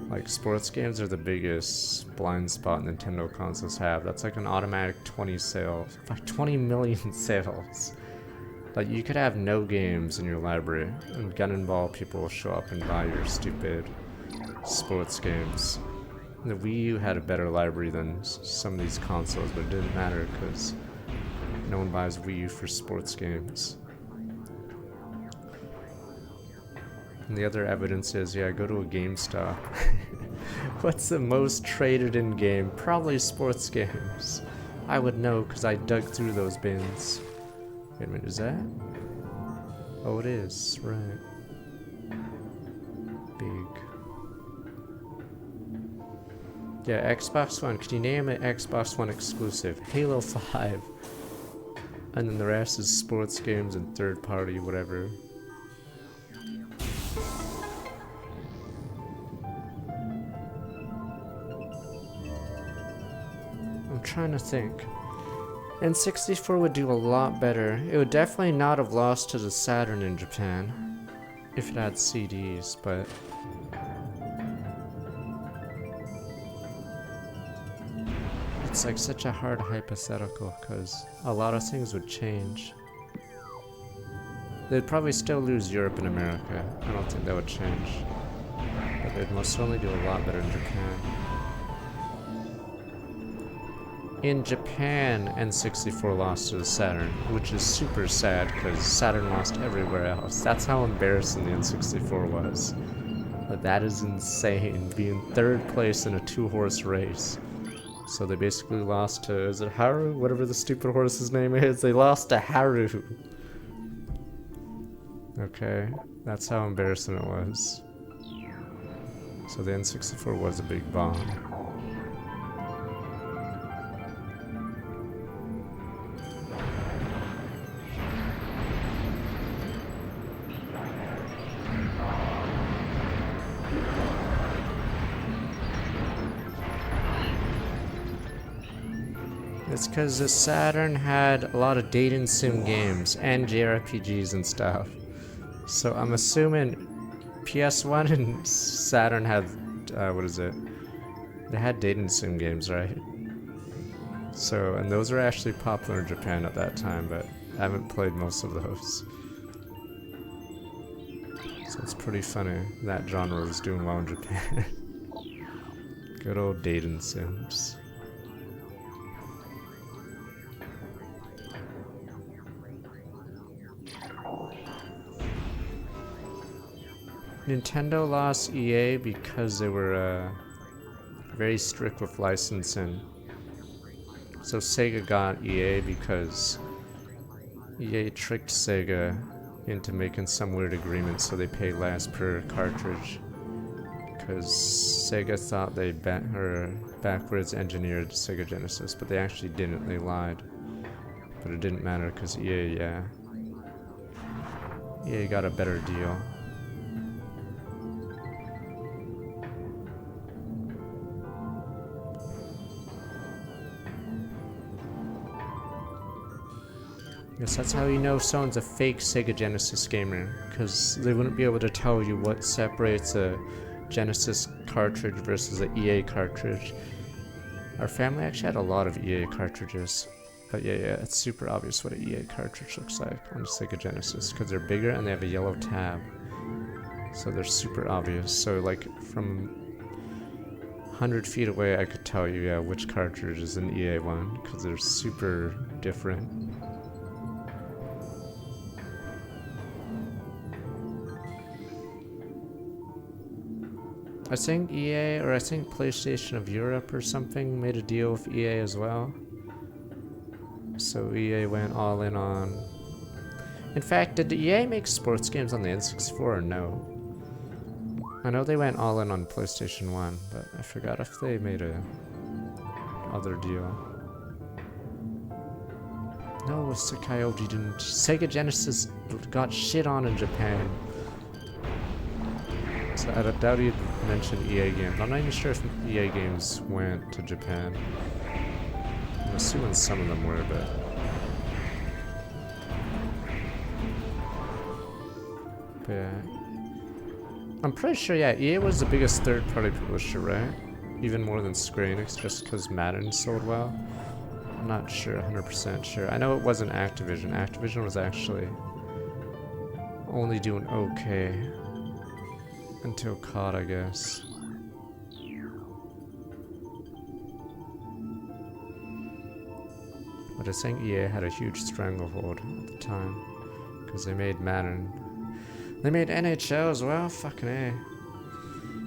Speaker 1: Like, sports games are the biggest blind spot Nintendo consoles have. That's like an automatic 20 sales. Like 20 million sales. Like, you could have no games in your library, and gun and ball people will show up and buy your stupid sports games. And the Wii U had a better library than some of these consoles, but it didn't matter because no one buys Wii U for sports games. And the other evidence is, yeah, go to a GameStop. What's the most traded in game? Probably sports games. I would know because I dug through those bins. Wait a minute, is that? Oh, it is, right. Big. Yeah, Xbox One. Can you name an Xbox One exclusive? Halo 5. And then the rest is sports games and third party, whatever. I'm trying to think. N64 would do a lot better. It would definitely not have lost to the Saturn in Japan if it had CDs, but it's like such a hard hypothetical because a lot of things would change. They'd probably still lose Europe and America. I don't think that would change. But they'd most certainly do a lot better in Japan. In Japan, N64 lost to the Saturn, which is super sad because Saturn lost everywhere else. That's how embarrassing the N64 was. But that is insane, being 3rd place in a 2-horse race. So they basically lost to, is it Haru? Whatever the stupid horse's name is. They lost to Haru. Okay, that's how embarrassing it was. So the N64 was a big bomb. It's because the Saturn had a lot of date sim games and JRPGs and stuff. So I'm assuming PS1 and Saturn had, what is it? They had date sim games, right? So, and those were actually popular in Japan at that time, but I haven't played most of those. So it's pretty funny that genre was doing well in Japan. Good old date sims. Nintendo lost EA because they were very strict with licensing. So Sega got EA because EA tricked Sega into making some weird agreement so they pay less per cartridge. Because Sega thought they backwards engineered Sega Genesis, but they actually didn't, they lied. But it didn't matter because EA got a better deal. Guess that's how you know if someone's a fake Sega Genesis gamer, because they wouldn't be able to tell you what separates a Genesis cartridge versus an EA cartridge. Our family actually had a lot of EA cartridges, but yeah, it's super obvious what an EA cartridge looks like on a Sega Genesis, because they're bigger and they have a yellow tab. So they're super obvious. So like from 100 feet away I could tell you, yeah, which cartridge is an EA one, because they're super different. I think EA, or I think PlayStation of Europe or something, made a deal with EA as well. So EA went all in on... In fact, did EA make sports games on the N64 or no? I know they went all in on PlayStation 1, but I forgot if they made a other deal. No, Sakayoji didn't. Sega Genesis got shit on in Japan. So I doubt he'd mention EA games. I'm not even sure if EA games went to Japan. I'm assuming some of them were, but... yeah. I'm pretty sure, yeah, EA was the biggest third-party publisher, right? Even more than Square Enix, just because Madden sold well. I'm not sure, 100% sure. I know it wasn't Activision. Activision was actually only doing okay. Until COD, I guess. But I think EA had a huge stranglehold at the time, because they made Madden. They made NHL as well? Fucking A.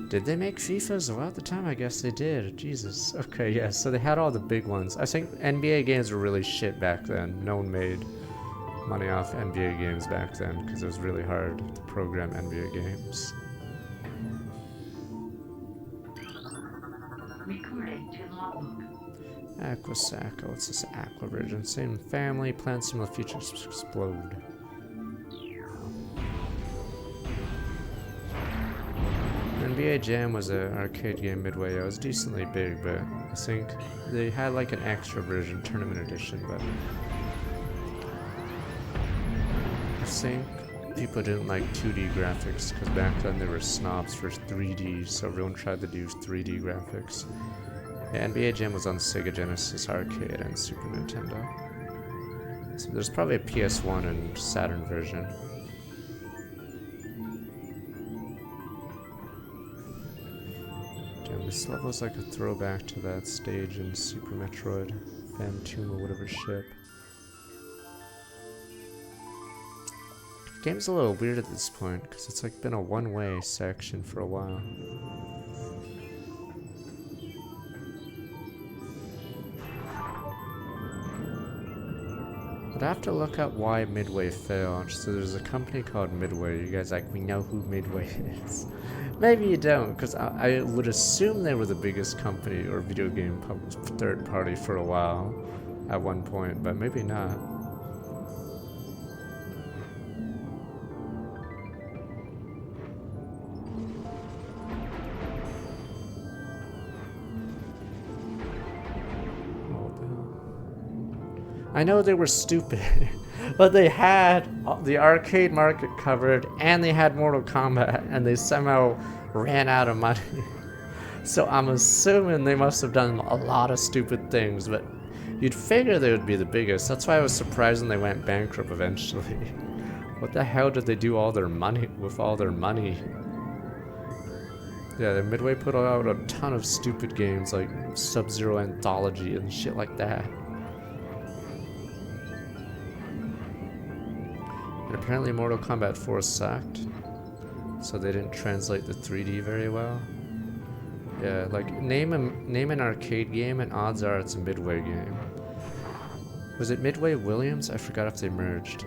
Speaker 1: Did they make FIFA as well at the time? I guess they did. Jesus. Okay, yeah, so they had all the big ones. I think NBA games were really shit back then. No one made money off NBA games back then, because it was really hard to program NBA games.
Speaker 2: Recording to logbook.
Speaker 1: Aquasacco, what's this Aqua version? Same family, Plants from the Future Explode. NBA Jam was an arcade game Midway. It was decently big, but I think they had like an extra version, Tournament Edition, but I think people didn't like 2D graphics, because back then they were snobs for 3D, so everyone tried to do 3D graphics. Yeah, NBA Jam was on Sega Genesis Arcade and Super Nintendo. So there's probably a PS1 and Saturn version. Damn, this level's like a throwback to that stage in Super Metroid, Phantom or whatever ship. The game's a little weird at this point, because it's like been a one-way section for a while. But I have to look up why Midway failed. So there's a company called Midway. You guys like, we know who Midway is. Maybe you don't, because I would assume they were the biggest company or video game third party for a while at one point, but maybe not. I know they were stupid, but they had the arcade market covered, and they had Mortal Kombat, and they somehow ran out of money. So I'm assuming they must have done a lot of stupid things, but you'd figure they would be the biggest. That's why I was surprised when they went bankrupt eventually. What the hell did they do all their money with all their money? Yeah, the Midway put out a ton of stupid games like Sub-Zero Anthology and shit like that. And apparently Mortal Kombat 4 sucked, so they didn't translate the 3D very well. Yeah, like name an arcade game and odds are it's a Midway game. Was it Midway Williams? I forgot if they merged.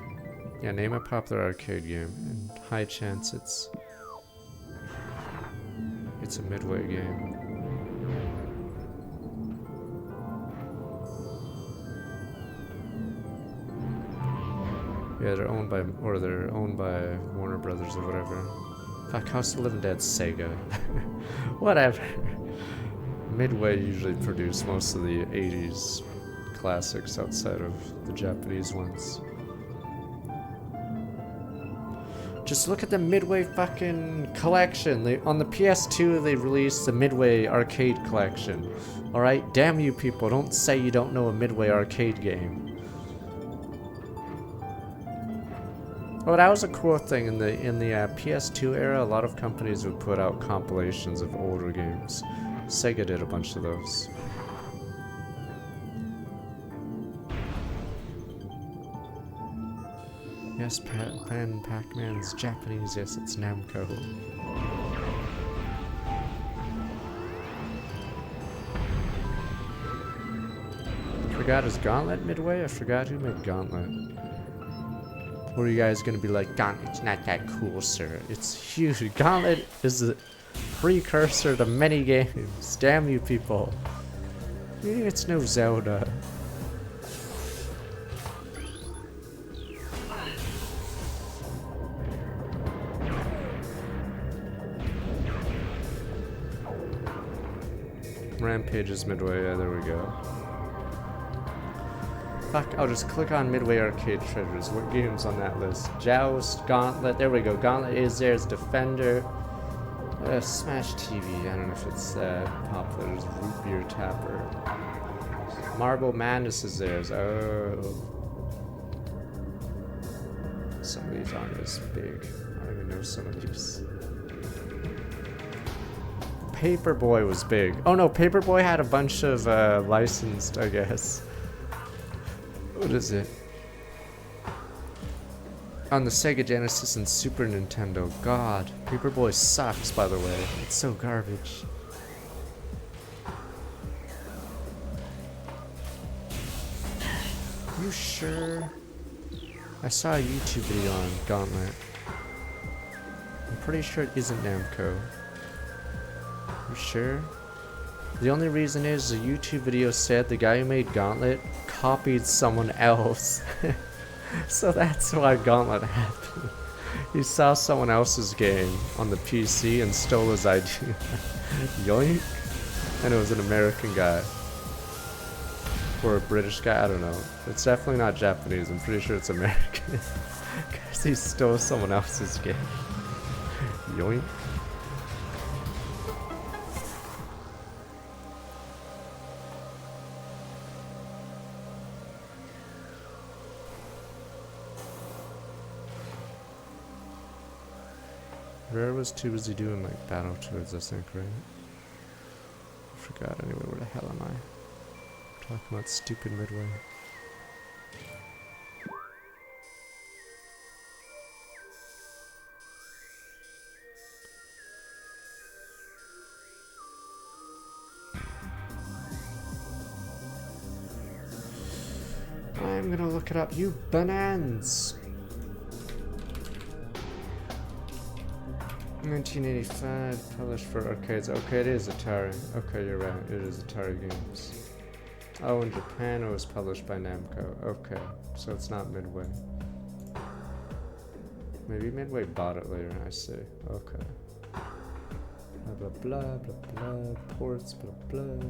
Speaker 1: Yeah, name a popular arcade game and high chance it's a Midway game. Yeah, they're owned by Warner Brothers or whatever. Fuck, House of the Living Dead's Sega. Whatever. Midway usually produced most of the 80s classics outside of the Japanese ones. Just look at the Midway fucking collection. On the PS2 they released the Midway arcade collection. Alright, damn you people, don't say you don't know a Midway arcade game. Well, that was a cool thing in the PS2 era. A lot of companies would put out compilations of older games. Sega did a bunch of those. Yes, Pac-Man's Japanese. Yes, it's Namco. Forgot his Gauntlet Midway? I forgot who made Gauntlet. Or are you guys gonna be like, Gauntlet's not that cool, sir. It's huge. Gauntlet is the precursor to many games. Damn you people. It's no Zelda. Rampage is Midway, yeah, there we go. Fuck, I'll just click on Midway Arcade Treasures. What game's on that list? Joust, Gauntlet, there we go. Gauntlet is there, it's Defender. Smash TV, I don't know if it's popular. There's Root Beer Tapper. Marble Madness is theirs, oh. Some of these aren't as big. I don't even know some of these. Paperboy was big. Oh no, Paperboy had a bunch of licensed, I guess. What is it? On the Sega Genesis and Super Nintendo. God, Paperboy sucks, by the way. It's so garbage. You sure? I saw a YouTube video on Gauntlet. I'm pretty sure it isn't Namco. You sure? The only reason is the YouTube video said the guy who made Gauntlet copied someone else. So that's why Gauntlet happened. He saw someone else's game on the PC and stole his idea. Yoink! And it was an American guy. Or a British guy, I don't know. It's definitely not Japanese, I'm pretty sure it's American. Because he stole someone else's game. Yoink. Rare was too busy doing like Battletoads, I think, right? I forgot anyway, where the hell am I? Talking about stupid Midway. I'm gonna look it up, you bananas! 1985, published for arcades. Okay, it is Atari. Okay, you're right. It is Atari games. Oh, in Japan it was published by Namco. Okay, so it's not Midway. Maybe Midway bought it later, I see. Okay. Blah, blah, blah, blah, blah. Ports, blah, blah.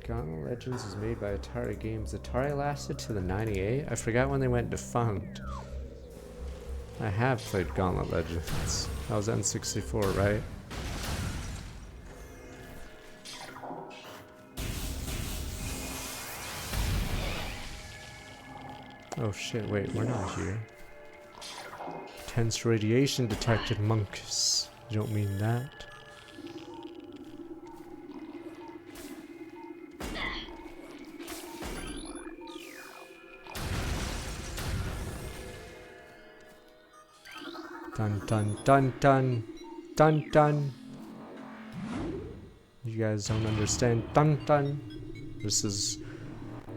Speaker 1: Gauntlet Legends was made by Atari Games. Atari lasted to the 98? I forgot when they went defunct. I have played Gauntlet Legends. That was N64, right? Oh shit, wait, we're not here. intense radiation detected, monks. You don't mean that? Dun dun dun dun dun dun. You guys don't understand. Dun dun. This is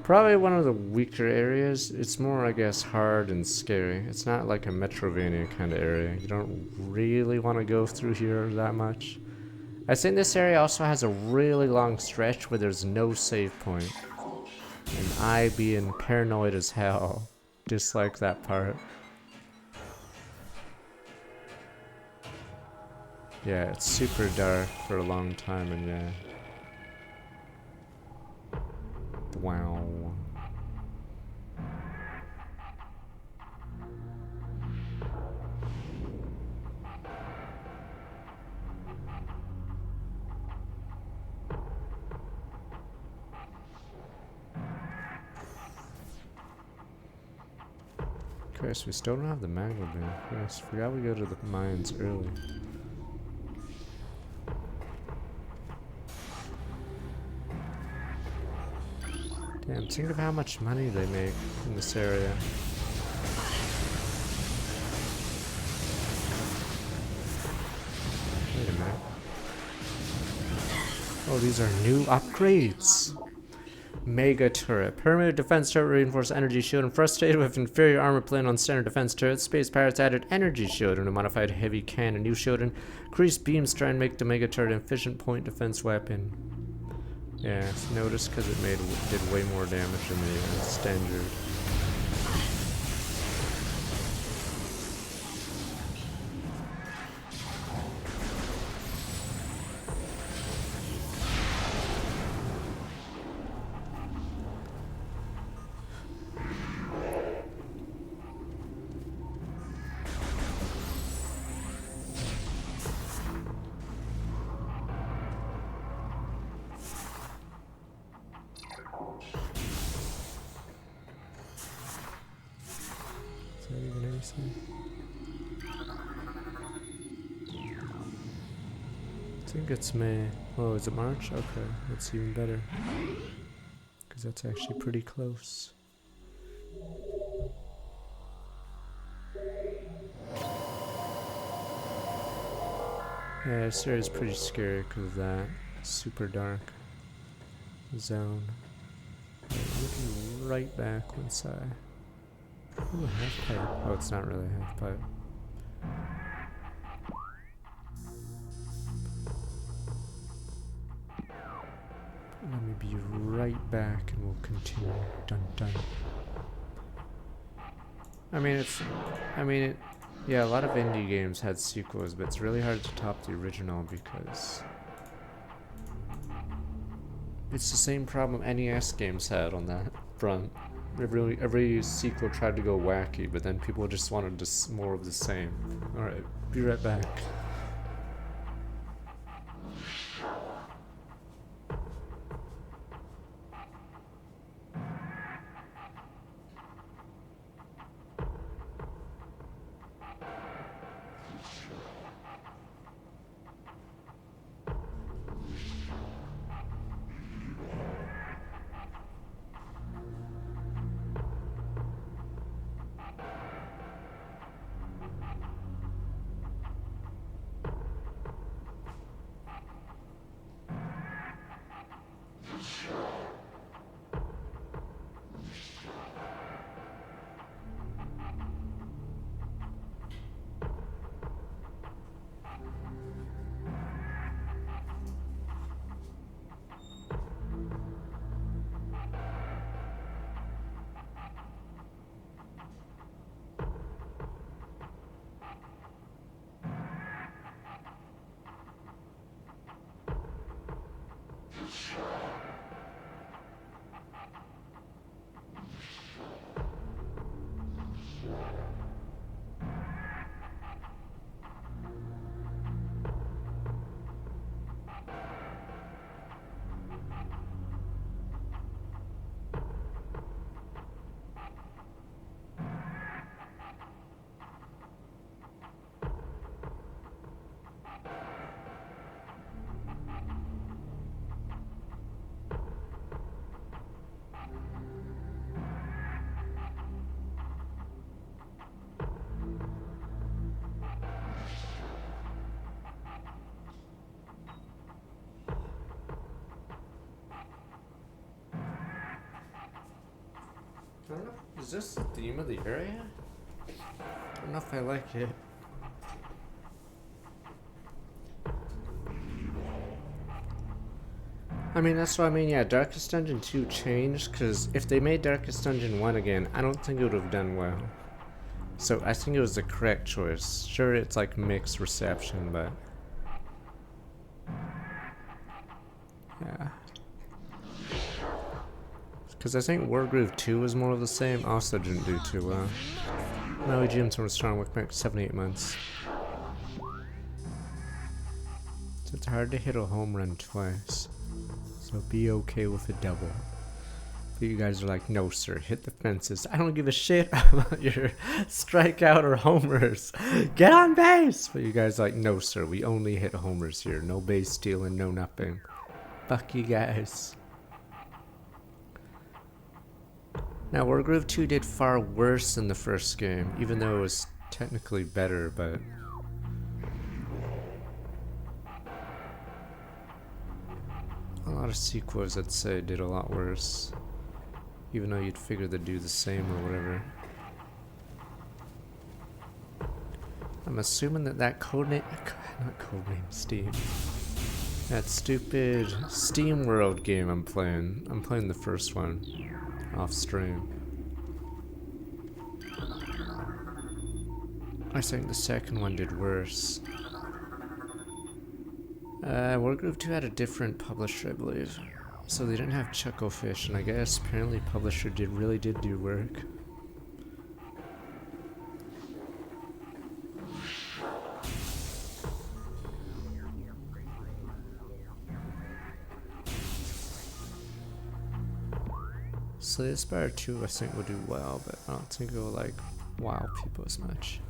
Speaker 1: probably one of the weaker areas. It's more, I guess, hard and scary. It's not like a Metrovania kind of area. You don't really want to go through here that much. I think this area also has a really long stretch where there's no save point. And I, being paranoid as hell, dislike that part. Yeah, it's super dark for a long time, and yeah. Wow. Chris, we still don't have the magma bin. Chris, forgot we go to the mines early. Damn, think of how much money they make in this area. Wait a minute. Oh, these are new upgrades. Mega turret. Permanent defense turret reinforced energy shield and frustrated with inferior armor plane on standard defense turret. Space pirates added energy shield and a modified heavy cannon. New shield and increased beam strength make the mega turret an efficient point defense weapon. Yeah, notice because it did way more damage than the standard. Is that even anything? I think it's May. Oh, is it March? Okay, that's even better. Because that's actually pretty close. Yeah, this area is pretty scary because of that super dark zone. We'll be right back once I... Ooh, a half pipe. Oh, it's not really a half pipe. Let me be right back and we'll continue. Dun dun. Yeah, a lot of indie games had sequels, but it's really hard to top the original because it's the same problem NES games had on that front. Every sequel tried to go wacky, but then people just wanted more of the same. Alright, be right back. don't know. Is this the theme of the area? I don't know if I like it. I mean, that's what I mean, yeah, Darkest Dungeon 2 changed, because if they made Darkest Dungeon 1 again, I don't think it would have done well. So I think it was the correct choice. Sure, it's like mixed reception, but... yeah. Because I think Wargroove 2 was more of the same, also didn't do too well. Now GM's from Strong Work back 7-8 months. So it's hard to hit a home run twice. So be okay with a double. But you guys are like, no sir, hit the fences. I don't give a shit about your strikeout or homers. Get on base! But you guys are like, no sir, we only hit homers here. No base stealing, no nothing. Fuck you guys. Now, Wargroove 2 did far worse than the first game, even though it was technically better, but... a lot of sequels, I'd say, did a lot worse. Even though you'd figure they'd do the same or whatever. I'm assuming that codename... not codename, Steam. That stupid Steam World game I'm playing the first one. Off stream. I think the second one did worse. Wargroove 2 had a different publisher, I believe. So they didn't have Chucklefish, and I guess apparently publisher really did do work. So the Aspire 2 I think will do well, but I don't think it will like wow people as much.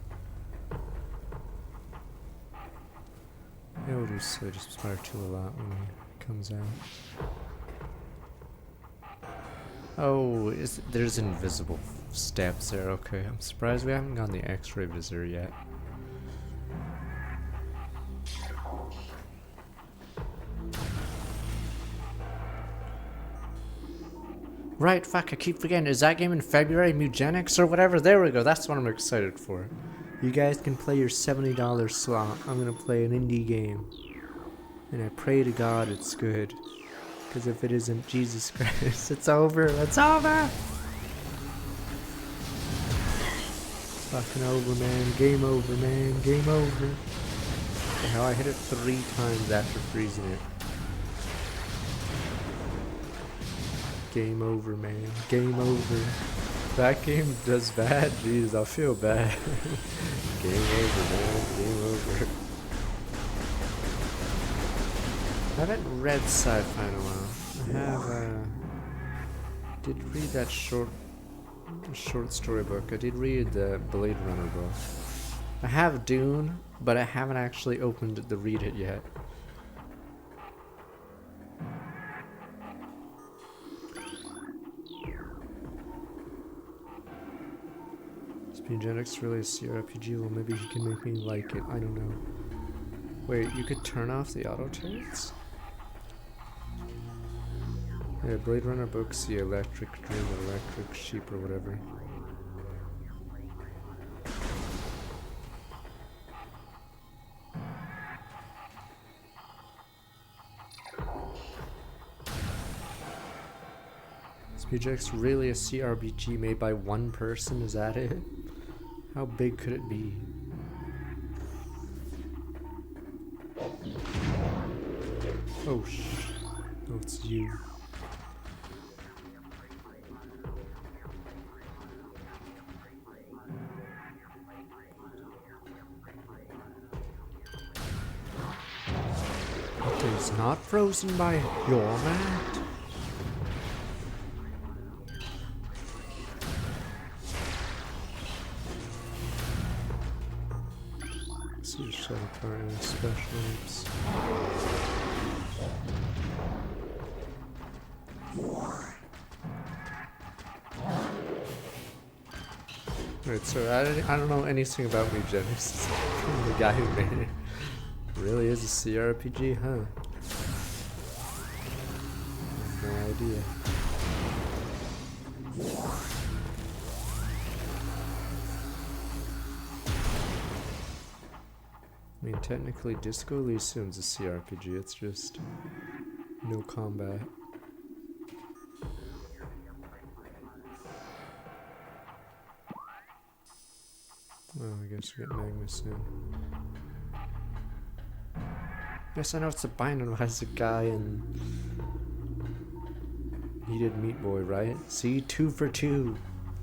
Speaker 1: It will do Slade Aspire 2 a lot when it comes out. Oh, there's invisible steps there, okay. I'm surprised we haven't gotten the X-ray visitor yet. Right, fuck, I keep forgetting. Is that game in February? Mugenics or whatever? There we go, that's what I'm excited for. You guys can play your $70 slot. I'm gonna play an indie game. And I pray to God it's good. Because if it isn't, Jesus Christ, it's over, it's over! Fucking over, man. Game over, man. Game over. The hell, I hit it 3 times after freezing it. Game over, man. Game over. If that game does bad, jeez, I'll feel bad. Game over, man. Game over. I haven't read sci-fi in a while. I have, did read that short story book. I did read the Blade Runner book. I have Dune, but I haven't actually opened it to read it yet. Eugenics really a CRPG? Well, maybe he can make me like it. I don't know. Wait, you could turn off the auto turrets? Yeah, Blade Runner books, the electric dream, electric sheep, or whatever. Speedjack's really a CRPG made by one person? Is that it? How big could it be? Oh oh, it's you. It is not frozen by your mat. Shut apart in special apes. Right, so I don't know anything about Mugenics. The guy who made it really is a CRPG, huh? I have no idea. I mean, technically, Disco Elysium's a CRPG. It's just no combat. Oh, I guess we get Magma soon. Yes, I know it's a binder. Why is a guy and he did Meat Boy, right? See, 2 for 2.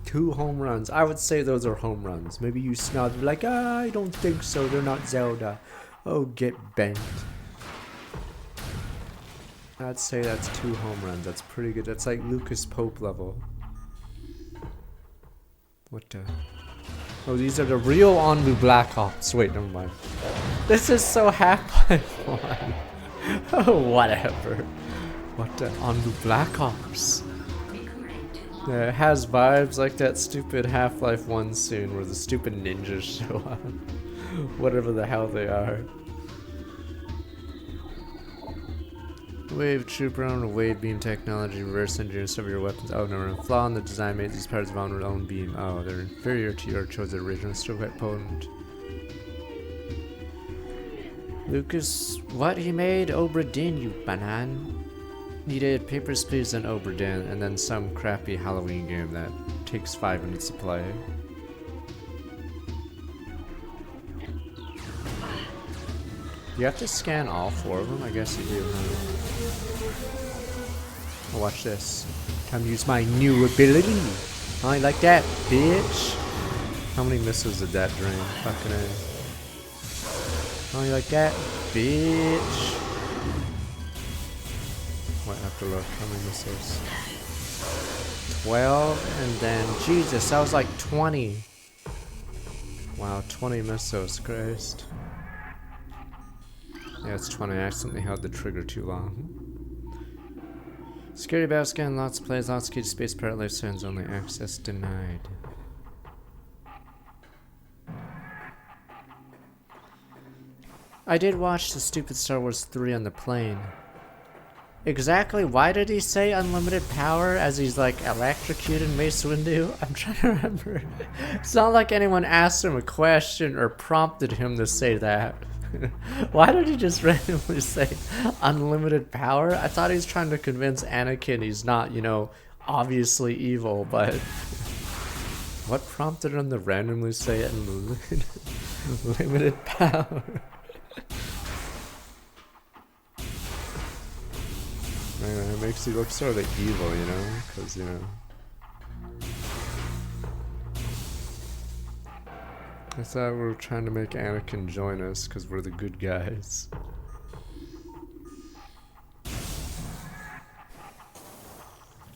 Speaker 1: 2 home runs. I would say those are home runs. Maybe you snod, you're like, ah, I don't think so. They're not Zelda. Oh, get bent. I'd say that's 2 home runs. That's pretty good. That's like Lucas Pope level. What the? Oh, these are the real Onbu Black Ops. Wait, never mind. This is so Half-Life 1. Oh, whatever. What the? Onbu Black Ops. Yeah, it has vibes like that stupid Half-Life 1 scene where the stupid ninjas show up. Whatever the hell they are. Wave trooper on a wave beam technology, reverse engineer some of your weapons. Oh no, a flaw in the design made these parts of on their own beam. Oh, they're inferior to your chosen original, still quite potent. Lucas, what he made? Obra Dinn, you banan. Needed Papers, Please, and Obra Dinn, and then some crappy Halloween game that takes 5 minutes to play. You have to scan all 4 of them? I guess you do. Oh, watch this. Time to use my new ability. Oh, you like that, bitch? How many missiles did that drain? Fucking A. Oh, you like that, bitch? Might have to look. How many missiles? 12, and then Jesus, that was like 20. Wow, 20 missiles, Christ. Yeah, it's 20. I accidentally held the trigger too long. Scary battle scan, lots of plays, lots of key space pirate life signs only, access denied. I did watch the stupid Star Wars 3 on the plane. Exactly why did he say unlimited power as he's like electrocuted Mace Windu? I'm trying to remember. It's not like anyone asked him a question or prompted him to say that. Why did he just randomly say unlimited power? I thought he was trying to convince Anakin he's not, you know, obviously evil, but what prompted him to randomly say unlimited power? Man, it makes you look sort of evil, you know, because, you know. I thought we were trying to make Anakin join us because we're the good guys.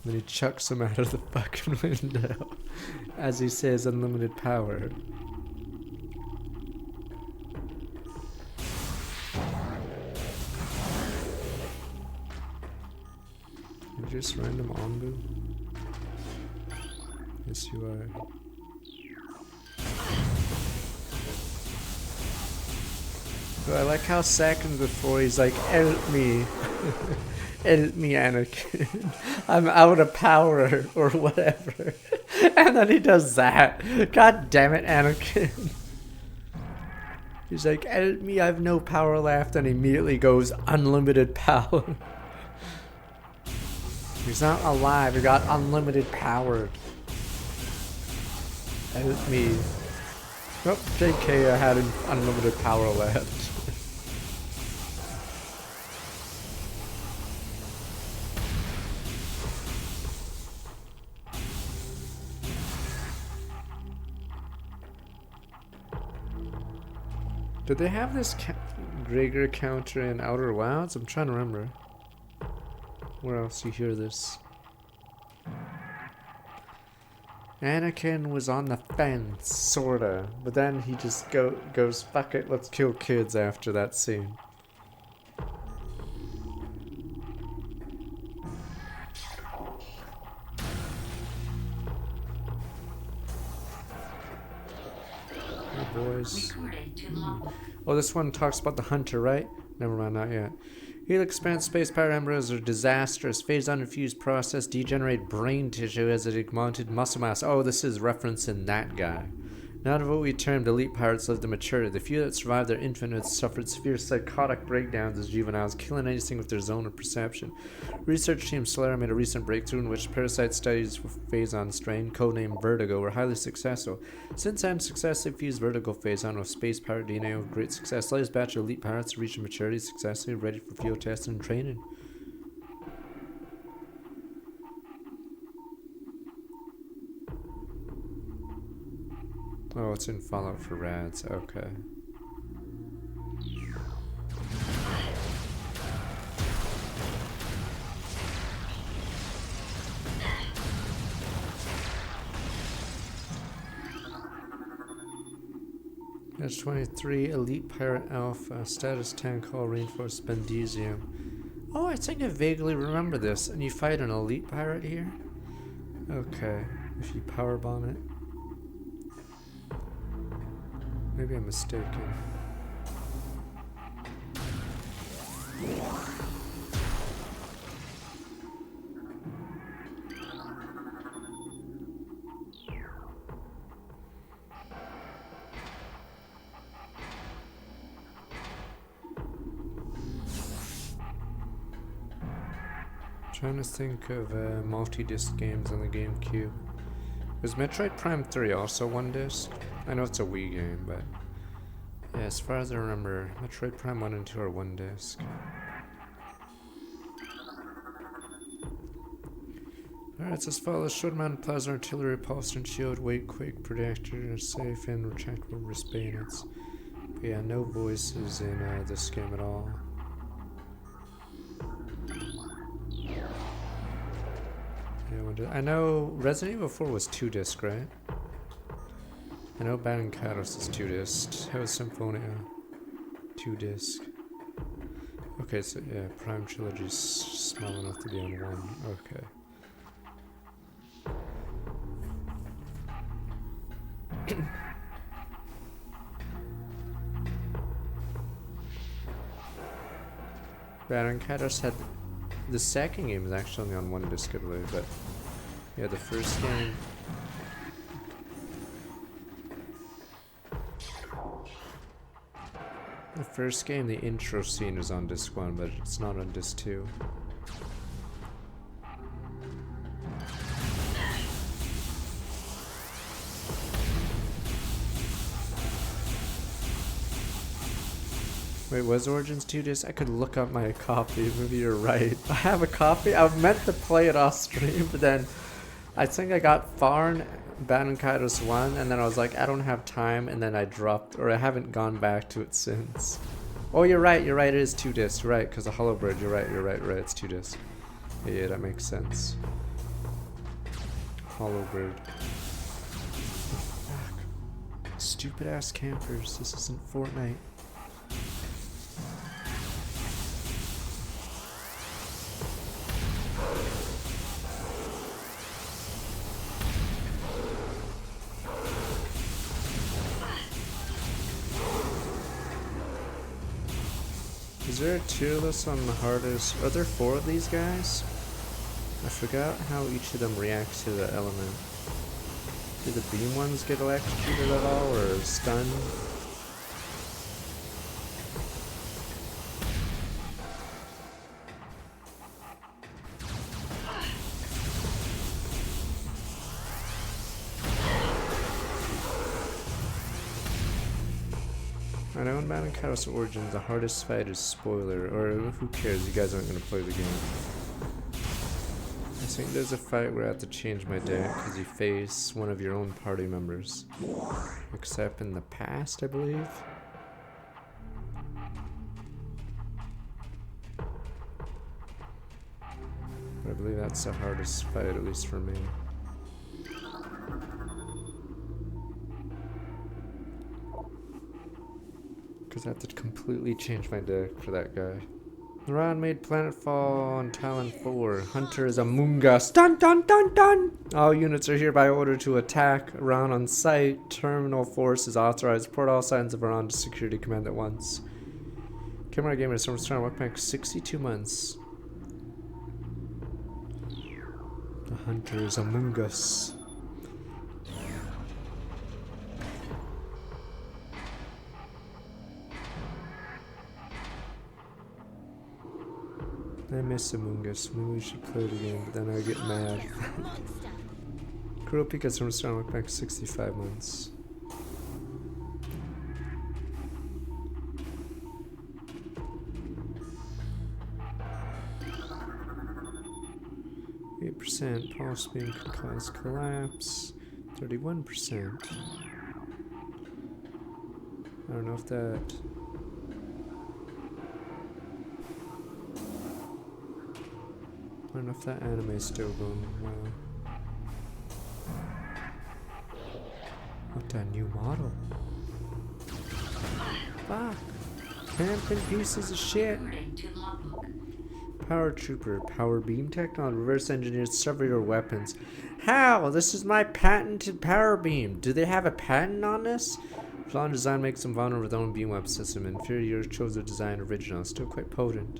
Speaker 1: Then he chucks him out of the fucking window as he says unlimited power. You're just random Onbu? Yes, you are. But I like how seconds before he's like, help me. Help me, Anakin. I'm out of power, or whatever. And then he does that. God damn it, Anakin. He's like, help me, I have no power left. And immediately goes, unlimited power. He's not alive, he got unlimited power. Help me. Oh, JK, I had unlimited power left. Did they have this Gregor counter in Outer Wilds? I'm trying to remember. Where else you hear this? Anakin was on the fence, sorta, but then he just goes, fuck it, let's kill kids after that scene. Hey boys. Oh, this one talks about the hunter, right? Never mind, not yet. Helix expands space power embryos are disastrous. Phase unfused process degenerate brain tissue as it augmented muscle mass. Oh, this is referencing that guy. None of what we termed elite pirates lived to maturity. The few that survived their infanhood suffered severe psychotic breakdowns as juveniles, killing anything with their zone of perception. Research team Solera made a recent breakthrough in which parasite studies with Phazon strain, codenamed Vertigo, were highly successful. Since then, successfully fused Vertigo Phazon with space pirate DNA with great success. Latest batch of elite pirates reached maturity successfully, ready for field testing and training. Oh, it's in Fallout for Rads. Okay. That's 23, Elite Pirate Alpha, status 10, call reinforced Bendesium. Oh, I think I vaguely remember this. And you fight an Elite Pirate here? Okay, if you powerbomb it. Maybe I'm mistaken. Trying to think of multi-disc games on the GameCube. Was Metroid Prime 3 also one disc? I know it's a Wii game, but yeah, as far as I remember, Metroid Prime 1 and 2 are one disc. Alright, so as follows: short amount of plasma artillery, repulsor and shield, weight, quick, projector, safe, and retractable wrist bayonets. But yeah, no voices in this game at all. I know Resident Evil 4 was 2 disc, right? I know Bad and Kados is 2 disc. How is Symphonia 2 disc? Okay, so yeah, Prime Trilogy's small enough to be on 1. Okay. Bad and Kados had the second game is actually only on 1 disc, I believe, but yeah, the first game. The first game, the intro scene is on disc 1, but it's not on disc 2. Wait, was Origins 2 disc? I could look up my copy. Maybe you're right. I have a copy. I meant to play it off stream, but then I think I got far in Bad and Kaidos 1, and then I was like, I don't have time, and then I dropped, or I haven't gone back to it since. Oh, you're right, it is 2 discs, right, because of Hollow Bird, you're right, it's 2 discs. Yeah, that makes sense. Hollow Bird. Fuck. Stupid ass campers, this isn't Fortnite. Is there a tier list on the hardest? Are there 4 of these guys? I forgot how each of them reacts to the element. Do the beam ones get electrocuted at all, or stunned? I know in Bad and Kaidos Origins the hardest fight is spoiler, or who cares, you guys aren't going to play the game. I think there's a fight where I have to change my deck because you face one of your own party members. Except in the past, I believe. But I believe that's the hardest fight, at least for me. Because I have to completely change my deck for that guy. Ron made Planetfall on Talon 4. Hunter is Among Us. Dun dun dun dun! All units are hereby ordered to attack Ron on site. Terminal force is authorized. Report all signs of Ron to security command at once. Camera Gamer Storm's trying to work back 62 months. The Hunter is Among Us. I miss Among Us. Maybe we should play it again, but then I get mad. Kuroko gets from starting look back 65 months. %. Pulse beam could cause collapse. 31%. I don't know if that. I don't know if that anime is still going well. What a new model. Fuck. Camping pieces of shit.
Speaker 2: Moving to logbook.
Speaker 1: Power Trooper, power beam technology, reverse engineered several your weapons. How? This is my patented power beam. Do they have a patent on this? Flaw in design makes them vulnerable with their own beam weapon system. Inferior chose the design original. Still quite potent.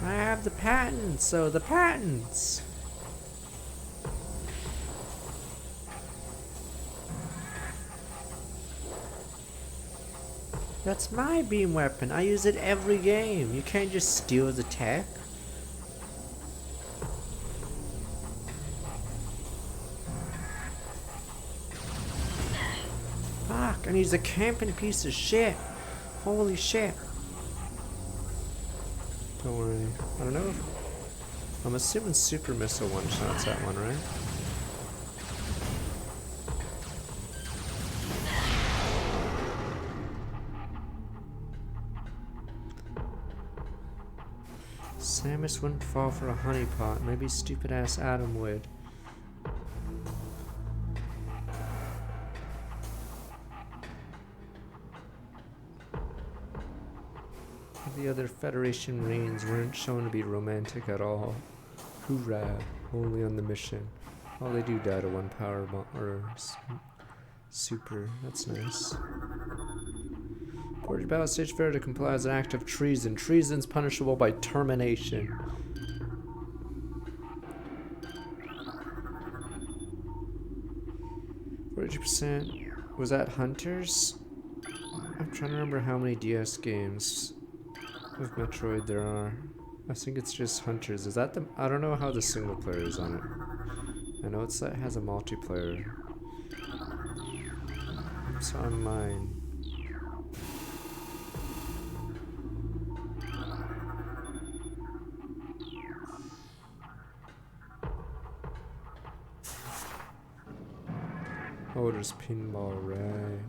Speaker 1: I have the patents, so the patents. That's my beam weapon. I use it every game. You can't just steal the tech. Fuck, and he's a camping piece of shit. Holy shit. Don't worry. I don't know if... I'm assuming Super Missile one-shots that one, right? Samus wouldn't fall for a honeypot. Maybe stupid-ass Adam would. The other Federation Marines weren't shown to be romantic at all. Hoorah! Only on the mission. Oh, they do die to one power bomb or super. That's nice. Portage Battle Stage failure to comply as an act of treason. Treason's punishable by termination. 40%. Was that Hunters? I'm trying to remember how many DS games of Metroid there are. I think it's just Hunters. Is that the... I don't know how the single player is on it. I know it has a multiplayer. It's on mine. Oh, there's pinball, right.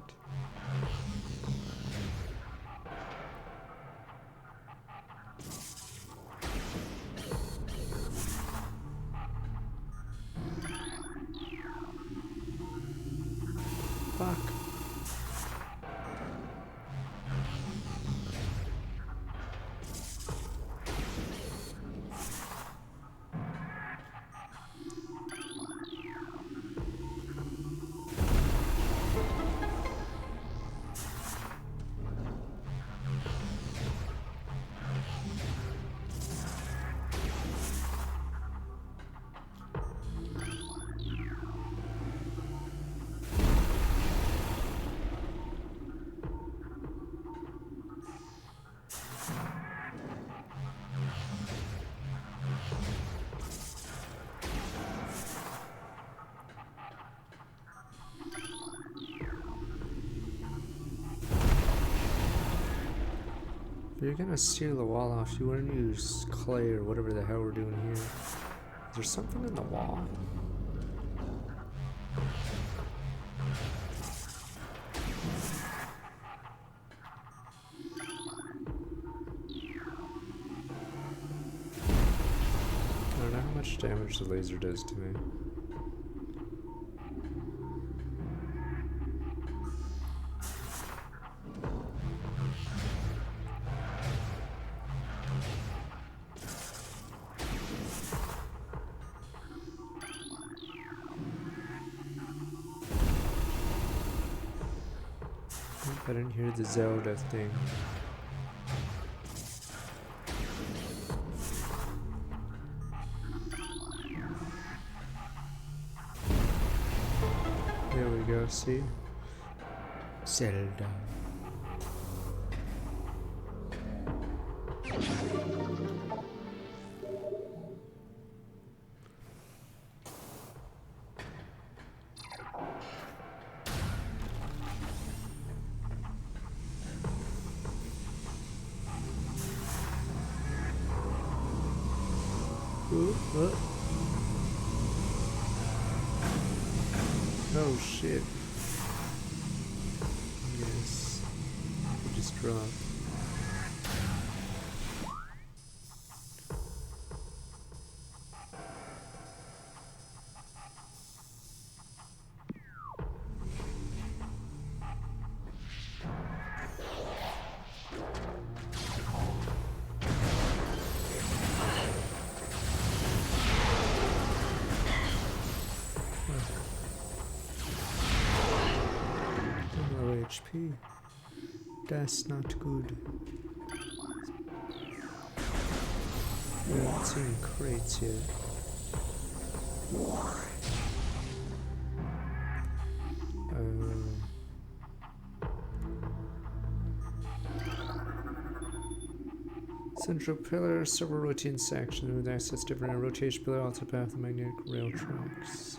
Speaker 1: Fuck. If you're gonna steal the wall off, you wouldn't use clay or whatever the hell we're doing here. Is there something in the wall? I don't know how much damage the laser does to me. I didn't hear the Zelda thing. There we go, see? Zelda. What? Oh shit. Yes. It just dropped. Low HP. That's not good. We haven't seen crates yet. Central pillar, several rotating sections with access to different rotation pillar, alter path, and magnetic rail tracks.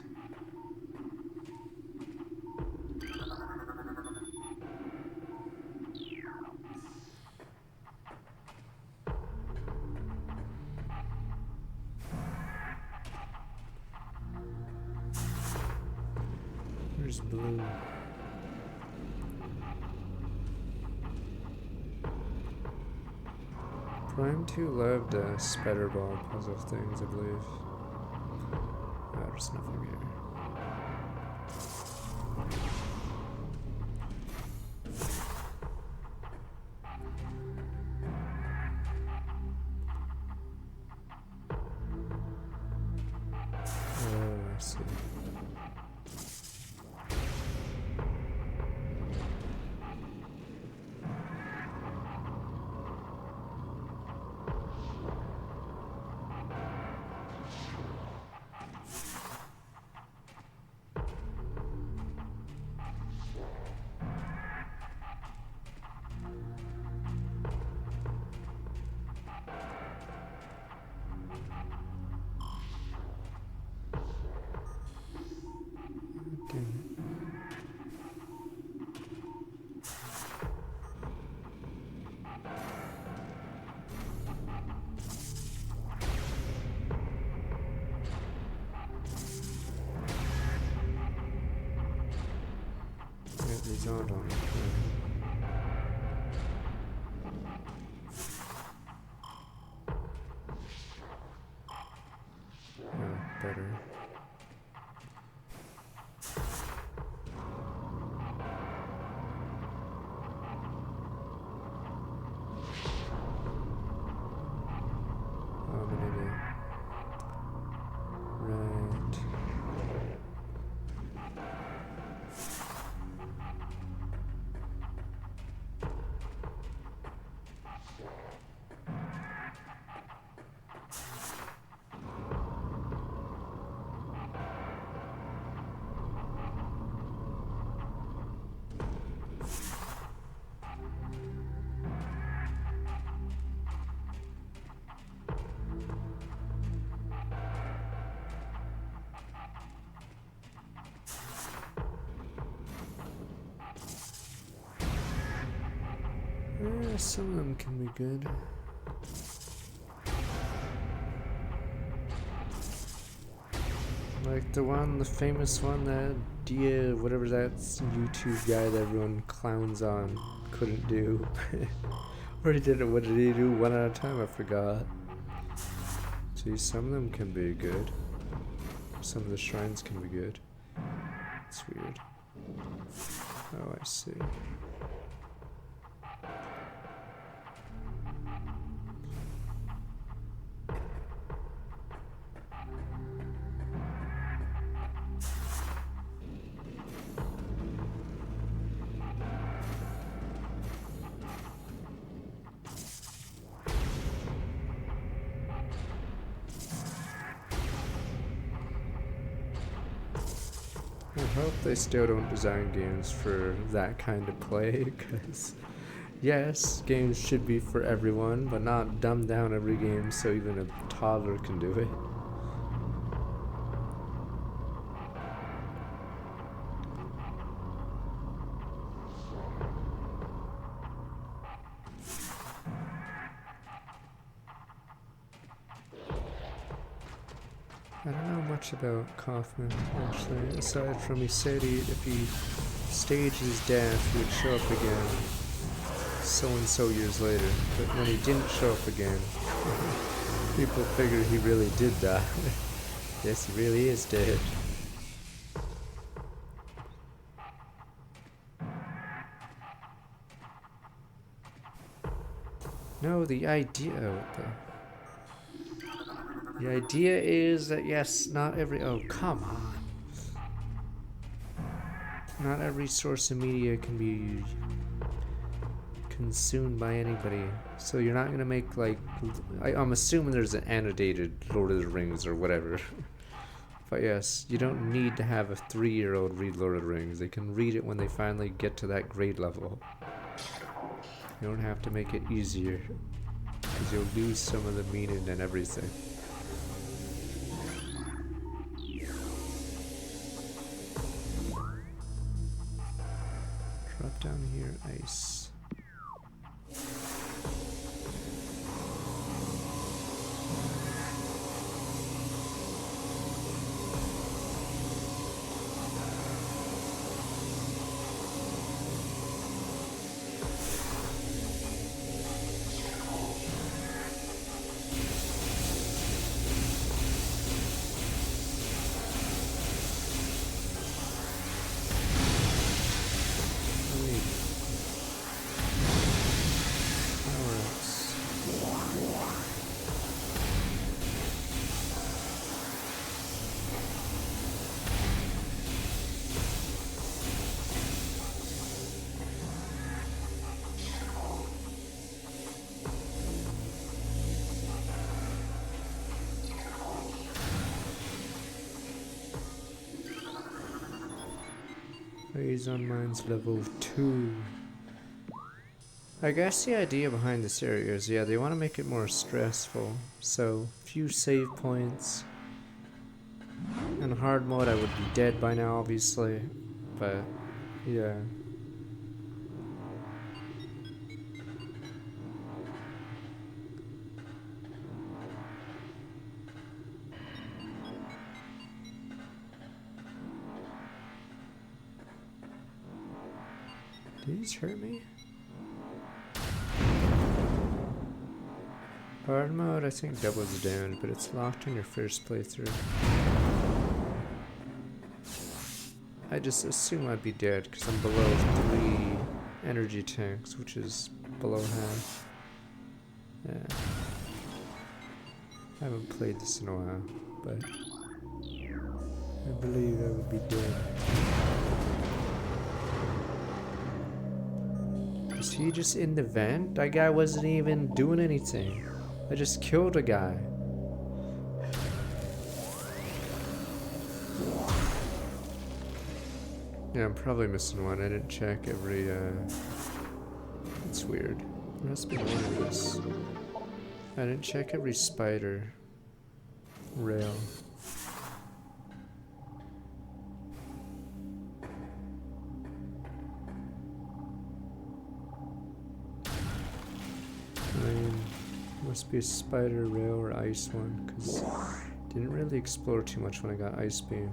Speaker 1: There's blue. Prime 2 loved spider ball puzzle things, I believe. There's nothing here. Oh, I see. These aren't on the oh, better. Oh, I'm an idiot. Right. Some of them can be good. Like the famous one that Dia, whatever that YouTube guy that everyone clowns on, couldn't do. Or he did it, what did he do? One at a time, I forgot. See, some of them can be good. Some of the shrines can be good. It's weird. Oh, I see. hope they still don't design games for that kind of play, because yes, games should be for everyone, but not dumb down every game so even a toddler can do it. I don't know much about Kaufman, actually, aside from he said if he staged his death, he would show up again so and so years later. But when he didn't show up again, people figured he really did die. Yes, he really is dead. No, the idea, the idea is that yes, not every, oh come on. Not every source of media can be consumed by anybody. So you're not gonna make like, I'm assuming there's an annotated Lord of the Rings or whatever. But yes, you don't need to have a 3-year-old read Lord of the Rings. They can read it when they finally get to that grade level. You don't have to make it easier, because you'll lose some of the meaning and everything. Drop down here, ice. Phase on mine's level 2. I guess the idea behind this area is, yeah, they want to make it more stressful. So, few save points. In hard mode, I would be dead by now, obviously. But, yeah. Did these hurt me? Hard mode, I think doubles down, but it's locked on your first playthrough. I just assume I'd be dead because I'm below 3 energy tanks, which is below half. Yeah. I haven't played this in a while, but I believe I would be dead. Was he just in the vent? That guy wasn't even doing anything. I just killed a guy. Yeah, I'm probably missing one. I didn't check every, It's weird. There must be more of this. I didn't check every spider rail. Must be a spider rail or ice one, because didn't really explore too much when I got ice beam.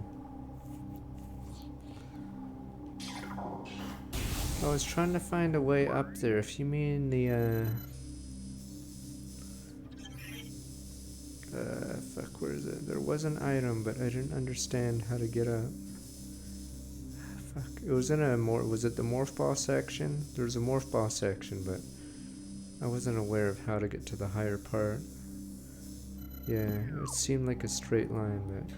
Speaker 1: I was trying to find a way up there. If you mean the fuck, where is it? There was an item, but I didn't understand how to get up. Fuck, it was in a was it the morph ball section? There was a morph ball section, but I wasn't aware of how to get to the higher part. Yeah, it seemed like a straight line, but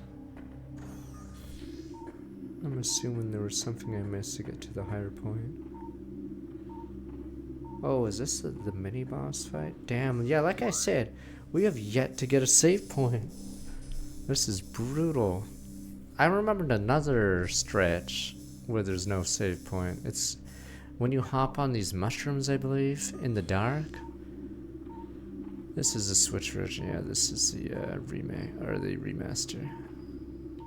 Speaker 1: I'm assuming there was something I missed to get to the higher point. Oh, is this the mini boss fight? Damn, yeah, like I said, we have yet to get a save point. This is brutal. I remembered another stretch where there's no save point. It's when you hop on these mushrooms, I believe, in the dark. This is the Switch version, yeah. This is the remake or the remaster.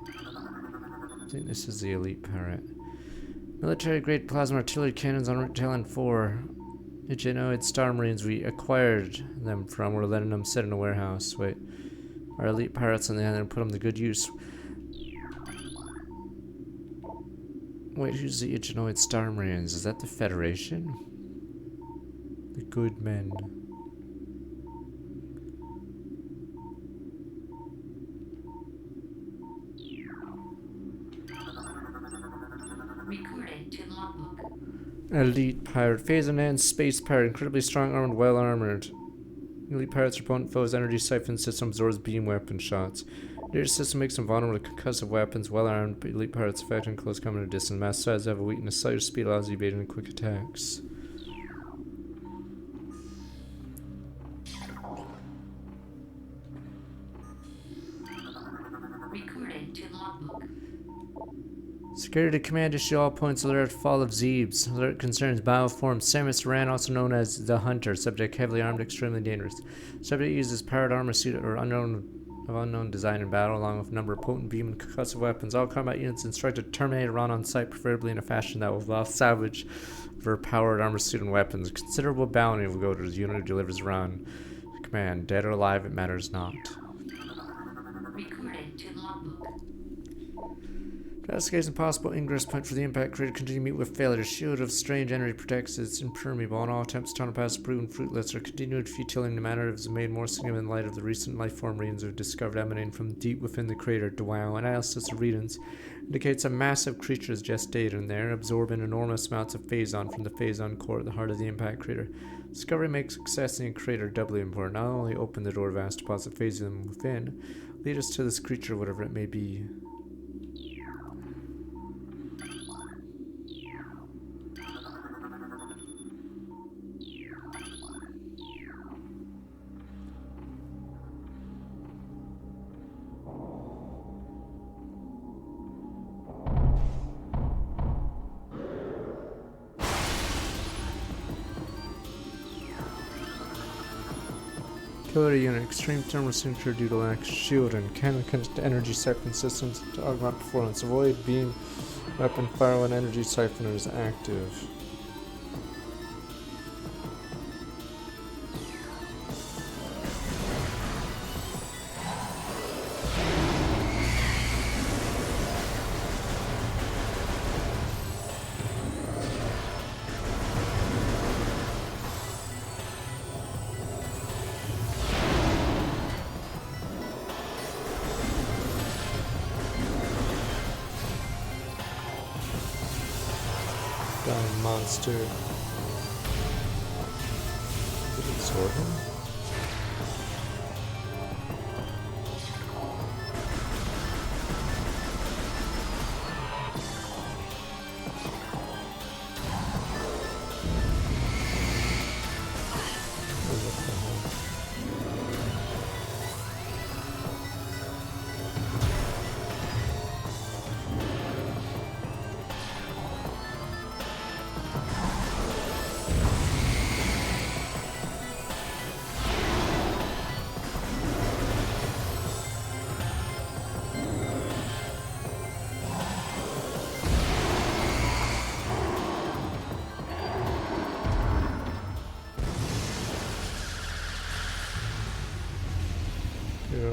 Speaker 1: I think this is the Elite Pirate. Military-grade plasma artillery cannons on Route Talon 4. Did you know it's Star Marines we acquired them from? We're letting them sit in a warehouse. Wait. Our elite pirates on the island and put them to good use. Wait, who's the Ichinoid Star Marines? Is that the Federation? The good men.
Speaker 2: Recorded to logbook.
Speaker 1: Elite pirate. Phase and space pirate. Incredibly strong armed, well armored. Elite pirates' opponent foe's energy siphon system absorbs beam weapon shots. Their system makes them vulnerable to concussive weapons. Well armed, but elite pirates effect in close combat or distance. Mass size have a weakness. Sight speed allows evading quick attacks.
Speaker 2: Recorded to logbook.
Speaker 1: Security command issue all points alert fall of Zebes. Alert concerns bioform Samus Aran, also known as the Hunter. Subject heavily armed, extremely dangerous. Subject uses powered armor suit or unknown design in battle, along with a number of potent beam and concussive weapons. All combat units instructed to terminate Aran on sight, preferably in a fashion that will allow salvage for powered armor suit and weapons. Considerable bounty will go to the unit who delivers Aran. Command, dead or alive, it matters not.
Speaker 2: Recorded to logbook.
Speaker 1: Investigation possible ingress point for the impact crater continue to meet with failure. Shield of strange energy protects it's impermeable, and all attempts to tunnel past proven fruitless or continued futility in the manner is made more significant in light of the recent life form readings we've discovered emanating from deep within the crater. Wow, analysis of readings indicates a massive creature is gestated in there, absorbing enormous amounts of phazon from the phazon core at the heart of the impact crater. Discovery makes success in the crater doubly important. Not only open the door of vast deposit phazon within, lead us to this creature, whatever it may be. Artillery unit, extreme thermal signature due to lack shield and cannon connected to energy siphon systems to augment performance. Avoid beam weapon fire when energy siphoner is active. Dying monster. Did it absorb him?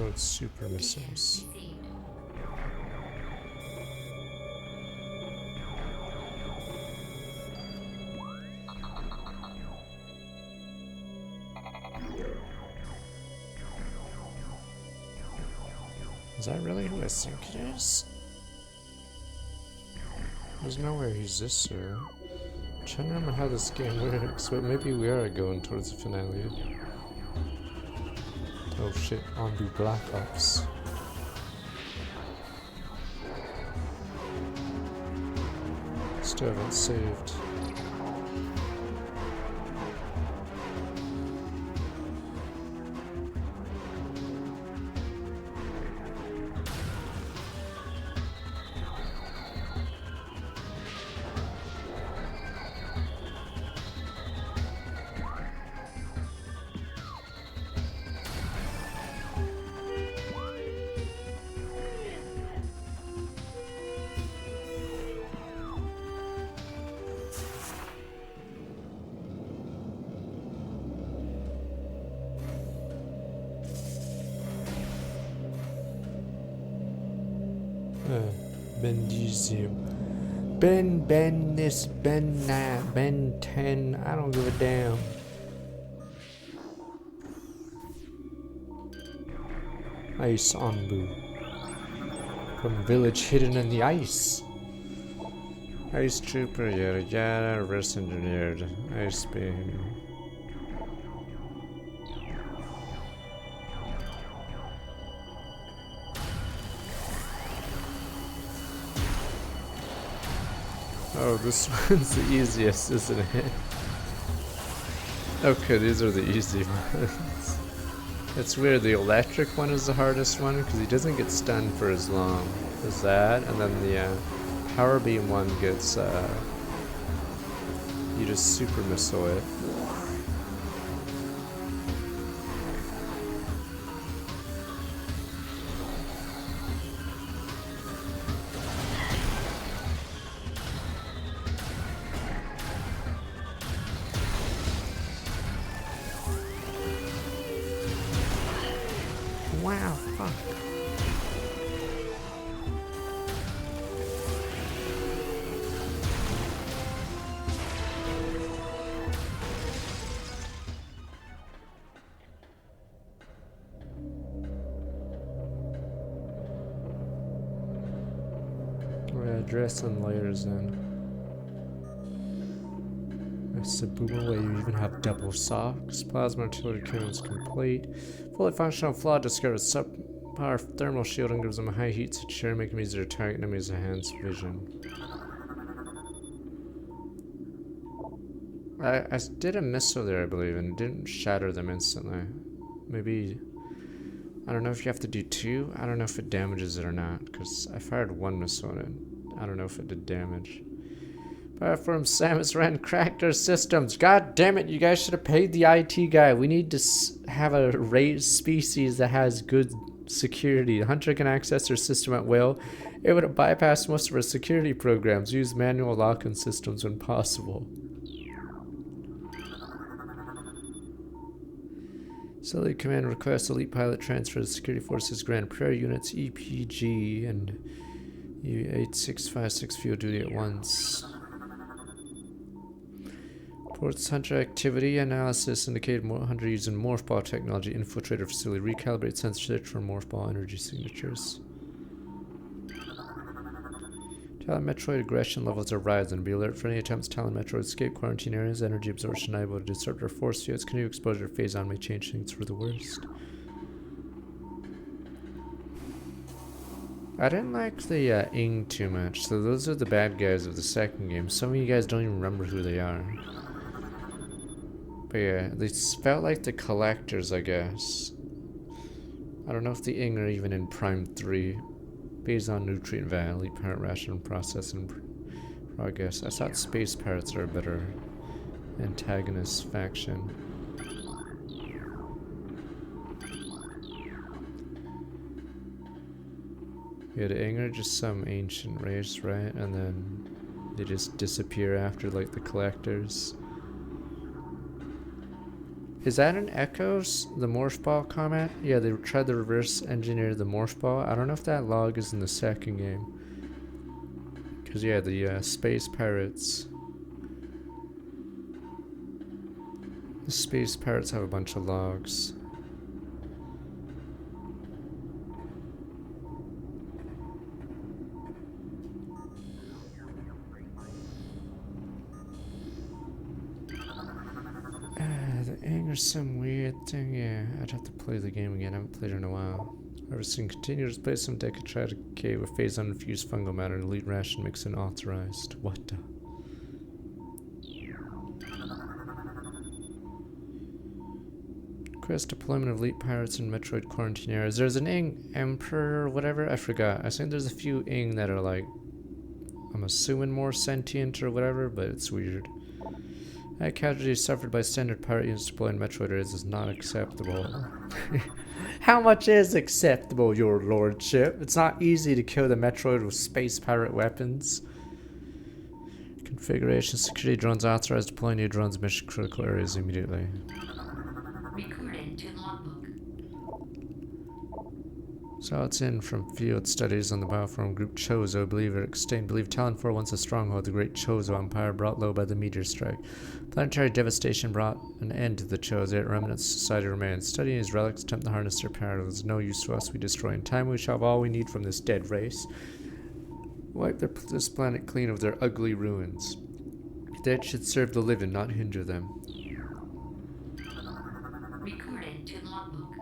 Speaker 1: It's super missiles. Is that really who I think it is? There's no way he's this, sir. I'm trying to remember how this game works, but maybe we are going towards the finale. Oh shit, on the Black Ops. Still haven't saved. Ben Diesel. Ben this, Ben that, Ben 10. I don't give a damn. Ice Onbu. From village hidden in the ice. Ice trooper, yada yada, reverse engineered. Ice beam. Oh, this one's the easiest, isn't it? Okay, these are the easy ones. It's weird, the electric one is the hardest one because he doesn't get stunned for as long as that, and then the power beam one gets, you just super missile it. Wow, fuck. We're dress and layers in. Sabuma, where you even have double socks. Plasma artillery cannons complete. Fully functional flaw discovers subpar thermal shielding gives them a high heat signature, making it easier to target enemies enhanced vision. I did a missile there, I believe, and it didn't shatter them instantly. Maybe, I don't know if you have to do two. I don't know if it damages it or not, because I fired one missile on it. I don't know if it did damage. Platform Samus ran cracked our systems. God damn it, you guys should have paid the IT guy. We need to have a raised species that has good security. The Hunter can access their system at will. It would have bypassed most of our security programs. Use manual lock-in systems when possible. Solid Command requests elite pilot transfer to Security Forces Grand Prairie units EPG and U-8656 field duty at once. Reports Hunter activity analysis indicated Hunter using morph ball technology infiltrated facility. Recalibrate sensor search for morph ball energy signatures. Talon Metroid aggression levels are rising. Be alert for any attempts Talon Metroid escape quarantine areas. Energy absorption unable to disrupt our force fields. Canoe exposure phase on may change things for the worst. I didn't like the Ing too much. So those are the bad guys of the second game. Some of you guys don't even remember who they are. But yeah, they felt like the collectors, I guess. I don't know if the Ing are even in Prime 3. Based on nutrient value, elite parrot ration processing progress. I thought space parrots are a better antagonist faction. Yeah, the Ing are just some ancient race, right? And then they just disappear after, like, the collectors. Is that an Echoes, the morph ball comment? Yeah, they tried to reverse engineer the morph ball. I don't know if that log is in the second game. Because, yeah, the space pirates. The space pirates have a bunch of logs. Some weird thing, yeah. I'd have to play the game again. I haven't played it in a while. Harvesting continues. Play some deck and try to decay with phase uninfused fungal matter. Elite ration mix and authorized. What the? Quest deployment of elite pirates in Metroid quarantine areas. There's an Ing Emperor or whatever. I forgot. I think there's a few Ing that are like, I'm assuming more sentient or whatever, but it's weird. Casualties suffered by standard pirate units deployed in Metroid areas is not acceptable. How much is acceptable, your lordship? It's not easy to kill the Metroid with space pirate weapons. Configuration security drones authorized deploying new drones in mission critical areas immediately.
Speaker 2: Recorded to logbook.
Speaker 1: So it's in from field studies on the bioform group Chozo, believe it extinct. Believe Talon 4 once a stronghold, the great Chozo Empire brought low by the meteor strike. Planetary devastation brought an end to the Chozo, yet remnants of society remain. Studying these relics, attempt to harness their power. There's no use to us, we destroy. In time we shall have all we need from this dead race. Wipe this planet clean of their ugly ruins. Dead should serve the living, not hinder them.
Speaker 2: Recorded to logbook.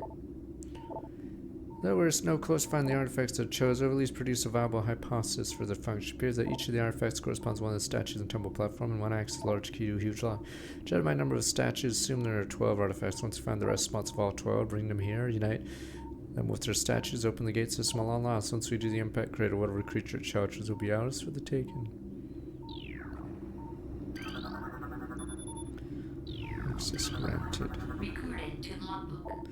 Speaker 1: Though we're no close to finding the artifacts that chose, or at least produce a viable hypothesis for their function. It appears that each of the artifacts corresponds to one of the statues and temple platform, and one acts as a large key to a huge lock. Judging by number of statues, assume there are 12 artifacts. Once you find the rest spots of all 12, bring them here, unite them with their statues, open the gate system all unlocked. Once we do the impact crater, whatever creature it shelters will be ours for the taking. Access granted.
Speaker 2: Recorded to logbook.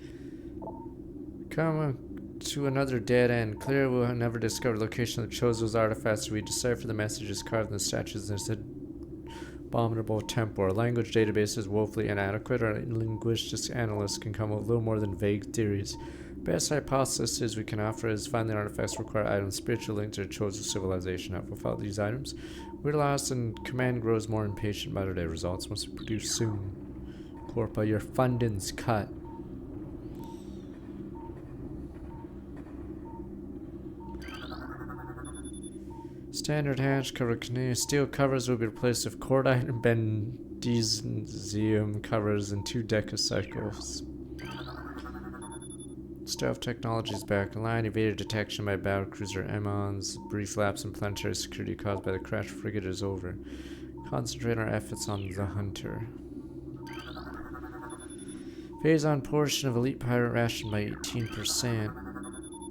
Speaker 1: Come to another dead end. Clear will never discover the location of Chozo's artifacts. We decipher the messages carved in the statues in this abominable temple. Our language database is woefully inadequate. Our linguistic analysts can come up with little more than vague theories. Best hypothesis we can offer is finding artifacts require items spiritual linked to Chozo civilization. However, without these items, we're lost and command grows more impatient by the day. Results must be produced soon. Corpa, your funding's cut. Standard hatch cover Canadian steel covers will be replaced with cordite and bendesium covers and 2 decacycles. Stealth technology is back online. Evaded detection by battlecruiser Emmons. Brief lapse in planetary security caused by the crash frigate is over. Concentrate our efforts on the Hunter. Phase on portion of elite pirate ration by 18%.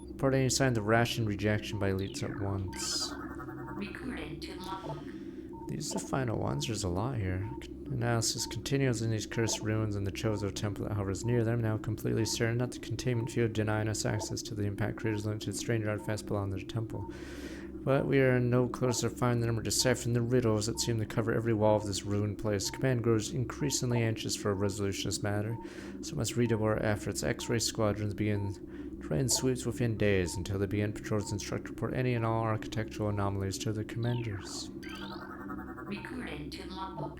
Speaker 1: Report any signs of ration rejection by elites at once.
Speaker 2: Recorded to logbook.
Speaker 1: These are the final ones. There's a lot here. Analysis continues in these cursed ruins and the Chozo temple that hovers near them. Now completely certain that the containment field denying us access to the impact crater's limited strange artifacts belong to the temple. But we are no closer to finding them or deciphering the riddles that seem to cover every wall of this ruined place. Command grows increasingly anxious for a resolution of this matter, so must redouble our efforts. X-ray squadrons begin train sweeps within days until they begin patrols. Instruct report any and all architectural anomalies to the commanders.
Speaker 2: Recorded to logbook.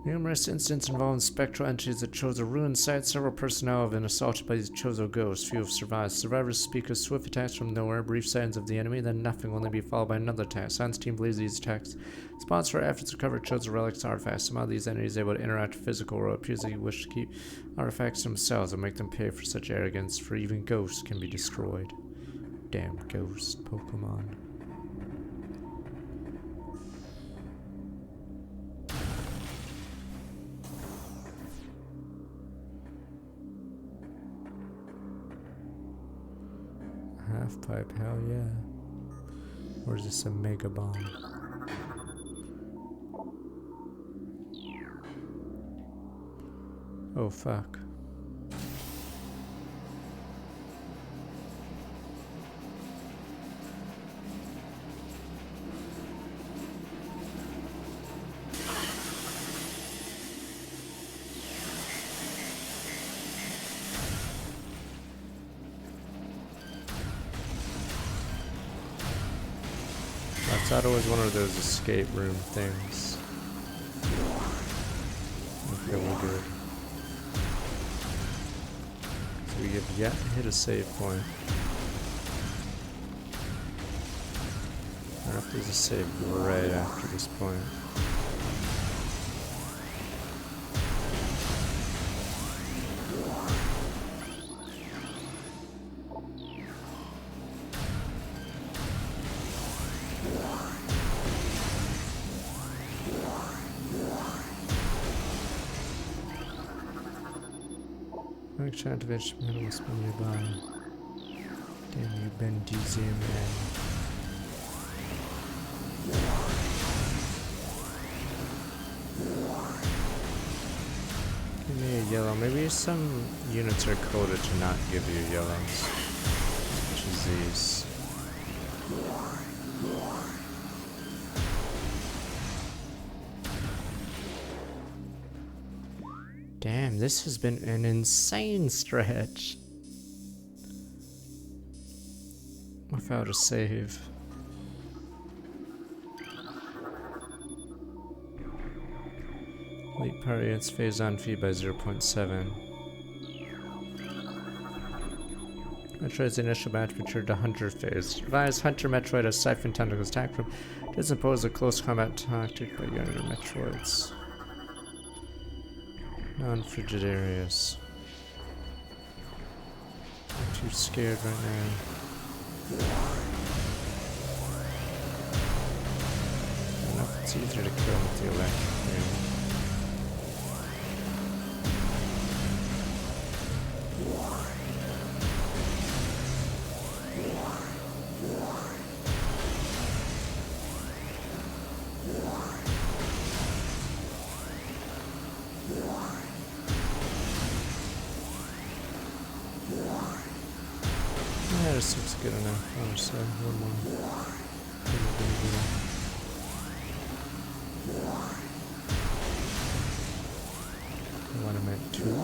Speaker 1: Numerous incidents involving spectral entities that Chozo ruined sites. Several personnel have been assaulted by these Chozo ghosts. Few have survived. Survivors speak of swift attacks from nowhere, brief sightings of the enemy, then nothing will only be followed by another attack. Science team believes these attacks sponsor our efforts to recover Chozo relics and artifacts. Somehow these entities are able to interact with physical world. It appears they wish to keep artifacts themselves and make them pay for such arrogance, for even ghosts can be destroyed. Damn ghost Pokemon. Half pipe, hell yeah. Or is this a mega bomb? Oh fuck. I thought it was one of those escape room things. Okay, we're good. So we have yet to hit a save point. I don't know if there's a save right after this point. Function activation panel must be nearby. Damn you, Bendesium man. Give me a yellow. Maybe some units are coded to not give you yellows. Which is these. Damn, this has been an insane stretch. without a save. Elite party units phase on feed by 0.7. Metroid's initial match matured to Hunter phase. Revised Hunter Metroid has siphon tentacles attack from. Doesn't pose a close combat tactic by younger Metroids. Non-frigid areas. I'm too scared right now. Enough, it's easier to kill with the electric thing. Yeah, this looks good enough, honestly. One more. What I meant two.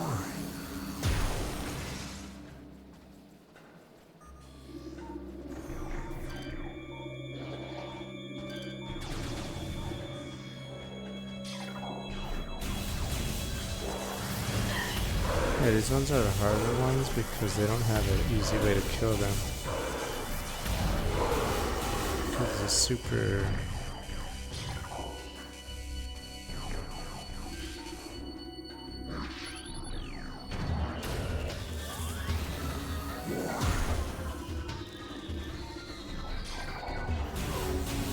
Speaker 1: Yeah, these ones are the harder ones because they don't have an easy way to kill them. Because it's super...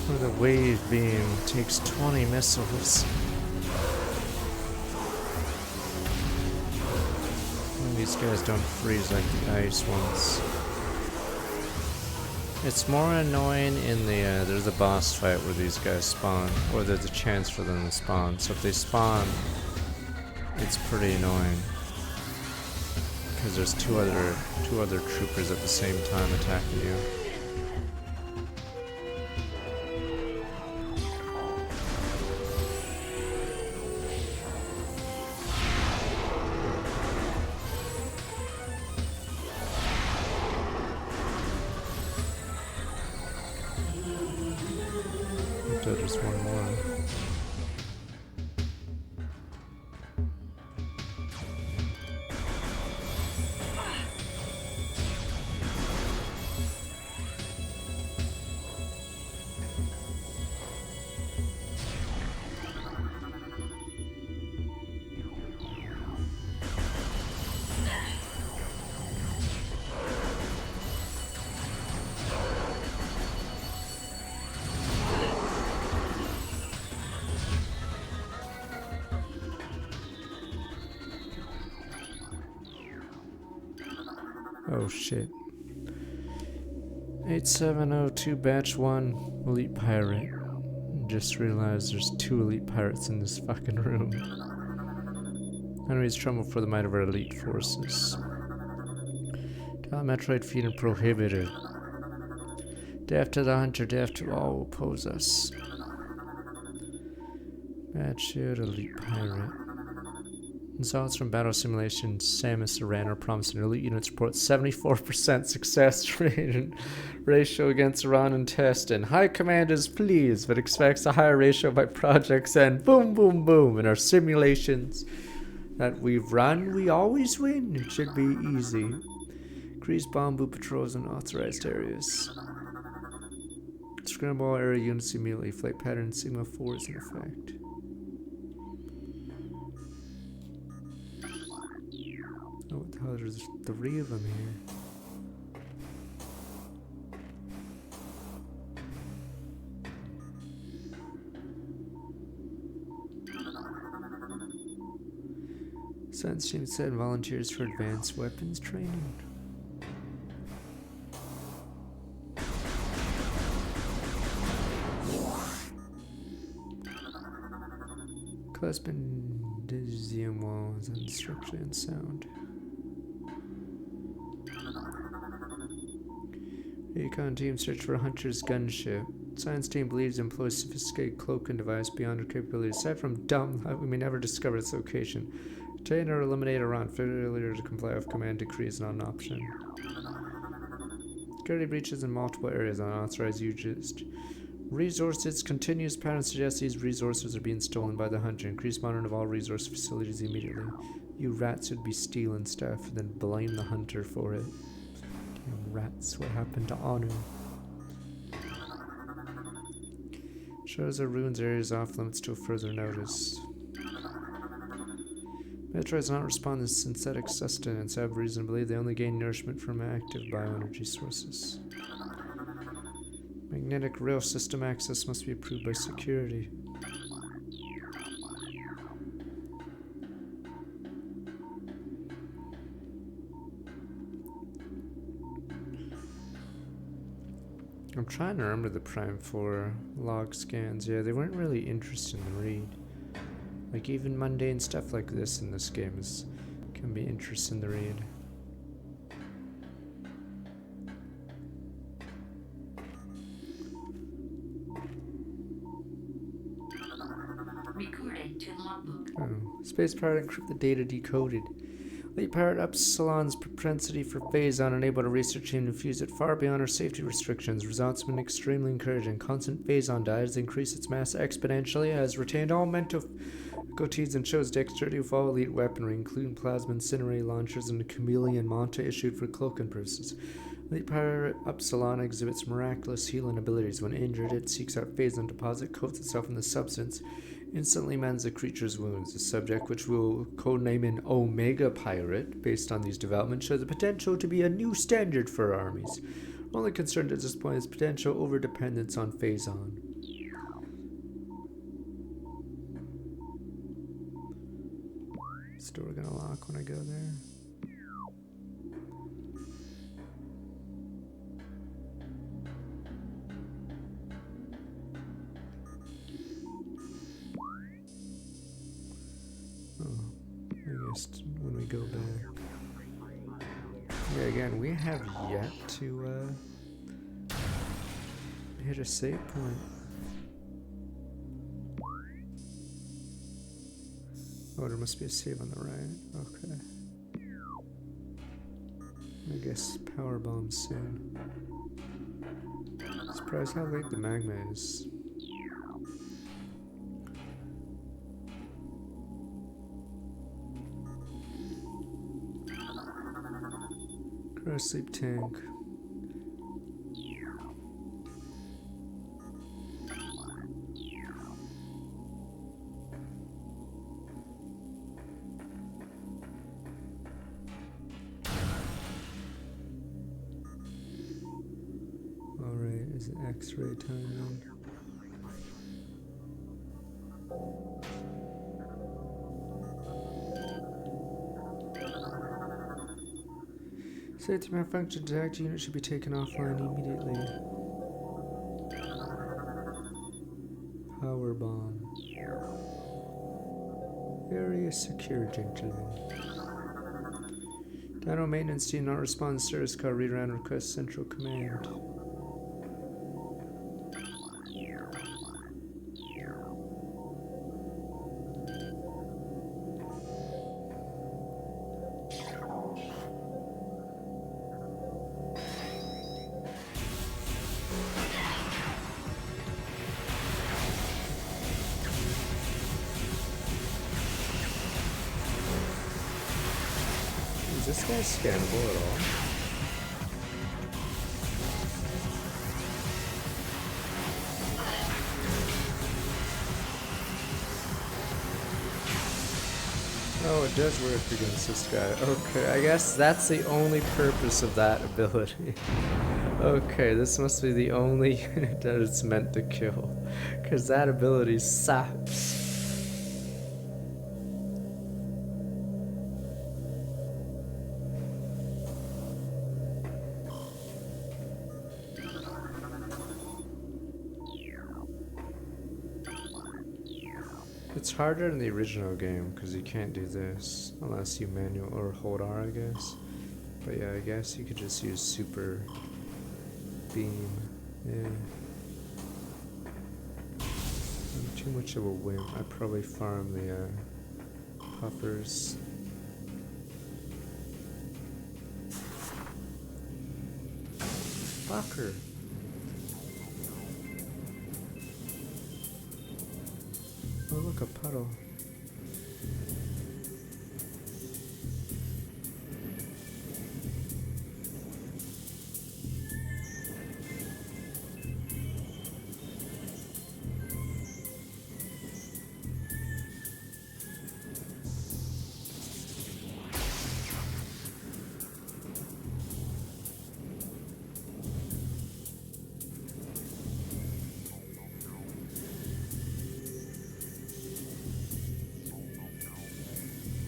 Speaker 1: Or the wave beam takes 20 missiles. These guys don't freeze like the ice ones. It's more annoying in the, there's a boss fight where these guys spawn, or there's a chance for them to spawn. So if they spawn, it's pretty annoying. Because there's two other troopers at the same time attacking you. There's one more. Oh shit. 8702 Batch 1 Elite Pirate. Just realized there's 2 Elite Pirates in this fucking room. Enemies tremble for the might of our elite forces. Metroid feeding prohibited. Death to the hunter, death to all who oppose us. Batch Shield Elite Pirate. Results from battle simulation, Samus Aran are promising elite units report 74% success rate ratio against Aran and test, and High Command is pleased but expects a higher ratio by projects, and boom boom boom in our simulations that we've run, we always win. It should be easy. Increase bomb boot patrols in authorized areas. Scramble area units immediately. Flight pattern Sigma 4 is in effect. Oh, what the hell? There's 3 of them here. Science team said volunteers for advanced weapons training. Clasping walls and structurally unsound. Recon team search for a hunter's gunship. Science team believes it employs sophisticated cloak and device beyond our capabilities. Aside from dumb, we may never discover its location. Detain or eliminate Iran. Failure to comply with command decree is not an option. Security breaches in multiple areas. Unauthorized usage. Resources. Continuous pattern suggests these resources are being stolen by the hunter. Increase monitoring of all resource facilities immediately. You rats would be stealing stuff and then blame the hunter for it. Damn rats, what happened to honor? Shows our ruins areas off limits till further notice. Metroids not respond to synthetic sustenance. Have reason to believe they only gain nourishment from active bioenergy sources. Magnetic rail system access must be approved by security. I'm trying to remember the Prime 4 log scans. Yeah, they weren't really interesting to read. Like, even mundane stuff like this in this game can be interesting to read.
Speaker 2: Recorded to logbook.
Speaker 1: Oh, space pirate encrypted data decoded. Late pirate Upsilon's propensity for phase-on, unable to research and infuse it far beyond our safety restrictions. Results have been extremely encouraging. Constant phase-on dies increase its mass exponentially, has retained all mental faculties and shows dexterity with all elite weaponry, including plasma incendiary launchers and a chameleon manta issued for cloaking purposes. Late pirate Upsilon exhibits miraculous healing abilities. When injured, it seeks out phase-on deposit, coats itself in the substance, instantly mends the creature's wounds. The subject, which we'll codename an Omega Pirate, based on these developments, shows the potential to be a new standard for our armies. Only concerned at this point is potential overdependence on phase-on. Is the door gonna lock when I go there? When we go back. Yeah, again, we have yet to hit a save point. Oh, there must be a save on the right. Okay. I guess power bomb soon. Surprised how late the magma is. Sleep tank. Alright, is it X-ray time then? Safety malfunction detected. Unit should be taken offline immediately. Power bomb. Area secure, gentlemen. Dino maintenance team not respond to service call. Read around request central command. Is this guy scannable at all? Oh, it does work against this guy. Okay, I guess that's the only purpose of that ability. Okay, this must be the only unit that it's meant to kill. Because that ability sucks. It's harder in the original game because you can't do this unless you manual or hold R, I guess. But yeah, I guess you could just use super beam. Yeah. I'm too much of a wimp. I probably farm the puffers. Fucker. Oh, look, a puddle.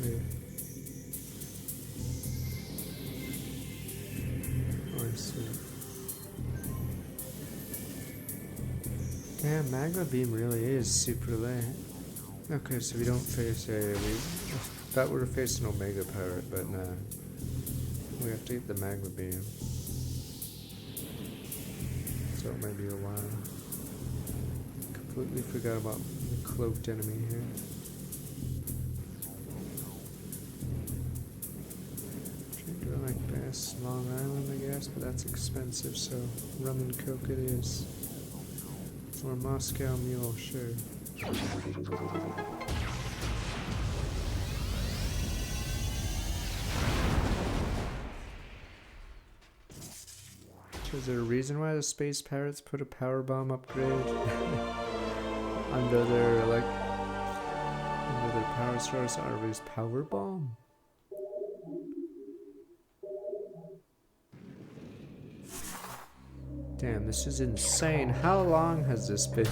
Speaker 1: Wait. Oh, I see. Damn, Magma Beam really is super late. Okay, so we don't face a... We thought we were facing Omega Pirate, but nah. We have to get the Magma Beam. So it might be a while. Completely forgot about the cloaked enemy here. Trying to go like Bass Long Island, I guess, but that's expensive, so rum and coke it is. Or Moscow Mule, sure. Is there a reason why the space pirates put a power bomb upgrade under their power source? Arby's power bomb? Damn, this is insane. How long has this been?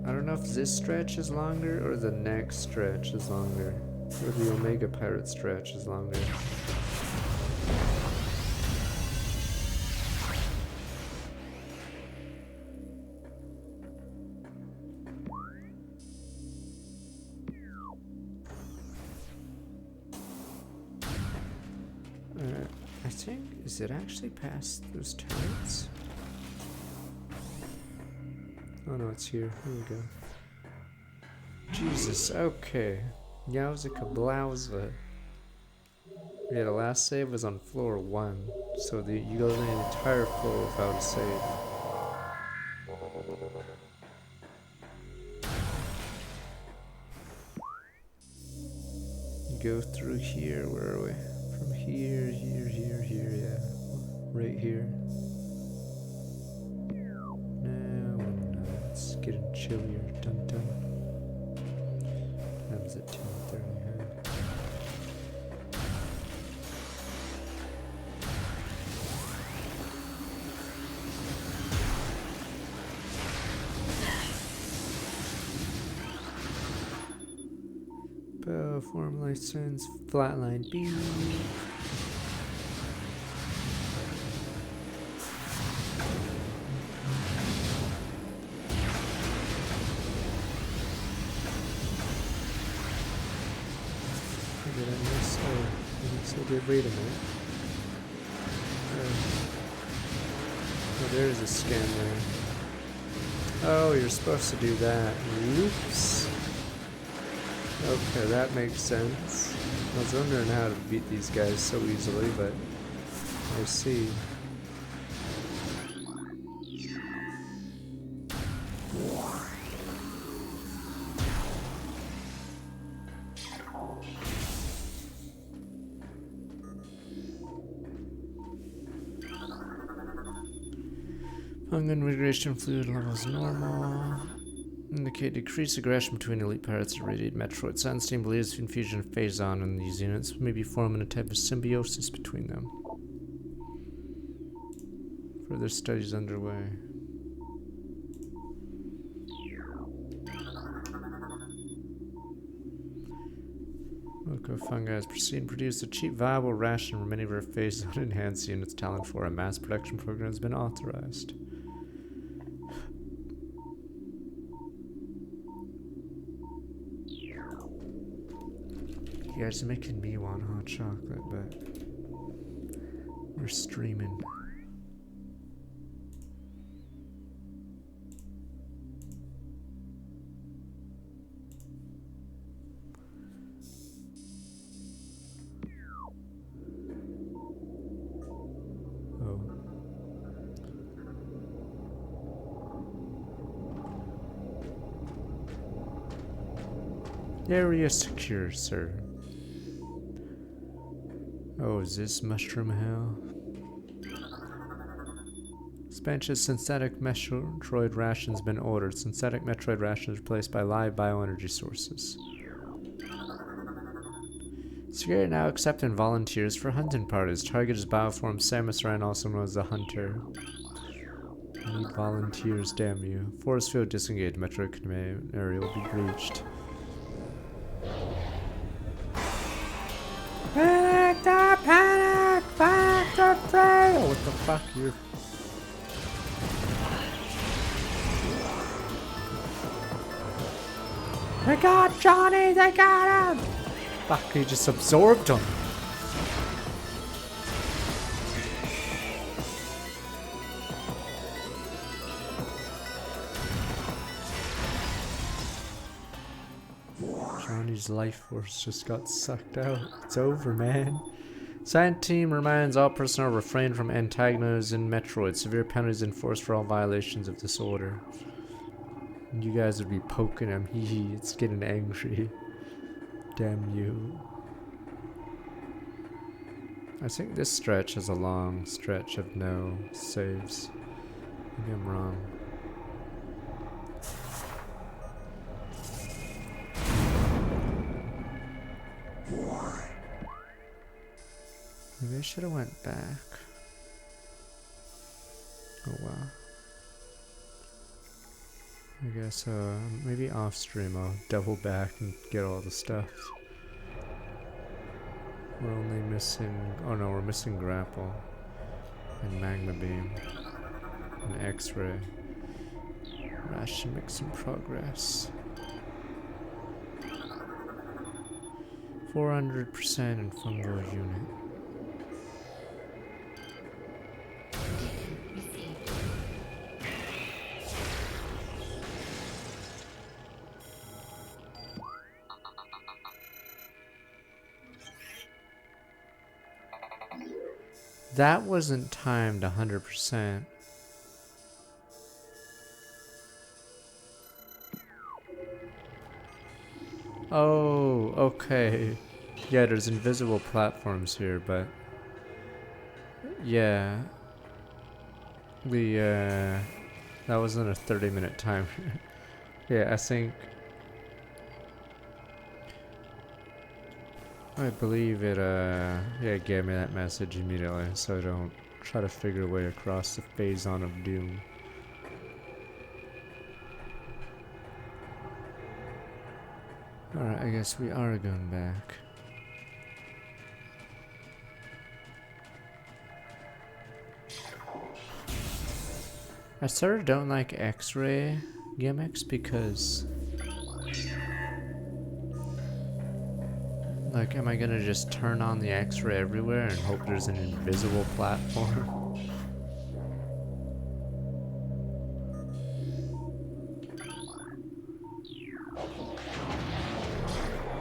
Speaker 1: I don't know if this stretch is longer or the next stretch is longer. Or the Omega Pirate stretch is longer. I think, is it actually past those turrets? Oh no, it's here. Here we go. Jesus, okay. Yowza kablowza. Yeah, the last save was on floor 1, so you go the entire floor without a save. You go through here, where are we? From here, yeah. Right here. Now, it's getting chillier. Dun dun. That was at 10:30. Form license, flatline B. Did I miss? Oh, so did. Wait a minute. Oh, there's a scan there. Oh, you're supposed to do that. Oops. Okay, that makes sense. I was wondering how to beat these guys so easily, but I see. Fungal integration fluid levels normal. Indicate decreased aggression between elite pirates and irradiated Metroid. Sunstein believes infusion of phazon in these units may be forming a type of symbiosis between them. Further studies underway. Loco fungi has proceeded to produce a cheap, viable ration for many of our phazon enhanced units. Talent for a mass production program has been authorized. You guys are making me want hot chocolate, but we're streaming. Area secure, sir. Oh, is this Mushroom Hell? Expansion synthetic Metroid rations been ordered. Synthetic Metroid rations replaced by live bioenergy sources. Security now accepting volunteers for hunting parties. Target is Bioform Samus Aran, also known as the Hunter. Need volunteers, damn you. Force field disengaged. Metroid command area will be breached. Panic the panic! Panic the fray! Oh, what the fuck? You're... They got Johnny! They got him! Fuck, he just absorbed him. Johnny's life force just got sucked out. It's over, man. Science team reminds all personnel refrain from antagonizing Metroid. Severe penalties enforced for all violations of this order. You guys would be poking him. Hee hee, it's getting angry. Damn you. I think this stretch has a long stretch of no saves. Maybe I'm wrong. Maybe I should have went back. Oh wow. I guess maybe off stream I'll double back and get all the stuff. We're only missing, oh no, we're missing grapple and magma beam and x-ray. Ration make some progress. 400% in fungal unit. That wasn't timed 100%. Oh, okay. Yeah, there's invisible platforms here, but yeah. That wasn't a 30-minute timer. Yeah, I think I believe it yeah, it gave me that message immediately, so I don't try to figure a way across the phazon of doom. Alright, I guess we are going back. I sort of don't like X-ray gimmicks because, like, am I gonna just turn on the X-ray everywhere and hope there's an invisible platform?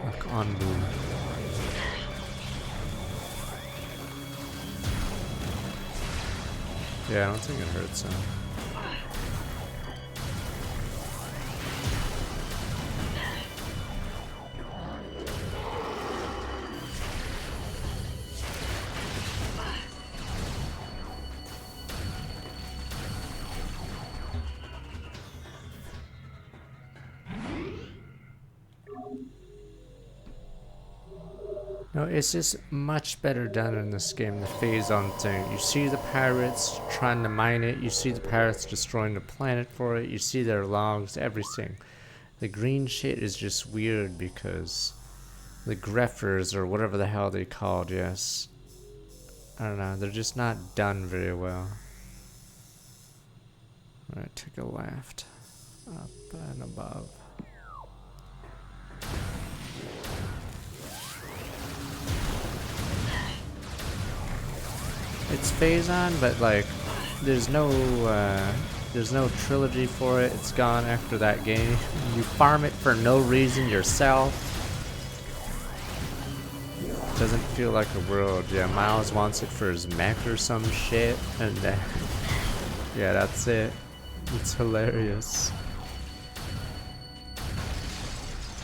Speaker 1: Like on boom. Yeah, I don't think it hurts him. No, it's just much better done in this game, the phazon thing. You see the pirates trying to mine it, you see the pirates destroying the planet for it, you see their logs, everything. The green shit is just weird because the greffers, or whatever the hell they called, yes. I don't know, they're just not done very well. Alright, take a left. Up and above. It's phazon, but like, there's no trilogy for it. It's gone after that game. You farm it for no reason yourself. Doesn't feel like a world. Yeah, Miles wants it for his mech or some shit, and yeah, that's it. It's hilarious.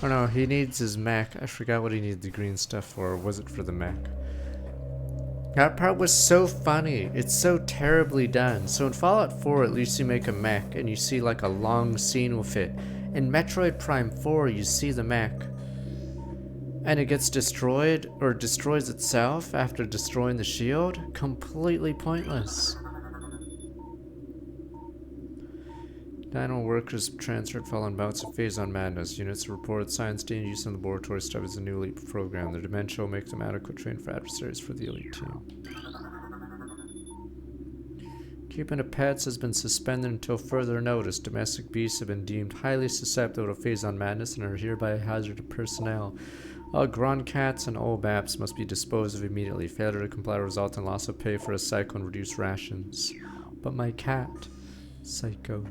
Speaker 1: Oh no, he needs his mech. I forgot what he needed the green stuff for. Or was it for the mech? That part was so funny. It's so terribly done. So in Fallout 4, at least you make a mech and you see like a long scene with it. In Metroid Prime 4, you see the mech and it gets destroyed or destroys itself after destroying the shield. Completely pointless. Dino workers transferred following bouts of phase-on madness. Units report science danger use in the laboratory stuff as a new elite program. Their dementia will make them adequate trained for adversaries for the elite team. Keeping of pets has been suspended until further notice. Domestic beasts have been deemed highly susceptible to phase-on madness and are hereby a hazard to personnel. All grown cats and old baps must be disposed of immediately. Failure to comply will result in loss of pay for a cycle and reduced rations. But my cat, psycho.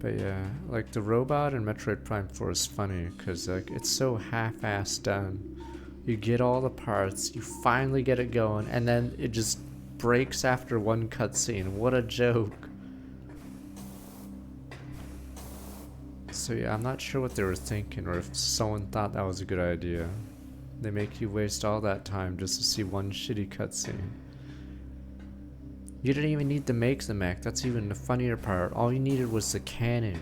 Speaker 1: But yeah, like the robot in Metroid Prime 4 is funny because like it's so half-assed done. You get all the parts, you finally get it going, and then it just breaks after one cutscene. What a joke. So yeah, I'm not sure what they were thinking or if someone thought that was a good idea. They make you waste all that time just to see one shitty cutscene. You didn't even need to make the mech, that's even the funnier part. All you needed was the cannon.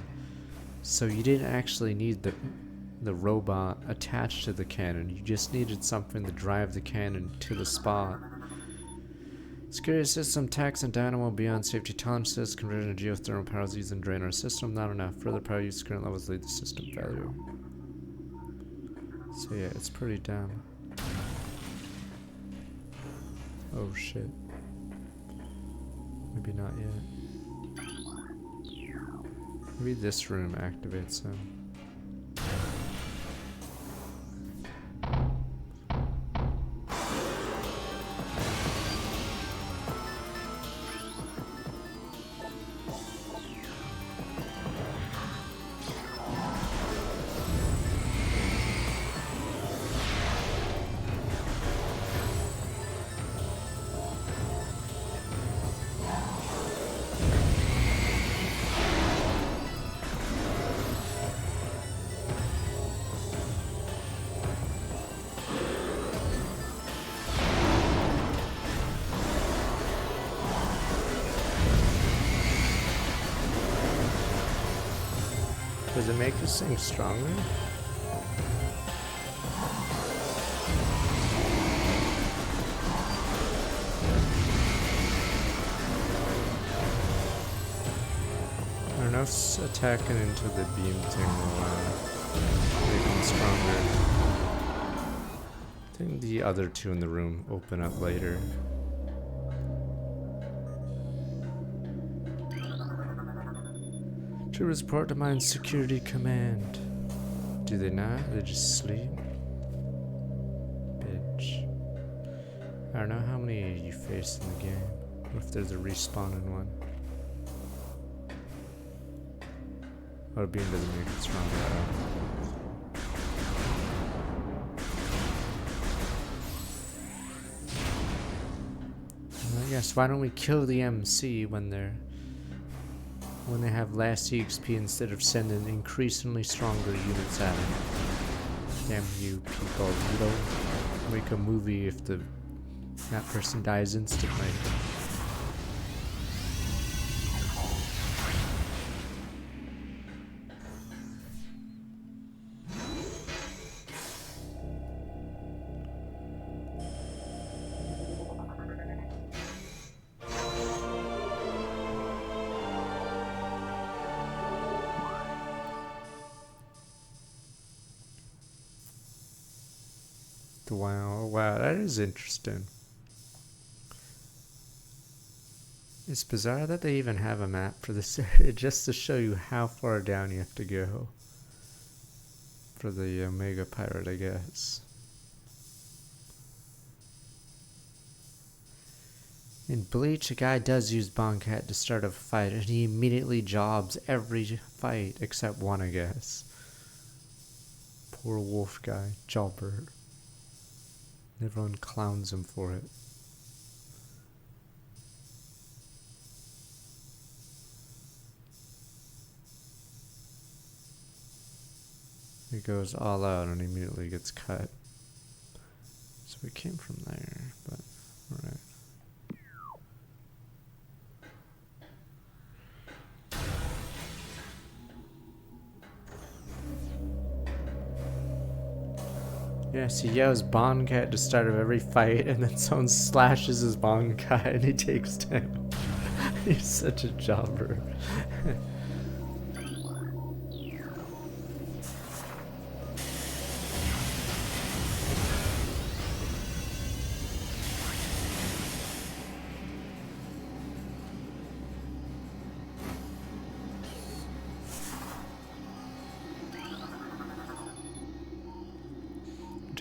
Speaker 1: So you didn't actually need the robot attached to the cannon. You just needed something to drive the cannon to the spot. Security system tax and dynamo beyond safety tolerances. Conversion of geothermal powers used and drain our system. Not enough. Further power use current levels lead to system failure. So yeah, it's pretty dumb. Oh shit. Maybe not yet. Maybe this room activates him. Does it make this thing stronger? I don't know if attacking into the beam thing will make him stronger. I think the other two in the room open up later. To report to mine security command. Do they not? They just sleep? Bitch. I don't know how many you face in the game. What if there's a respawning one? Oh, beam doesn't make it stronger at all. Well, yes, why don't we kill the MC when they have less EXP instead of sending increasingly stronger units at it. Damn you people, you don't make a movie if that person dies instantly. Wow, that is interesting. It's bizarre that they even have a map for this area just to show you how far down you have to go for the Omega Pirate, I guess. In Bleach, a guy does use Bonkat to start a fight, and he immediately jobs every fight except one, I guess. Poor wolf guy, jobber. Everyone clowns him for it. He goes all out and immediately gets cut. So we came from there, but alright. Yes, he yells Bonkai at the start of every fight, and then someone slashes his Bonkai and he takes damage. He's such a jobber.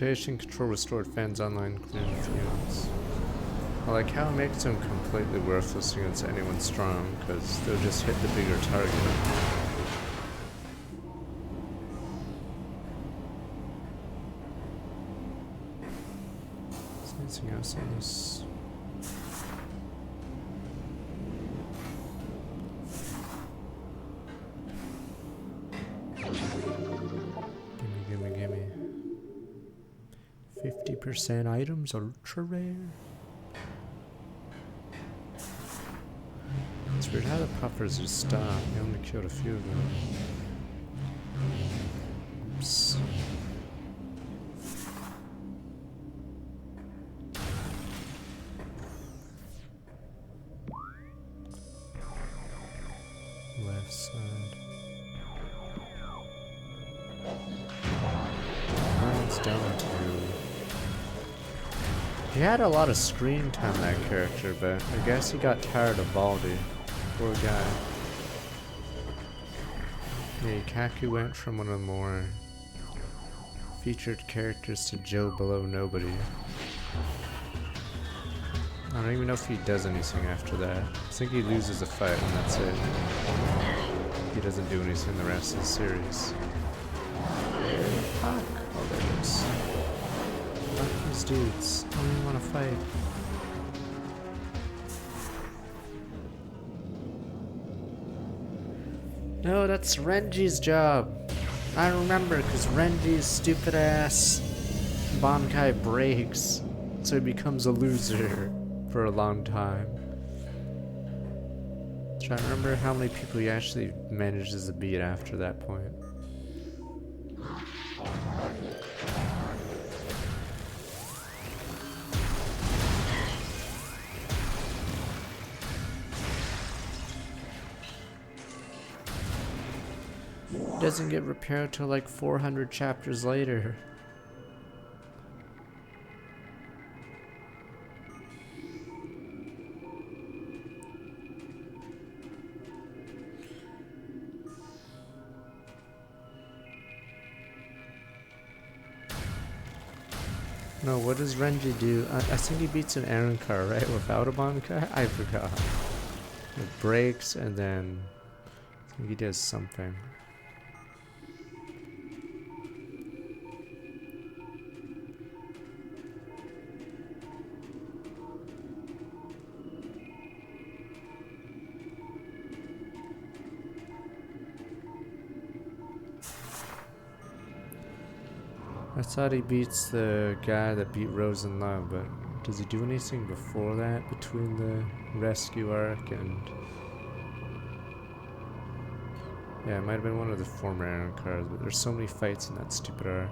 Speaker 1: Rotation control restored fans online, clearing fields. I like how it makes them completely worthless against anyone strong, because they'll just hit the bigger target. Is there anything else on this? Gimme. 50% items, ultra rare. It's weird how the puffers just stop. You only killed a few of them. Oops. Left side. Mine's down to. He had a lot of screen time, that character, but I guess he got tired of Baldi. Poor guy. Yeah, Kaku went from one of the more featured characters to Joe below nobody. I don't even know if he does anything after that. I think he loses a fight and that's it. He doesn't do anything the rest of the series. Fuck. Oh, there it is. Fuck these dudes. I don't even want to fight. No, that's Renji's job. I remember, because Renji's stupid ass Bankai breaks, so he becomes a loser for a long time. Trying to remember how many people he actually manages to beat after that point. Doesn't get repaired till like 400 chapters later. No, what does Renji do? I think he beats an Aaron car, right? Without a Bankai? I forgot. It breaks and then I think he does something. I thought he beats the guy that beat Rose in Love, but does he do anything before that between the rescue arc and... Yeah, it might have been one of the former Aaron cars, but there's so many fights in that stupid arc.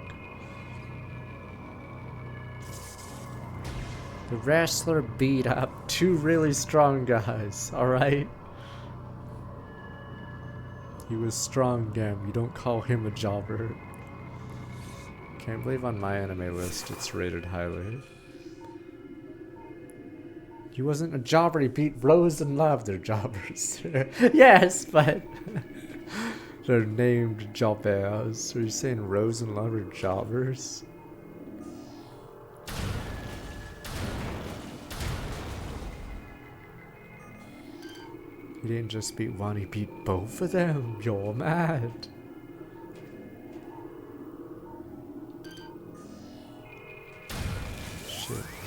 Speaker 1: The wrestler beat up two really strong guys, alright? He was strong, damn. You don't call him a jobber. Can't believe on my anime list it's rated highly. He wasn't a jobber, he beat Rose and Love. They're jobbers. Yes, but they're named jobbers. Are you saying Rose and Love are jobbers? He didn't just beat one, he beat both of them. You're mad.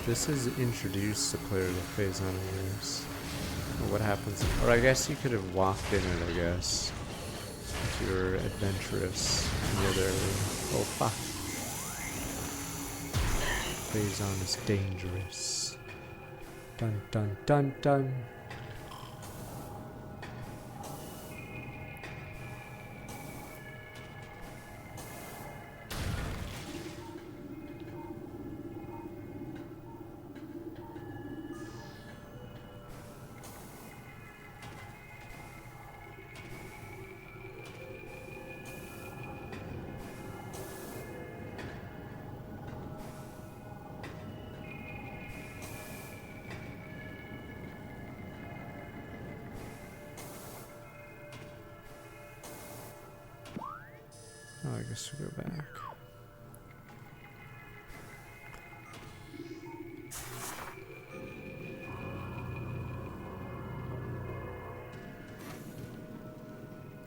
Speaker 1: This is introduced the player to phase enemies. What happens? Or I guess you could have walked in it, I guess. If you're adventurous in the other area. Oh fuck. Phazon is dangerous. Dun dun dun dun. Oh, I guess we'll go back.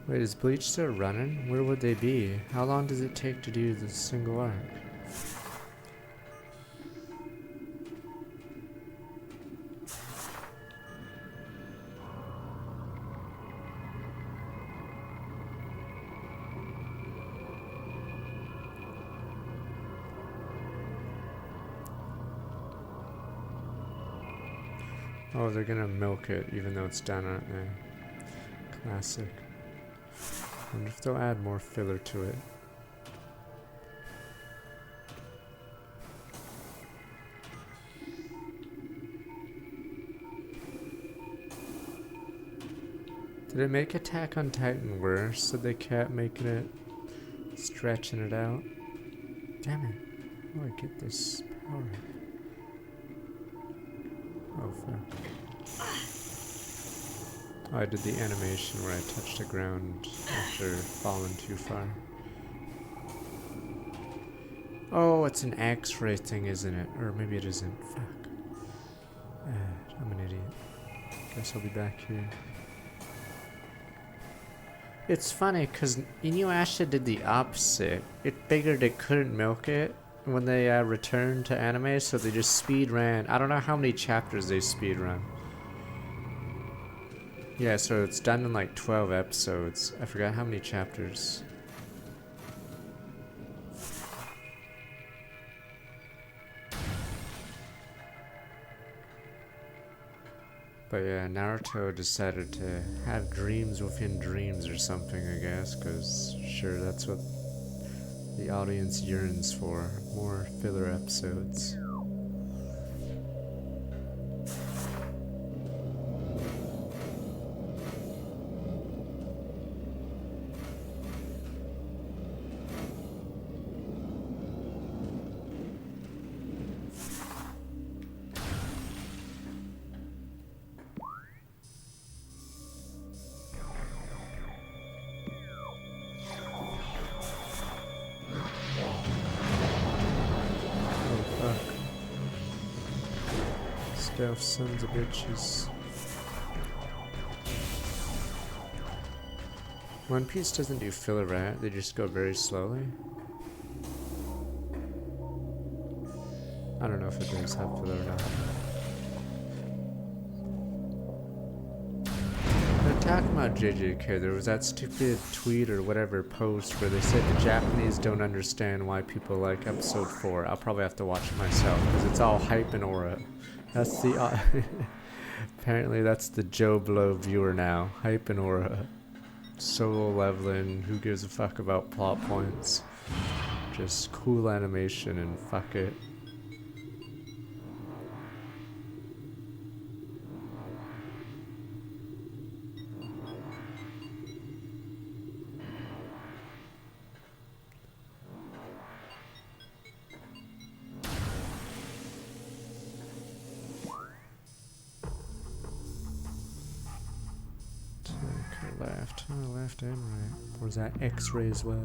Speaker 1: Wait, is Bleach still running? Where would they be? How long does it take to do the single arc? Oh, they're gonna milk it even though it's done, aren't they? Classic. Wonder if they'll add more filler to it. Did it make Attack on Titan worse so they kept making it, stretching it out? Damn it. How do I get this power? Oh fuck. Oh, I did the animation where I touched the ground after falling too far. Oh, it's an X-ray thing, isn't it? Or maybe it isn't. Fuck. I'm an idiot. Guess I'll be back here. It's funny because Inuyasha did the opposite. It figured it couldn't milk it when they returned to anime, so they just speed ran. I don't know how many chapters they speed run. Yeah, so it's done in like 12 episodes. I forgot how many chapters. But yeah, Naruto decided to have dreams within dreams or something, I guess, because sure, that's what the audience yearns for. More filler episodes. Stealth sons of bitches. One Piece doesn't do filler, right? They just go very slowly. I don't know if it does have filler or not. They're talking about JJK. There was that stupid tweet or whatever post where they said the Japanese don't understand why people like episode 4. I'll probably have to watch it myself because it's all hype and aura. That's the apparently that's the Joe Blow viewer now. Hype and aura. Solo leveling. Who gives a fuck about plot points? Just cool animation and fuck it. Left and right. Or is that X-ray as well?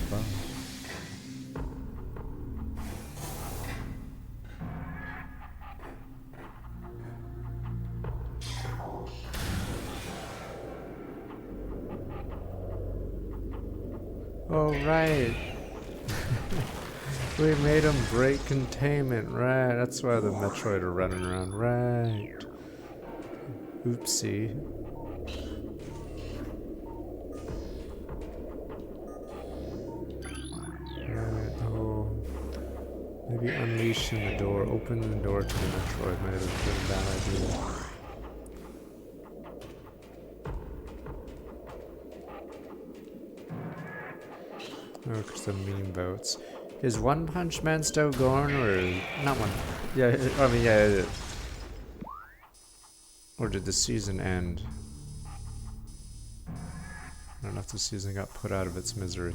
Speaker 1: above. Oh, right. We made him break containment, right? That's why the Metroid are running around, right? Oopsie. Right, oh. Maybe unleashing the door, opening the door to the Metroid might have been a bad idea. Oh, because the meme votes. Is One Punch Man still going, or not one? Yeah, I mean, yeah. Or did the season end? I don't know if the season got put out of its misery.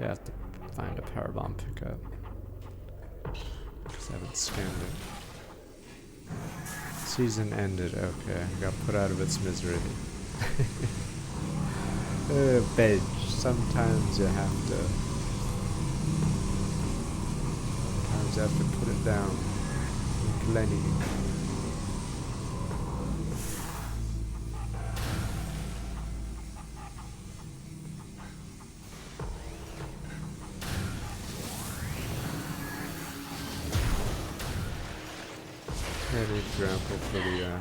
Speaker 1: Yeah, I have to find a power bomb pickup because I haven't scanned it. Season ended. Okay, got put out of its misery. Bench. Sometimes you have to. Sometimes you have to put it down. Like Lenny. Any grapple for the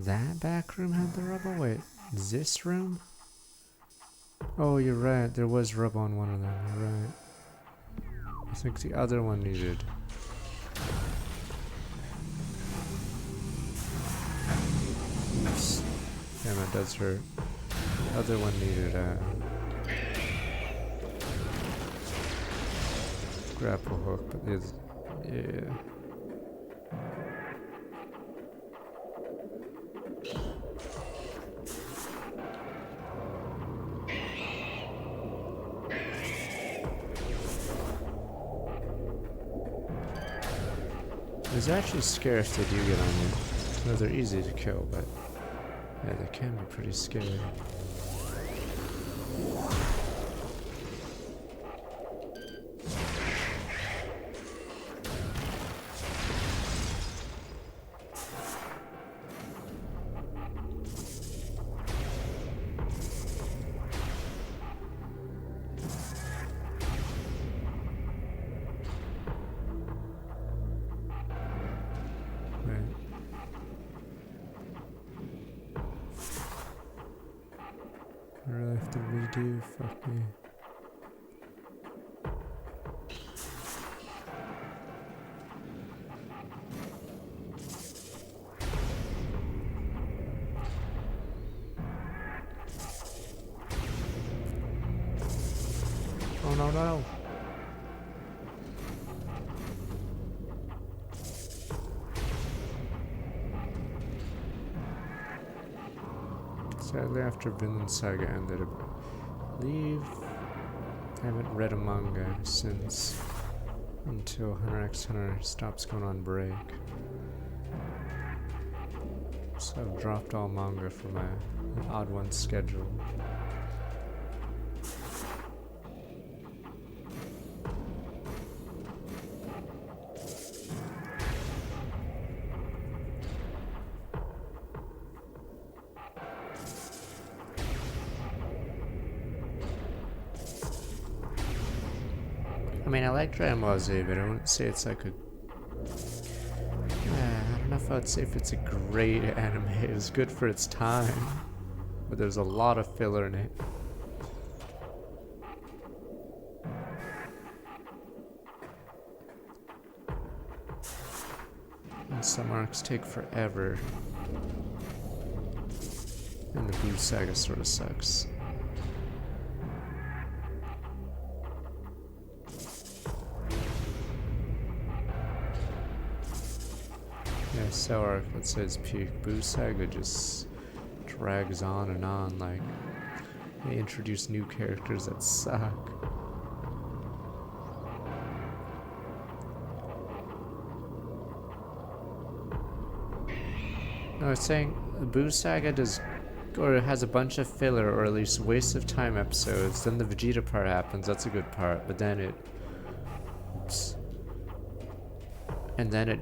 Speaker 1: That back room had the rubble? Wait, this room? Oh, you're right. There was rubble on one of them. You're right. I think the other one needed. Oops. Damn, that does hurt. The other one needed grapple hook, but there's. Yeah. It's actually scary if they do get on you. No, they're easy to kill, but yeah, they can be pretty scary. I really have to redo, fuck me. Oh no no! Sadly, after Vinland Saga ended, I believe I haven't read a manga since until Hunter x Hunter stops going on break. So I've dropped all manga from my odd one schedule. I mean, I like Dragon Ball Z, but I wouldn't say it's like a... I don't know if I'd say if it's a great anime. It was good for its time, but there's a lot of filler in it. And some arcs take forever. And the Buu Saga sort of sucks. Yeah, so arc, let's say it's peak. Boo Saga just drags on and on, like they introduce new characters that suck. No, I was saying Boo Saga does, or has a bunch of filler, or at least waste of time episodes. Then the Vegeta part happens. That's a good part. But then it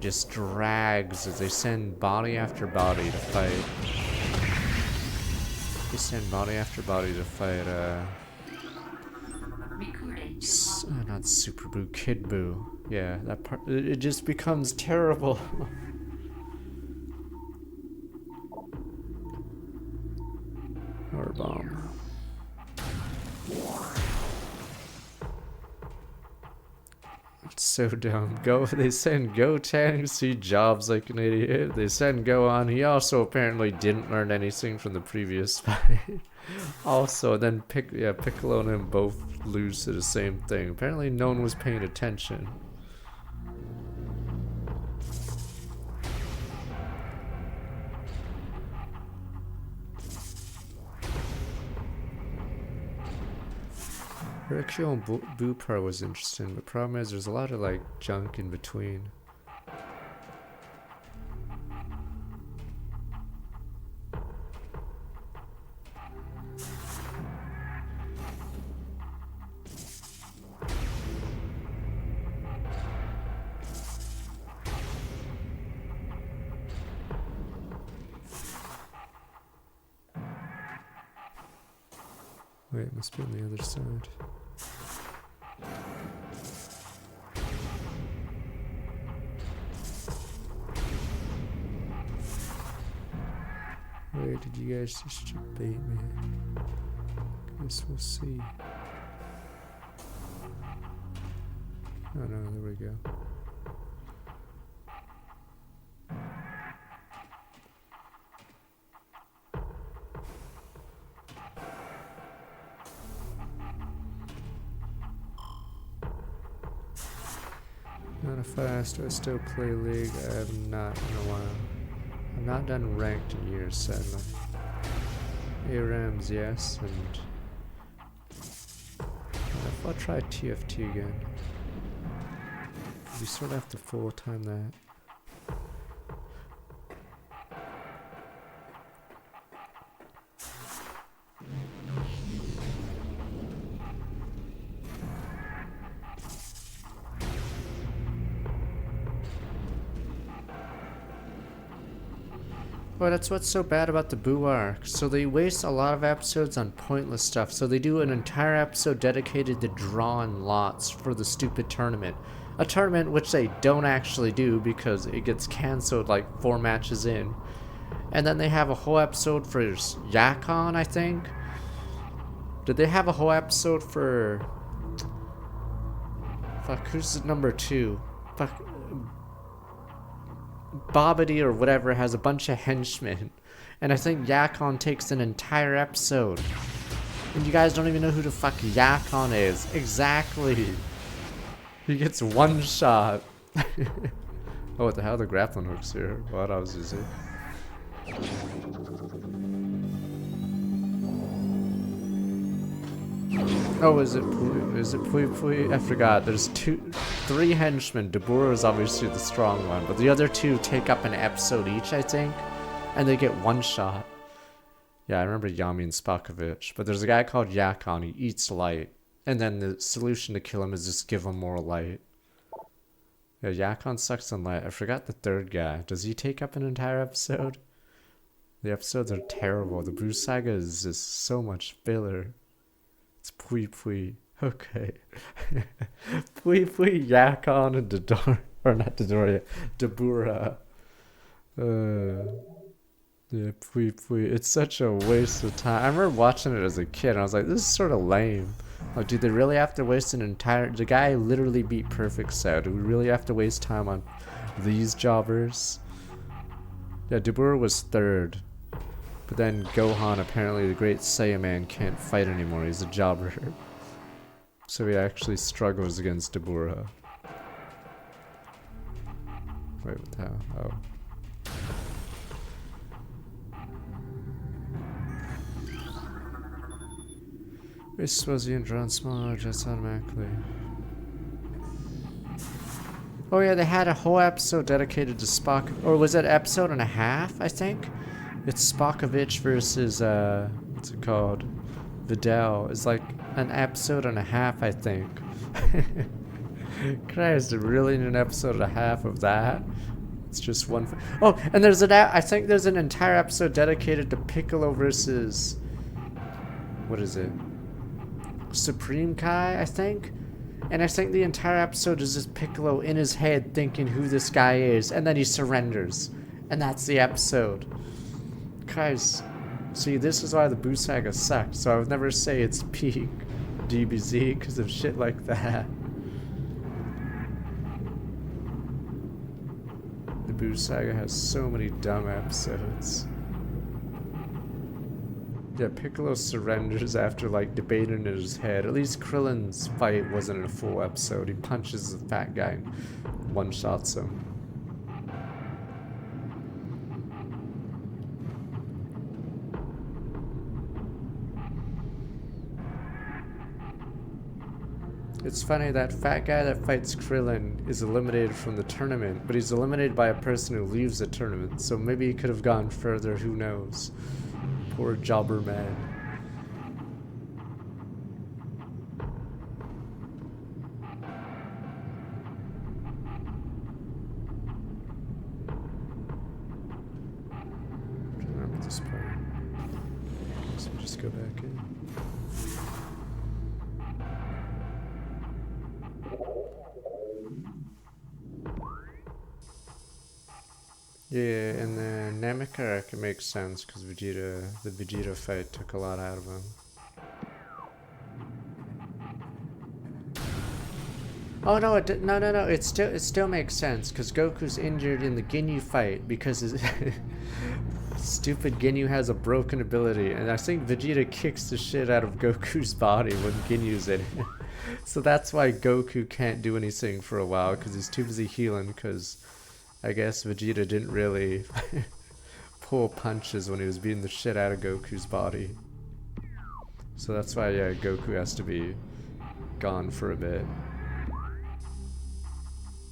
Speaker 1: just drags as they send body after body to fight. They send body after body to fight.
Speaker 2: Recording to
Speaker 1: Not Super Boo, Kid Boo. Yeah, that part. It just becomes terrible. Or bomb. It's so dumb. They send Goten, see Jobs like an idiot. They send Gohan. He also apparently didn't learn anything from the previous fight. Also, then Piccolo and him both lose to the same thing. Apparently no one was paying attention. Hercule and Boo part was interesting, but the problem is there's a lot of like junk in between. Wait, it must be on the other side. Wait, did you guys just bait me? Guess we'll see. Oh no, there we go. Not a fast, do I still play League? I have not in a while. I've not done ranked in years, sadly. ARAMs, yes, and I'll try TFT again. We sort of have to full time that. Well, that's what's so bad about the Boo arc. So they waste a lot of episodes on pointless stuff. So they do an entire episode dedicated to drawing lots for the stupid tournament. A tournament which they don't actually do because it gets cancelled like 4 matches in. And then they have a whole episode for Yakon, I think. Did they have a whole episode for... Fuck, who's number 2? Fuck... Bobbity or whatever has a bunch of henchmen, and I think Yakon takes an entire episode, and you guys don't even know who the fuck Yakon is. Exactly. He gets one shot. Oh, what the hell? The grappling hook's here. What I was using. Oh, is it Pui Pui? I forgot. There's 3 henchmen. Dabura is obviously the strong one, but the other 2 take up an episode each, I think, and they get one shot. Yeah, I remember Yami and Spakovich, but there's a guy called Yakon. He eats light, and then the solution to kill him is just give him more light. Yeah, Yakon sucks on light. I forgot the 3rd guy. Does he take up an entire episode? The episodes are terrible. The Boo Saga is just so much filler. It's Pui Pui. Okay. Pui Pui, Yakon, and Dodor. Or not Dodoria. Dabura. Yeah, Pui Pui. It's such a waste of time. I remember watching it as a kid, and I was like, this is sort of lame. Like, do they really have to waste an entire... The guy literally beat Perfect Cell. Do we really have to waste time on these jobbers? Yeah, Dabura was 3rd. But then Gohan, apparently the great Saiyaman, can't fight anymore. He's a jobber. So he actually struggles against Dabura. Wait, what the hell? Oh. This was the drawn smaller just automatically. Oh yeah, they had a whole episode dedicated to Spock, or was it episode and a half, I think? It's Spockovich versus, what's it called? Vidal. It's like an episode and a half, I think. Christ, really an episode and a half of that? It's just one. Oh, and there's I think there's an entire episode dedicated to Piccolo versus, what is it? Supreme Kai, I think? And I think the entire episode is just Piccolo in his head thinking who this guy is, and then he surrenders. And that's the episode. Guys, see, this is why the Boo Saga sucked, so I would never say it's peak DBZ because of shit like that. The Boo Saga has so many dumb episodes. Yeah, Piccolo surrenders after, like, debating in his head. At least Krillin's fight wasn't in a full episode. He punches the fat guy and one-shots him. It's funny, that fat guy that fights Krillin is eliminated from the tournament, but he's eliminated by a person who leaves the tournament, so maybe he could have gone further, who knows. Poor jobber man. I don't remember this part. So we just go back in. Yeah, and then Namek arc, it makes sense because the Vegeta fight took a lot out of him. Oh no, no, it still makes sense because Goku's injured in the Ginyu fight because his stupid Ginyu has a broken ability, and I think Vegeta kicks the shit out of Goku's body when Ginyu's in it. So that's why Goku can't do anything for a while because he's too busy healing because I guess Vegeta didn't really pull punches when he was beating the shit out of Goku's body. So that's why, yeah, Goku has to be gone for a bit.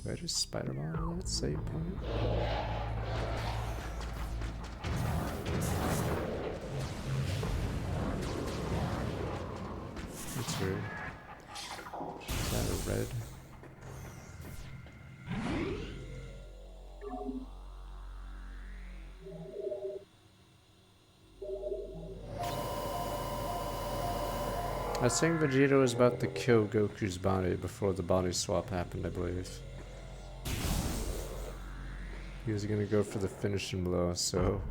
Speaker 1: Do I just spider ball that save point? That's weird. Is that a red? I think Vegeta was about to kill Goku's body before the body swap happened, I believe. He was gonna go for the finishing blow, so...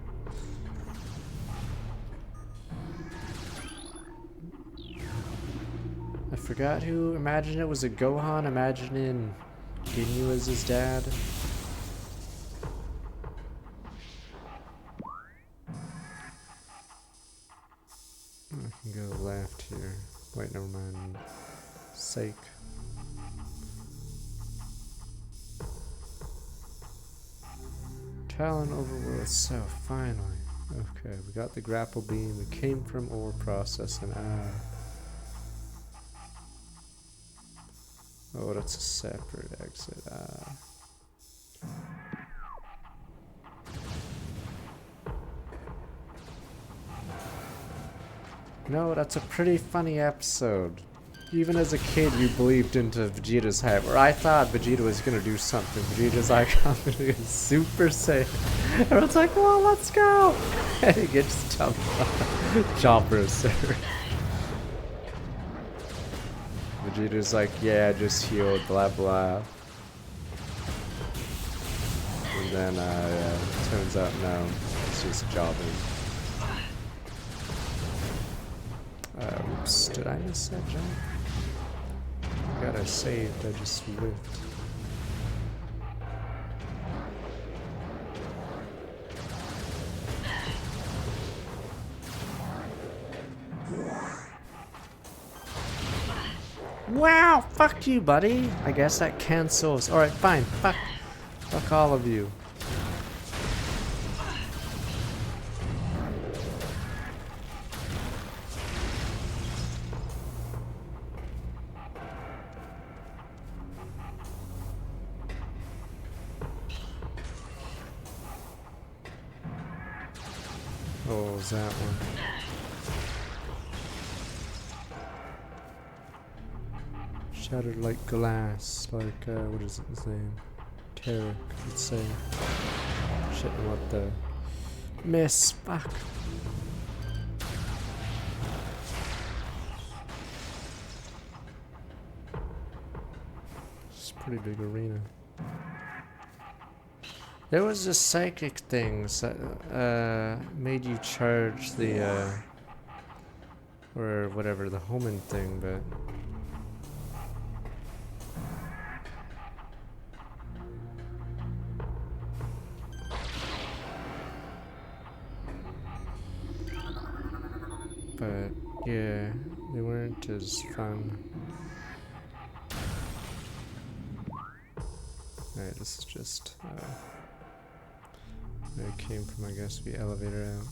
Speaker 1: I forgot who. Imagine it was a Gohan imagining Ginyu as his dad. I can go left here. Wait, never mind. Sake. Talon Overworld South, finally. Okay, we got the grapple beam. It came from ore processing. Oh, that's a separate exit. No, that's a pretty funny episode. Even as a kid, you believed into Vegeta's hype, or I thought Vegeta was gonna do something. Vegeta's like, I'm gonna get Super Saiyan. Everyone's like, well, let's go! And he gets jumped on. Chopper, sir. Vegeta's like, yeah, I just healed, blah blah. And then, yeah, turns out no, it's just jobbing. Oops, did I miss that jump? God, I saved, I just lived. Wow, fuck you, buddy. I guess that cancels. Alright, fine, fuck all of you. Oh, is that one? Shattered like glass, like, what is his name? Tarek, let's say. Shit, what the... Miss! Fuck! It's a pretty big arena. There was this psychic things that, made you charge the, or whatever, the homing thing, but... But yeah, they weren't as fun. Alright, this is just where it came from, I guess, the elevator out.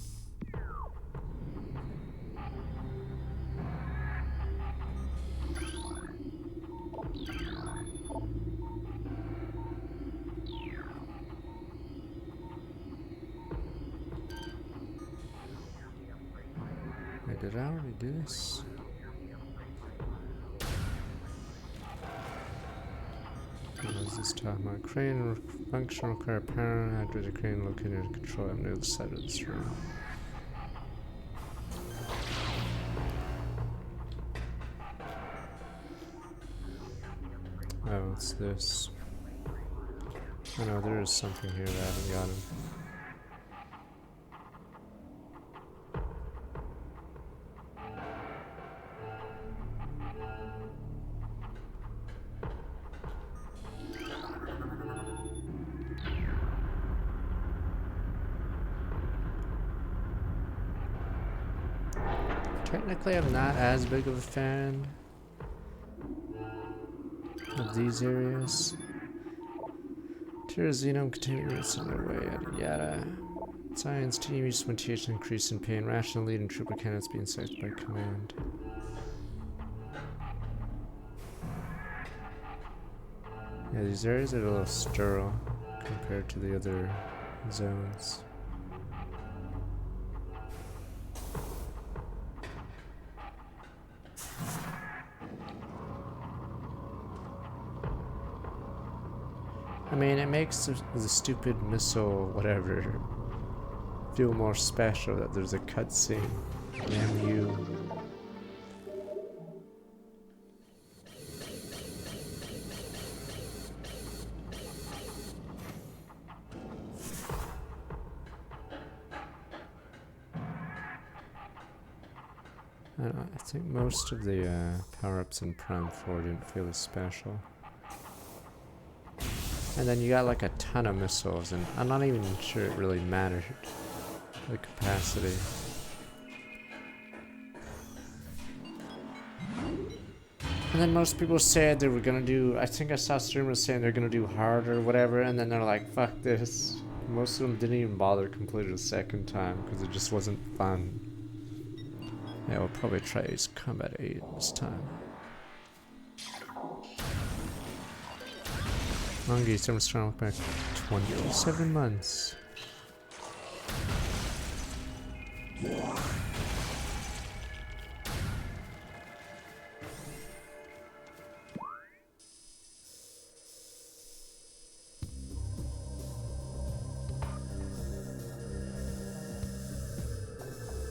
Speaker 1: Wait, did I already do this? What is this talking about? Crane function require power. After the crane located to control on the other side of this room. Oh, what's this? Oh no, there is something here that I haven't gotten. Technically, I'm not as big of a fan of these areas. Xenome continues in their way, yada yada. Science team use mutation increase in pain. Rational lead and trooper cannot be inspected by command. Yeah, these areas are a little sterile compared to the other zones. I mean, it makes the stupid missile, whatever, feel more special that there's a cutscene. Damn you. I think most of the power-ups in Prime 4 didn't feel as special. And then you got like a ton of missiles, and I'm not even sure it really mattered, the capacity. And then most people said they were gonna do, I think I saw streamers saying they're gonna do hard or whatever, and then they're like, fuck this. Most of them didn't even bother completing it a second time, because it just wasn't fun. Yeah, we'll probably try Ace Combat 8 this time. Monkey, 7 strong, back 27 months.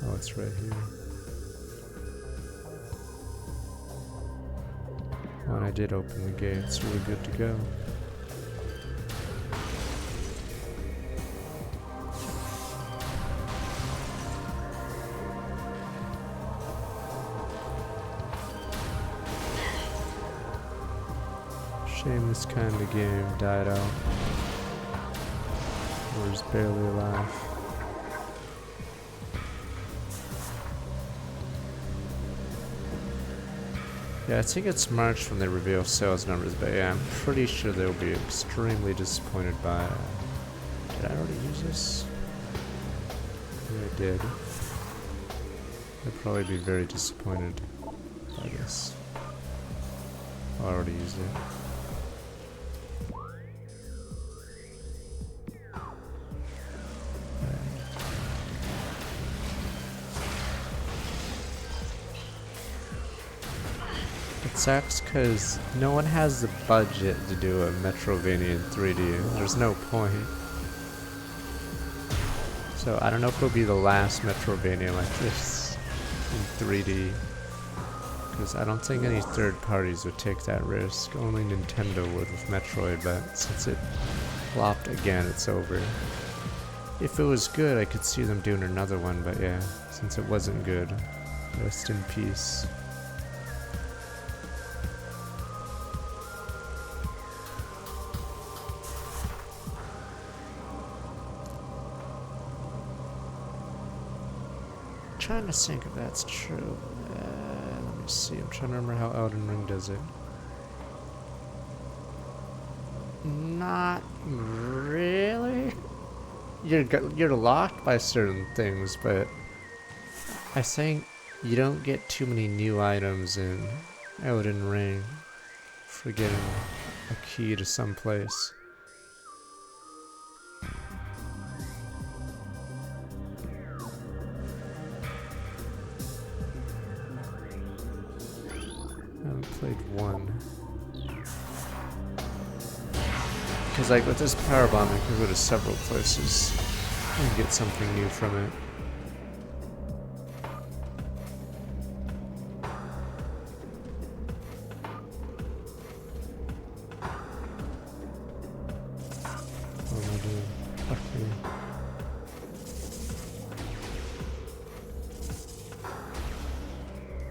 Speaker 1: Oh, it's right here. Oh, and I did open the gate, so we're good to go. Shame this kind of game died out. Or is barely alive. Yeah, I think it's March when they reveal sales numbers, but yeah, I'm pretty sure they'll be extremely disappointed by... Did I already use this? Yeah, I did. They'll probably be very disappointed by this. I already used it. sucks because no one has the budget to do a Metrovania in 3D. There's no point. So I don't know if it'll be the last Metrovania like this in 3D. Because I don't think any third parties would take that risk. Only Nintendo would with Metroid, but since it flopped again, it's over. If it was good, I could see them doing another one, but yeah, since it wasn't good, rest in peace. Trying to think if that's true. Let me see. I'm trying to remember how Elden Ring does it. Not really. You're locked by certain things, but I think you don't get too many new items in Elden Ring for getting a key to some place. I haven't played one. Because like with this power bomb, I can go to several places and get something new from it. What am I doing? Fuck me.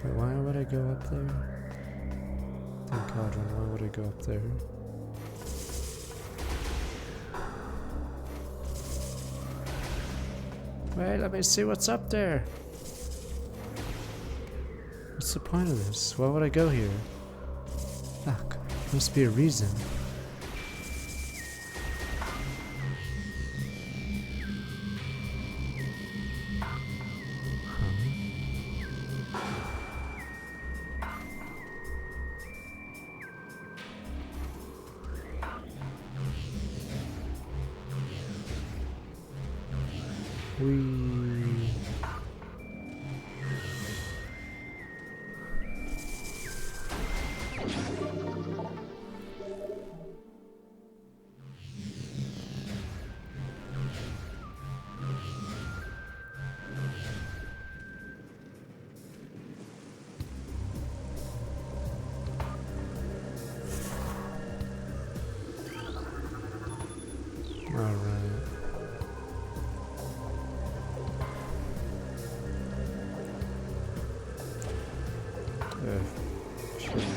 Speaker 1: Wait, why would I go up there? Thank God, why would I go up there? Wait, let me see what's up there. What's the point of this? Why would I go here? Fuck, must be a reason.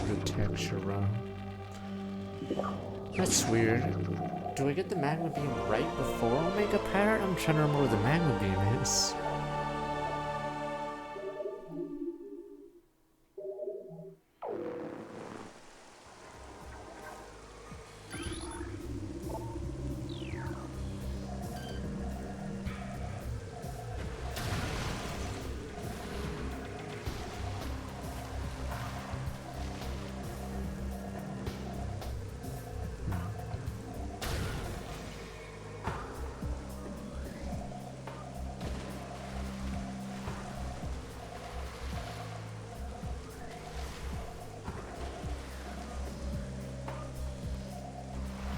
Speaker 1: The texture wrong. That's weird. Do I get the magma beam right before Omega Parrot? I'm trying to remember where the magma beam is.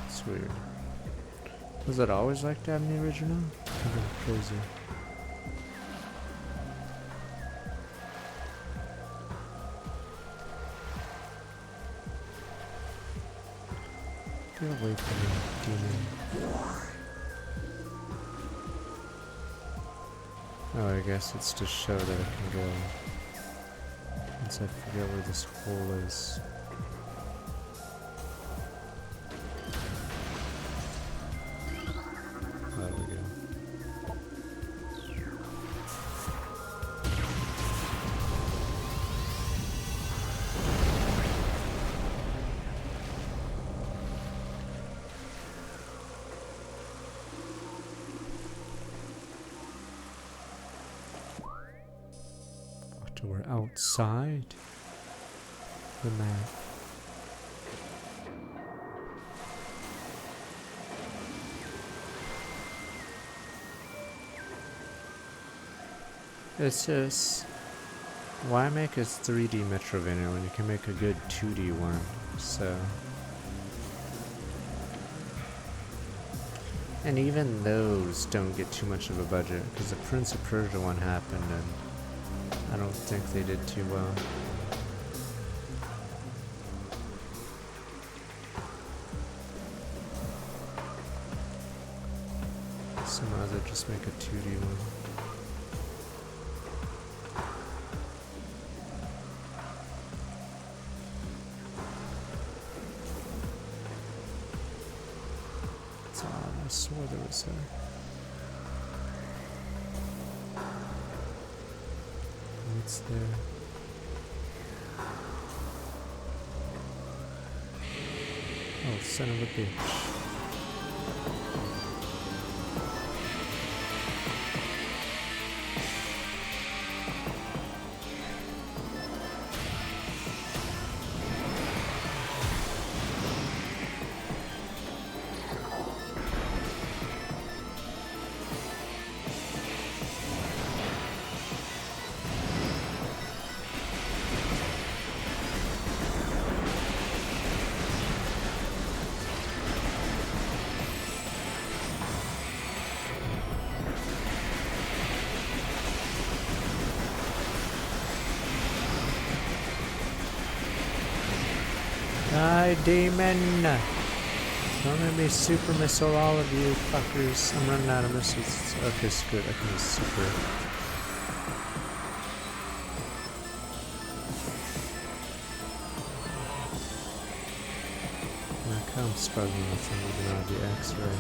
Speaker 1: It's weird. Was it always like that in the original? Crazy. Get away from me, demon. Oh, I guess it's to show that I can go. Once I figure out where this hole is. There we go. We're outside the map. It's just Why make a 3D Metroidvania when you can make a good 2D one? So, and even those don't get too much of a budget because the Prince of Persia one happened and I don't think they did too well. So might as well just make a 2D one. I swore there was what's there? Oh, son of a bitch. Die, demon! Don't let me super missile all of you fuckers. I'm running out of missiles. Okay, screw it. I can use super. I'm struggling with them even out the X-ray.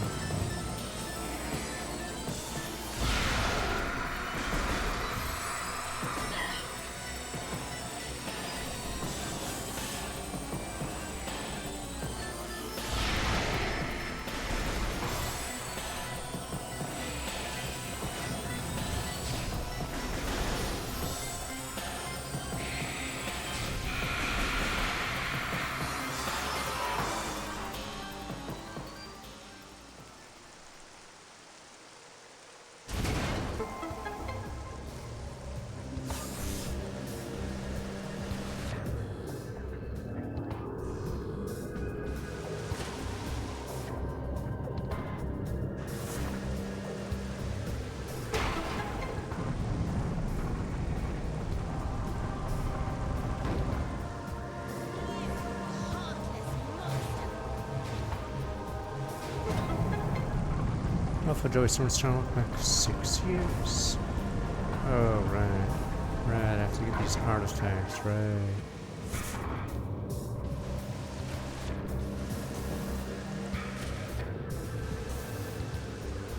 Speaker 1: Alpha Joy Storm's trying to look back 6 years. Oh, right. Right, I have to get these artifacts, right.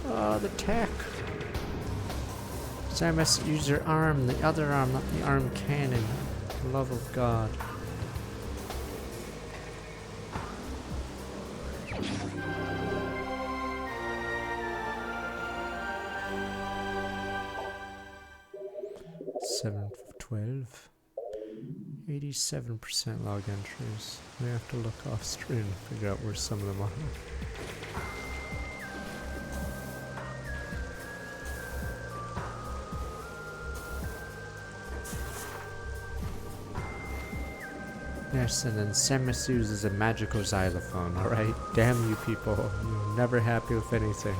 Speaker 1: Oh, the tech. Samus, use your arm, the other arm, not the arm cannon. For the love of God. Seven 12. 87% log entries. We have to look off screen and figure out where some of them are. Yes, and then Samus uses a magical xylophone, alright? Damn you people. You're never happy with anything.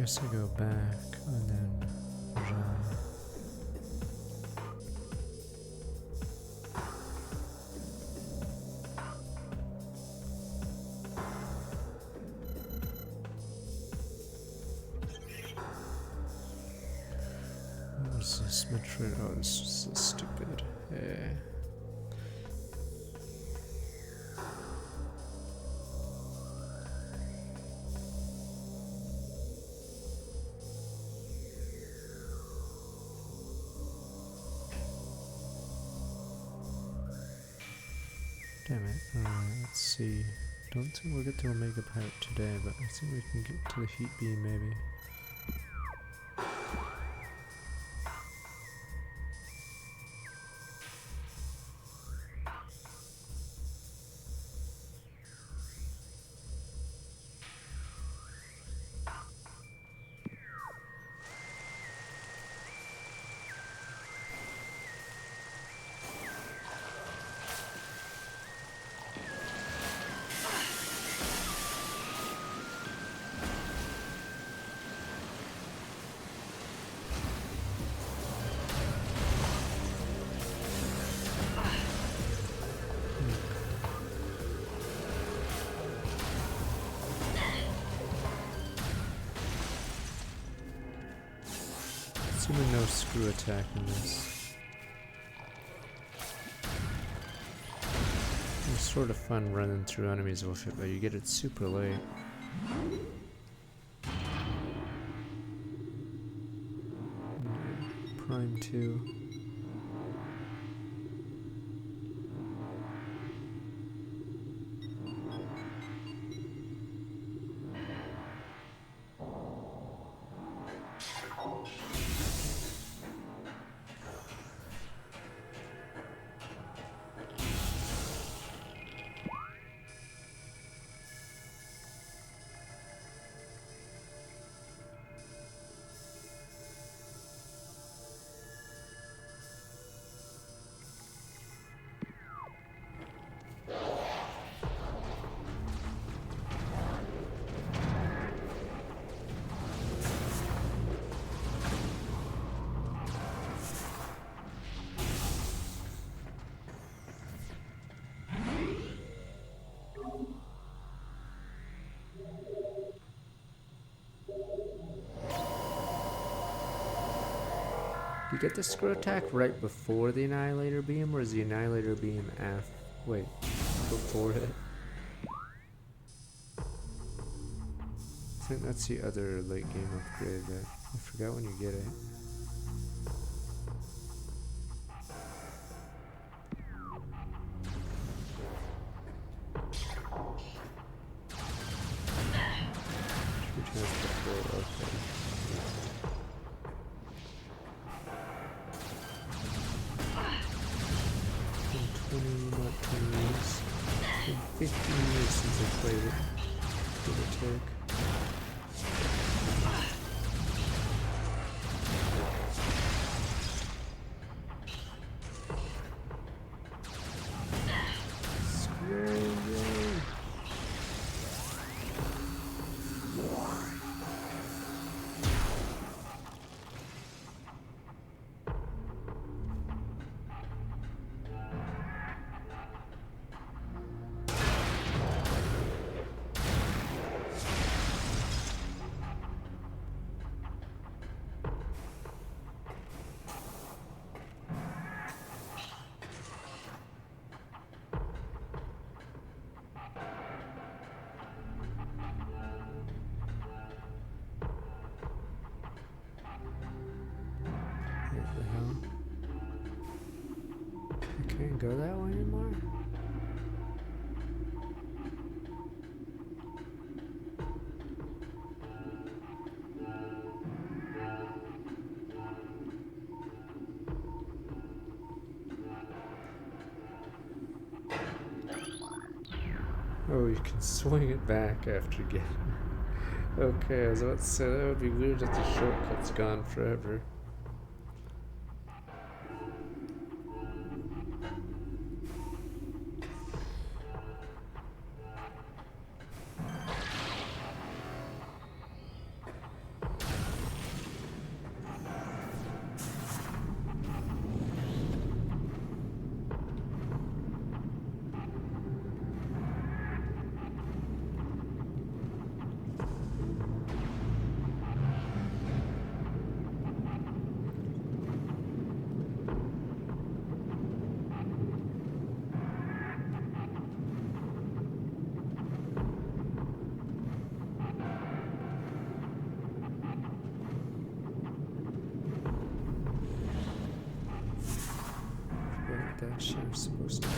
Speaker 1: Guess I go back and then what was this Metroid? Oh, this is so stupid. Yeah. Damn it. Let's see. Don't think we'll get to Omega Pirate today, but I think we can get to the Heat Beam maybe. Assuming no screw attack in this. It's sort of fun running through enemies with it, but you get it super late. Prime 2. You get the screw attack right before the Annihilator Beam, or is the Annihilator Beam after? Wait, before it? I think that's the other late game upgrade that I forgot when you get it. Which has before, okay. Not 20 years. Been 15 years since I played it. Give or take. What the hell? I can't go that way anymore? Oh, you can swing it back after getting it. Okay, I was about to say that would be weird that the shortcut's gone forever. actually I'm supposed to do.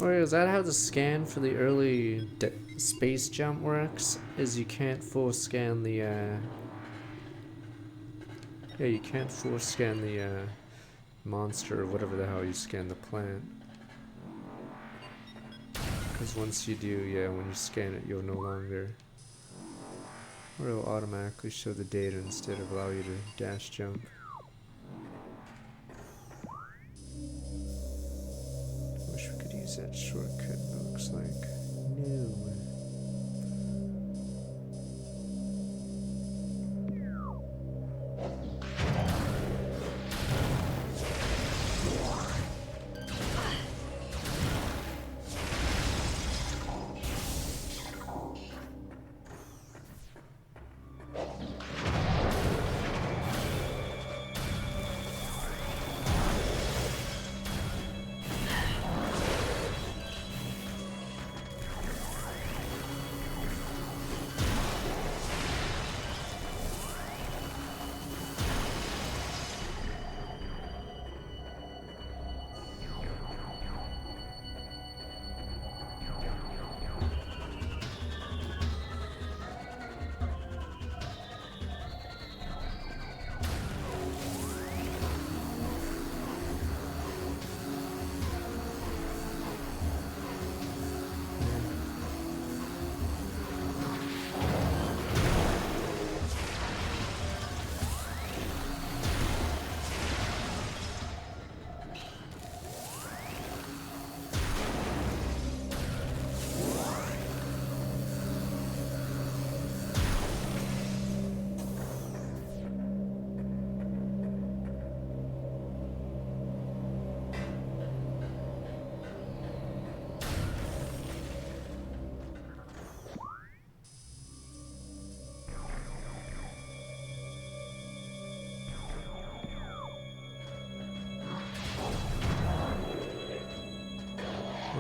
Speaker 1: Or is that how the scan for the early space jump works? Is you can't full scan the yeah, you can't full scan the monster or whatever the hell you scan the plant. Because once you do, yeah, when you scan it, you'll no longer, or it'll automatically show the data instead of allow you to dash jump. Wish we could use that shortcut, but it looks like no.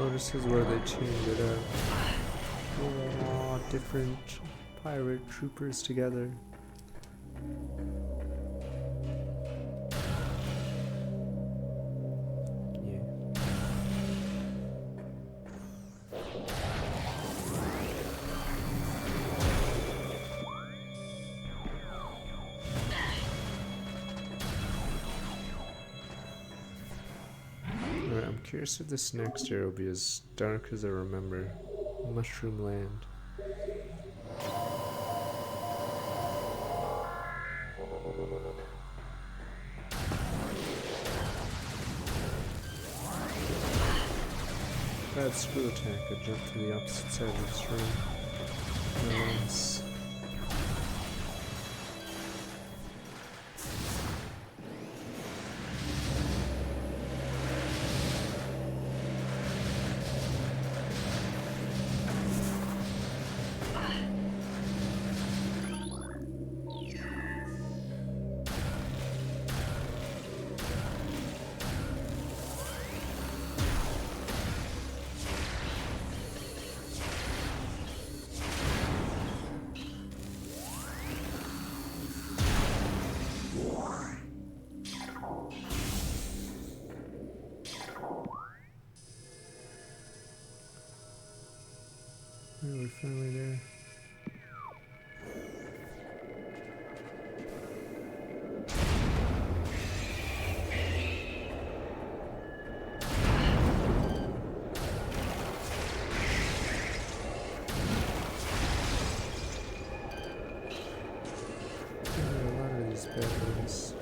Speaker 1: Oh, this is where they tuned it up. Oh, different pirate troopers together. Yeah. Alright, I'm curious if this next area will be as dark as I remember. Mushroom Land. Bad screw attack. I jumped to the opposite side of this room. Nice. Oh, we're finally there. There are a lot of these bad ones.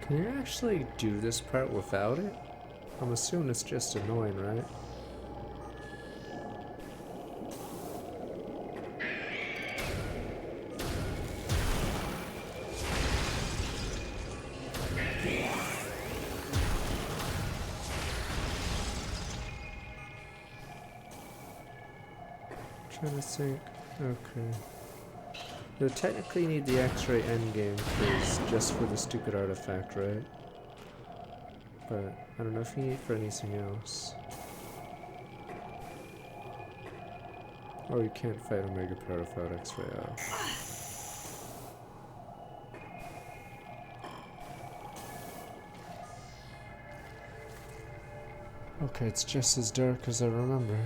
Speaker 1: Can you actually do this part without it? I'm assuming it's just annoying, right? Trying to think. Okay. You technically need the X-ray endgame just for the stupid artifact, right? But I don't know if you need it for anything else. Or you can't fight Omega Power without X-ray out. Okay, it's just as dark as I remember it.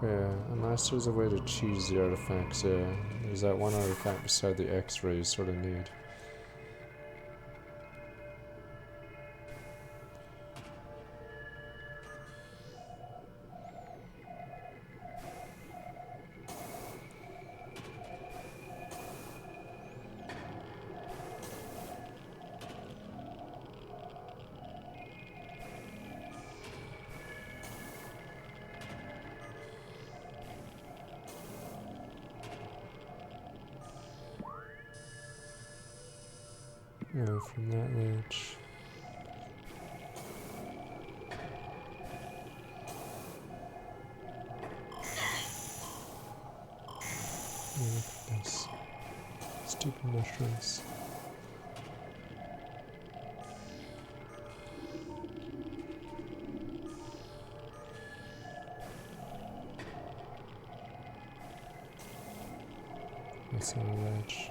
Speaker 1: Yeah, unless there's a way to choose the artifacts, yeah. There's that one artifact beside the X-ray you sort of need. Oh, from that ledge. Oh, look at this. Stupid mushrooms. That's on a ledge.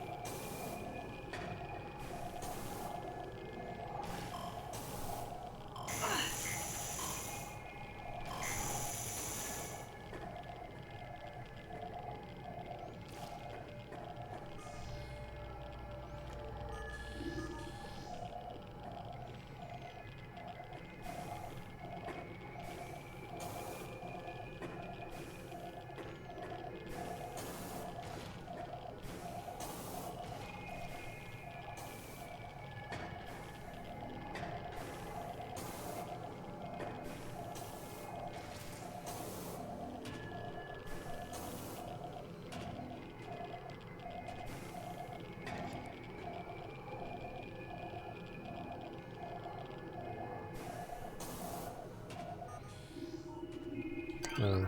Speaker 1: Oh.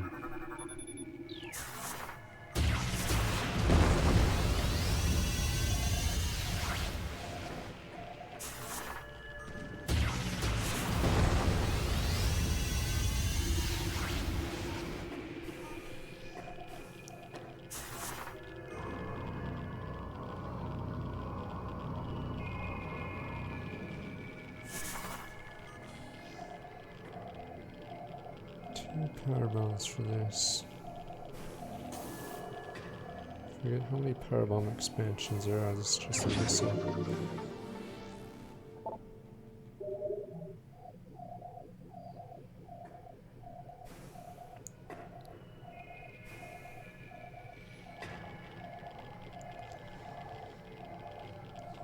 Speaker 1: Two power bombs for this. Forget how many power bomb expansions there are. This is just a missile.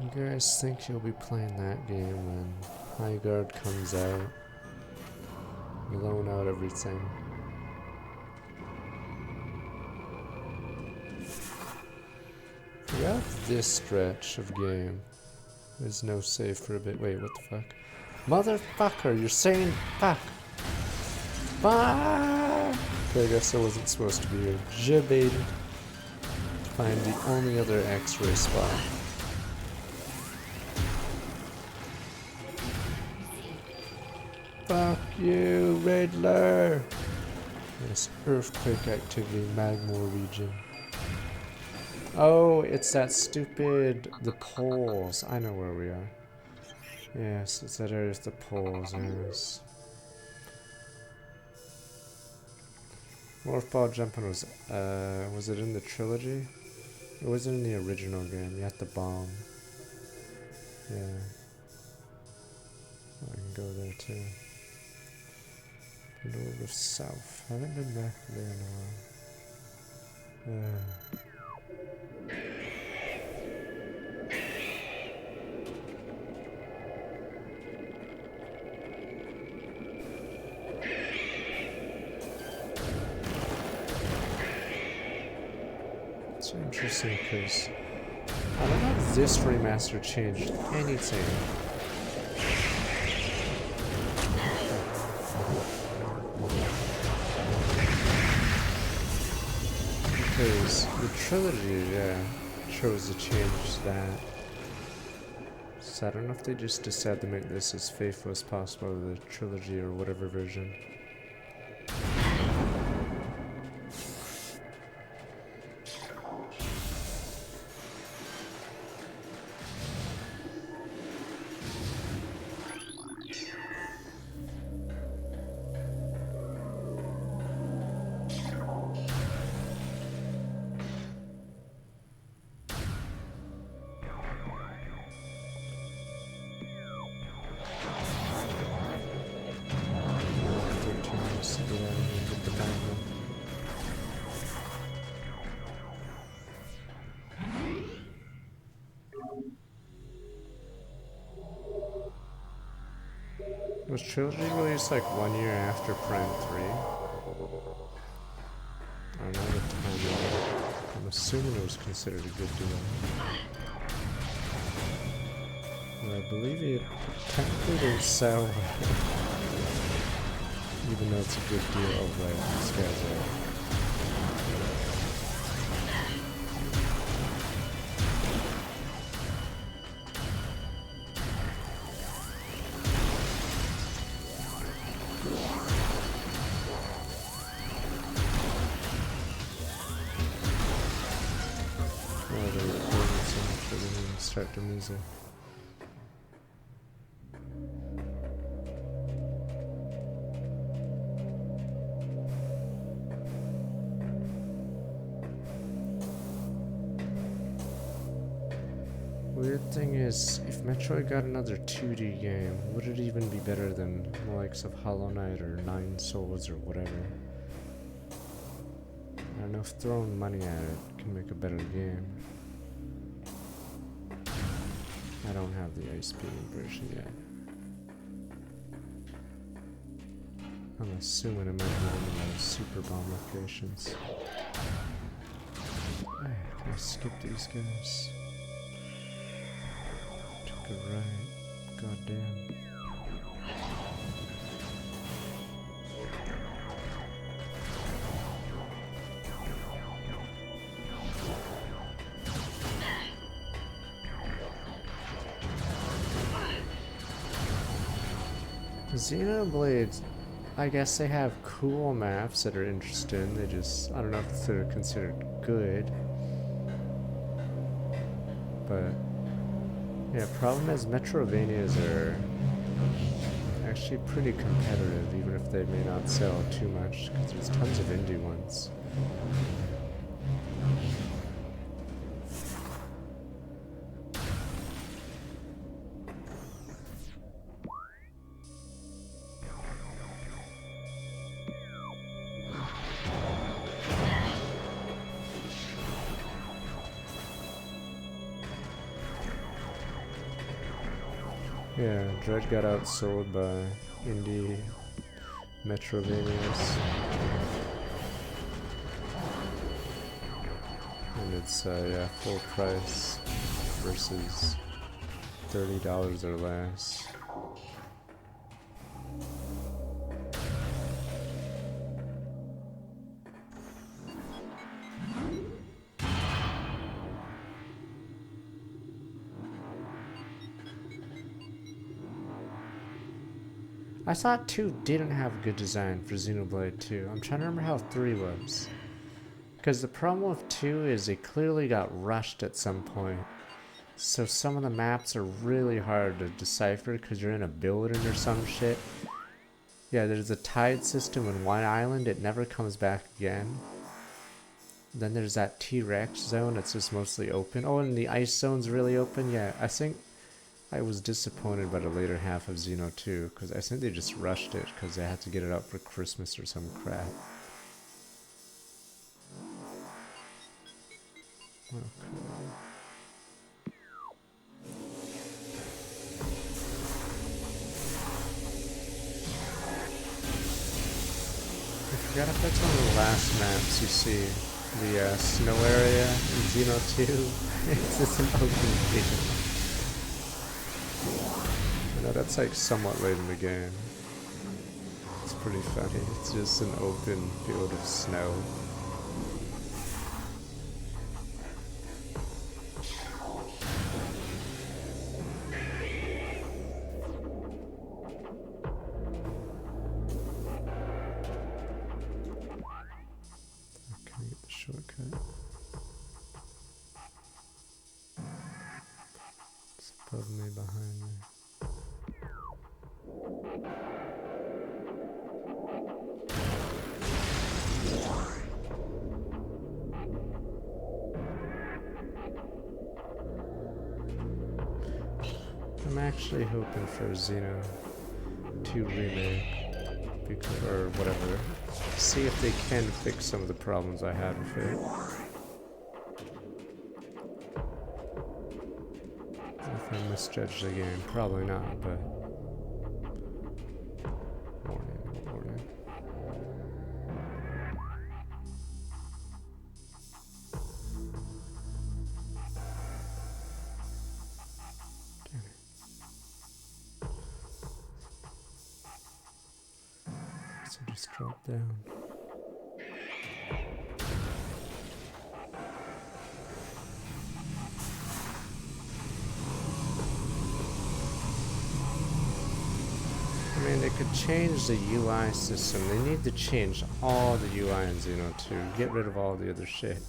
Speaker 1: You guys think you'll be playing that game when High Guard comes out? You loan out everything. We have this stretch of game. There's no save for a bit. Wait, what the fuck? Motherfucker, you're saying fuck. Fuck! Okay, I guess I wasn't supposed to be here. Jebaited. Find the only other X-ray spot. Fuck you, Riddler! Yes, earthquake activity, Magmore region. Oh, it's that stupid... the poles. I know where we are. Yes, it's that area with the poles, yes. Morph ball jumping was it in the trilogy? It wasn't in the original game, you had to bomb. Yeah. Oh, I can go there too. Lord of South. Haven't been back there in a while. It's interesting because I don't know if this remaster changed anything. Because the trilogy, yeah, chose to change that. So I don't know if they just decided to make this as faithful as possible to the trilogy or whatever version. Was Trilogy released like 1 year after Prime 3? I don't know the timeline. I'm assuming it was considered a good deal. But I believe it technically didn't sell even though it's a good deal. Oh right, these guys are. Start the music. Weird thing is, if Metroid got another 2D game, would it even be better than the likes of Hollow Knight or Nine Souls or whatever? I don't know if throwing money at it can make a better game. I don't have the Ice Beam version yet. I'm assuming it might be one of those Super Bomb locations. Can I skip these guys? Took a right. Goddamn. Xenoblade, I guess they have cool maps that are interesting. They just, I don't know if they're considered good. But, yeah, problem is Metroidvanias are actually pretty competitive, even if they may not sell too much, because there's tons of indie ones. Yeah, Dread got outsold by indie Metroidvanias. And it's yeah, full price versus $30 or less. I thought 2 didn't have good design for Xenoblade 2. I'm trying to remember how 3 was. Because the problem with 2 is it clearly got rushed at some point. So some of the maps are really hard to decipher because you're in a building or some shit. Yeah, there's a tide system in one island, it never comes back again. Then there's that T-Rex zone that's just mostly open. Oh, and the ice zone's really open. Yeah, I think I was disappointed by the later half of Xeno 2 because I think they just rushed it because they had to get it out for Christmas or some crap. Okay. I forgot if that's one of the last maps you see. The snow area in Xeno 2. It's just an open field. I know that's like somewhat late in the game. It's pretty funny. It's just an open field of snow. Can I get the shortcut? It's above me, behind me. I'm actually hoping for a Xeno 2 remake, because, or whatever. See if they can fix some of the problems I had with it. If I misjudged the game, probably not, but warning, warning. So just drop down. I mean, they could change the UI system. They need to change all the UI in Xeno 2. Get rid of all the other shit.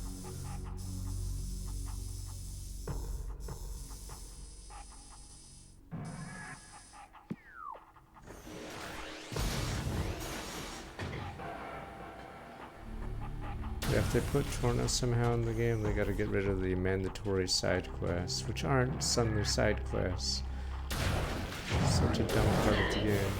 Speaker 1: If they put Torna somehow in the game, they gotta get rid of the mandatory side quests, which aren't suddenly side quests. Such a dumb part of the game.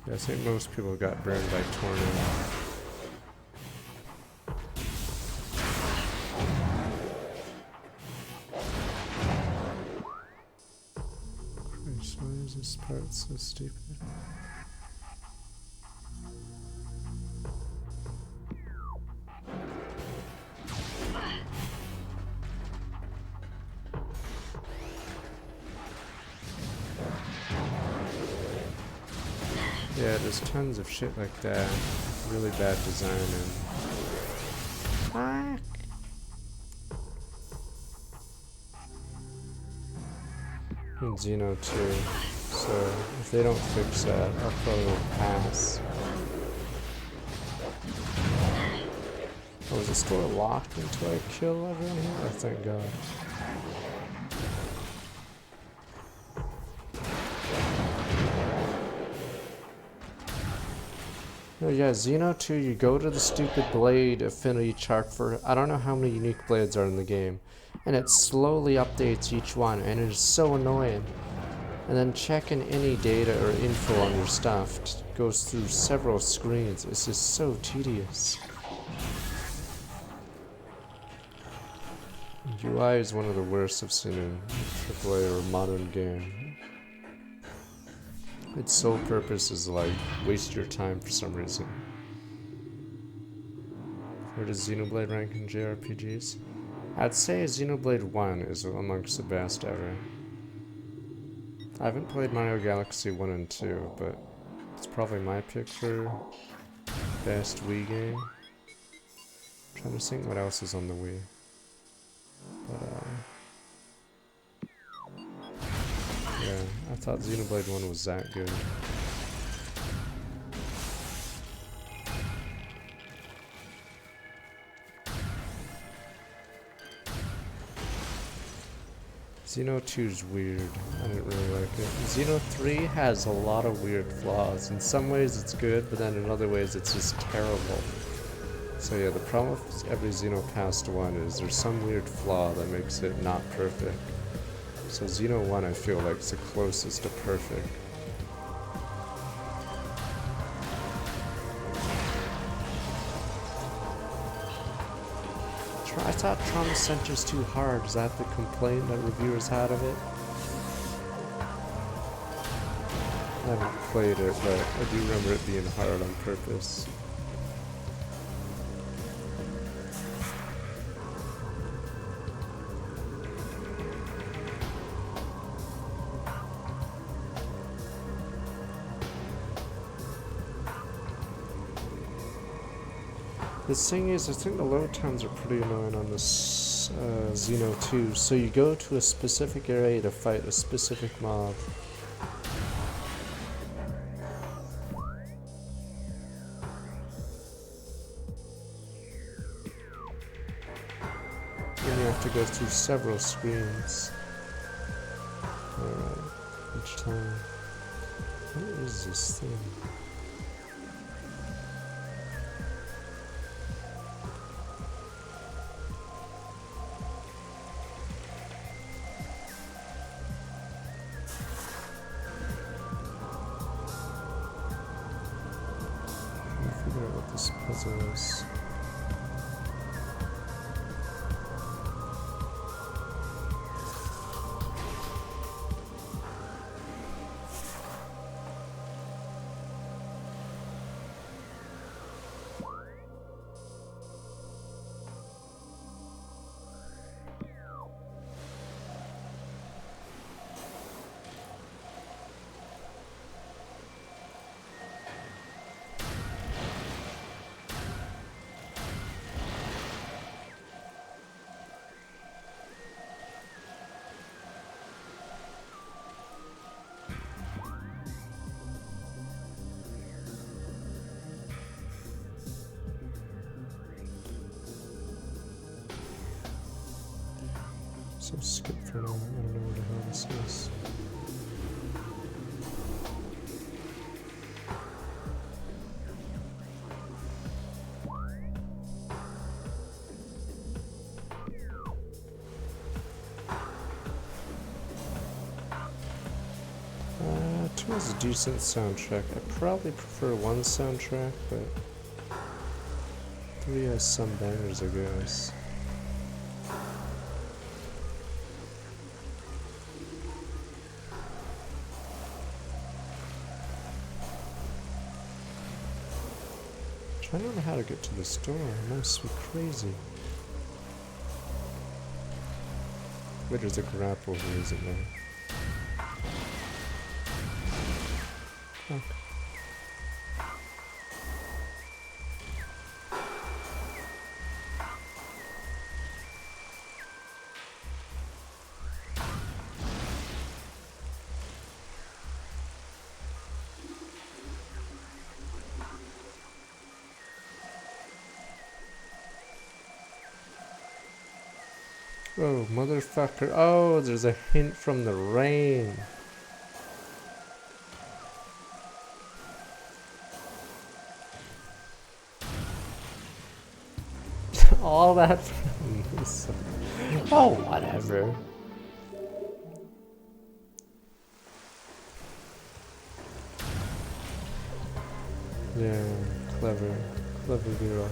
Speaker 1: Yeah, I think most people got burned by Torna. Christ, why is this part so stupid? Yeah, there's tons of shit like that. Really bad design and... Fuck! In Xeno 2. So, if they don't fix that, I'll probably pass. Oh, is this door locked until I kill everyone here? Oh, thank God. Oh yeah, Xeno 2, you go to the stupid blade affinity chart for I don't know how many unique blades are in the game, and it slowly updates each one, and it is so annoying. And then checking any data or info on your stuff goes through several screens. It's just so tedious. UI is one of the worst I've seen in a AAA or modern game. Its sole purpose is like, waste your time for some reason. Where does Xenoblade rank in JRPGs? I'd say Xenoblade 1 is amongst the best ever. I haven't played Mario Galaxy 1 and 2, but it's probably my pick for best Wii game. I'm trying to think what else is on the Wii. But, yeah, I thought Xenoblade 1 was that good. Xeno 2's weird. I didn't really like it. Xeno 3 has a lot of weird flaws. In some ways it's good, but then in other ways it's just terrible. So yeah, the problem with every Xeno past 1 is there's some weird flaw that makes it not perfect. So Xeno 1 I feel like is the closest to perfect. I thought Trauma Center's too hard. Is that the complaint that reviewers had of it? I haven't played it, but I do remember it being hard on purpose. The thing is, I think the load times are pretty annoying on this Xeno 2. So you go to a specific area to fight a specific mob. Then you have to go through several screens. Alright, each time. What is this thing? Figure out what this puzzle is. So skip for now. I don't know where the hell this is. Two has a decent soundtrack. I probably prefer one soundtrack, but 3 has some bangers, I guess. I don't know how to get to the store. It must be crazy. Wait, there's a grapple here, isn't there? Okay. Oh, motherfucker. Oh, there's a hint from the rain. All that. Oh, whatever. Yeah, clever. Clever girl.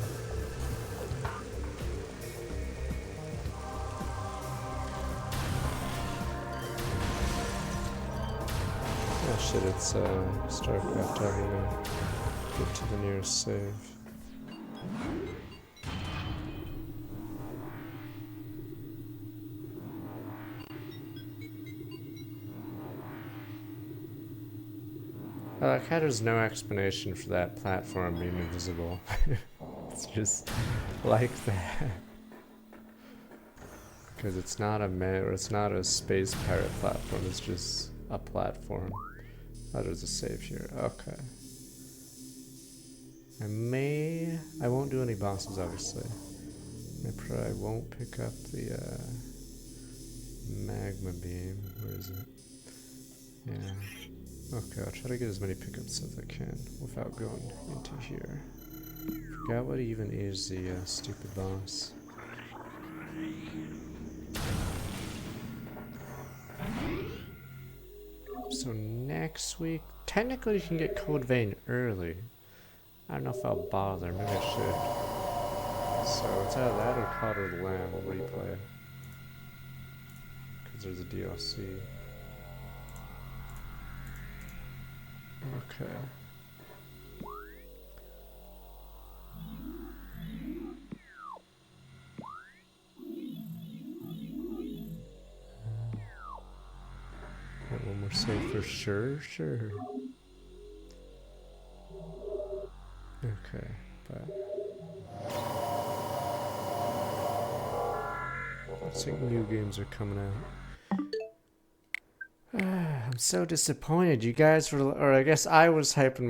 Speaker 1: Oh shit, it's StarCraft having to get to the nearest save. I like how there's no explanation for that platform being invisible. It's just like that. Because it's not a space pirate platform, it's just a platform. Oh, there's a save here. Okay. I won't do any bosses, obviously. I won't pick up the magma beam. Where is it? Yeah. Okay, I'll try to get as many pickups as I can without going into here. Forgot what even is the stupid boss. So next week, technically you can get Code Vein early. I don't know if I'll bother, maybe I should. So it's either that or Caught or the Lamb replay. Because there's a DLC. Okay. One more save for sure, sure. Okay, but looks like new games are coming out. I'm so disappointed. You guys were, or I guess I was hyping